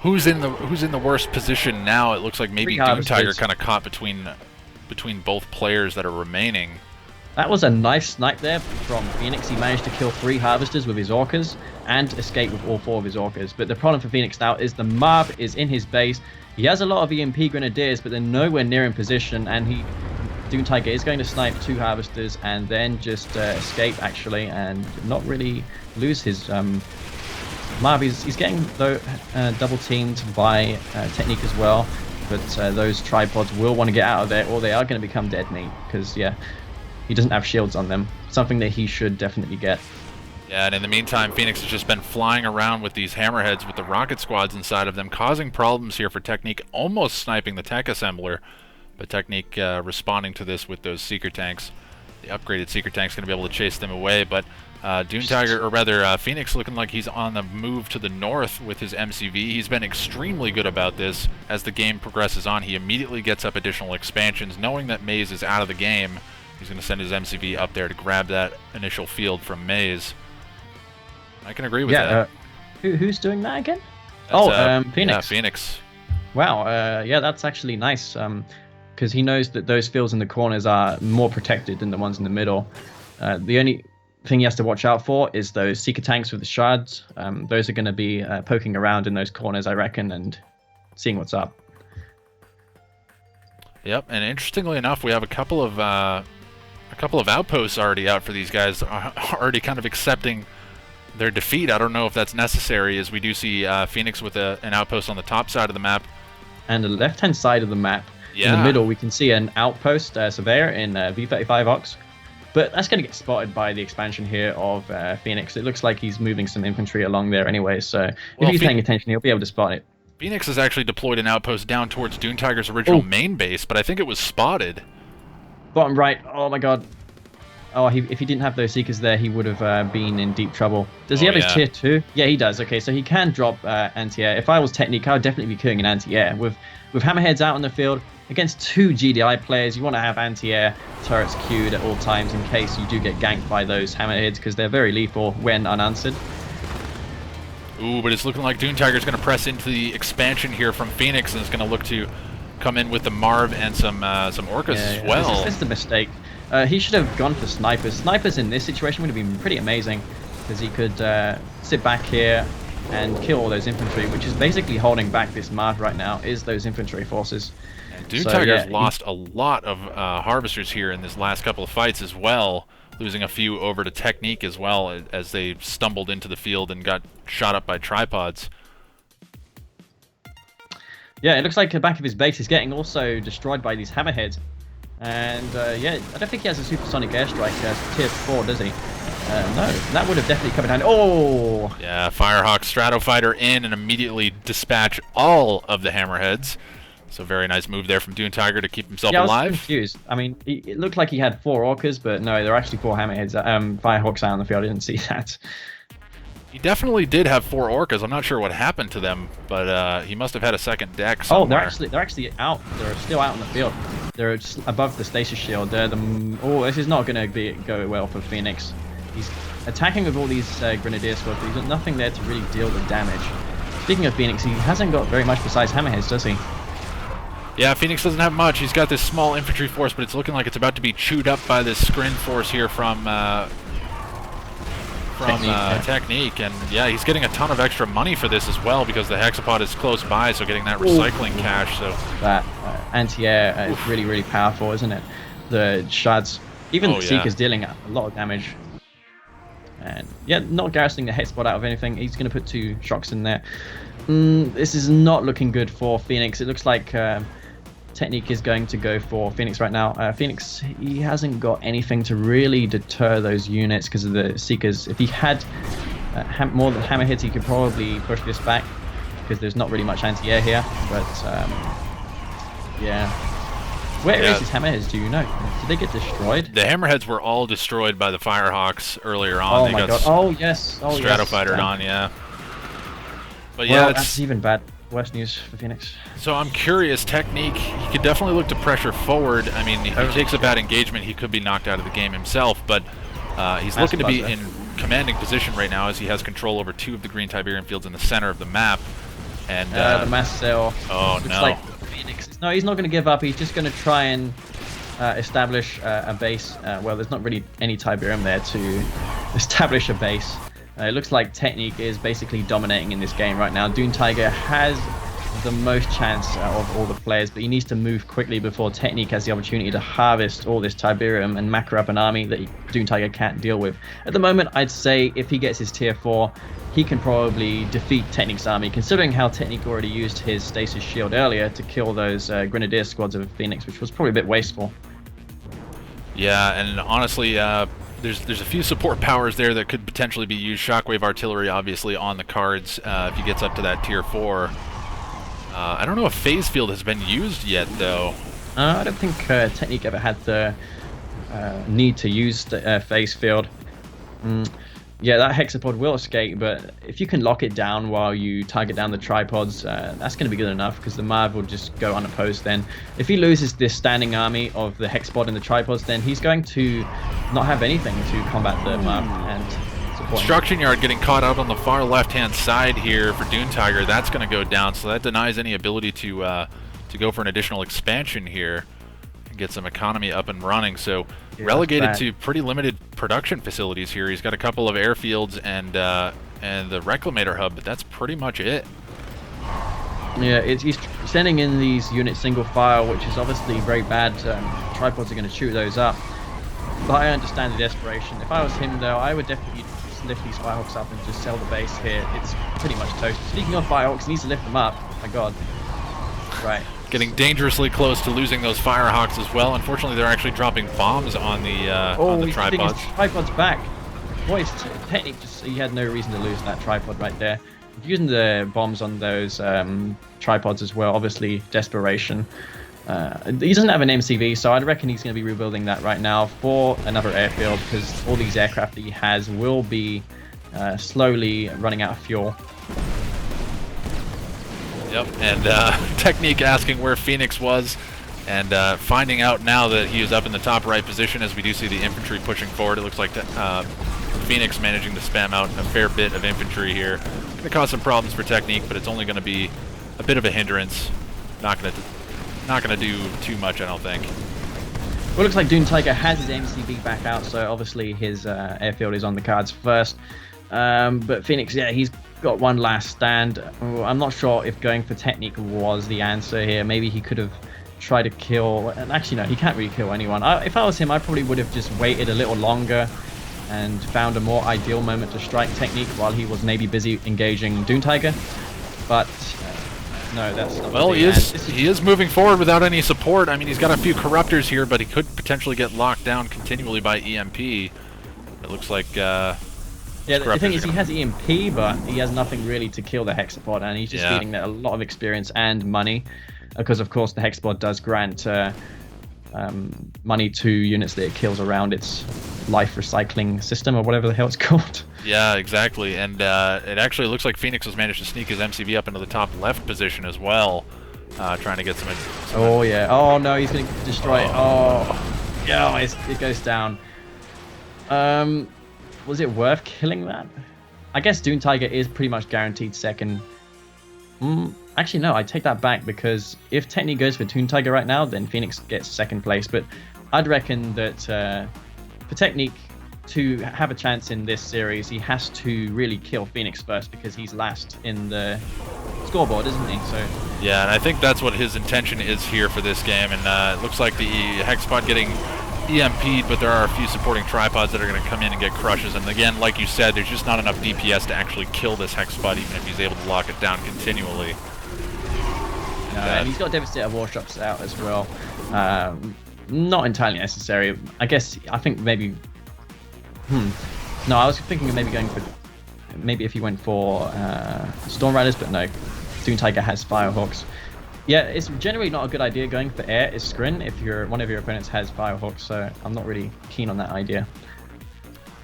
who's in the worst position now? It looks like maybe Doom Tiger kind of caught between both players that are remaining. That was a nice snipe there from Phoenix. He managed to kill 3 Harvesters with his Orcas and escape with all 4 of his Orcas. But the problem for Phoenix now is the Marv is in his base. He has a lot of EMP Grenadiers, but they're nowhere near in position, and Doom Tiger is going to snipe 2 Harvesters and then just escape, actually, and not really lose his Marv. He's getting double teamed by Technique as well, but those tripods will want to get out of there, or they are going to become dead meat, because yeah, he doesn't have shields on them, something that he should definitely get. Yeah, and in the meantime, Phoenix has just been flying around with these Hammerheads with the rocket squads inside of them, causing problems here for Technique, almost sniping the tech assembler, but Technique responding to this with those Seeker tanks. The upgraded Seeker tank's going to be able to chase them away, but Doom Tiger, or rather Phoenix, looking like he's on the move to the north with his MCV. He's been extremely good about this. As the game progresses on, he immediately gets up additional expansions, knowing that Maze is out of the game. He's going to send his MCV up there to grab that initial field from Maze. I can agree with that. Who's doing that again? That's, Phoenix. Yeah, Phoenix. Wow, yeah, that's actually nice, because he knows that those fields in the corners are more protected than the ones in the middle. The only thing he has to watch out for is those Seeker tanks with the shards. Those are going to be poking around in those corners, I reckon, and seeing what's up. Yep, and interestingly enough, we have a couple of outposts already out for these guys, already kind of accepting their defeat. I don't know if that's necessary, as we do see Phoenix with an outpost on the top side of the map. And the left-hand side of the map, in the middle, we can see an outpost surveyor in V35 Ox. But that's going to get spotted by the expansion here of Phoenix. It looks like he's moving some infantry along there anyway, so if he's paying attention, he'll be able to spot it. Phoenix has actually deployed an outpost down towards Doom Tiger's original main base, but I think it was spotted. Bottom right. Oh my god. Oh, if he didn't have those Seekers there, he would have been in deep trouble. Does he have his tier 2? Yeah, he does. Okay, so he can drop anti-air. If I was Technique, I would definitely be killing an anti-air. With Hammerheads out on the field, against 2 GDI players, you want to have anti-air turrets queued at all times in case you do get ganked by those Hammerheads, because they're very lethal when unanswered. Ooh, but it's looking like Doom Tiger's going to press into the expansion here from Phoenix, and is going to look to come in with the Marv and some Orcas as well. This is a mistake. He should have gone for snipers. Snipers in this situation would have been pretty amazing, because he could sit back here and kill all those infantry, which is basically holding back this Marv right now, is those infantry forces. And Doom Tiger's lost a lot of Harvesters here in this last couple of fights as well, losing a few over to Technique as well, as they stumbled into the field and got shot up by tripods. Yeah, it looks like the back of his base is getting also destroyed by these Hammerheads. And yeah, I don't think he has a supersonic airstrike tier 4, does he? No, that would have definitely come in handy. Oh! Yeah, Firehawk Stratofighter in and immediately dispatch all of the Hammerheads. So very nice move there from Doom Tiger to keep himself alive. I was confused. I mean, it looked like he had 4 Orcas, but no, there are actually 4 Hammerheads. Firehawks out on the field. I didn't see that. He definitely did have 4 Orcas. I'm not sure what happened to them, but he must have had a second deck somewhere. Oh, they're actually out. They're still out in the field. They're just above the stasis shield. Oh, this is not going to go well for Phoenix. He's attacking with all these Grenadier squads, but he's got nothing there to really deal the damage. Speaking of Phoenix, he hasn't got very much besides hammerheads, does he? Yeah, Phoenix doesn't have much. He's got this small infantry force, but it's looking like it's about to be chewed up by this screen force here from Technique. And yeah, he's getting a ton of extra money for this as well because the hexapod is close by, so getting that recycling cash. So that anti-air is really, really powerful, isn't it? The shards, even the Seeker's dealing a lot of damage. And yeah, not garrisoning the hexapod out of anything. He's going to put 2 shocks in there. This is not looking good for Phoenix. It looks like Technique is going to go for Phoenix right now. Phoenix, he hasn't got anything to really deter those units because of the Seekers. If he had more than hammer hits, he could probably push this back because there's not really much anti-air here. But yeah. Where is his hammerheads, do you know? Did they get destroyed? The hammerheads were all destroyed by the Firehawks earlier on. Oh my god. Oh yes. Oh yes. Stratofightered on, yeah. But well, yeah, that's even bad. Worse news for Phoenix. So I'm curious, Technique, he could definitely look to pressure forward. I mean, if he takes a bad engagement, he could be knocked out of the game himself, but he's looking to be in commanding position right now as he has control over 2 of the green Tiberium fields in the center of the map. And the mass sail. Oh looks no. Like Phoenix. No, he's not going to give up. He's just going to try and establish a base. Well, there's not really any Tiberium there to establish a base. It looks like Technique is basically dominating in this game right now. Dune Tiger has the most chance of all the players, but he needs to move quickly before Technique has the opportunity to harvest all this Tiberium and macro up an army that Dune Tiger can't deal with. At the moment, I'd say if he gets his tier 4, he can probably defeat Technique's army, considering how Technique already used his stasis shield earlier to kill those Grenadier squads of Phoenix, which was probably a bit wasteful. Yeah, and honestly, there's a few support powers there that could potentially be used. Shockwave artillery, obviously, on the cards if he gets up to that tier 4. I don't know if phase field has been used yet, though. I don't think Technique ever had the need to use the phase field. Yeah, that hexapod will escape, but if you can lock it down while you target down the tripods, that's going to be good enough because the Marv will just go unopposed then. If he loses this standing army of the hexapod and the tripods, then he's going to not have anything to combat the Marv and support him. Construction yard getting caught out on the far left-hand side here for Dune Tiger. That's going to go down, so that denies any ability to go for an additional expansion here and get some economy up and running. So yeah, relegated to pretty limited production facilities here. He's got a couple of airfields and the Reclamator hub, but that's pretty much it. Yeah, he's sending in these units single file, which is obviously very bad. Tripods are going to shoot those up. But I understand the desperation. If I was him, though, I would definitely lift these Firehawks up and just sell the base here. It's pretty much toast. Speaking of Firehawks, he needs to lift them up. Oh my god. Right. Getting dangerously close to losing those Firehawks as well. Unfortunately, they're actually dropping bombs on the tripods. Tripod's back. Boy, Technique he had no reason to lose that tripod right there. Using the bombs on those tripods as well, obviously desperation. He doesn't have an MCV, so I'd reckon he's going to be rebuilding that right now for another airfield because all these aircraft that he has will be slowly running out of fuel. Yep, and Technique asking where Phoenix was, and finding out now that he is up in the top right position as we do see the infantry pushing forward. It looks like Phoenix managing to spam out a fair bit of infantry here. Going to cause some problems for Technique, but it's only going to be a bit of a hindrance. Not going to do too much, I don't think. Well, it looks like Dune Tiger has his MCV back out, so obviously his airfield is on the cards first. But Phoenix, yeah, he's got one last stand. I'm not sure if going for Technique was the answer here. Maybe he could have tried to kill... And actually, no, he can't really kill anyone. If I was him, I probably would have just waited a little longer and found a more ideal moment to strike Technique while he was maybe busy engaging Dune Tiger. But... no, that's not. Well, he is moving forward without any support. I mean, he's got a few corruptors here, but he could potentially get locked down continually by EMP. It looks like. Yeah, the thing is, he has EMP, but he has nothing really to kill the hexapod, and he's just feeding a lot of experience and money, because of course the hexapod does grant money to units that it kills around its life recycling system, or whatever the hell it's called. Yeah, exactly, and it actually looks like Phoenix has managed to sneak his MCV up into the top left position as well. trying to get some. Oh yeah. Oh no, he's gonna destroy it. Oh, yeah, it goes down. Was it worth killing that? I guess Dune Tiger is pretty much guaranteed second. Actually, no, I take that back, because if Technique goes for Dune Tiger right now, then Phoenix gets second place. But I'd reckon that for Technique to have a chance in this series, he has to really kill Phoenix first, because he's last in the scoreboard, isn't he? So yeah, and I think that's what his intention is here for this game. And it looks like the Hexapod getting EMP'd, but there are a few supporting tripods that are going to come in and get crushes. And again, like you said, there's just not enough DPS to actually kill this Hexapod, even if he's able to lock it down continually. And he's got Devastator Warshops out as well. Not entirely necessary. I think maybe... No, I was thinking of maybe going for... Maybe if he went for Storm Riders, but no. Dune Tiger has Firehawks. Yeah, it's generally not a good idea going for air is Scrin if one of your opponents has Firehawks, so I'm not really keen on that idea.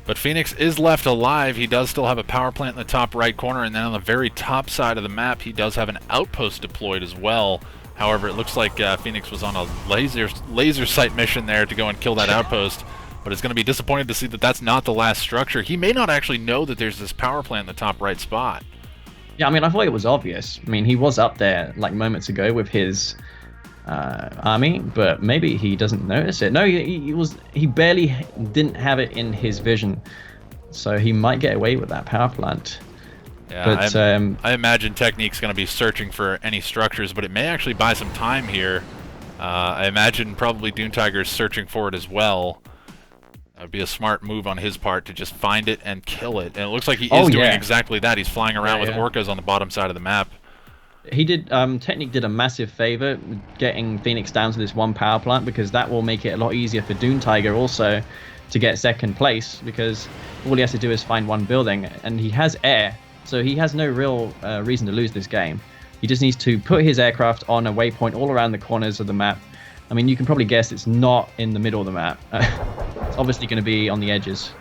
But Phoenix is left alive. He does still have a power plant in the top right corner, and then on the very top side of the map, he does have an outpost deployed as well. However, it looks like Phoenix was on a laser sight mission there to go and kill that outpost, but it's going to be disappointed to see that that's not the last structure. He may not actually know that there's this power plant in the top right spot. Yeah, I mean, I thought it was obvious. I mean, he was up there like moments ago with his army, but maybe he doesn't notice it. No, he barely didn't have it in his vision, so he might get away with that power plant. Yeah, but I imagine Technique's going to be searching for any structures, but it may actually buy some time here. I imagine probably Dune Tiger's searching for it as well. That would be a smart move on his part to just find it and kill it. And it looks like he is doing exactly that. He's flying around with orcas on the bottom side of the map. He did. Technique did a massive favor getting Phoenix down to this one power plant, because that will make it a lot easier for Dune Tiger also to get second place, because all he has to do is find one building, and he has air, so he has no real reason to lose this game. He just needs to put his aircraft on a waypoint all around the corners of the map. I mean, you can probably guess it's not in the middle of the map. It's obviously going to be on the edges.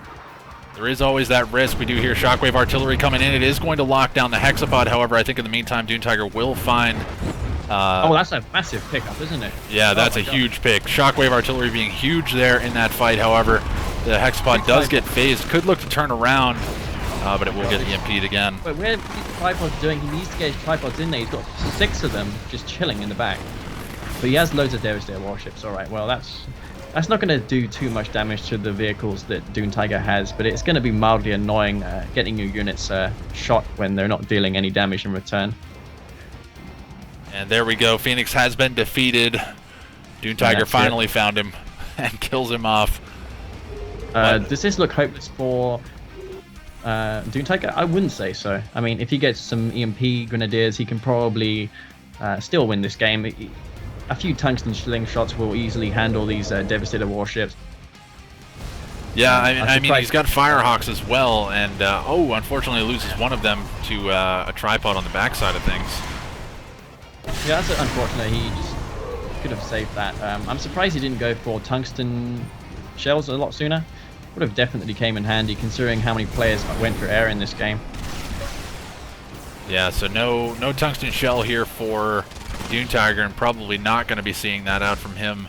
There is always that risk. We do hear shockwave artillery coming in. It is going to lock down the Hexapod. However, I think in the meantime, Dune Tiger will find... oh, that's a massive pickup, isn't it? Yeah, that's a huge pick. Shockwave artillery being huge there in that fight. However, the Hexapod does get phased. Could look to turn around, but it will get EMP'd again. But where are these tripods doing? He needs to get his tripods in there. He's got 6 of them just chilling in the back. But he has loads of Devastator warships. All right, well, that's not going to do too much damage to the vehicles that Dune Tiger has, but it's going to be mildly annoying getting your units shot when they're not dealing any damage in return. And there we go. Phoenix has been defeated. Dune Tiger finally found him and kills him off. Does this look hopeless for Dune Tiger? I wouldn't say so. I mean, if he gets some EMP grenadiers, he can probably still win this game. A few tungsten sling shots will easily handle these Devastator warships. Yeah, I mean, he's got Firehawks as well, and unfortunately loses one of them to a tripod on the backside of things. Yeah, that's unfortunate. He just could have saved that. I'm surprised he didn't go for tungsten shells a lot sooner. Would have definitely came in handy, considering how many players went for air in this game. Yeah, so no tungsten shell here for Dune Tiger, and probably not going to be seeing that out from him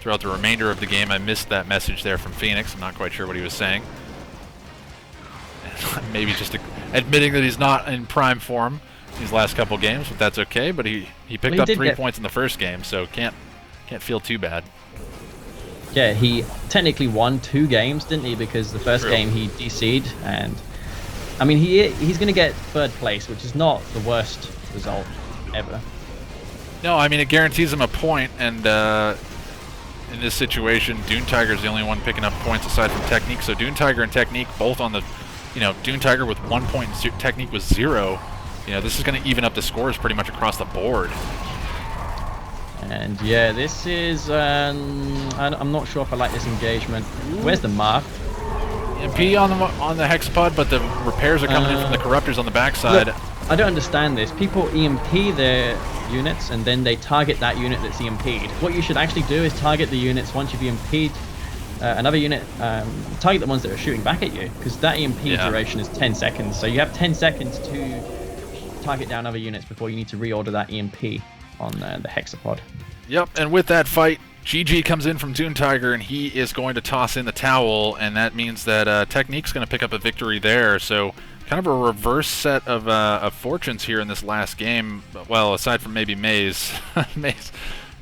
throughout the remainder of the game. I missed that message there from Phoenix. I'm not quite sure what he was saying. Maybe just admitting that he's not in prime form these last couple games, but that's okay. But he picked up 3 points in the first game, so can't feel too bad. Yeah, he technically won 2 games, didn't he? Because the first game he DC'd, and I mean he's going to get 3rd place, which is not the worst result ever. No, I mean, it guarantees him a point, and in this situation, Dune Tiger's the only one picking up points aside from Technique. So Dune Tiger and Technique both on the, Dune Tiger with 1 point and Technique with 0. This is going to even up the scores pretty much across the board. And yeah, this is, I'm not sure if I like this engagement. Where's the mark? EMP on the Hexapod, but the repairs are coming in from the Corruptors on the backside. Look, I don't understand this. People EMP their units and then they target that unit that's EMP'd. What you should actually do is target the units once you've EMP'd another unit, target the ones that are shooting back at you, because that EMP duration is 10 seconds. So you have 10 seconds to target down other units before you need to reorder that EMP. on the hexapod. Yep, and with that fight, GG comes in from Dune Tiger, and he is going to toss in the towel, and that means that Technique's going to pick up a victory there. So kind of a reverse set of fortunes here in this last game. Well, aside from maybe Maze.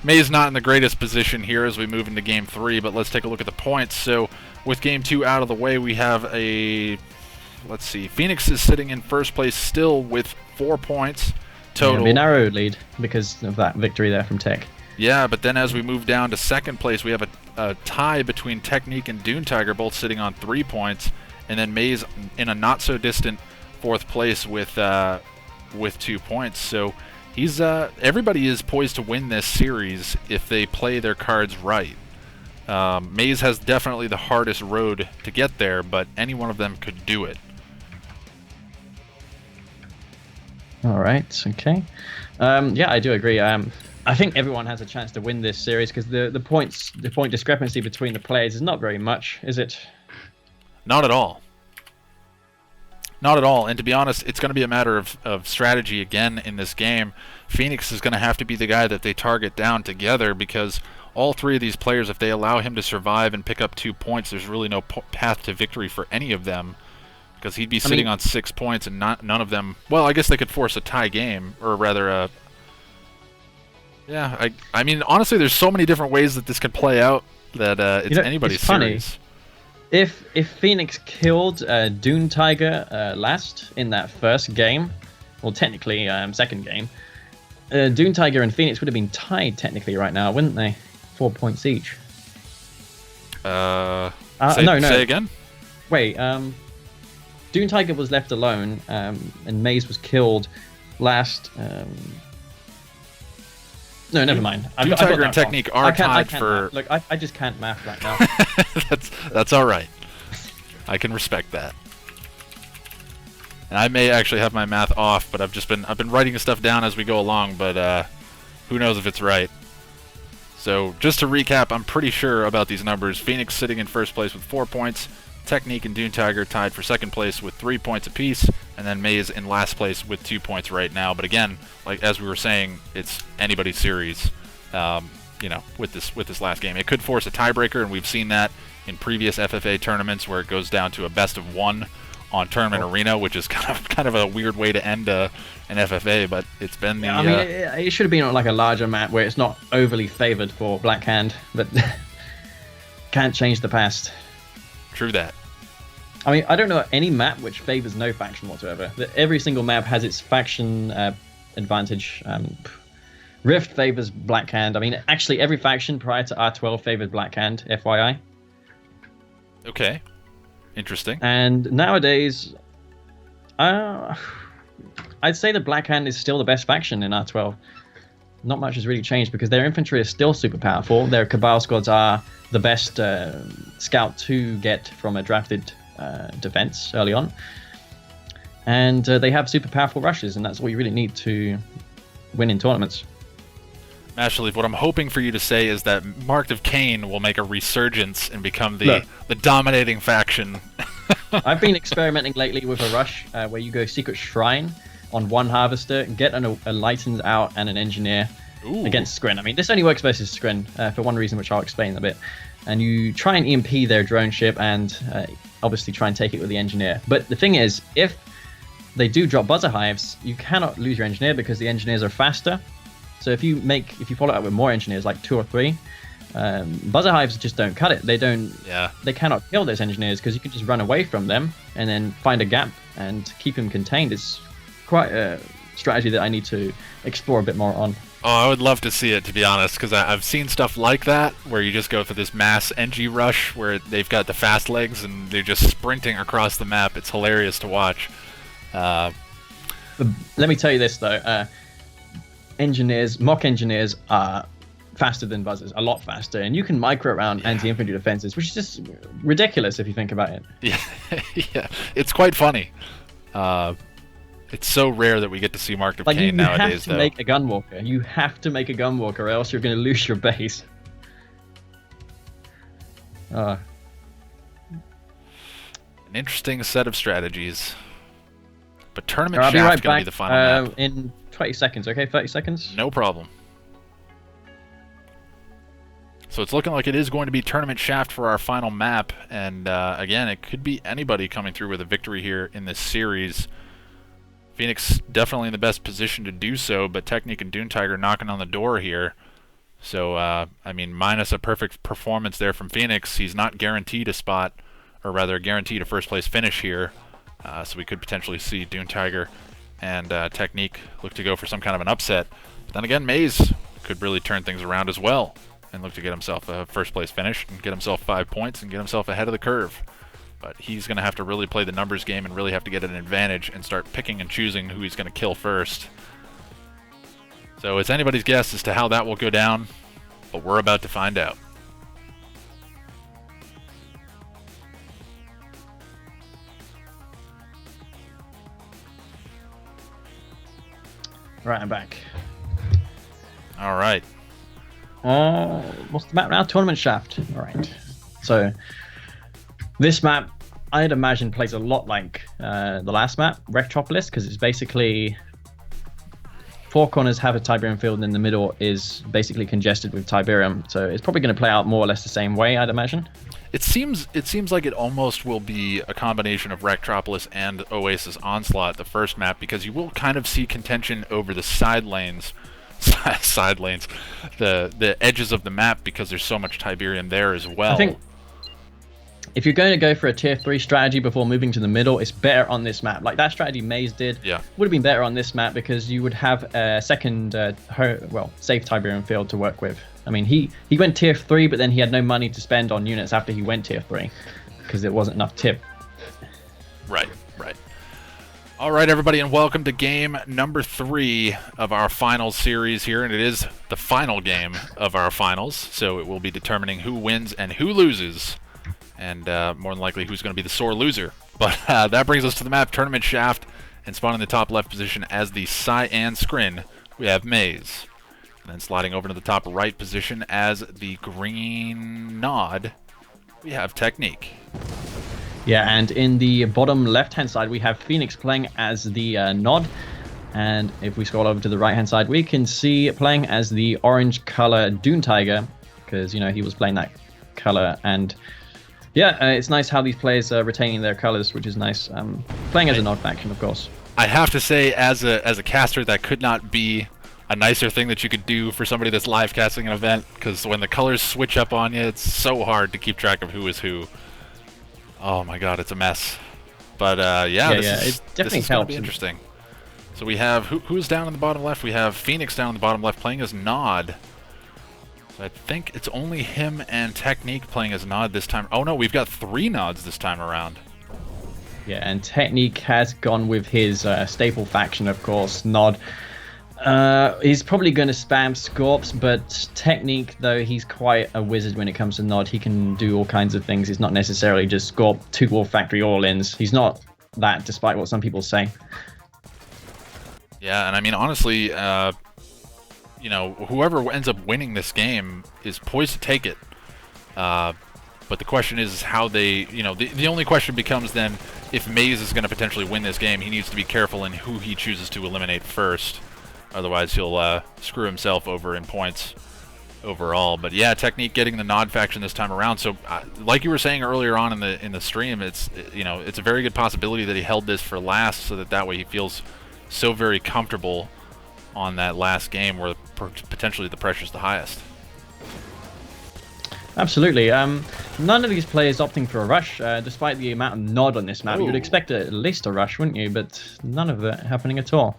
Maze not in the greatest position here as we move into Game 3, but let's take a look at the points. So with Game 2 out of the way, we have let's see, Phoenix is sitting in first place still with 4 points total. It'll be a narrow lead because of that victory there from Tech. Yeah, but then as we move down to second place, we have a tie between Technique and Dune Tiger, both sitting on 3 points, and then Maze in a not-so-distant fourth place with 2 points. So everybody is poised to win this series if they play their cards right. Maze has definitely the hardest road to get there, but any one of them could do it. All right, okay. Yeah, I do agree. I think everyone has a chance to win this series because the point discrepancy between the players is not very much, is it? Not at all. Not at all. And to be honest, it's going to be a matter of strategy again in this game. Phoenix is going to have to be the guy that they target down together because all three of these players, if they allow him to survive and pick up 2 points, there's really no path to victory for any of them because he'd be sitting on 6 points and none of them... Well, I guess they could force a tie game, or rather yeah, I mean, honestly, there's so many different ways that this could play out that it's anybody's series. If Phoenix killed Dune Tiger last in that first game, well, technically second game, Dune Tiger and Phoenix would have been tied technically right now, wouldn't they? 4 points each. No. Say again? Wait, Dune Tiger was left alone, and Maze was killed last... No, never mind. Dune Tiger and Technique are tied for... Look, I just can't math right now. That's all right. I can respect that. And I may actually have my math off, but I've been writing stuff down as we go along, but who knows if it's right. So just to recap, I'm pretty sure about these numbers. Phoenix sitting in first place with 4 points. Technique and Dune Tiger tied for second place with 3 points apiece, and then Maze in last place with 2 points right now. But again, like as we were saying, it's anybody's series. With this last game, it could force a tiebreaker, and we've seen that in previous FFA tournaments where it goes down to a best of one on Tournament Arena, which is kind of a weird way to end an FFA. But it's been the. I mean, it should have been on like a larger map where it's not overly favored for Black Hand, but can't change the past. True that. I mean, I don't know any map which favors no faction whatsoever. Every single map has its faction advantage. Rift favors Black Hand. I mean, actually, every faction prior to R12 favored Black Hand, FYI. Okay. Interesting. And nowadays, I'd say the Black Hand is still the best faction in R12. Not much has really changed because their infantry is still super powerful. Their Cabal squads are the best scout to get from a drafted defense early on. And they have super powerful rushes, and that's all you really need to win in tournaments. Actually, what I'm hoping for you to say is that Marked of Kane will make a resurgence and become the dominating faction. I've been experimenting lately with a rush where you go Secret Shrine on one Harvester, get a Lightened Out and an Engineer against Skren. I mean, this only works versus Skren for one reason, which I'll explain in a bit. And you try and EMP their drone ship and obviously try and take it with the Engineer. But the thing is, if they do drop Buzzer Hives, you cannot lose your Engineer because the Engineers are faster. So if you follow up with more Engineers, like 2 or 3, Buzzer Hives just don't cut it. They cannot kill those Engineers because you can just run away from them and then find a gap and keep them contained. It's quite a strategy that I need to explore a bit more on. Oh, I would love to see it, to be honest, because I've seen stuff like that where you just go for this mass NG rush where they've got the fast legs and they're just sprinting across the map. It's hilarious to watch. Let me tell you this, though. Mock engineers are faster than buzzers, a lot faster, and you can micro around anti-infantry defenses, which is just ridiculous if you think about it. Yeah, it's quite funny. It's so rare that we get to see Marked of Kane nowadays, though. You have to make a Gunwalker. You have to make a Gunwalker, or else you're going to lose your base. An interesting set of strategies. But Tournament Shaft is going to be the final map. In 20 seconds, okay? 30 seconds? No problem. So it's looking like it is going to be Tournament Shaft for our final map, and again, it could be anybody coming through with a victory here in this series. Phoenix definitely in the best position to do so, but Technique and Dune Tiger knocking on the door here. So, I mean, minus a perfect performance there from Phoenix, he's not guaranteed a spot, or rather guaranteed a first place finish here. So we could potentially see Dune Tiger and Technique look to go for some kind of an upset. But then again, Maze could really turn things around as well and look to get himself a first place finish and get himself 5 points and get himself ahead of the curve. But he's going to have to really play the numbers game and really have to get an advantage and start picking and choosing who he's going to kill first. So it's anybody's guess as to how that will go down, but we're about to find out. Right, I'm back. All right. What's the map now? Tournament Shaft. All right. So this map, I'd imagine, plays a lot like the last map, Rectropolis, because it's basically 4 corners have a Tiberium field, and in the middle is basically congested with Tiberium. So it's probably going to play out more or less the same way, I'd imagine. It seems like it almost will be a combination of Rectropolis and Oasis Onslaught, the first map, because you will kind of see contention over the side lanes, the edges of the map, because there's so much Tiberium there as well. I think if you're going to go for a tier 3 strategy before moving to the middle, it's better on this map. Like that strategy Maze did, would have been better on this map because you would have a second, safe Tiberium field to work with. I mean, he went tier 3, but then he had no money to spend on units after he went tier 3 because there wasn't enough tip. Right. All right, everybody, and welcome to game number 3 of our finals series here, and it is the final game of our finals, so it will be determining who wins and who loses, and more than likely who's going to be the sore loser. But that brings us to the map Tournament Shaft, and spawning in the top left position as the Cyan Scrin, we have Maze. And then sliding over to the top right position as the green Nod, we have Technique. Yeah, and in the bottom left-hand side, we have Phoenix playing as the Nod. And if we scroll over to the right-hand side, we can see playing as the orange color Dune Tiger, because, you know, he was playing that color. And yeah, it's nice how these players are retaining their colors, which is nice. Playing as a Nod faction, of course. I have to say, as a caster, that could not be a nicer thing that you could do for somebody that's live casting an event, because when the colors switch up on you, it's so hard to keep track of who is who. Oh my god, it's a mess. But this is going to be interesting. So we have, who's down in the bottom left? We have Phoenix down in the bottom left playing as Nod. So I think it's only him and Technique playing as Nod this time. Oh no, we've got 3 Nods this time around. Yeah, and Technique has gone with his staple faction, of course, Nod. He's probably going to spam Scorps, but Technique, though, he's quite a wizard when it comes to Nod. He can do all kinds of things. It's not necessarily just Scorp, 2 Wolf Factory all-ins. He's not that, despite what some people say. Yeah, and I mean, honestly, you know, whoever ends up winning this game is poised to take it. But the question is how they, you know, the only question becomes then, if Maze is going to potentially win this game, he needs to be careful in who he chooses to eliminate first. Otherwise, he'll screw himself over in points overall. But yeah, Technique getting the Nod faction this time around. So, like you were saying earlier on in the stream, it's a very good possibility that he held this for last, so that way he feels so very comfortable on that last game where potentially the pressure's the highest. Absolutely. None of these players opting for a rush, despite the amount of Nod on this map. You'd expect at least a rush, wouldn't you? But none of it happening at all.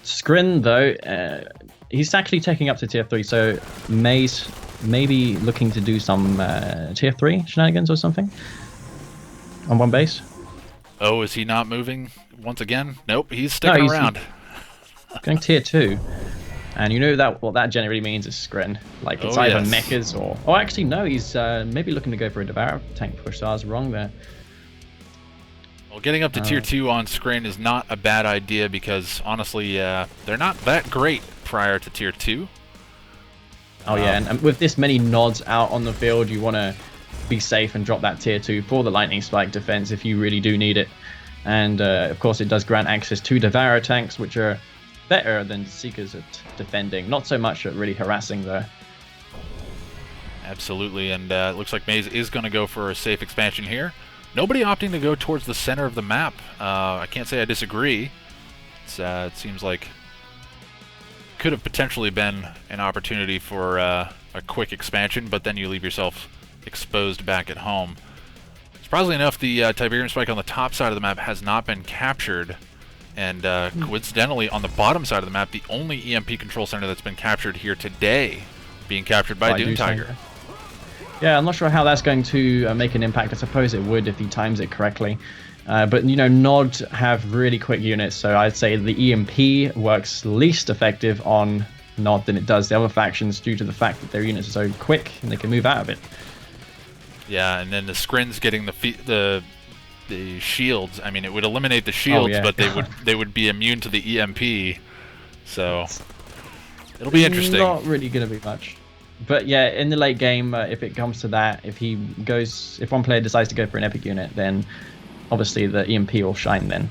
Scrin, though, he's actually taking up to tier 3, so Maze maybe looking to do some tier 3 shenanigans or something on one base. Oh, is he not moving once again? Nope, he's sticking around. Going tier 2. And you know that what that generally means is Scrin. Like, it's either mechas or... Oh, actually, no, he's maybe looking to go for a Devour tank push, so I was wrong there. Well, getting up to tier 2 on Scrin is not a bad idea because, honestly, they're not that great prior to tier 2. Oh, yeah, and with this many Nods out on the field, you want to be safe and drop that tier 2 for the Lightning Spike defense if you really do need it. And, of course, it does grant access to Devour tanks, which are better than Seekers at defending. Not so much at really harassing, though. Absolutely, and it looks like Maze is going to go for a safe expansion here. Nobody opting to go towards the center of the map. I can't say I disagree. It seems like could have potentially been an opportunity for a quick expansion, but then you leave yourself exposed back at home. Surprisingly enough, the Tiberium Spike on the top side of the map has not been captured, and coincidentally, on the bottom side of the map, the only EMP control center that's been captured here today, being captured by Doom Tiger. Yeah, I'm not sure how that's going to make an impact. I suppose it would if he times it correctly. But, you know, Nod have really quick units, so I'd say the EMP works least effective on Nod than it does the other factions due to the fact that their units are so quick and they can move out of it. Yeah, and then the Skrins getting the shields. I mean, it would eliminate the shields, but they would be immune to the EMP. So it'll be interesting. Not really going to be much. But yeah, in the late game, if it comes to that, if one player decides to go for an epic unit, then obviously the EMP will shine then.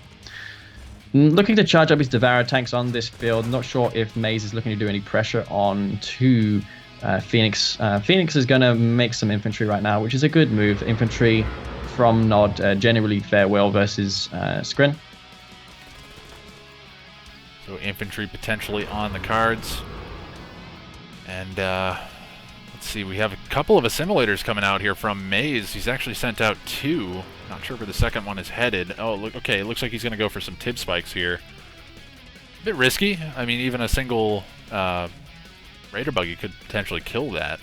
Looking to charge up his Devourer tanks on this field. Not sure if Maze is looking to do any pressure on to Phoenix. Phoenix is going to make some infantry right now, which is a good move. Infantry from Nod generally fare well versus Skrin. So infantry potentially on the cards. And let's see, we have a couple of assimilators coming out here from Maze. He's actually sent out 2. Not sure where the second one is headed. Oh, look, okay, it looks like he's going to go for some Tib spikes here. A bit risky. I mean, even a single Raider buggy could potentially kill that.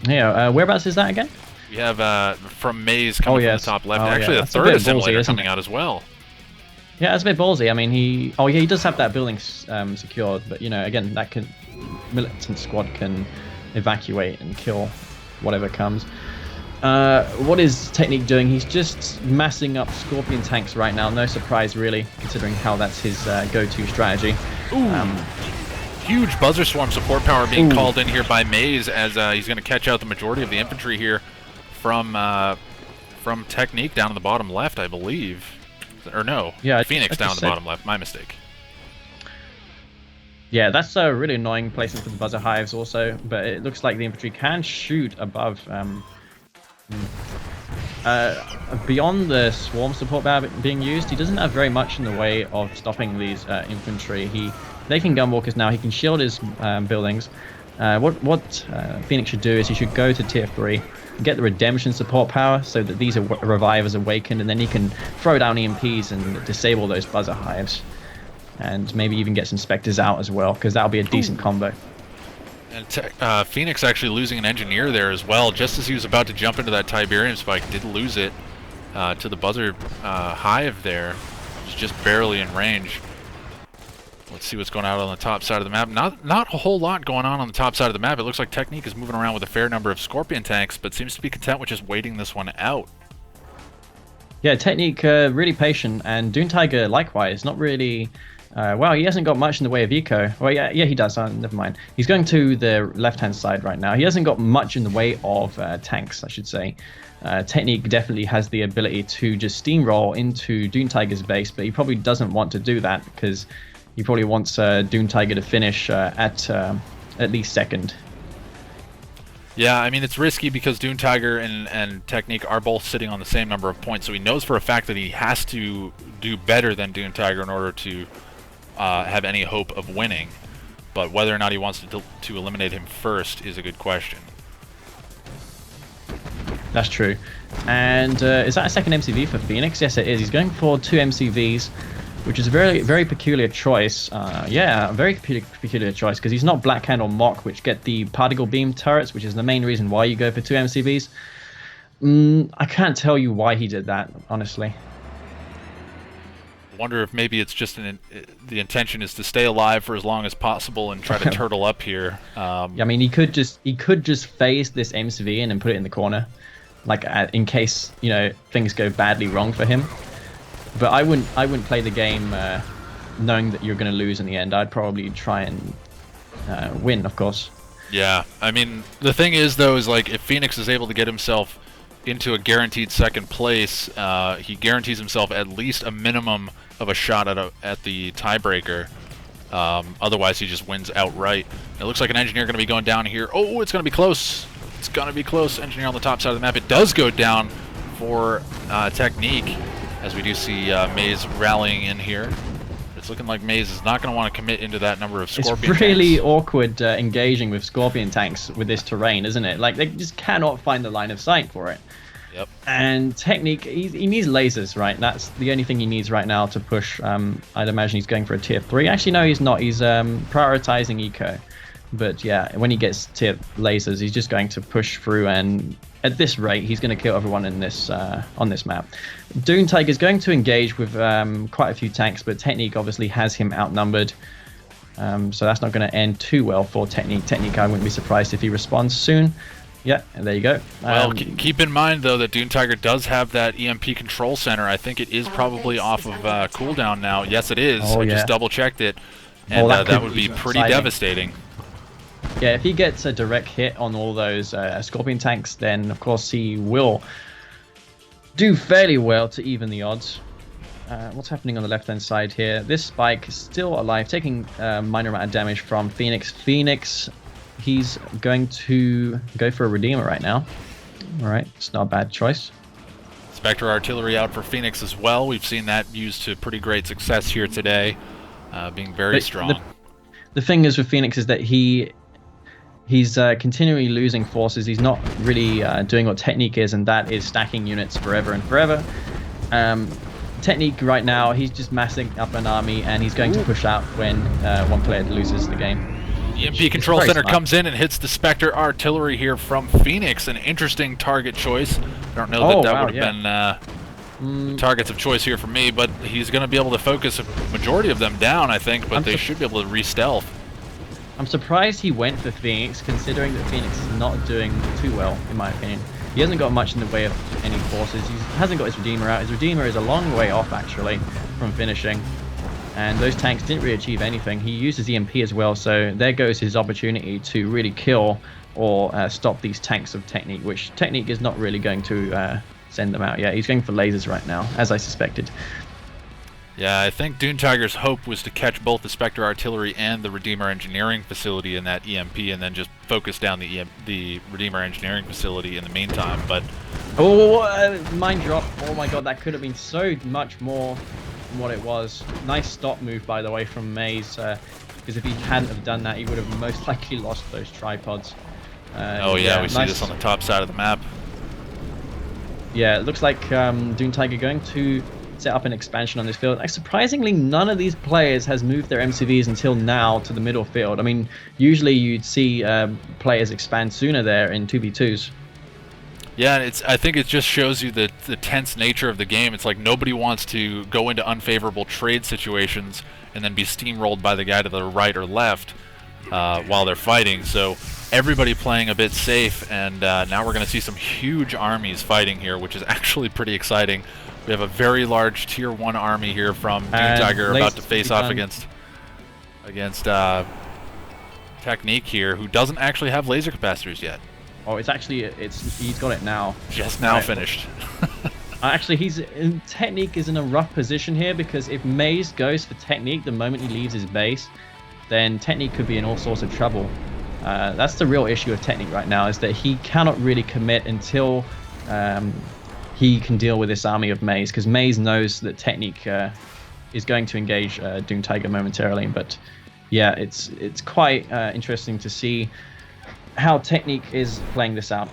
Yeah, whereabouts is that again? We have from Maze coming from the top left. Actually, the third assimilator coming out as well. Yeah, that's a bit ballsy. I mean, he does have that building secured, but you know, again, that militant squad can evacuate and kill whatever comes. What is Technique doing? He's just massing up Scorpion tanks right now. No surprise, really, considering how that's his go-to strategy. Huge Buzzer Swarm support power being called in here by Maze, as he's going to catch out the majority of the infantry here from Technique down in the bottom left, I believe. Or no, yeah, Phoenix down in the bottom left. My mistake. Yeah, that's a really annoying placement for the Buzzer Hives also, but it looks like the infantry can shoot above. Beyond the Swarm support power being used, he doesn't have very much in the way of stopping these infantry. They can gunwalkers now. He can shield his buildings. What Phoenix should do is he should go to tier 3, get the Redemption support power so that these revivers awaken, and then he can throw down EMPs and disable those Buzzer Hives. And maybe even get some Spectres out as well, because that'll be a decent combo. And Phoenix actually losing an engineer there as well, just as he was about to jump into that Tiberium Spike, did lose it to the Buzzer Hive there. It was just barely in range. Let's see what's going on the top side of the map. Not a whole lot going on the top side of the map. It looks like Technique is moving around with a fair number of Scorpion tanks, but seems to be content with just waiting this one out. Yeah, Technique really patient, and Doom Tiger likewise, not really. Well, he hasn't got much in the way of eco. Well, yeah, he does. Never mind. He's going to the left-hand side right now. He hasn't got much in the way of tanks, I should say. Technique definitely has the ability to just steamroll into Doom Tiger's base, but he probably doesn't want to do that because he probably wants Doom Tiger to finish at least second. Yeah, I mean, it's risky because Doom Tiger and Technique are both sitting on the same number of points, so he knows for a fact that he has to do better than Doom Tiger in order to have any hope of winning. But whether or not he wants to eliminate him first is a good question. That's true. And is that a second MCV for Phoenix? Yes, it is. He's going for 2 MCVs, which is a very, very peculiar choice. Yeah, a very peculiar choice, because he's not Black Hand or Mock, which get the particle beam turrets, which is the main reason why you go for 2 MCVs. I can't tell you why he did that, honestly. Wonder if maybe it's just the intention is to stay alive for as long as possible and try to turtle up here. Yeah, I mean, he could just phase this MCV in and put it in the corner, like in case things go badly wrong for him. But I wouldn't play the game knowing that you're going to lose in the end. I'd probably try and win, of course. Yeah, I mean, the thing is though, is like if Phoenix is able to get himself into a guaranteed second place, he guarantees himself at least a minimum of a shot at the tiebreaker. Otherwise, he just wins outright. It looks like an engineer going to be going down here. Oh, it's going to be close. It's going to be close. Engineer on the top side of the map. It does go down for Technique, as we do see Maze rallying in here. It's looking like Maze is not going to want to commit into that number of Scorpion It's really tanks. awkward engaging with Scorpion tanks with this terrain, isn't it? Like, they just cannot find the line of sight for it. Yep. And Technique, he needs lasers, right? That's the only thing he needs right now to push. I'd imagine he's going for a tier 3. Actually, no, he's not. He's prioritizing eco. But yeah, when he gets tier lasers, he's just going to push through, and at this rate, he's going to kill everyone in this on this map. Dune Tiger is going to engage with quite a few tanks, but Technique obviously has him outnumbered. So that's not going to end too well for Technique. Technique, I wouldn't be surprised if he responds soon. Yeah, and there you go. Well, keep in mind, though, that Dune Tiger does have that EMP control center. I think it is probably off of cooldown now. Yes, it is. Oh, I yeah. just double-checked it, and that would be pretty devastating. Yeah, if he gets a direct hit on all those Scorpion tanks, then, of course, he will do fairly well to even the odds. What's happening on the left-hand side here? This Spike is still alive, taking a minor amount of damage from Phoenix. Phoenix... He's going to go for a Redeemer right now. All right, it's not a bad choice. Spectral Artillery out for Phoenix as well. We've seen that used to pretty great success here today, being very strong. The thing is with Phoenix is that he's continually losing forces. He's not really doing what Technique is, and that is stacking units forever and forever. Technique right now, he's just massing up an army, and he's going to push out when one player loses the game. EMP Control Center comes in and hits the Spectre Artillery here from Phoenix. An interesting target choice. I don't know that would have been targets of choice here for me, but he's going to be able to focus a majority of them down, I think, but they should be able to re-stealth. I'm surprised he went for Phoenix, considering that Phoenix is not doing too well, in my opinion. He hasn't got much in the way of any forces. He hasn't got his Redeemer out. His Redeemer is a long way off, actually, from finishing. And those tanks didn't really achieve anything. He uses EMP as well, so there goes his opportunity to really kill or stop these tanks of Technique, which Technique is not really going to send them out. Yeah, he's going for lasers right now, as I suspected. Yeah, I think Dune Tiger's hope was to catch both the Spectre Artillery and the Redeemer Engineering Facility in that EMP, and then just focus down the Redeemer Engineering Facility in the meantime. But mine drop. Oh my god, that could have been so much more than what it was. Nice stop move, by the way, from Maze, because if he hadn't have done that, he would have most likely lost those tripods. We see this on the top side of the map. Yeah, it looks like Dune Tiger going to set up an expansion on this field. Like, surprisingly, none of these players has moved their MCVs until now to the middle field. I mean, usually you'd see players expand sooner there in 2v2s. Yeah, I think it just shows you the tense nature of the game. It's like nobody wants to go into unfavorable trade situations and then be steamrolled by the guy to the right or left while they're fighting. So everybody playing a bit safe, and now we're going to see some huge armies fighting here, which is actually pretty exciting. We have a very large tier 1 army here from Dune Tiger about to face off against Technique here, who doesn't actually have laser capacitors yet. Oh, he's got it now. Just now finished. Actually, Technique is in a rough position here, because if Maze goes for Technique the moment he leaves his base, then Technique could be in all sorts of trouble. That's the real issue with Technique right now, is that he cannot really commit until he can deal with this army of Maze, because Maze knows that Technique is going to engage Dune Tiger momentarily. But yeah, it's quite interesting to see how Technique is playing this out.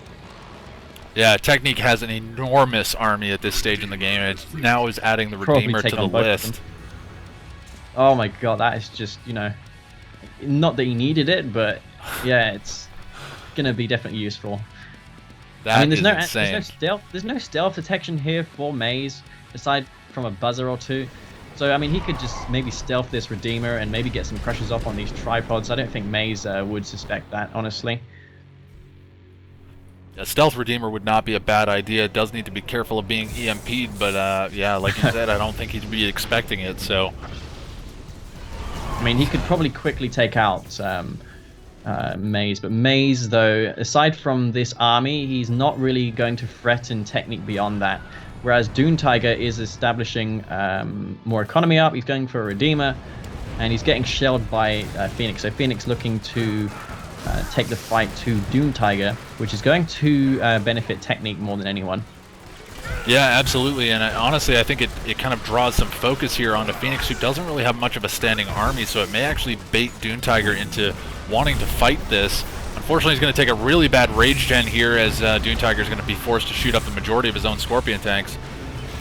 Yeah, Technique has an enormous army at this stage in the game, and it now is adding the Redeemer to the list. Oh my god, that is just, not that he needed it, but yeah, it's gonna be definitely useful. There's no stealth detection here for Maze, aside from a buzzer or two. So, I mean, he could just maybe stealth this Redeemer and maybe get some pressures off on these tripods. I don't think Maze would suspect that, honestly. A stealth Redeemer would not be a bad idea. It does need to be careful of being EMP'd, but yeah, like you said, I don't think he'd be expecting it, so... I mean, he could probably quickly take out Maze, but Maze, though, aside from this army, he's not really going to threaten Technique beyond that. Whereas Dune Tiger is establishing more economy up. He's going for a Redeemer, and he's getting shelled by Phoenix. So Phoenix looking to take the fight to Doom Tiger, which is going to benefit Technique more than anyone. Yeah, absolutely, and honestly, I think it kind of draws some focus here onto Phoenix, who doesn't really have much of a standing army, so it may actually bait Doom Tiger into wanting to fight this. Unfortunately, he's going to take a really bad rage gen here, as Doom Tiger is going to be forced to shoot up the majority of his own Scorpion tanks,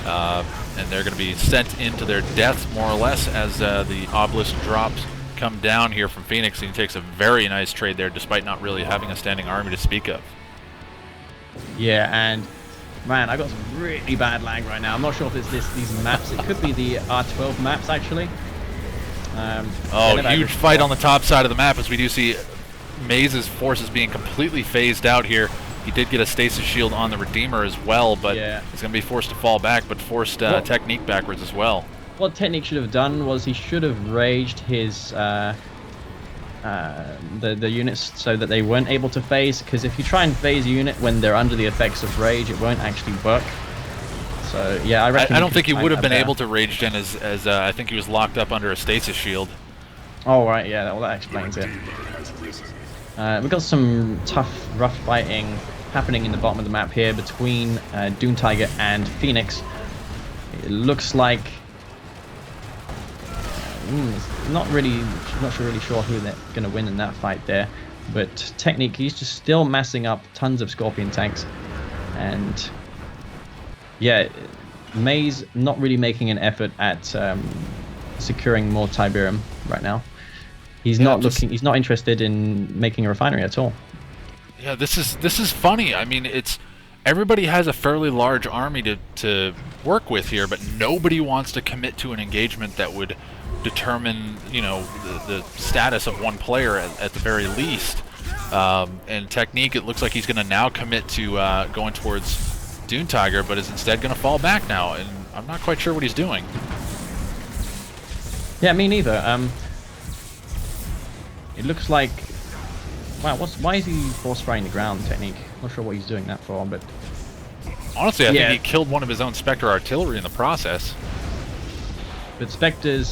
and they're going to be sent into their death, more or less, as the obelisk drops come down here from Phoenix, and he takes a very nice trade there, despite not really having a standing army to speak of. Yeah, and man, I got some really bad lag right now. I'm not sure if it's these maps. It could be the R12 maps, actually. Huge fight on the top side of the map, as we do see Maze's forces being completely phased out here. He did get a stasis shield on the Redeemer as well, but he's going to be forced to fall back, but forced Technique backwards as well. What Technique should have done was he should have raged his the units so that they weren't able to phase, because if you try and phase a unit when they're under the effects of rage, it won't actually work. So yeah, I don't think he would have been able to rage gen, as I think he was locked up under a stasis shield. Oh right, yeah, well, that explains it. We've got some tough, rough fighting happening in the bottom of the map here between Doom Tiger and Phoenix. It looks like not really sure who they're going to win in that fight there, but Technique, he's just still massing up tons of Scorpion tanks, and yeah, Maze not really making an effort at securing more Tiberium right now. He's he's not interested in making a refinery at all. Yeah, this is funny. I mean, everybody has a fairly large army to work with here, but nobody wants to commit to an engagement that would determine, the status of one player at the very least. And Technique, it looks like he's going to now commit to going towards Doom Tiger, but is instead going to fall back now, and I'm not quite sure what he's doing. Yeah, me neither. It looks like, wow, why is he force spraying the ground, Technique? Not sure what he's doing that for, but honestly, I think he killed one of his own Spectre artillery in the process. But Spectres,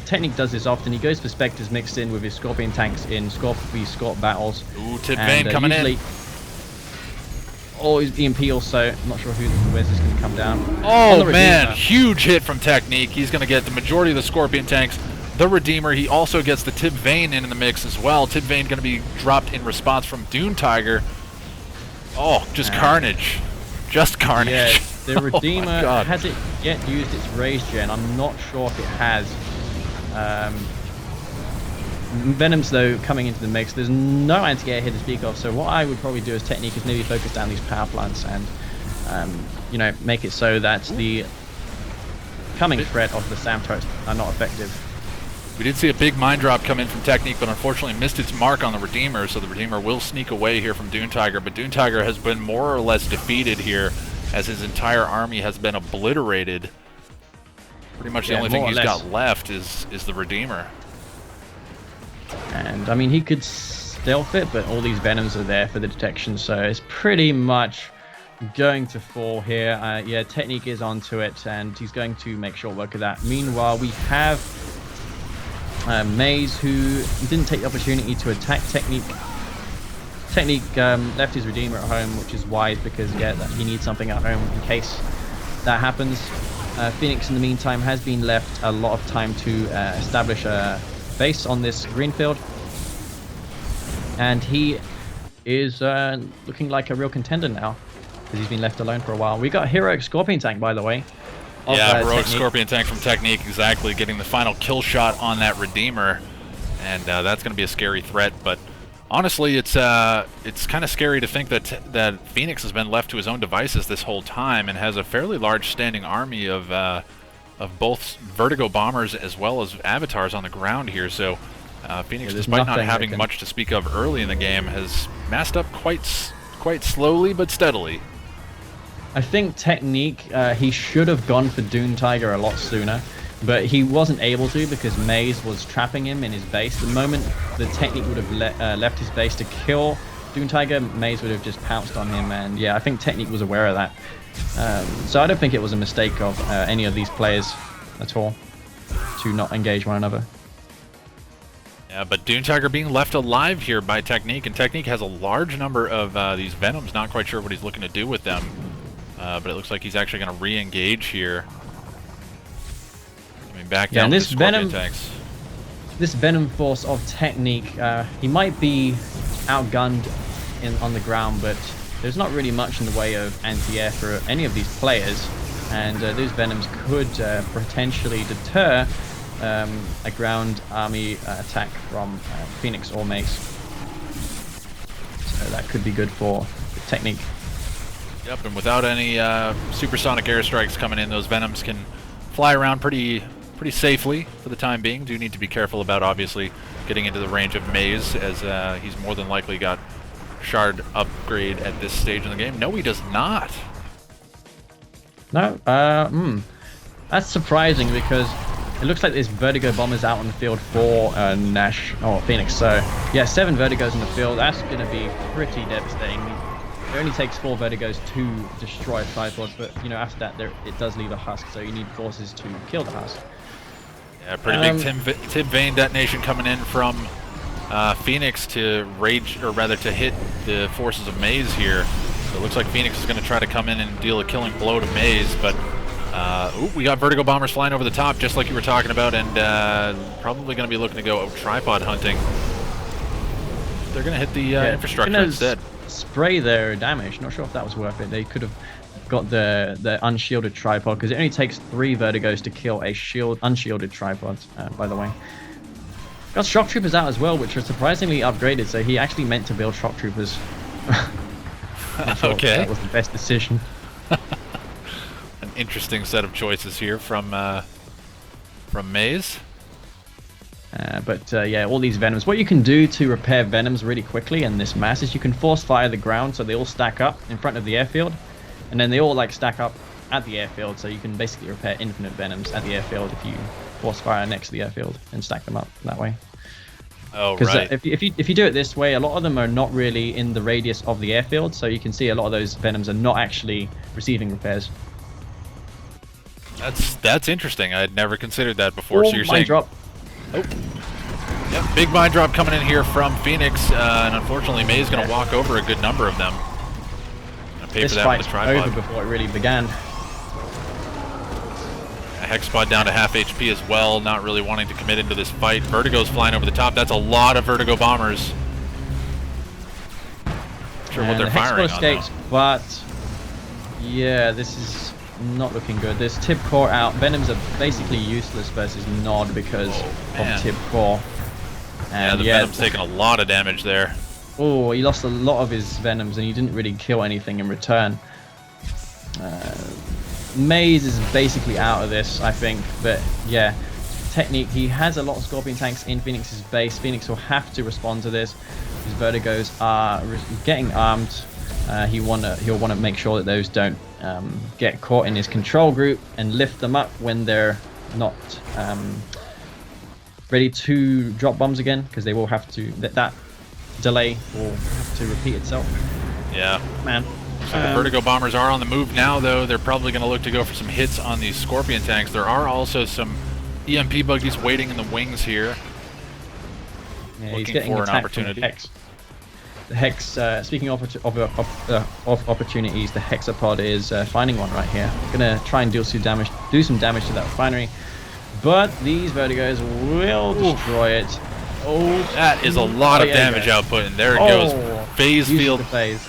Technique does this often. He goes for Spectres mixed in with his Scorpion tanks in Scorp v Scorp battles. Ooh, Tip Vane coming in. Or his EMP also. I'm not sure where's this going to come down. Oh man, huge hit from Technique. He's going to get the majority of the Scorpion tanks. The Redeemer, he also gets the Tip Vane in the mix as well. Tip Vane going to be dropped in response from Doom Tiger. Oh, just carnage. Just carnage. Yeah, the Redeemer, has it yet used its rage gen? I'm not sure if it has. Venoms, though, coming into the mix. There's no anti-air here to speak of, so what I would probably do as Technique is maybe focus down these power plants and, make it so that the coming threat of the SAM turrets are not effective. We did see a big mine drop come in from Technique, but unfortunately missed its mark on the Redeemer, so the Redeemer will sneak away here from Doom Tiger, but Doom Tiger has been more or less defeated here, as his entire army has been obliterated. Pretty much the only thing he's got left is the Redeemer. And, I mean, he could stealth it, but all these Venoms are there for the detection, so it's pretty much going to fall here. Yeah, Technique is onto it, and he's going to make short work of that. Meanwhile, we have Maze, who didn't take the opportunity to attack Technique. Technique left his Redeemer at home, which is wise, because he needs something at home in case that happens. Phoenix, in the meantime, has been left a lot of time to establish a base on this greenfield, and he is looking like a real contender now, because he's been left alone for a while. We got a heroic Scorpion tank, by the way. Yeah, heroic Scorpion tank from Technique, exactly, getting the final kill shot on that Redeemer, and that's going to be a scary threat. But honestly, it's kind of scary to think that Phoenix has been left to his own devices this whole time, and has a fairly large standing army of both Vertigo bombers as well as avatars on the ground here. So Phoenix, despite not having much to speak of early in the game, has massed up quite slowly but steadily. I think Technique, he should have gone for Doom Tiger a lot sooner, but he wasn't able to because Maze was trapping him in his base. The moment the Technique would have left his base to kill Doom Tiger, Maze would have just pounced on him, and yeah, I think Technique was aware of that. So I don't think it was a mistake of any of these players at all to not engage one another. Yeah, but Dune Tiger being left alive here by Technique, and Technique has a large number of these Venoms. Not quite sure what he's looking to do with them, but it looks like he's actually going to re-engage here. I mean, back down with the Scorpion tanks. This Venom force of Technique, he might be outgunned on the ground, but there's not really much in the way of anti-air for any of these players, and those Venoms could potentially deter a ground army attack from Phoenix or Mace. So that could be good for Technique. Yep, and without any supersonic airstrikes coming in, those Venoms can fly around pretty safely for the time being. Do need to be careful about, obviously, getting into the range of Maze, as he's more than likely got Shard upgrade at this stage in the game. No, he does not. No, that's surprising, because it looks like there's Vertigo bombers out on the field for Nash or Phoenix. So yeah, 7 Vertigos in the field. That's going to be pretty devastating. It only takes 4 Vertigos to destroy a tripod, but you know, after that, it does leave a husk. So you need forces to kill the husk. Yeah, pretty big Tib Vane detonation coming in from Phoenix to to hit the forces of Maze here. So it looks like Phoenix is going to try to come in and deal a killing blow to Maze, but we got Vertigo bombers flying over the top, just like you were talking about, and probably going to be looking to go tripod hunting. They're going to hit the infrastructure instead. Spray their damage. Not sure if that was worth it. They could have got the unshielded tripod, because it only takes 3 Vertigos to kill a unshielded tripod, by the way. Got shock troopers out as well, which are surprisingly upgraded, so he actually meant to build shock troopers. Sure okay, that was the best decision. An interesting set of choices here from Maze. But yeah, all these Venoms. What you can do to repair Venoms really quickly in this mass is you can force fire the ground, so they all stack up in front of the airfield, and then they all like stack up at the airfield, so you can basically repair infinite Venoms at the airfield if you force fire next to the airfield and stack them up that way. Oh, because right. if you do it this way, a lot of them are not really in the radius of the airfield, so you can see a lot of those Venoms are not actually receiving repairs. That's interesting. I had never considered that before. Oh, so you're mine saying, drop. Oh, yep, big mine drop coming in here from Phoenix, and unfortunately, May's going to walk over a good number of them. Gonna pay This for that fight's with the tripod. over before it really began. A Hexpod down to half HP as well, not really wanting to commit into this fight. Vertigo's flying over the top. That's a lot of Vertigo bombers. Not sure what they're firing on, escapes, but yeah, this is not looking good. There's Tib Core out. Venoms are basically useless versus Nod because of Tib Core. And yeah, Venom's taking a lot of damage there. Oh, he lost a lot of his Venoms and he didn't really kill anything in return. Maze is basically out of this, I think, but yeah, Technique, he has a lot of Scorpion tanks in Phoenix's base. Phoenix will have to respond to this. His Vertigos are getting armed. He'll want to make sure that those don't get caught in his control group and lift them up when they're not ready to drop bombs again, because they will have to, that delay will have to repeat itself. Yeah. Man. So the Vertigo bombers are on the move now, though. They're probably going to look to go for some hits on these Scorpion tanks. There are also some EMP buggies waiting in the wings here. Yeah, looking he's getting for an attacked opportunity. from the Hex. Speaking of opportunities, the Hexapod is finding one right here. Gonna try and do some damage to that refinery, but these Vertigos will destroy it. Oh, that is a lot of damage output, and there it goes. Phase field. Phase.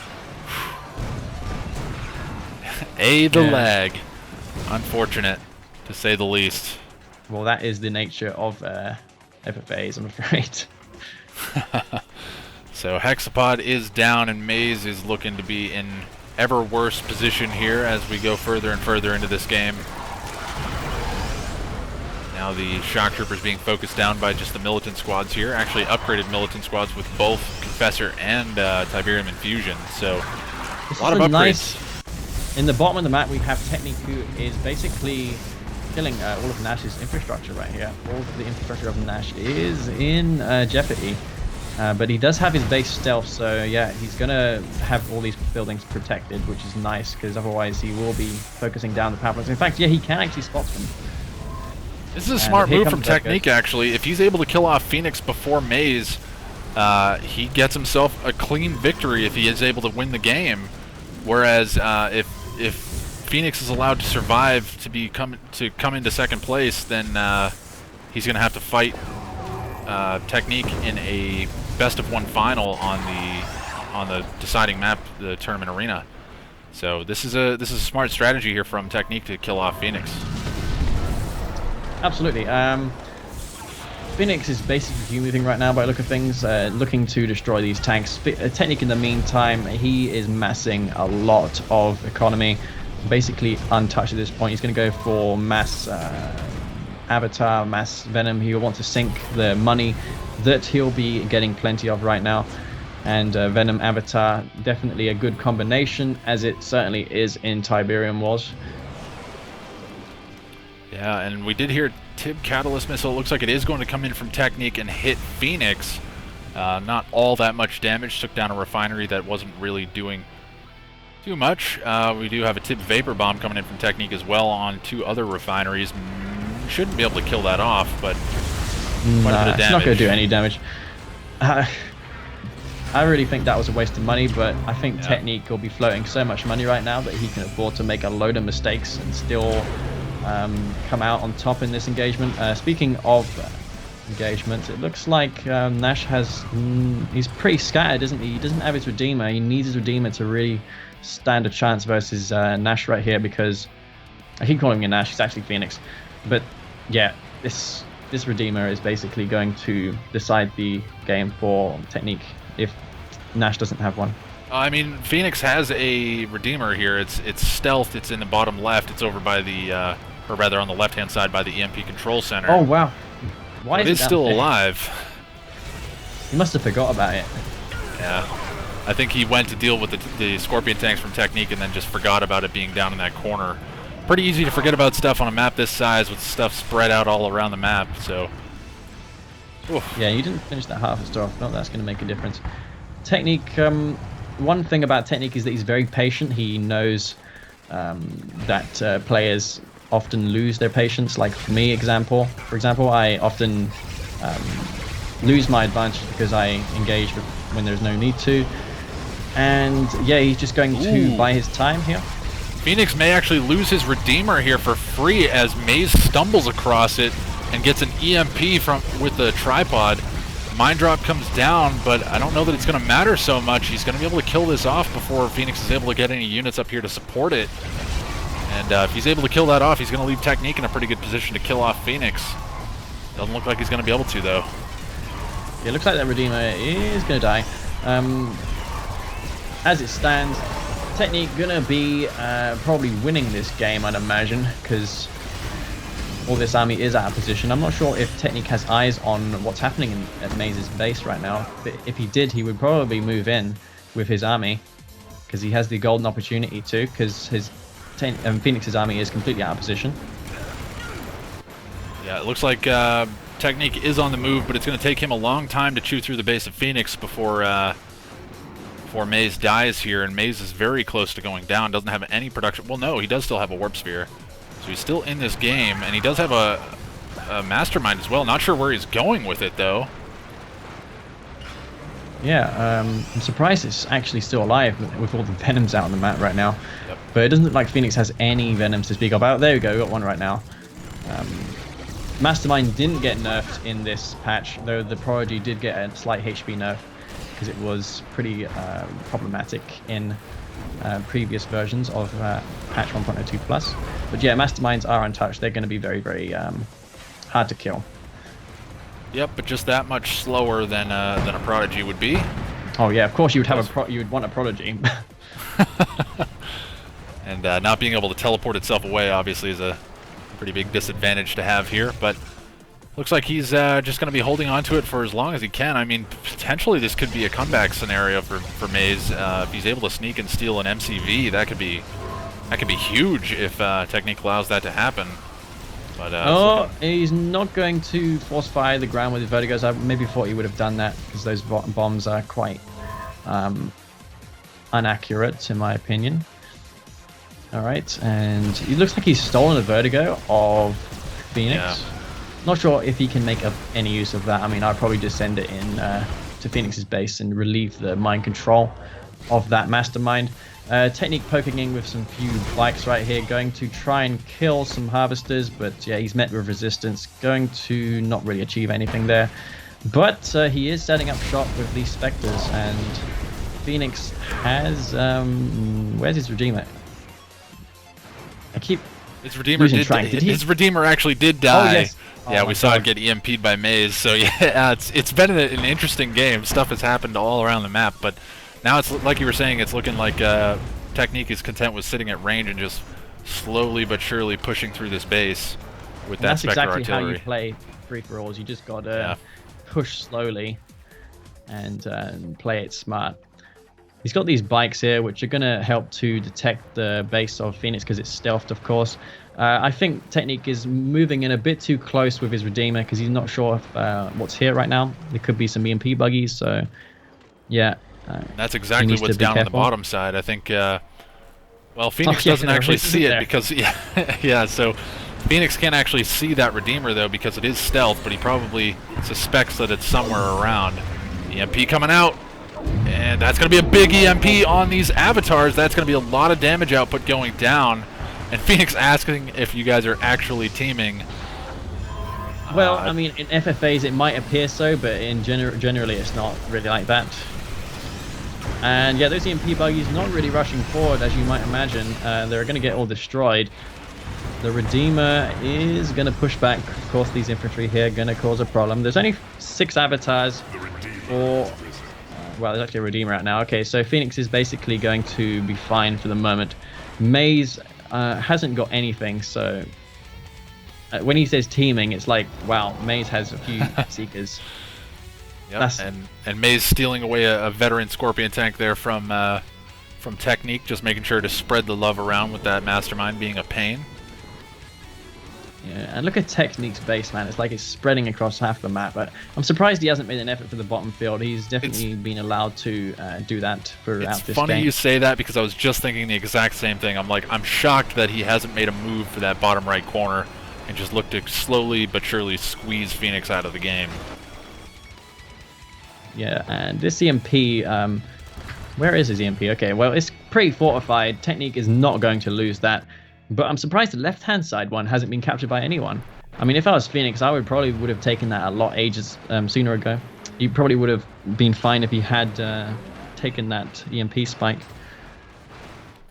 The lag. Unfortunate, to say the least. Well, that is the nature of FFAs, I'm afraid. So Hexapod is down, and Maze is looking to be in ever worse position here as we go further and further into this game. Now the Shock Troopers being focused down by just the Militant squads here. Actually upgraded Militant squads with both Confessor and Tiberium Infusion. So a lot of upgrades. In the bottom of the map, we have Technique, who is basically killing all of Nash's infrastructure right here. All of the infrastructure of Nash is in jeopardy. But he does have his base stealth, so yeah, he's going to have all these buildings protected, which is nice, because otherwise he will be focusing down the power plants. In fact, yeah, he can actually spot them. This is a And smart here move comes from Vertigo. Technique, actually. If he's able to kill off Phoenix before Maze, he gets himself a clean victory if he is able to win the game. Whereas if Phoenix is allowed to survive to come into second place, then he's going to have to fight Technique in a best-of-1 final on the deciding map, the tournament arena. So this is a smart strategy here from Technique to kill off Phoenix. Absolutely. Phoenix is basically moving right now by the look of things, looking to destroy these tanks. Technique in the meantime, he is massing a lot of economy, basically untouched at this point. He's going to go for mass Avatar, mass Venom. He'll want to sink the money that he'll be getting plenty of right now. And Venom Avatar, definitely a good combination, as it certainly is in Tiberium Wars. Yeah, and we did hear Tib Catalyst Missile. It looks like it is going to come in from Technique and hit Phoenix. Not all that much damage. Took down a refinery that wasn't really doing too much. We do have a Tib Vapor Bomb coming in from Technique as well on 2 other refineries. Shouldn't be able to kill that off, but quite a bit of damage. It's not going to do any damage. I really think that was a waste of money, but I think Technique will be floating so much money right now that he can afford to make a load of mistakes and still come out on top in this engagement. Speaking of engagements, it looks like Nash has... he's pretty scattered, isn't he? He doesn't have his Redeemer. He needs his Redeemer to really stand a chance versus Nash right here, because... I keep calling him Nash, he's actually Phoenix. But yeah, this Redeemer is basically going to decide the game for Technique if Nash doesn't have one. I mean, Phoenix has a Redeemer here. It's stealth. It's in the bottom left. It's over by the, or rather on the left-hand side by the EMP control center. Oh wow! Why it is is still there? alive. He must have forgot about it. Yeah, I think he went to deal with the Scorpion tanks from Technique and then just forgot about it being down in that corner. Pretty easy to forget about stuff on a map this size with stuff spread out all around the map. So. Oof. Yeah, you didn't finish that harvester off. Not that's going to make a difference. Technique. One thing about Technique is that he's very patient. He knows that players often lose their patience. Like for me, for example, I often lose my advantage because I engage when there's no need to. And yeah, he's just going to buy his time here. Phoenix may actually lose his Redeemer here for free as Maze stumbles across it and gets an EMP with the tripod. Mine Drop comes down, but I don't know that it's going to matter so much. He's going to be able to kill this off before Phoenix is able to get any units up here to support it. And if he's able to kill that off, he's going to leave Technique in a pretty good position to kill off Phoenix. Doesn't look like he's going to be able to, though. It looks like that Redeemer is going to die. As it stands, Technique gonna be probably winning this game, I'd imagine, because all this army is out of position. I'm not sure if Technique has eyes on what's happening at Maze's base right now, but if he did, he would probably move in with his army, because he has the golden opportunity to, because Phoenix's army is completely out of position. Yeah, it looks like Technique is on the move, but it's going to take him a long time to chew through the base of Phoenix before Maze dies here, and Maze is very close to going down. Doesn't have any production. Well, no, he does still have a Warp Sphere. So he's still in this game, and he does have a Mastermind as well. Not sure where he's going with it, though. Yeah, I'm surprised it's actually still alive with all the Venoms out on the map right now. Yep. But it doesn't look like Phoenix has any Venoms to speak of. Oh, there we go, we got one right now. Mastermind didn't get nerfed in this patch, though the Prodigy did get a slight HP nerf, because it was pretty problematic in previous versions of patch 1.02 plus. But yeah, Masterminds are untouched. They're going to be very, very hard to kill. Yep, but just that much slower than a Prodigy would be. Oh yeah, of course you would have you would want a Prodigy. And not being able to teleport itself away obviously is a pretty big disadvantage to have here, but looks like he's just going to be holding on to it for as long as he can. I mean, potentially this could be a comeback scenario for Maze. If he's able to sneak and steal an MCV, that could be huge if Technique allows that to happen. But he's not going to force fire the ground with his vertigos. I maybe thought he would have done that, because those bombs are quite inaccurate in my opinion. All right, and it looks like he's stolen a vertigo of Phoenix. Yeah. Not sure if he can make any use of that. I mean, I'd probably just send it in to Phoenix's base and relieve the mind control of that mastermind. Technique poking in with some few bikes right here, going to try and kill some harvesters, but yeah, he's met with resistance, going to not really achieve anything there. But he is setting up shop with these Spectres, and Phoenix has... where's his Redeemer? His Redeemer his Redeemer actually did die. Oh, yes. Yeah, Oh we saw God. it get EMP'd by Maze. So yeah, it's been an interesting game. Stuff has happened all around the map, but now it's like you were saying. It's looking like Technique is content with sitting at range and just slowly but surely pushing through this base with that That's Spectre exactly artillery. how you play free-for-alls. You just gotta push slowly and play it smart. He's got these bikes here, which are going to help to detect the base of Phoenix because it's stealthed, of course. I think Technique is moving in a bit too close with his Redeemer because he's not sure if, what's here right now. There could be some EMP buggies, so yeah. That's exactly what's down on the bottom side. I think, well, Phoenix doesn't actually see it because, yeah, so Phoenix can't actually see that Redeemer, though, because it is stealth, but he probably suspects that it's somewhere around. EMP coming out. And that's going to be a big EMP on these avatars. That's going to be a lot of damage output going down. And Phoenix asking if you guys are actually teaming. Well, I mean, in FFAs it might appear so, but in generally it's not really like that. And yeah, those EMP buggies not really rushing forward, as you might imagine. They're going to get all destroyed. The Redeemer is going to push back. Of course, these infantry here are going to cause a problem. There's only 6 avatars for... well, there's actually a Redeemer out now. Okay, so Phoenix is basically going to be fine for the moment. Maze hasn't got anything, so when he says teaming, it's like, wow, Maze has a few Seekers. Yep, and Maze stealing away a veteran Scorpion tank there from Technique, just making sure to spread the love around with that Mastermind being a pain. Yeah, and look at Technique's base, man. It's like it's spreading across half the map. But I'm surprised he hasn't made an effort for the bottom field. He's definitely been allowed to do that throughout this game. It's funny you say that because I was just thinking the exact same thing. I'm shocked that he hasn't made a move for that bottom right corner and just looked to slowly but surely squeeze Phoenix out of the game. Yeah, and this EMP, where is his EMP? Okay, well, it's pretty fortified. Technique is not going to lose that. But I'm surprised the left-hand side one hasn't been captured by anyone. I mean, if I was Phoenix, I probably would have taken that a lot sooner ago. He probably would have been fine if he had taken that EMP spike.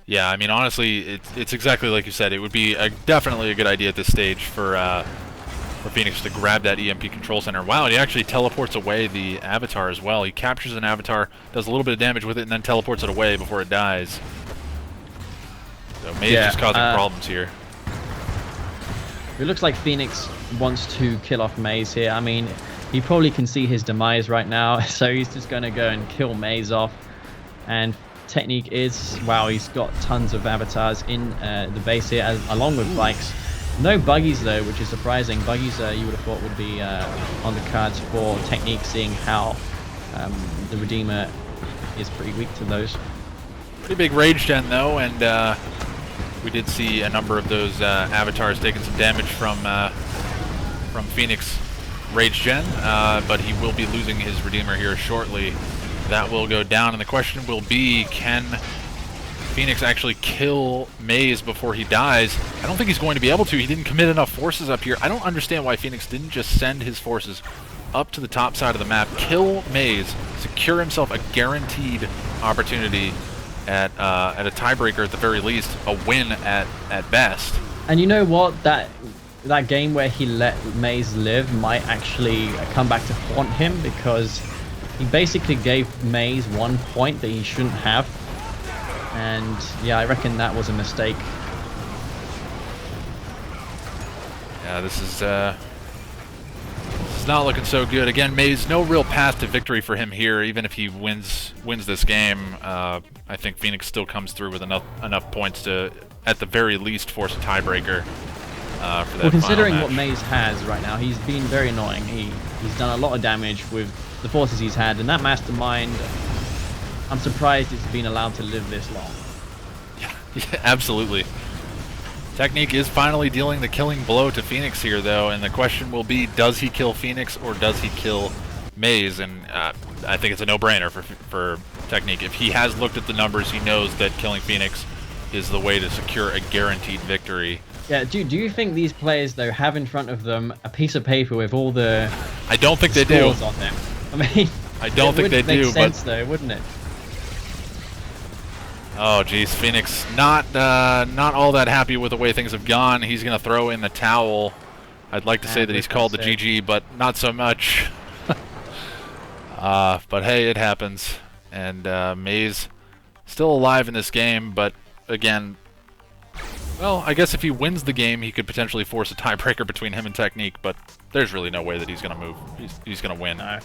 Yeah, I mean, honestly, it's exactly like you said. It would be definitely a good idea at this stage for Phoenix to grab that EMP control center. Wow, he actually teleports away the avatar as well. He captures an avatar, does a little bit of damage with it, and then teleports it away before it dies. So Maze just causing problems here. It looks like Phoenix wants to kill off Maze here. I mean, he probably can see his demise right now, so he's just going to go and kill Maze off. And Technique is, wow, he's got tons of avatars in the base here, along with bikes. No buggies though, which is surprising. Buggies you would have thought would be on the cards for Technique, seeing how the Redeemer is pretty weak to those. Pretty big rage gen though, and we did see a number of those avatars taking some damage from Phoenix rage gen, but he will be losing his Redeemer here shortly. That will go down, and the question will be, can Phoenix actually kill Maze before he dies? I don't think he's going to be able to. He didn't commit enough forces up here. I don't understand why Phoenix didn't just send his forces up to the top side of the map, kill Maze, secure himself a guaranteed opportunity at a tiebreaker at the very least, a win at best. And you know what? That game where he let Maze live might actually come back to haunt him, because he basically gave Maze 1 point that he shouldn't have. And yeah, I reckon that was a mistake. Yeah, this is not looking so good. Again, Maze, no real path to victory for him here. Even if he wins this game, I think Phoenix still comes through with enough points to, at the very least, force a tiebreaker for that. Well, considering final what Maze has right now, he's been very annoying. He's done a lot of damage with the forces he's had, and that Mastermind, I'm surprised it's been allowed to live this long. Yeah, absolutely. Technique is finally dealing the killing blow to Phoenix here, though, and the question will be, does he kill Phoenix or does he kill Maze? And I think it's a no-brainer for Technique. If he has looked at the numbers, he knows that killing Phoenix is the way to secure a guaranteed victory. Yeah, do you think these players, though, have in front of them a piece of paper with all the I don't think they do. scores on them? I mean, I don't think they do, make sense, though, wouldn't it? Oh, geez, Phoenix not all that happy with the way things have gone. He's going to throw in the towel. I'd like to say that he's called the GG, but not so much. But hey, it happens. And Maze still alive in this game, but again, well, I guess if he wins the game, he could potentially force a tiebreaker between him and Technique, but there's really no way that he's going to move. He's going to win. No.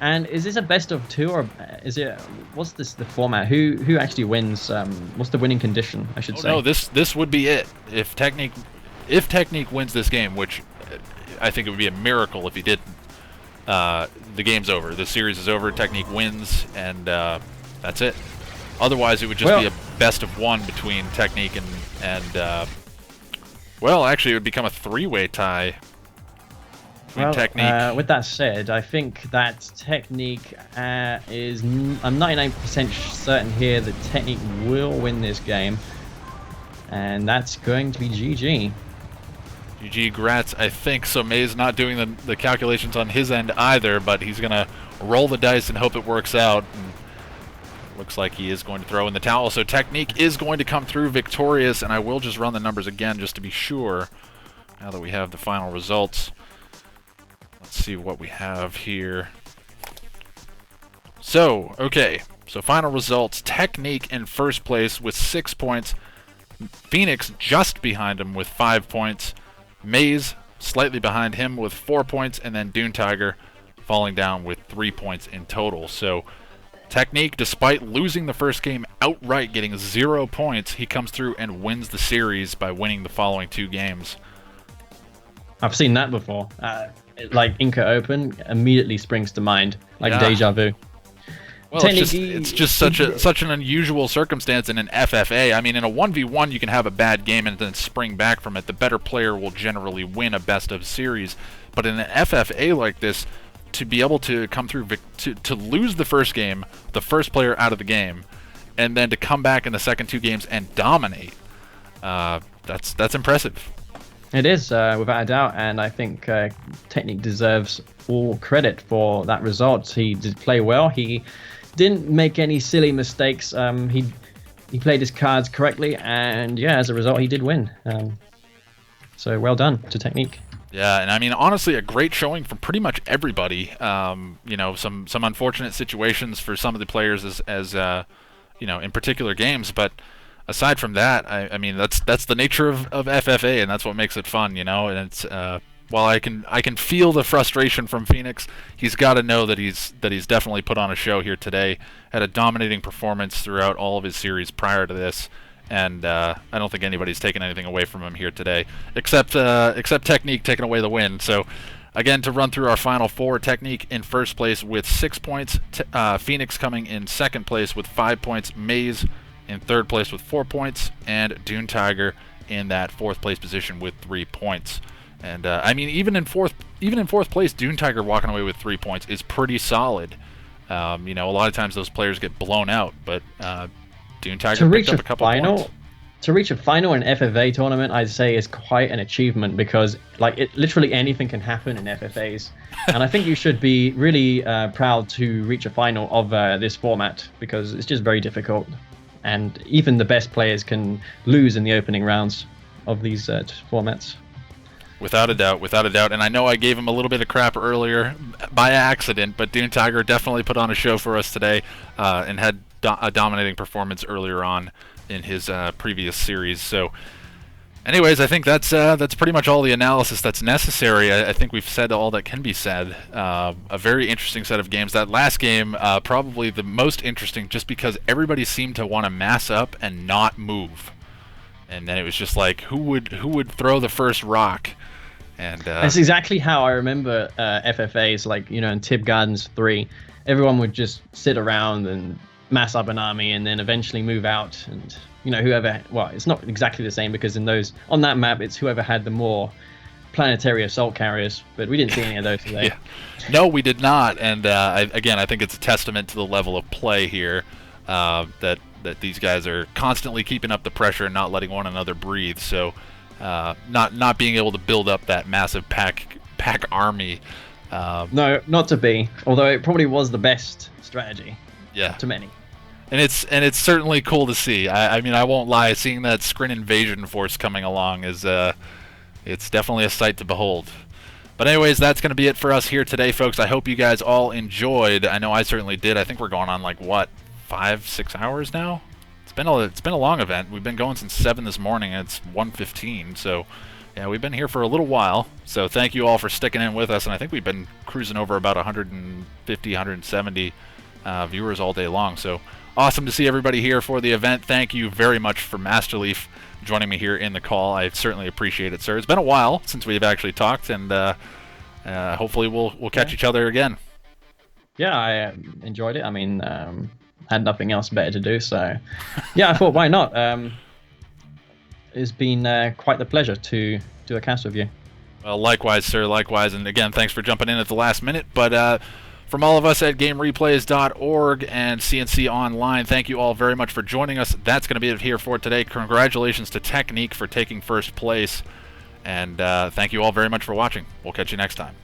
And is this a best of 2, or is it? What's the format? Who actually wins? What's the winning condition? I should say. No, this would be it. If Technique wins this game, which I think it would be a miracle if he didn't, the game's over. The series is over. Technique wins, and that's it. Otherwise, it would just be a best of 1 between Technique and well, actually, it would become a 3-way tie. Technique. With that said, I think that Technique I'm 99% certain here that Technique will win this game, and that's going to be GG. GG Gratz, I think. So Maze not doing the calculations on his end either, but he's going to roll the dice and hope it works out. And looks like he is going to throw in the towel. So Technique is going to come through victorious, and I will just run the numbers again just to be sure now that we have the final results. Let's see what we have here. So, okay. So final results. Technique in first place with 6 points. Phoenix just behind him with 5 points. Maze slightly behind him with 4 points. And then Dune Tiger falling down with 3 points in total. So Technique, despite losing the first game outright, getting 0 points, he comes through and wins the series by winning the following 2 games. I've seen that before. Like Inca Open immediately springs to mind, like deja vu. Well, it's just such an unusual circumstance in an FFA. I mean, in a 1v1, you can have a bad game and then spring back from it. The better player will generally win a best of series. But in an FFA like this, to be able to come through, to lose the first game, the first player out of the game, and then to come back in the second 2 games and dominate, that's impressive. It is, without a doubt, and I think Technique deserves all credit for that result. He did play well. He didn't make any silly mistakes. He played his cards correctly, and yeah, as a result, he did win. So well done to Technique. Yeah, and I mean, honestly, a great showing from pretty much everybody. You know, some unfortunate situations for some of the players as you know, in particular games, but aside from that, I mean, that's the nature of FFA, and that's what makes it fun, you know. And it's while I can feel the frustration from Phoenix, he's got to know that he's definitely put on a show here today. Had a dominating performance throughout all of his series prior to this, and I don't think anybody's taken anything away from him here today, except Technique taking away the win. So again, to run through our final 4, Technique in first place with 6 points, Phoenix coming in second place with 5 points, Maze in third place with 4 points, and Dune Tiger in that 4th place position with 3 points. And I mean, even in fourth place, Dune Tiger walking away with 3 points is pretty solid. You know, a lot of times those players get blown out, but Dune Tiger picked up a couple points. To reach a final in FFA tournament, I'd say is quite an achievement, because like literally anything can happen in FFAs, and I think you should be really proud to reach a final of this format, because it's just very difficult. And even the best players can lose in the opening rounds of these formats. Without a doubt. And I know I gave him a little bit of crap earlier by accident, but Dune Tiger definitely put on a show for us today, and had a dominating performance earlier on in his previous series. So anyways, I think that's pretty much all the analysis that's necessary. I think we've said all that can be said. A very interesting set of games. That last game, probably the most interesting, just because everybody seemed to want to mass up and not move. And then it was just like, who would throw the first rock? And that's exactly how I remember FFAs, like, you know, in Tib Gardens 3. Everyone would just sit around and mass up an army and then eventually move out, and whoever. Well, it's not exactly the same because on that map it's whoever had the more planetary assault carriers, but we didn't see any of those today. Yeah. No, we did not, and I think it's a testament to the level of play here, that these guys are constantly keeping up the pressure and not letting one another breathe. So not being able to build up that massive pack army. No, not to be. Although it probably was the best strategy. Yeah. To many. And it's certainly cool to see. I mean, I won't lie. Seeing that Skrin invasion force coming along is it's definitely a sight to behold. But anyways, that's going to be it for us here today, folks. I hope you guys all enjoyed. I know I certainly did. I think we're going on like what, 5-6 hours now. It's been a long event. We've been going since 7 this morning. And it's 1:15. So yeah, we've been here for a little while. So thank you all for sticking in with us. And I think we've been cruising over about 150, 170 viewers all day long. So awesome to see everybody here for the event. Thank you very much for Masterleaf joining me here in the call. I certainly appreciate it, sir. It's been a while since we've actually talked, and hopefully we'll catch each other again. Yeah, I enjoyed it. I mean, had nothing else better to do, so yeah, I thought why not. It's been quite the pleasure to do a cast with you. Well, likewise, sir. Likewise, and again, thanks for jumping in at the last minute. But from all of us at GameReplays.org and CNC Online, thank you all very much for joining us. That's going to be it here for today. Congratulations to Technique for taking first place, and thank you all very much for watching. We'll catch you next time.